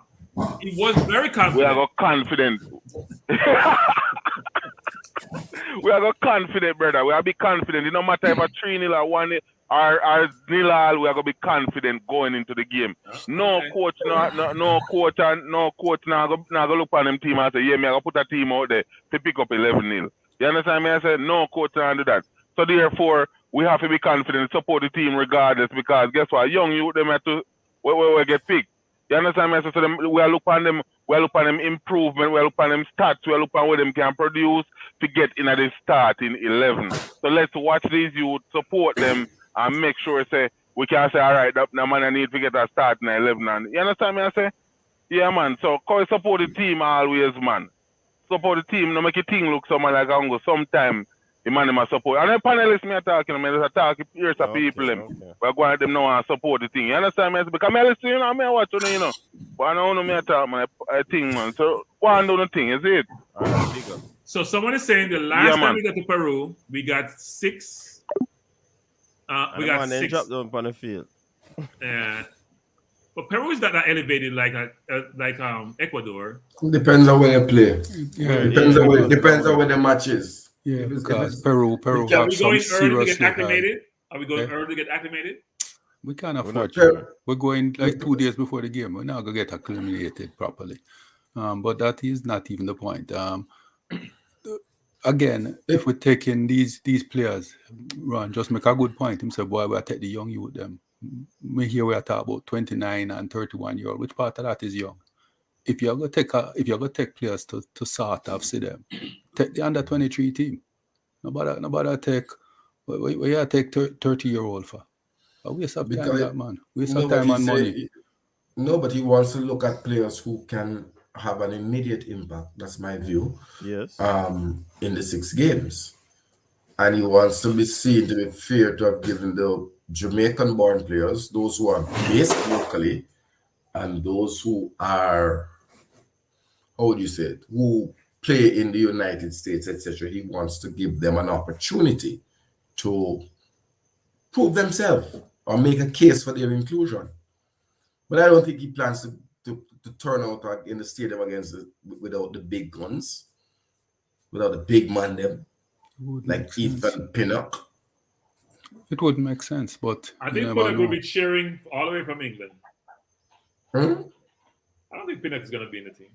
He was very confident. We are confident. We are confident, brother. We are be confident. No matter if a 3-0 or 1-0 or 0-0, we are gonna be confident going into the game. No coach now go look on them team and say, yeah, me I gonna put a team out there to pick up 11-0. You understand me? I said no coach now do that. So therefore, we have to be confident and support the team regardless, because guess what? Young youth them have to we get picked. You understand me? So we are look on them improvement, we are look on them stats, we are look on what them can produce to get in at the start in 11. So let's watch these youth, support them, and make sure say we can say, all right, that man I need to get a start in 11. And you understand me? I say, yeah, man. So call support the team always, man. Support the team, no make your team look someone like Ango. Sometime the man must support. And the panelists me are talking, I just talk here's the people we're going to them now and support the thing. You understand me? Because I listen, I watch you know. But I don't know me talk my thing, man. So go and do the thing, is it? So someone is saying the last time we got to Peru, we got 6. We got 6. Dropped them on the field. But Peru is not elevated like Ecuador. Depends on where you play. Depends on where the match is. Yeah, because Peru Are we going early to get acclimated? We can't afford to. We're going like 2 days before the game. We're not going to get acclimated properly. But that is not even the point. Again, if we're taking these players, Ron just make a good point. He said, boy, we'll take the young youth them. We hear we are talking about 29 and 31 year old. Which part of that is young? If you're going to take players to sort of see them, take the under 23 team. Nobody take what you take 30-year-old for. A waste of time, that man. Waste of time and money. No, but he wants to look at players who can have an immediate impact. That's my view. Yes. In the 6 games. And he wants to be seen to be fair to have given the Jamaican-born players, those who are based locally, and those who are, how would you say it, who play in the United States, etc. He wants to give them an opportunity to prove themselves or make a case for their inclusion. But I don't think he plans to turn out in the stadium without the big guns, without the big man them, like Ethan Pinnock. It wouldn't make sense, but I think Pinnock will be cheering all the way from England. I don't think Pinnock is going to be in the team.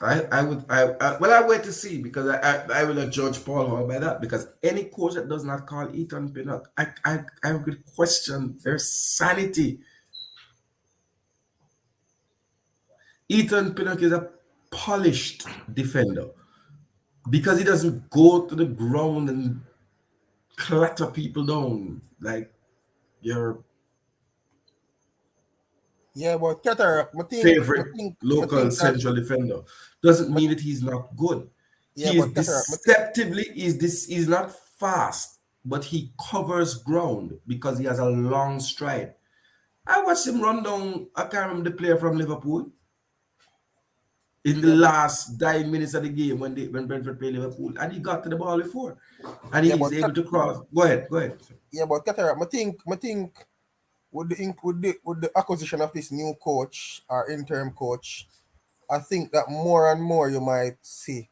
I wait to see, because I will not judge Paul Hall by that, because any coach that does not call Ethan Pinnock, I would question their sanity. Ethan Pinnock is a polished defender because he doesn't go to the ground and clatter people down like your but Cataract, I favorite local think that central defender. Doesn't mean that he's not good. He is but Cataract, deceptively is not fast, but he covers ground because he has a long stride. I watched him run down, I can't remember the player from Liverpool in the last 9 minutes of the game when Brentford played Liverpool, and he got to the ball before, and he's able to cross. Go ahead. Yeah, but Cataract, I think with the acquisition of this new coach or interim coach, I think that more and more you might see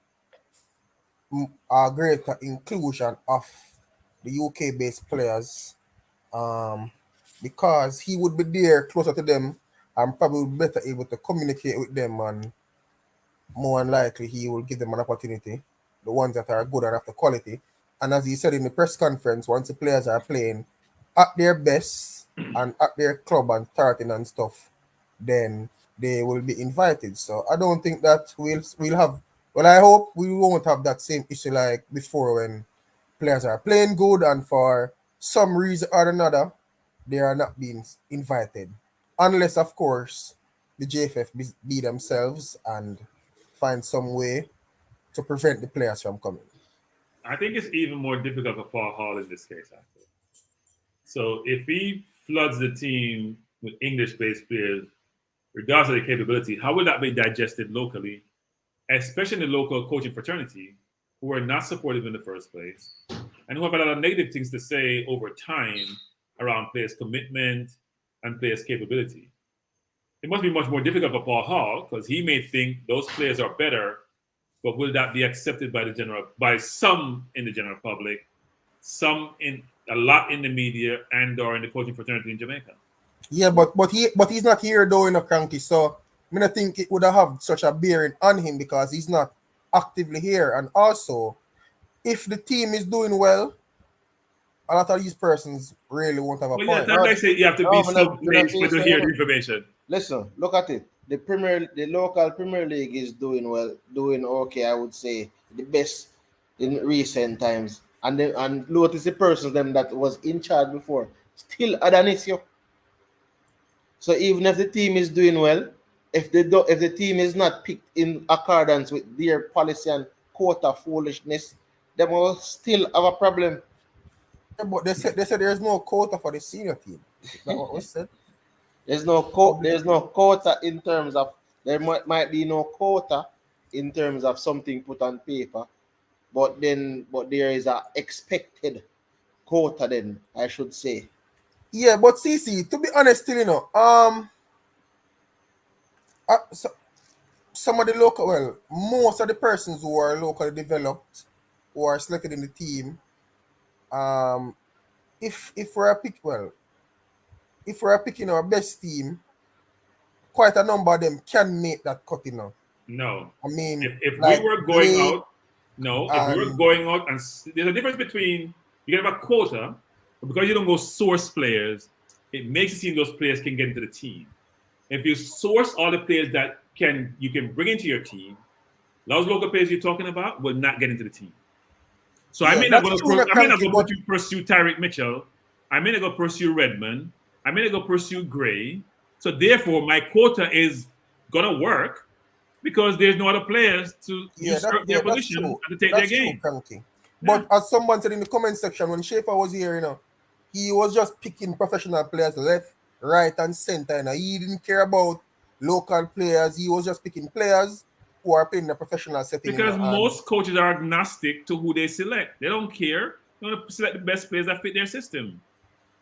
a greater inclusion of the UK-based players, because he would be there closer to them and probably better able to communicate with them, and more than likely he will give them an opportunity, the ones that are good and have the quality. And as he said in the press conference, once the players are playing at their best and at their club and starting and stuff, then they will be invited. So I don't think that we'll have. Well, I hope we won't have that same issue like before when players are playing good and for some reason or another they are not being invited, unless of course the JFF be themselves and find some way to prevent the players from coming. I think it's even more difficult for Paul Hall in this case, actually. So if he floods the team with English-based players, regardless of their capability, how will that be digested locally, especially in the local coaching fraternity, who are not supportive in the first place, and who have a lot of negative things to say over time around players' commitment and players' capability? It must be much more difficult for Paul Hall because he may think those players are better, but will that be accepted by some in the general public, some in a lot in the media and or in the coaching fraternity in Jamaica? Yeah, but he's not here though in a cranky, so I mean I think it would have such a bearing on him because he's not actively here. And also, if the team is doing well, a lot of these persons really won't have a Well, yeah, point. that's like say you have to be some place to hear the information. Listen, look at it. The local Premier League is doing well, doing okay. I would say the best in recent times. And notice the persons them that was in charge before still had an issue. So even if the team is doing well, if the team is not picked in accordance with their policy and quota foolishness, they will still have a problem. Yeah, but they said there's no quota for the senior team. Is that what was said? There's no quota in terms of there might be no quota in terms of something put on paper, but there is a expected quota. Then I should say. Yeah, but CC, to be honest, some of the most of the persons who are locally developed, who are selected in the team, if we're picking our best team, quite a number of them can make that cut, No. I mean, if like we were going Blake, out, if we were going out, and there's a difference between you get a quota, but because you don't go source players, it makes it seem those players can get into the team. If you source all the players that you can bring into your team, those local players you're talking about will not get into the team. So I may not go pursue Tyreek Mitchell. I may not go pursue Redmond. I may not go pursue Gray. So therefore, my quota is gonna work because there's no other players to usurp their position and to take their game. True, but as someone said in the comment section, when Schaefer was here, he was just picking professional players left, right, and center. He didn't care about local players. He was just picking players who are playing in a professional setting. Because most coaches are agnostic to who they select. They don't care. They want to select the best players that fit their system.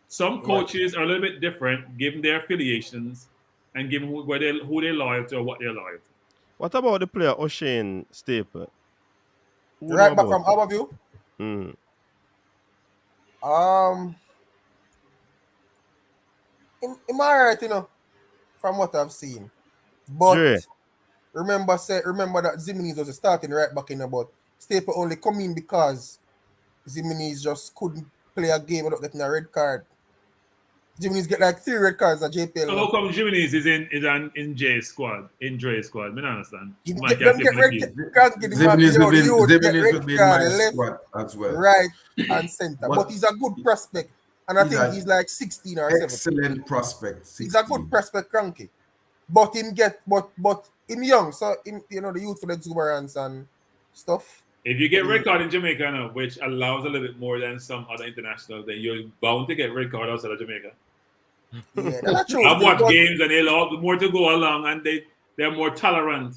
Some coaches are a little bit different, given their affiliations and given who they're loyal to or what they're loyal to. What about the player O'Shane Staple? Right back from our view? Am I right, from what I've seen. But remember that Zimines was starting right back in, but Staple only come in because Zimines just couldn't play a game without getting a red card. Jimmy's get like 3 red cards at JPL. So how come Jimenez is in Jay's squad, in Dre's squad? I don't understand. Get red Zimenez will be in my squad as well. Right and center. But he's a good prospect. And I think he's like 16 or 17. Excellent prospect. 16. He's a good prospect, Cranky. But him him young, so him, you know, the youthful exuberance and stuff. If you get red card in Jamaica now, which allows a little bit more than some other international, then you're bound to get red card outside of Jamaica. Yeah, that's true. I've watched games and they allow more to go along and they're more tolerant.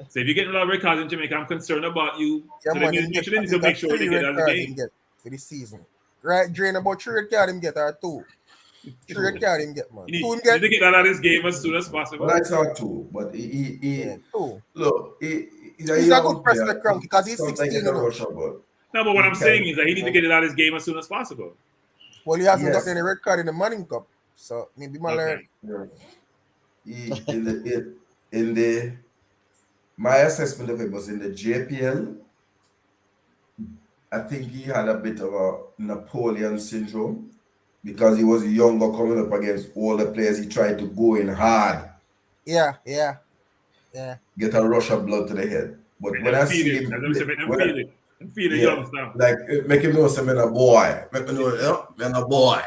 So if you get a lot of red cards in Jamaica, I'm concerned about you. Yeah, so man, they need to make sure they get out of the game. For this season. Right, drain about 3 red cards him get or 2. 3 red cards him get, man. You need to get out of this game as soon as possible. Well, I saw 2, but he 2. Look, he's a good prospect, Cranky, because he's 16. No, but what I'm saying is that he needs to get it out of his game as soon as possible. Well, he hasn't gotten any red card in the Manning Cup, so maybe my learn. My assessment of it was in the JPL. I think he had a bit of a Napoleon syndrome because he was younger coming up against all the players. He tried to go in hard. Yeah. Get a rush of blood to the head. But when I see him, feel it young stuff. Like make him know I'm a boy. Make me know I'm a boy.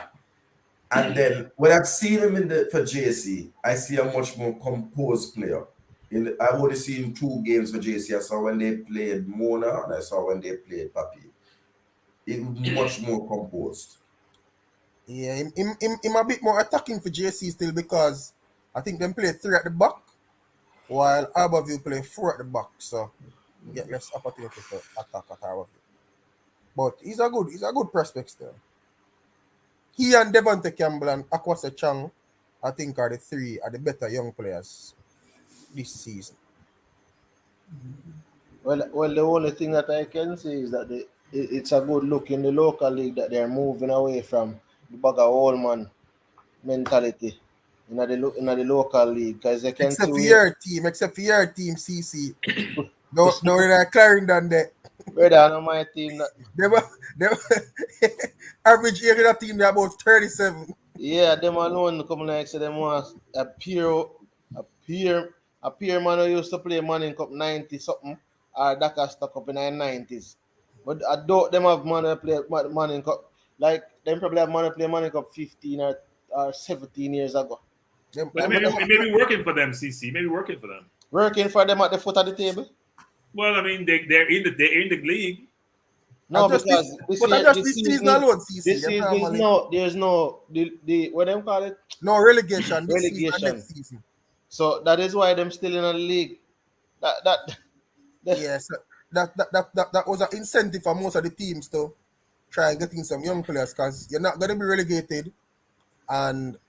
And then when I've seen him for JC, I see a much more composed player. I've only seen 2 games for JC. I saw when they played Mona and I saw when they played Papi. It was much more composed. Yeah, him a bit more attacking for JC still because I think them play 3 at the back while Arborview play 4 at the back. So you get less opportunity for attack at Arborview. But he's a good prospect still. He and Devontae Campbell and Akwase Chang, I think, are the better young players this season. Well, the only thing that I can say is that it's a good look in the local league that they're moving away from the bag of old man mentality in the local league because they can except for your team, CC. no, they're Clarendon there. Brother, on my team, they average age of that team, they're about 37. Yeah, them alone come like so them was a peer man who used to play Manning Cup 90 something or Dakar stuck up in the 90s. But I doubt them have man who play Manning Cup like them probably have man who play Manning Cup 15 or 17 years ago. Maybe working for them, CC. Maybe working for them. Working for them at the foot of the table. Well, I mean, they're in the league. No, because this season alone, CC. This season, there's no what them call it? No relegation. Relegation. Season. So that is why them still in a league. Yes, that was an incentive for most of the teams to try and get in some young players because you're not gonna be relegated, and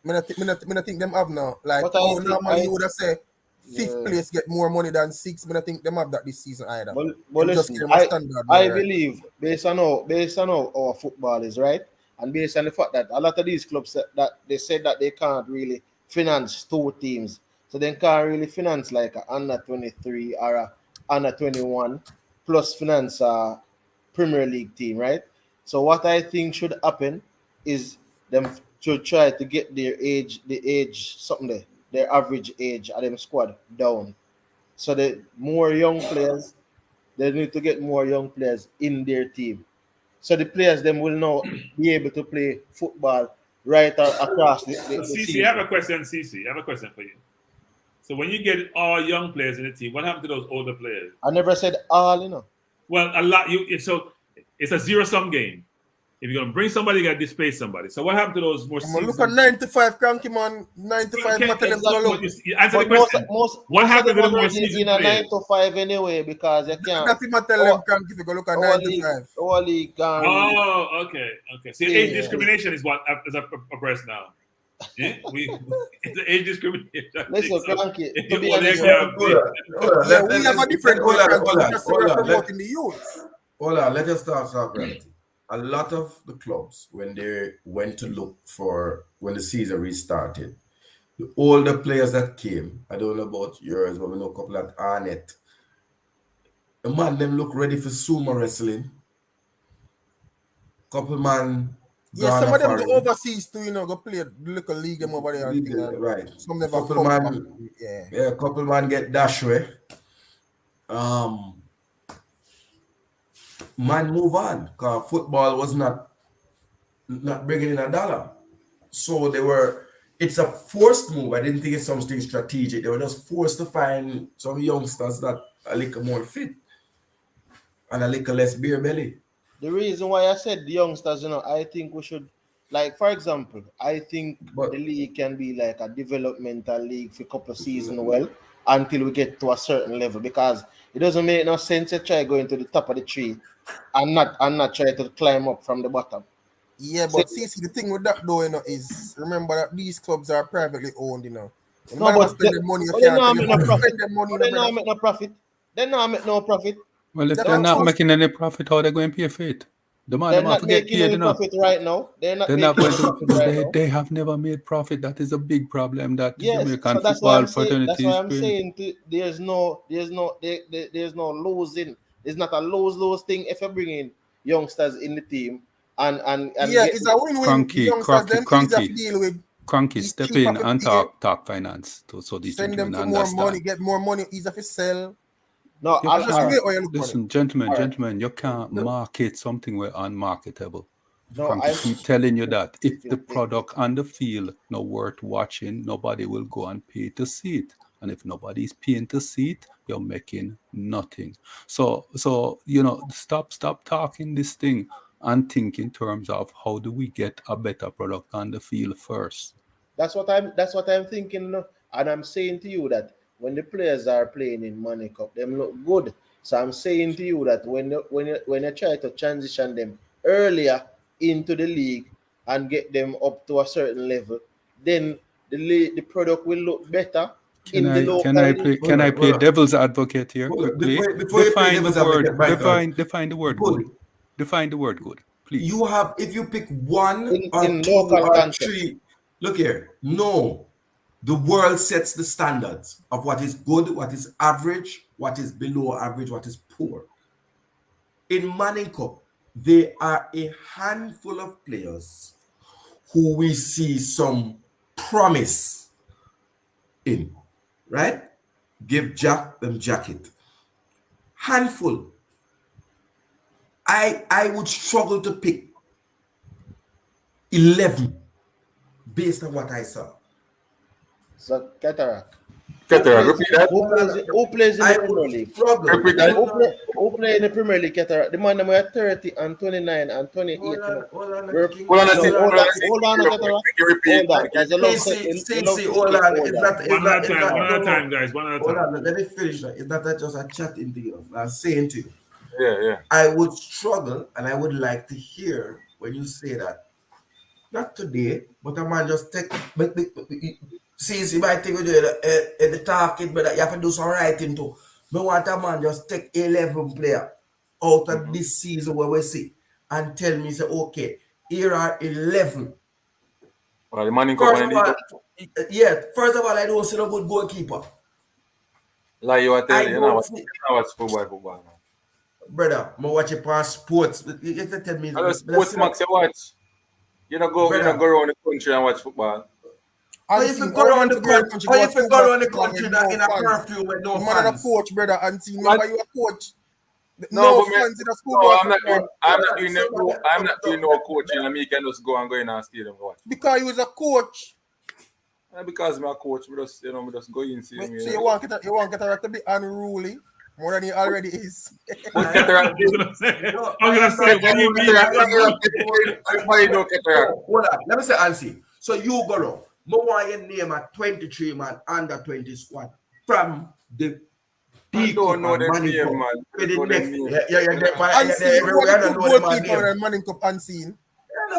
I think them have now like normally you would have said 5th place get more money than 6th. I think them have that this season either. But listen, I believe based on how our football is right, and based on the fact that a lot of these clubs that they said that they can't really finance 2 teams, so they can't really finance like a under 23 or a under 21 plus finance a Premier League team, right? So what I think should happen is them should try to get their average age of them squad down. So the more young players, they need to get more young players in their team. So the players them will now be able to play football right across the CC, I have a question, CC. I have a question for you. So when you get all young players in the team, what happened to those older players? I never said all, you know. Well, a lot. So it's a zero-sum game. If you're gonna bring somebody, you gotta displace somebody. So what happened to those more? Look at 95, Cranky man. 95. Answer the question. What happened to the more seasoned in a 9 to 5 anyway because you can't. That's him tell them Cranky if you go look at 95. Oh, okay. See, age discrimination is what is oppressed now. Yeah, it's age discrimination. Listen, Cranky. We have a different goal. We're promoting the youth. Hold on, let us start reality. A lot of the clubs, when they went to look for when the season restarted, the older players that came, I don't know about yours, but we know a couple at Arnett. The man them look ready for sumo wrestling. Couple man Yeah, some of them go overseas too, go play the local league them over there and thing. Right. Some never Couple come back. man, yeah, couple man get dash way. Man move on, because football was not bringing in a dollar. So it's a forced move. I didn't think it's something strategic. They were just forced to find some youngsters that are a little more fit and a little less beer belly. The reason why I said the youngsters, I think we should, like, for example, I think the league can be like a developmental league for a couple of seasons, until we get to a certain level, because it doesn't make no sense to try going to the top of the tree and not try to climb up from the bottom. Yeah, but see, the thing with that though, is remember that these clubs are privately owned, No, but spend their money. They not make no profit. They not make no profit. They not make no profit. Well, if they're not making any profit, how are they going to pay for it? The man they're them have not to get making paid any profit right now. They're not They're making not going any to. profit right now. They have never made profit. That is a big problem that the Yes, Jamaican so that's why football I'm saying. That's fraternity why is I'm doing. saying there's no losing. There's not a lose thing if you bring in youngsters in the team and yeah, get it's a win-win. The youngsters them easier to deal with. Cranky, step in and talk finance so these Send them gentlemen for more understand. money, get more money, easier to sell. No, listen, gentlemen, you can't market something where unmarketable. No, Frankie keep telling you that if the product on the field not worth watching, nobody will go and pay to see it. And if nobody's paying to see it, you're making nothing. So stop talking this thing and think in terms of how do we get a better product on the field first. That's what I'm thinking, and I'm saying to you that when the players are playing in Money Cup, them look good. So I'm saying to you that when you try to transition them earlier into the league and get them up to a certain level, then the product will look better in the local league. Can I play devil's advocate here quickly? Before you play devil's advocate, Michael, define the word good. Define the word good, please. You have, if you pick one or in two local or context. three, look here. No, the world sets the standards of what is good, what is average, what is below average, what is poor. In Manning Cup, there are a handful of players who we see some promise in, right? Give Jack them jacket. Handful. I would struggle to pick 11 based on what I saw. So Cataract. Repeat that. Who plays in the Premier League? Who play in the Premier League, Cataract? The man them are 30 and 29 and 28. Hold on, Cataract. Hold on. One at a time, guys. One at a time. Hold on, let me finish that. It's not just a chatting deal. I'm saying to you. Yeah. I would struggle, and I would like to hear when you say that. Not today, but a man just take. See, my thing with the talking, but you have to do some writing too. Me want a man just take 11 player out of this season where we see and tell me, say, okay, here are 11. Well, the Manning First of all, I don't see no good goalkeeper. Like you are telling, you know what's football now. Brother, I watch it on sports. You have to tell me. Sports Max, you watch. You don't go around the country and watch football. How if you go around the country in a curfew with no fans? Man, a coach, brother, and see, remember you a coach. No fans in a school. I'm not doing no coaching, and me can just go in our stadium and watch. Because he was a coach. Because I'm a coach, we just go in and see me. So you want Cataract to be unruly more than he already is. But Cataract, I'm gonna say what do you mean? Hold on, let me say, Ansi. So you go wrong. I want you name a 23 man under 20 squad from the I don't know the name, man. Manning Cup unseen.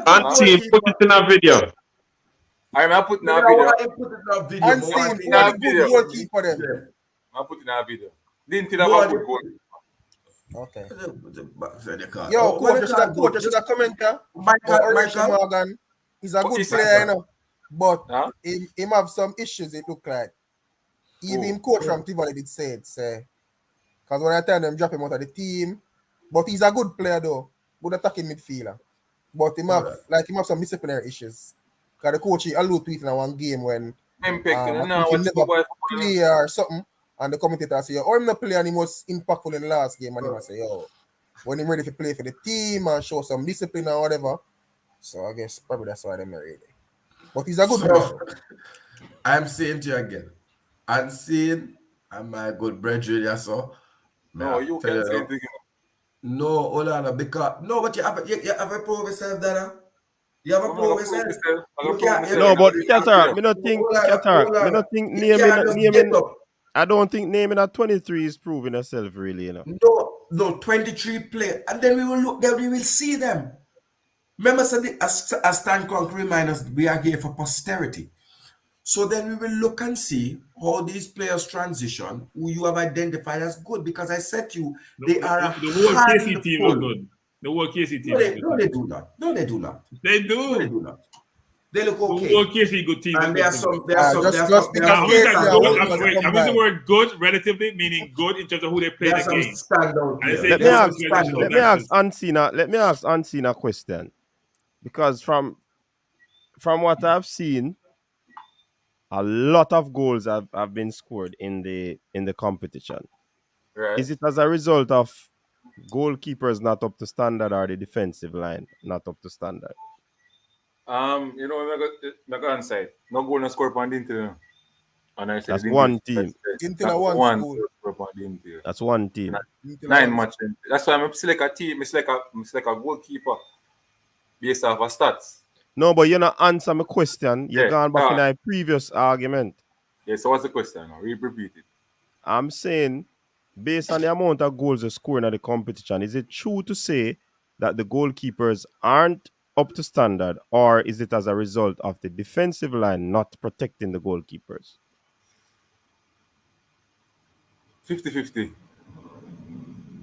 Unseen, put it in a video. I'm putting a video. Unseen, good goalkeeper then. I'm putting a video. Didn't think about good goal. Okay. Yo, coach, should have commented. Michael Morgan is a good player, you know. But him have some issues, it look like. Even coach from Tivoli did say it, because when I tell them drop him out of the team, but he's a good player though, good attacking midfielder. but he have some disciplinary issues. Because the coach he alluded to it in one game when I think he never play or something, and the commentator say, "Oh, him not play, and he was impactful in the last game," and he must say, "Yo, when he's ready to play for the team and show some discipline or whatever." So I guess probably that's why they're ready. But he's a good player. I'm saying to you again, Unseen and my good brethren, yeah, so. No, you can say it. No, hold on, because no, but you have a prove yourself, Dada. You have a prove yourself. No, but Qatar, me not think Qatar. Me not think naming. I don't think naming at 23 is proving herself really, you know. No, 23 play, and then we will look. Then we will see them. Remember, as Stan Conk remind us, we are here for posterity. So then we will look and see how these players transition, who you have identified as good. Because I said to you, they are a the whole KC team handful. was good. The whole KC team. No, they do not. No, they do not. They do. No, they do not. They look okay. The whole KC good team. And there are some. I'm using the word good relatively, meaning good in terms of who they play the game. Let me ask Ancina a question, because from what I've seen, a lot of goals have been scored in the competition. Right. Is it as a result of goalkeepers not up to standard, or the defensive line not up to standard? You know, I go inside. No goal, no score on the interior. And I said that's one team. That's one team. 9 matches. That's why I'm select a team. It's like a goalkeeper based off of stats. No, but you're not answer my question. You're gone back in a previous argument. Yeah, so what's the question now? Repeat it. I'm saying, based on the amount of goals they're scoring at the competition, is it true to say that the goalkeepers aren't up to standard, or is it as a result of the defensive line not protecting the goalkeepers? 50-50.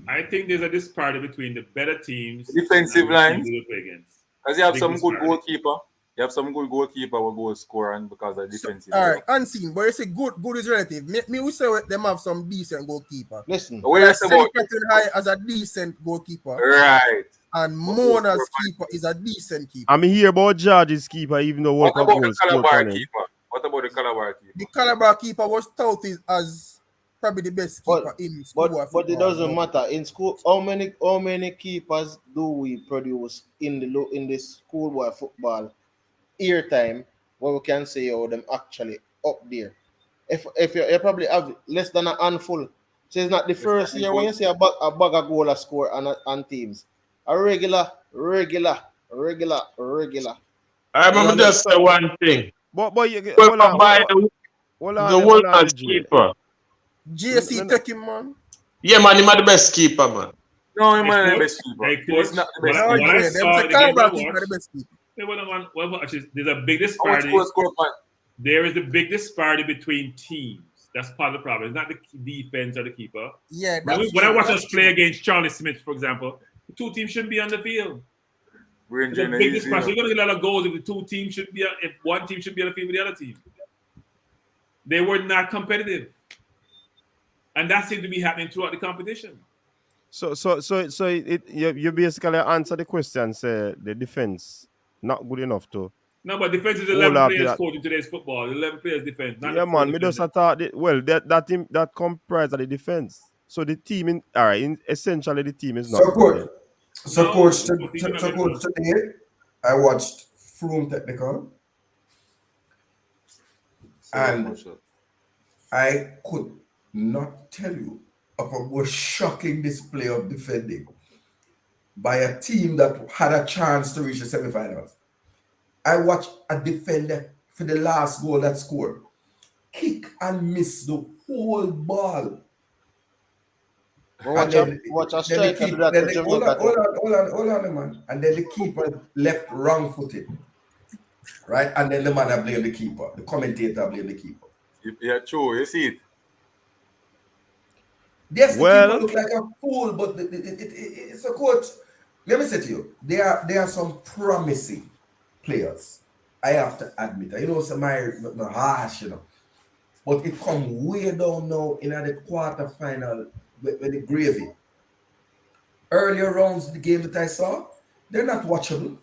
I think there's a disparity between the better teams, defensive lines, because you have some good disparity. goalkeeper. You have some good goalkeeper will go scoring because of defensive. All right, Unseen, but you say good is relative. Me we say them have some decent goalkeeper. Listen, High as a decent goalkeeper, right? And Mona's keeper is a decent keeper. I'm here about George's keeper, even though what about the Calabar keeper? What about the Calabar keeper? The Calabar keeper was touted as probably the best keeper in school. But it doesn't matter in school. How many keepers do we produce in the schoolboy football airtime where we can say them actually up there? If you probably have less than a handful, so it's not the first year when you see a bag of goal a score and teams. A regular. I remember just say one thing. But you hold on, the Wolves keeper. JC take him, man. Yeah, man, he's the best keeper, man. No, he's not the best keeper. He's not the best keeper. There's a big disparity. There is a big disparity between teams. That's part of the problem. It's not the defense or the keeper. Yeah. When I watch us play against Charlie Smith, for example, the two teams shouldn't be on the field. You're going to get a lot of goals if the two teams should be. If one team should be on the field with the other team. They were not competitive, and that seemed to be happening throughout the competition. So you basically answer the question. Say the defense not good enough to. No, but defense is 11 players coach in today's football. 11 players defense. Yeah, man. Me just thought that team that comprised of the defense. So the team essentially the team is not. Coach, today I watched Froome Technical, and I could not tell you of a more shocking display of defending by a team that had a chance to reach the semifinals. I watched a defender for the last goal that scored kick and miss the whole ball. Watch a striker do that to Jamaica. Hold on, man. And then the keeper left wrong-footed. Right? And then the man blamed the keeper. The commentator blamed the keeper. Yeah, true. You see it. Yes, the keeper looked like a fool, but it's a coach. Let me say to you, there are some promising players. I have to admit. You know, some my harsh, you know. But it come way down now in the quarterfinal with the gravy. Earlier rounds of the game that I saw, they're not watchable.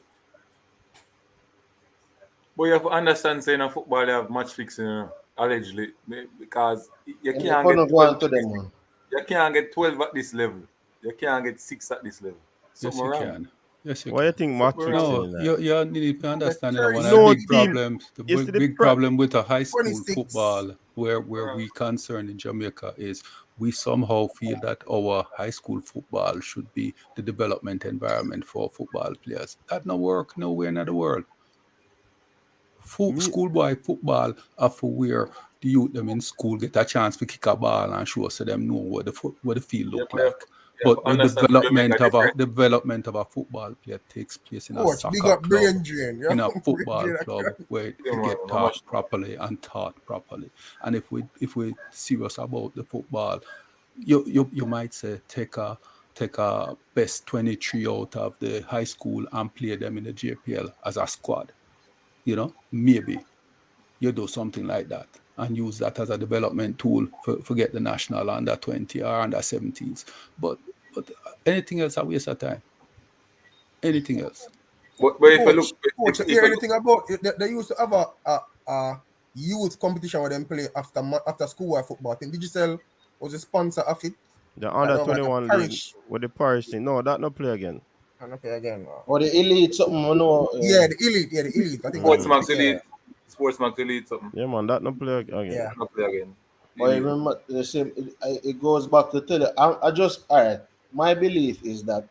But you have to understand, saying in football, they have match fixing, allegedly, because you And can't they get couldn't go 12 on to at this. them, man. You can't get 12 at this level. You can't get 6 at this level. Yes, Something you wrong. can. Yes, you What do you can. think Something match wrong with fixing No, in that? you need to understand, you know, one of the No big team. problems, the You see big problem with a high school 26. football where we concerned in Jamaica is we somehow feel that our high school football should be the development environment for football players. That no work nowhere in the world. Schoolboy football are for where the youth them in school get a chance to kick a ball and show so them know what the field Yeah, look but you have, like. you have But to the understand for Jamaica different. development of a football player takes place in a Coach, big soccer up club, brain drain. in Yeah? a Brain football drain. club where Yeah, it man, get how much taught properly and taught properly. And if we serious about the football, you might say take a best 23 out of the high school and play them in the JPL as a squad. You know, maybe you do something like that and use that as a development tool for get the national under 20 or under 17s. But anything else a waste of time. Anything else. But if I Coach, look, coach, you if hear I look, anything about it? They used to have a youth competition where them play after school or football. I think Digicel was a sponsor of it. The Like under they have like a 21 league parish. with the parish thing. No, that no play again. And okay again. Or the elite, something, you know. Yeah, the elite. Yeah, the elite. I think Sports that's Max yeah. Elite, Sports Max Elite, something. Yeah, man, that no play again. Yeah. Not play again. Or I remember the same. It goes back to tell you. I just all right. My belief is that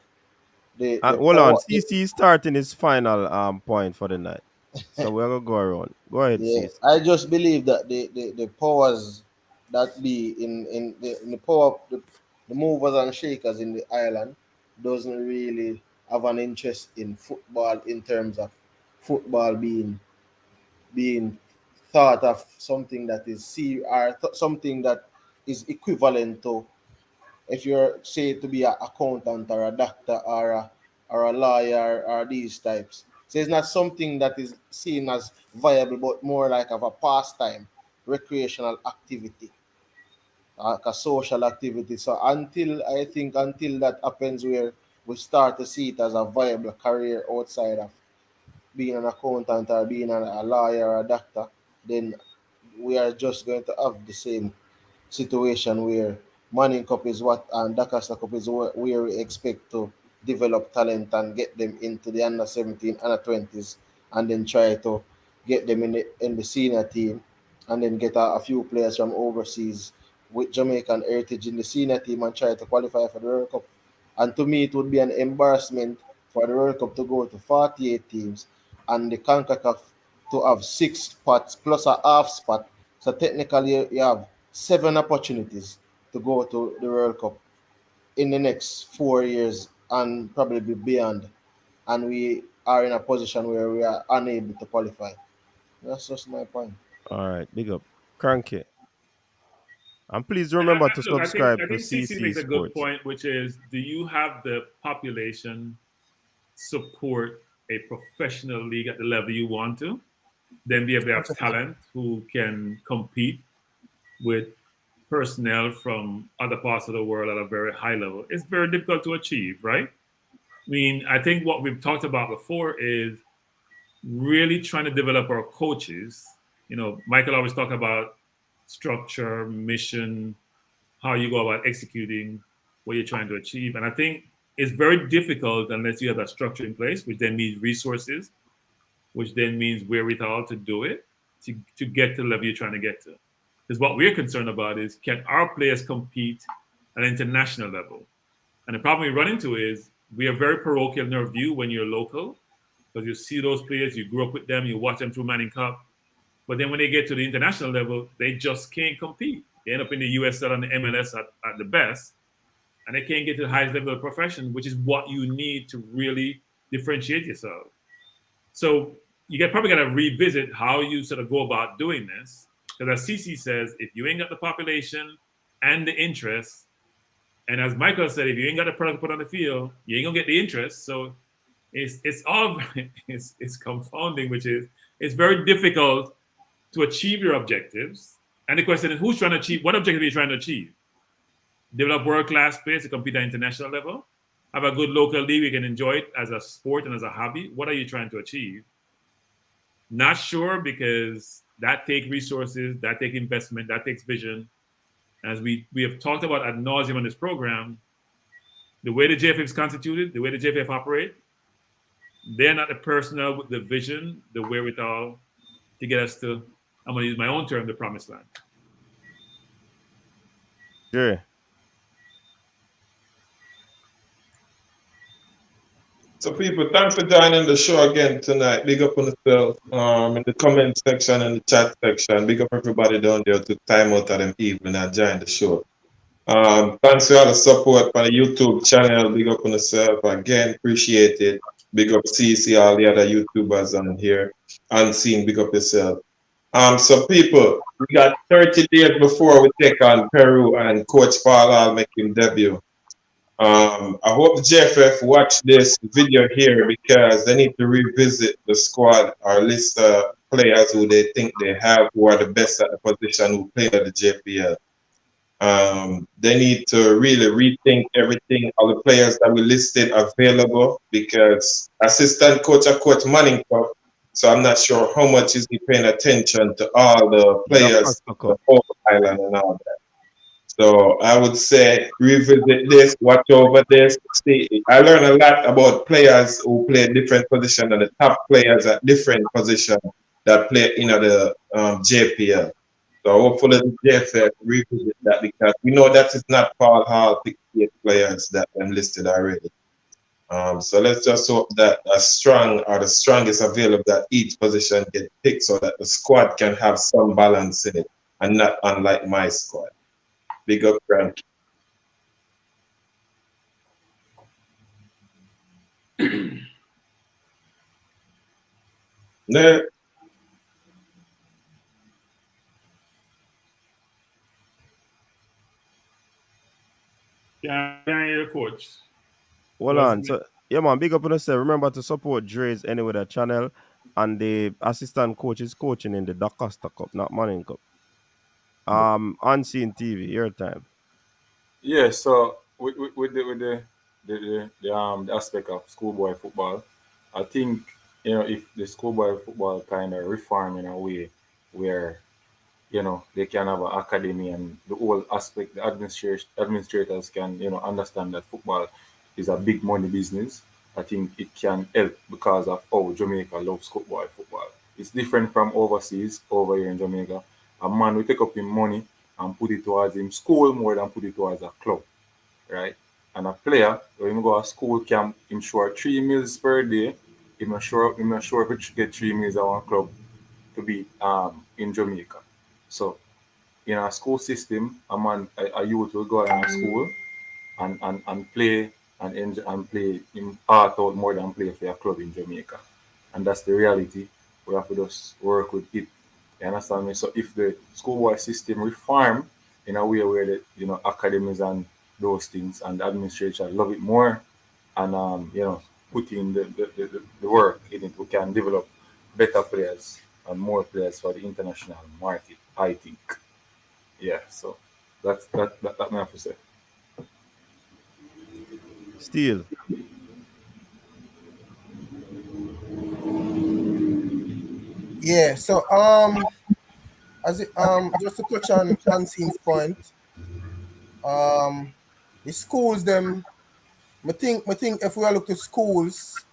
the Hold on, power. CC is starting his final point for the night. So we're gonna go around. Go ahead, Yeah, CC. I just believe that the powers that be in the power the movers and shakers in the island doesn't really have an interest in football in terms of football being thought of something that is something that is equivalent to if you're say to be an accountant or a doctor or a lawyer or these types. So it's not something that is seen as viable, but more like of a pastime, recreational activity, like a social activity. So until that happens where we start to see it as a viable career outside of being an accountant or being a lawyer or a doctor, then we are just going to have the same situation where Manning Cup is what and Dakar Cup is where we expect to develop talent and get them into the under 17, under 20s, and then try to get them in the senior team, and then get a few players from overseas with Jamaican heritage in the senior team and try to qualify for the World Cup. And to me, it would be an embarrassment for the World Cup to go to 48 teams and the CONCACAF to have 6 spots plus a half spot. So technically, you have 7 opportunities to go to the World Cup in the next 4 years and probably beyond. And we are in a position where we are unable to qualify. That's just my point. All right, big up. Cranky. And please And remember to look, subscribe I to think CC CC makes a good Sports. point, which is, do you have the population support a professional league at the level you want to? Then be able to have talent who can compete with personnel from other parts of the world at a very high level. It's very difficult to achieve, right? I mean, I think what we've talked about before is really trying to develop our coaches. You know, Michael always talk about structure, mission, how you go about executing what you're trying to achieve. And I think it's very difficult unless you have that structure in place, which then means resources, which then means wherewithal to do it, to get to the level you're trying to get to. Because what we're concerned about is, can our players compete at an international level? And the problem we run into is we are very parochial in our view when you're local, because you see those players, you grew up with them, you watch them through Manning Cup. But then when they get to the international level, they just can't compete. They end up in the USL and the MLS at the best, and they can't get to the highest level of profession, which is what you need to really differentiate yourself. So probably got to revisit how you sort of go about doing this. Because as CC says, if you ain't got the population and the interest, and as Michael said, if you ain't got the product put on the field, you ain't gonna get the interest. So it's all it's confounding, which is it's very difficult to achieve your objectives. And the question is, who's trying to achieve? What objective are you trying to achieve? Develop world-class players to compete at international level? Have a good local league we can enjoy it as a sport and as a hobby? What are you trying to achieve? Not sure because that takes resources, that takes investment, that takes vision. As we have talked about ad nauseum on this program, the way the JFF is constituted, the way the JFF operate, they're not the personnel with the vision, the wherewithal to get us to, I'm going to use my own term, the promised land. Sure. So people, thanks for joining the show again tonight. Big up on yourself in the comment section and the chat section. Big up everybody down there to time out of them evening and join the show. Thanks for all the support on the YouTube channel. Big up on yourself again. Appreciate it. Big up CC, all the other YouTubers on here. Unseen, big up yourself. So people, we got 30 days before we take on Peru and Coach Paul Hall make him debut. I hope the JFF watch this video here because they need to revisit the squad or list players who they think they have who are the best at the position who play at the JPL. They need to really rethink everything, all the players that we listed available because assistant coach or coach Manning Cup, so I'm not sure how much is he paying attention to all the players, the whole island and all that. So I would say revisit this, watch over this. See, I learned a lot about players who play different positions and the top players at different positions that play in the JPL. So hopefully the JFF revisit that because we know that it's not Paul Hall 68 players that I'm listed already. So let's just hope that the strongest available at each position get picked so that the squad can have some balance in it and not unlike my squad. Big up, Frank. No. Yeah, your coach. Hold on. So yeah, man, big up on yourself. Remember to support Dre's anyway that channel, and the assistant coach is coaching in the DaCosta Cup, not Manning Cup. Unseen TV, your time. Yeah, so with the aspect of schoolboy football, I think if the schoolboy football kind of reform in a way where they can have an academy and the whole aspect, the administrators can understand that football is a big money business. I think it can help because of how Jamaica loves schoolboy football. It's different from overseas over here in Jamaica. A man will take up his money and put it towards him school more than put it towards a club, right? And a player, when he go to school camp, him sure 3 meals per day. Him not sure if he get 3 meals at one club to be in Jamaica. So in our school system, a youth will go in school and play and enjoy and play in art out more than play for a club in Jamaica. And that's the reality. We have to just work with it. You understand me? So if the schoolboy system reform in a way where the academies and those things and the administration love it more and put in the work in it, we can develop better players and more players for the international market, I think. Yeah, so that I have to say. Steel. Yeah, so as it, just to touch on Unseen's point, the schools them, I think if we look to schools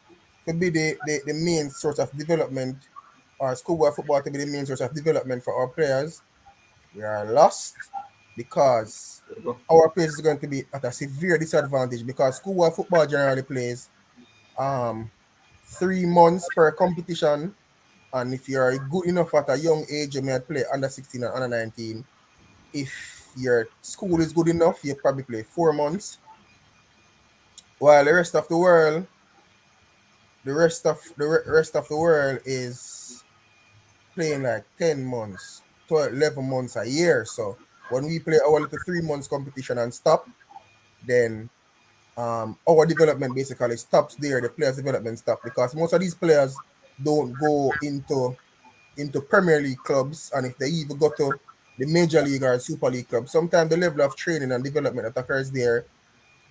to be the main source of development, or schoolboy football to be the main source of development for our players, we are lost because our players is going to be at a severe disadvantage because schoolboy football generally plays 3 months per competition, and if you're good enough at a young age, you may play under 16 and under 19. If your school is good enough, you probably play 4 months, while the rest of the world, rest of the world is playing like 10 months, 12, 11 months a year. So when we play our little 3 months competition and stop, then our development basically stops there. The players' development stop because most of these players don't go into Premier League clubs, and if they even go to the Major League or Super League club, sometimes the level of training and development that occurs there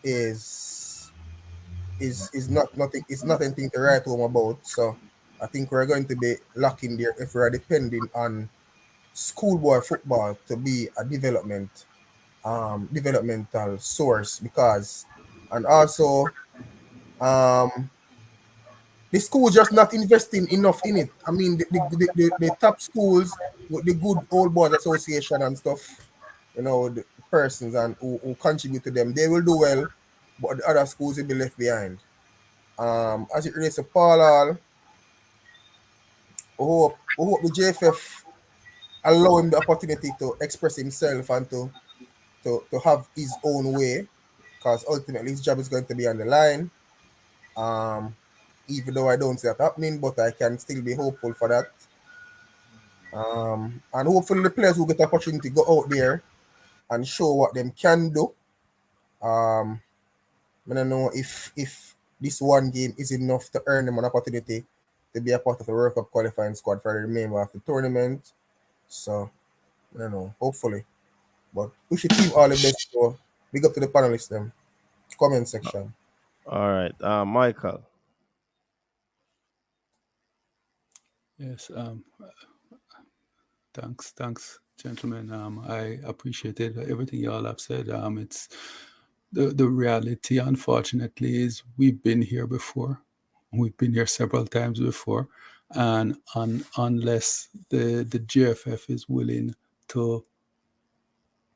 is not nothing. It's not anything to write home about. So I think we're going to be lacking there if we're depending on schoolboy football to be a developmental source, because and also the school just not investing enough in it. I mean, the top schools with the good old boys association and stuff, the persons and who contribute to them, they will do well, but the other schools will be left behind. As it relates to Paul Hall, we hope the JFF allow him the opportunity to express himself and to have his own way, because ultimately his job is going to be on the line. Even though I don't see that happening, but I can still be hopeful for that. And hopefully the players will get the opportunity to go out there and show what them can do. I don't know if this one game is enough to earn them an opportunity to be a part of the World Cup qualifying squad for the remainder of the tournament. So I don't know, hopefully. But we should team all the best. So big up to the panelists them. Comment section. All right, Michael. Yes. Thanks, gentlemen. I appreciated everything y'all have said. It's the reality, unfortunately, is we've been here before. We've been here several times before, and unless the GFF is willing to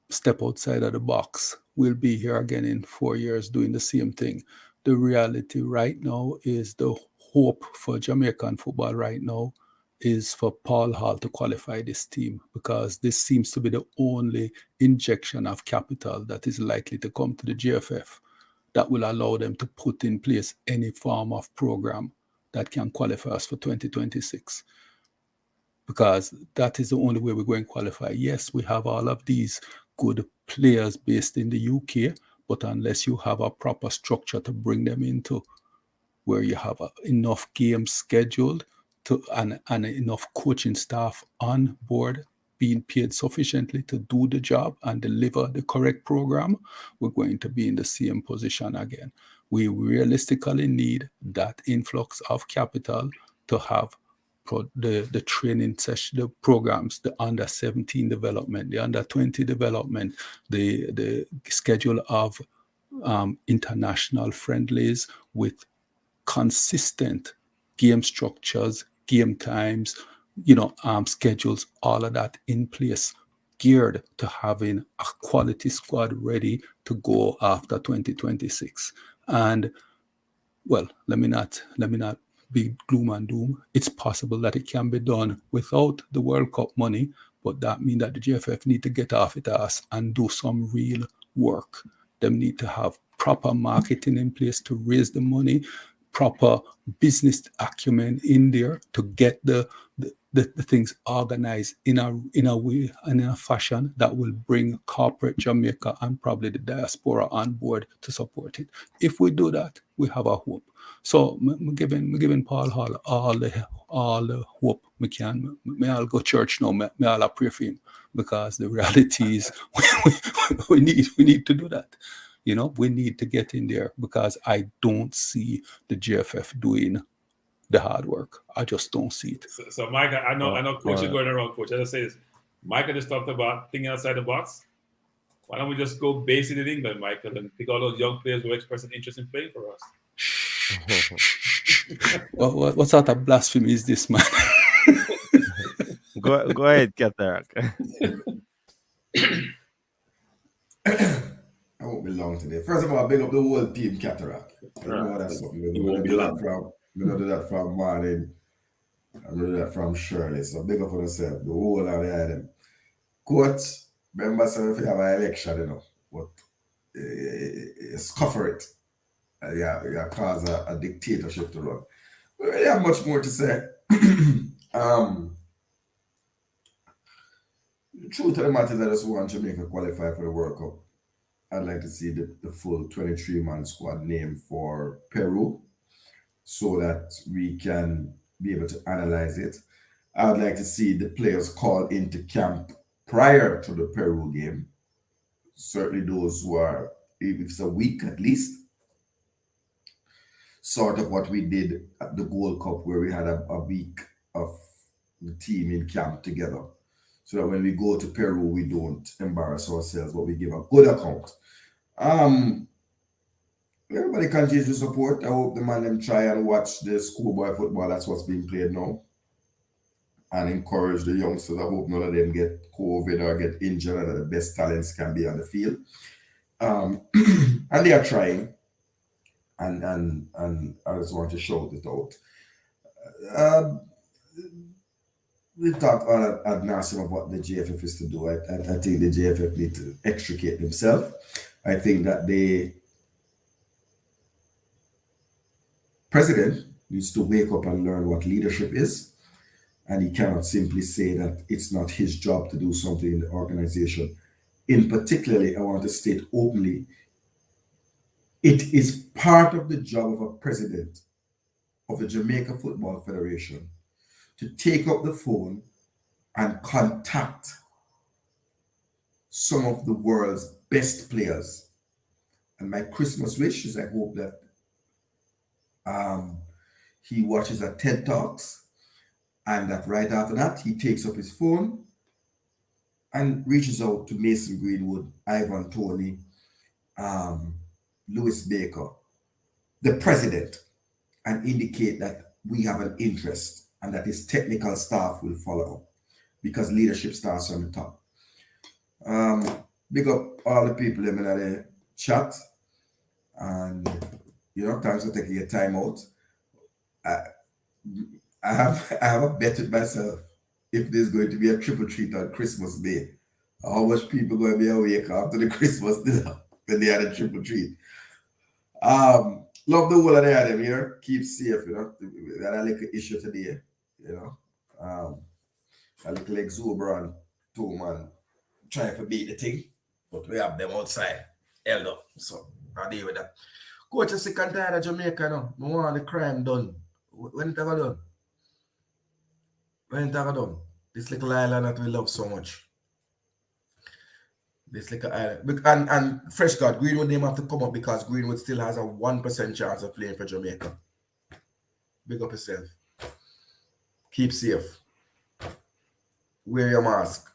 step outside of the box, we'll be here again in 4 years doing the same thing. The reality right now is the hope for Jamaican football right now is for Paul Hall to qualify this team, because this seems to be the only injection of capital that is likely to come to the GFF that will allow them to put in place any form of program that can qualify us for 2026. Because that is the only way we're going to qualify. Yes, we have all of these good players based in the UK, but unless you have a proper structure to bring them into, where you have enough games scheduled and enough coaching staff on board being paid sufficiently to do the job and deliver the correct program, we're going to be in the same position again. We realistically need that influx of capital to have the training session, the programs, the under 17 development, the under 20 development, the schedule of international friendlies with consistent game structures, game times, schedules, all of that in place, geared to having a quality squad ready to go after 2026. And well, let me not be gloom and doom. It's possible that it can be done without the World Cup money, but that means that the GFF need to get off its ass and do some real work. They need to have proper marketing in place to raise the money, proper business acumen in there to get the things organized in a way and in a fashion that will bring corporate Jamaica and probably the diaspora on board to support it. If we do that, we have a hope. So I'm giving Paul Hall all the hope we can. May I'll go church now. May I'll pray for him, because the reality is we need to do that. We need to get in there, because I don't see the GFF doing the hard work. I just don't see it. So Mike, I know coach is going around, coach. I just say this. Michael just talked about thinking outside the box. Why don't we just go base it in England, Michael, and pick all those young players who express an interest in playing for us? What sort of blasphemy is this, man? Go ahead, Cataract. I won't be long today. First of all, big up the whole team, Cataract. You know that's something. We're going to do that from Martin. I'm going to do that from Shirley. So big up for yourself. The whole of the item. Coach, remember, if you have an election, but you scuffer it. You cause a dictatorship to run. We really have much more to say. The truth of the matter is I just want Jamaica qualify for the World Cup. I'd like to see the full 23-man squad name for Peru, so that we can be able to analyze it. I'd like to see the players called into camp prior to the Peru game. Certainly those who are, if it's a week at least, sort of what we did at the Gold Cup, where we had a week of the team in camp together, so that when we go to Peru, we don't embarrass ourselves, but we give a good account. Everybody continues to support. I hope the man them try and watch the schoolboy football. That's what's being played now. And encourage the youngsters. I hope none of them get COVID or get injured, and that the best talents can be on the field. And they are trying. And I just want to shout it out. We've talked ad nauseam about what the JFF is to do. I think the JFF need to extricate themselves. I think that the president needs to wake up and learn what leadership is. And he cannot simply say that it's not his job to do something in the organization. In particularly, I want to state openly, it is part of the job of a president of the Jamaica Football Federation to take up the phone and contact some of the world's best players. And my Christmas wish is I hope that he watches a TED Talks, and that right after that, he takes up his phone and reaches out to Mason Greenwood, Ivan Toney, Lewis Baker, the president, and indicate that we have an interest and that his technical staff will follow up, because leadership starts on the top. Big up all the people in the chat, and thanks for taking your time out. I have a bet with myself if there's going to be a triple treat on Christmas Day. How much people going to be awake after the Christmas dinner when they had a triple treat? Love the whole of the them here. Keep safe, We had a little issue today, a little exuberant two-man trying to beat the thing, but we have them outside, held up. So I deal with that. Coach is sick and tired of Jamaica now. I want the crime done. When it ever done? When it ever done? This little island that we love so much. This little island. And fresh God, Greenwood name have to come up, because Greenwood still has a 1% chance of playing for Jamaica. Big up yourself. Keep safe. Wear your mask.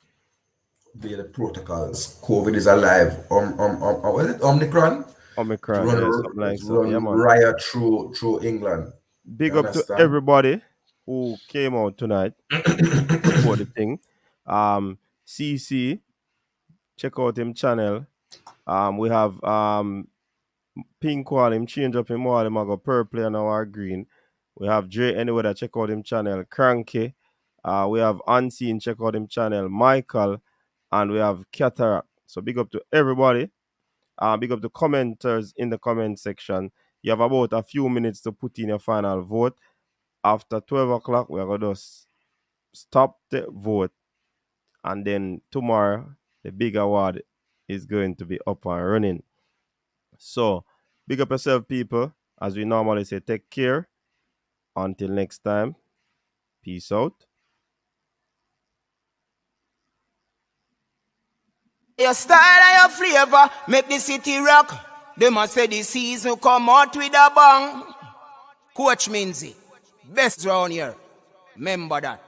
Obey the protocols. COVID is alive. What is it? Omicron? Omicron, something like that. Yeah, riot through England. Big up to everybody who came out tonight for the thing. CC, check out him channel. We have Pink Wall, him change up him wall, him I go purple and now our green. We have Dre Anyway, that check out him channel. Cranky. We have Unseen, check out him channel. Michael, and we have Cataract. So big up to everybody. Big up the commenters in the comment section. You have about a few minutes to put in your final vote. After 12 o'clock, we're going to stop the vote. And then tomorrow, the big award is going to be up and running. So, big up yourself, people. As we normally say, take care. Until next time, peace out. Your style and your flavor make the city rock. They must say the season come out with a bang. Coach Minzy, best round here. Remember that.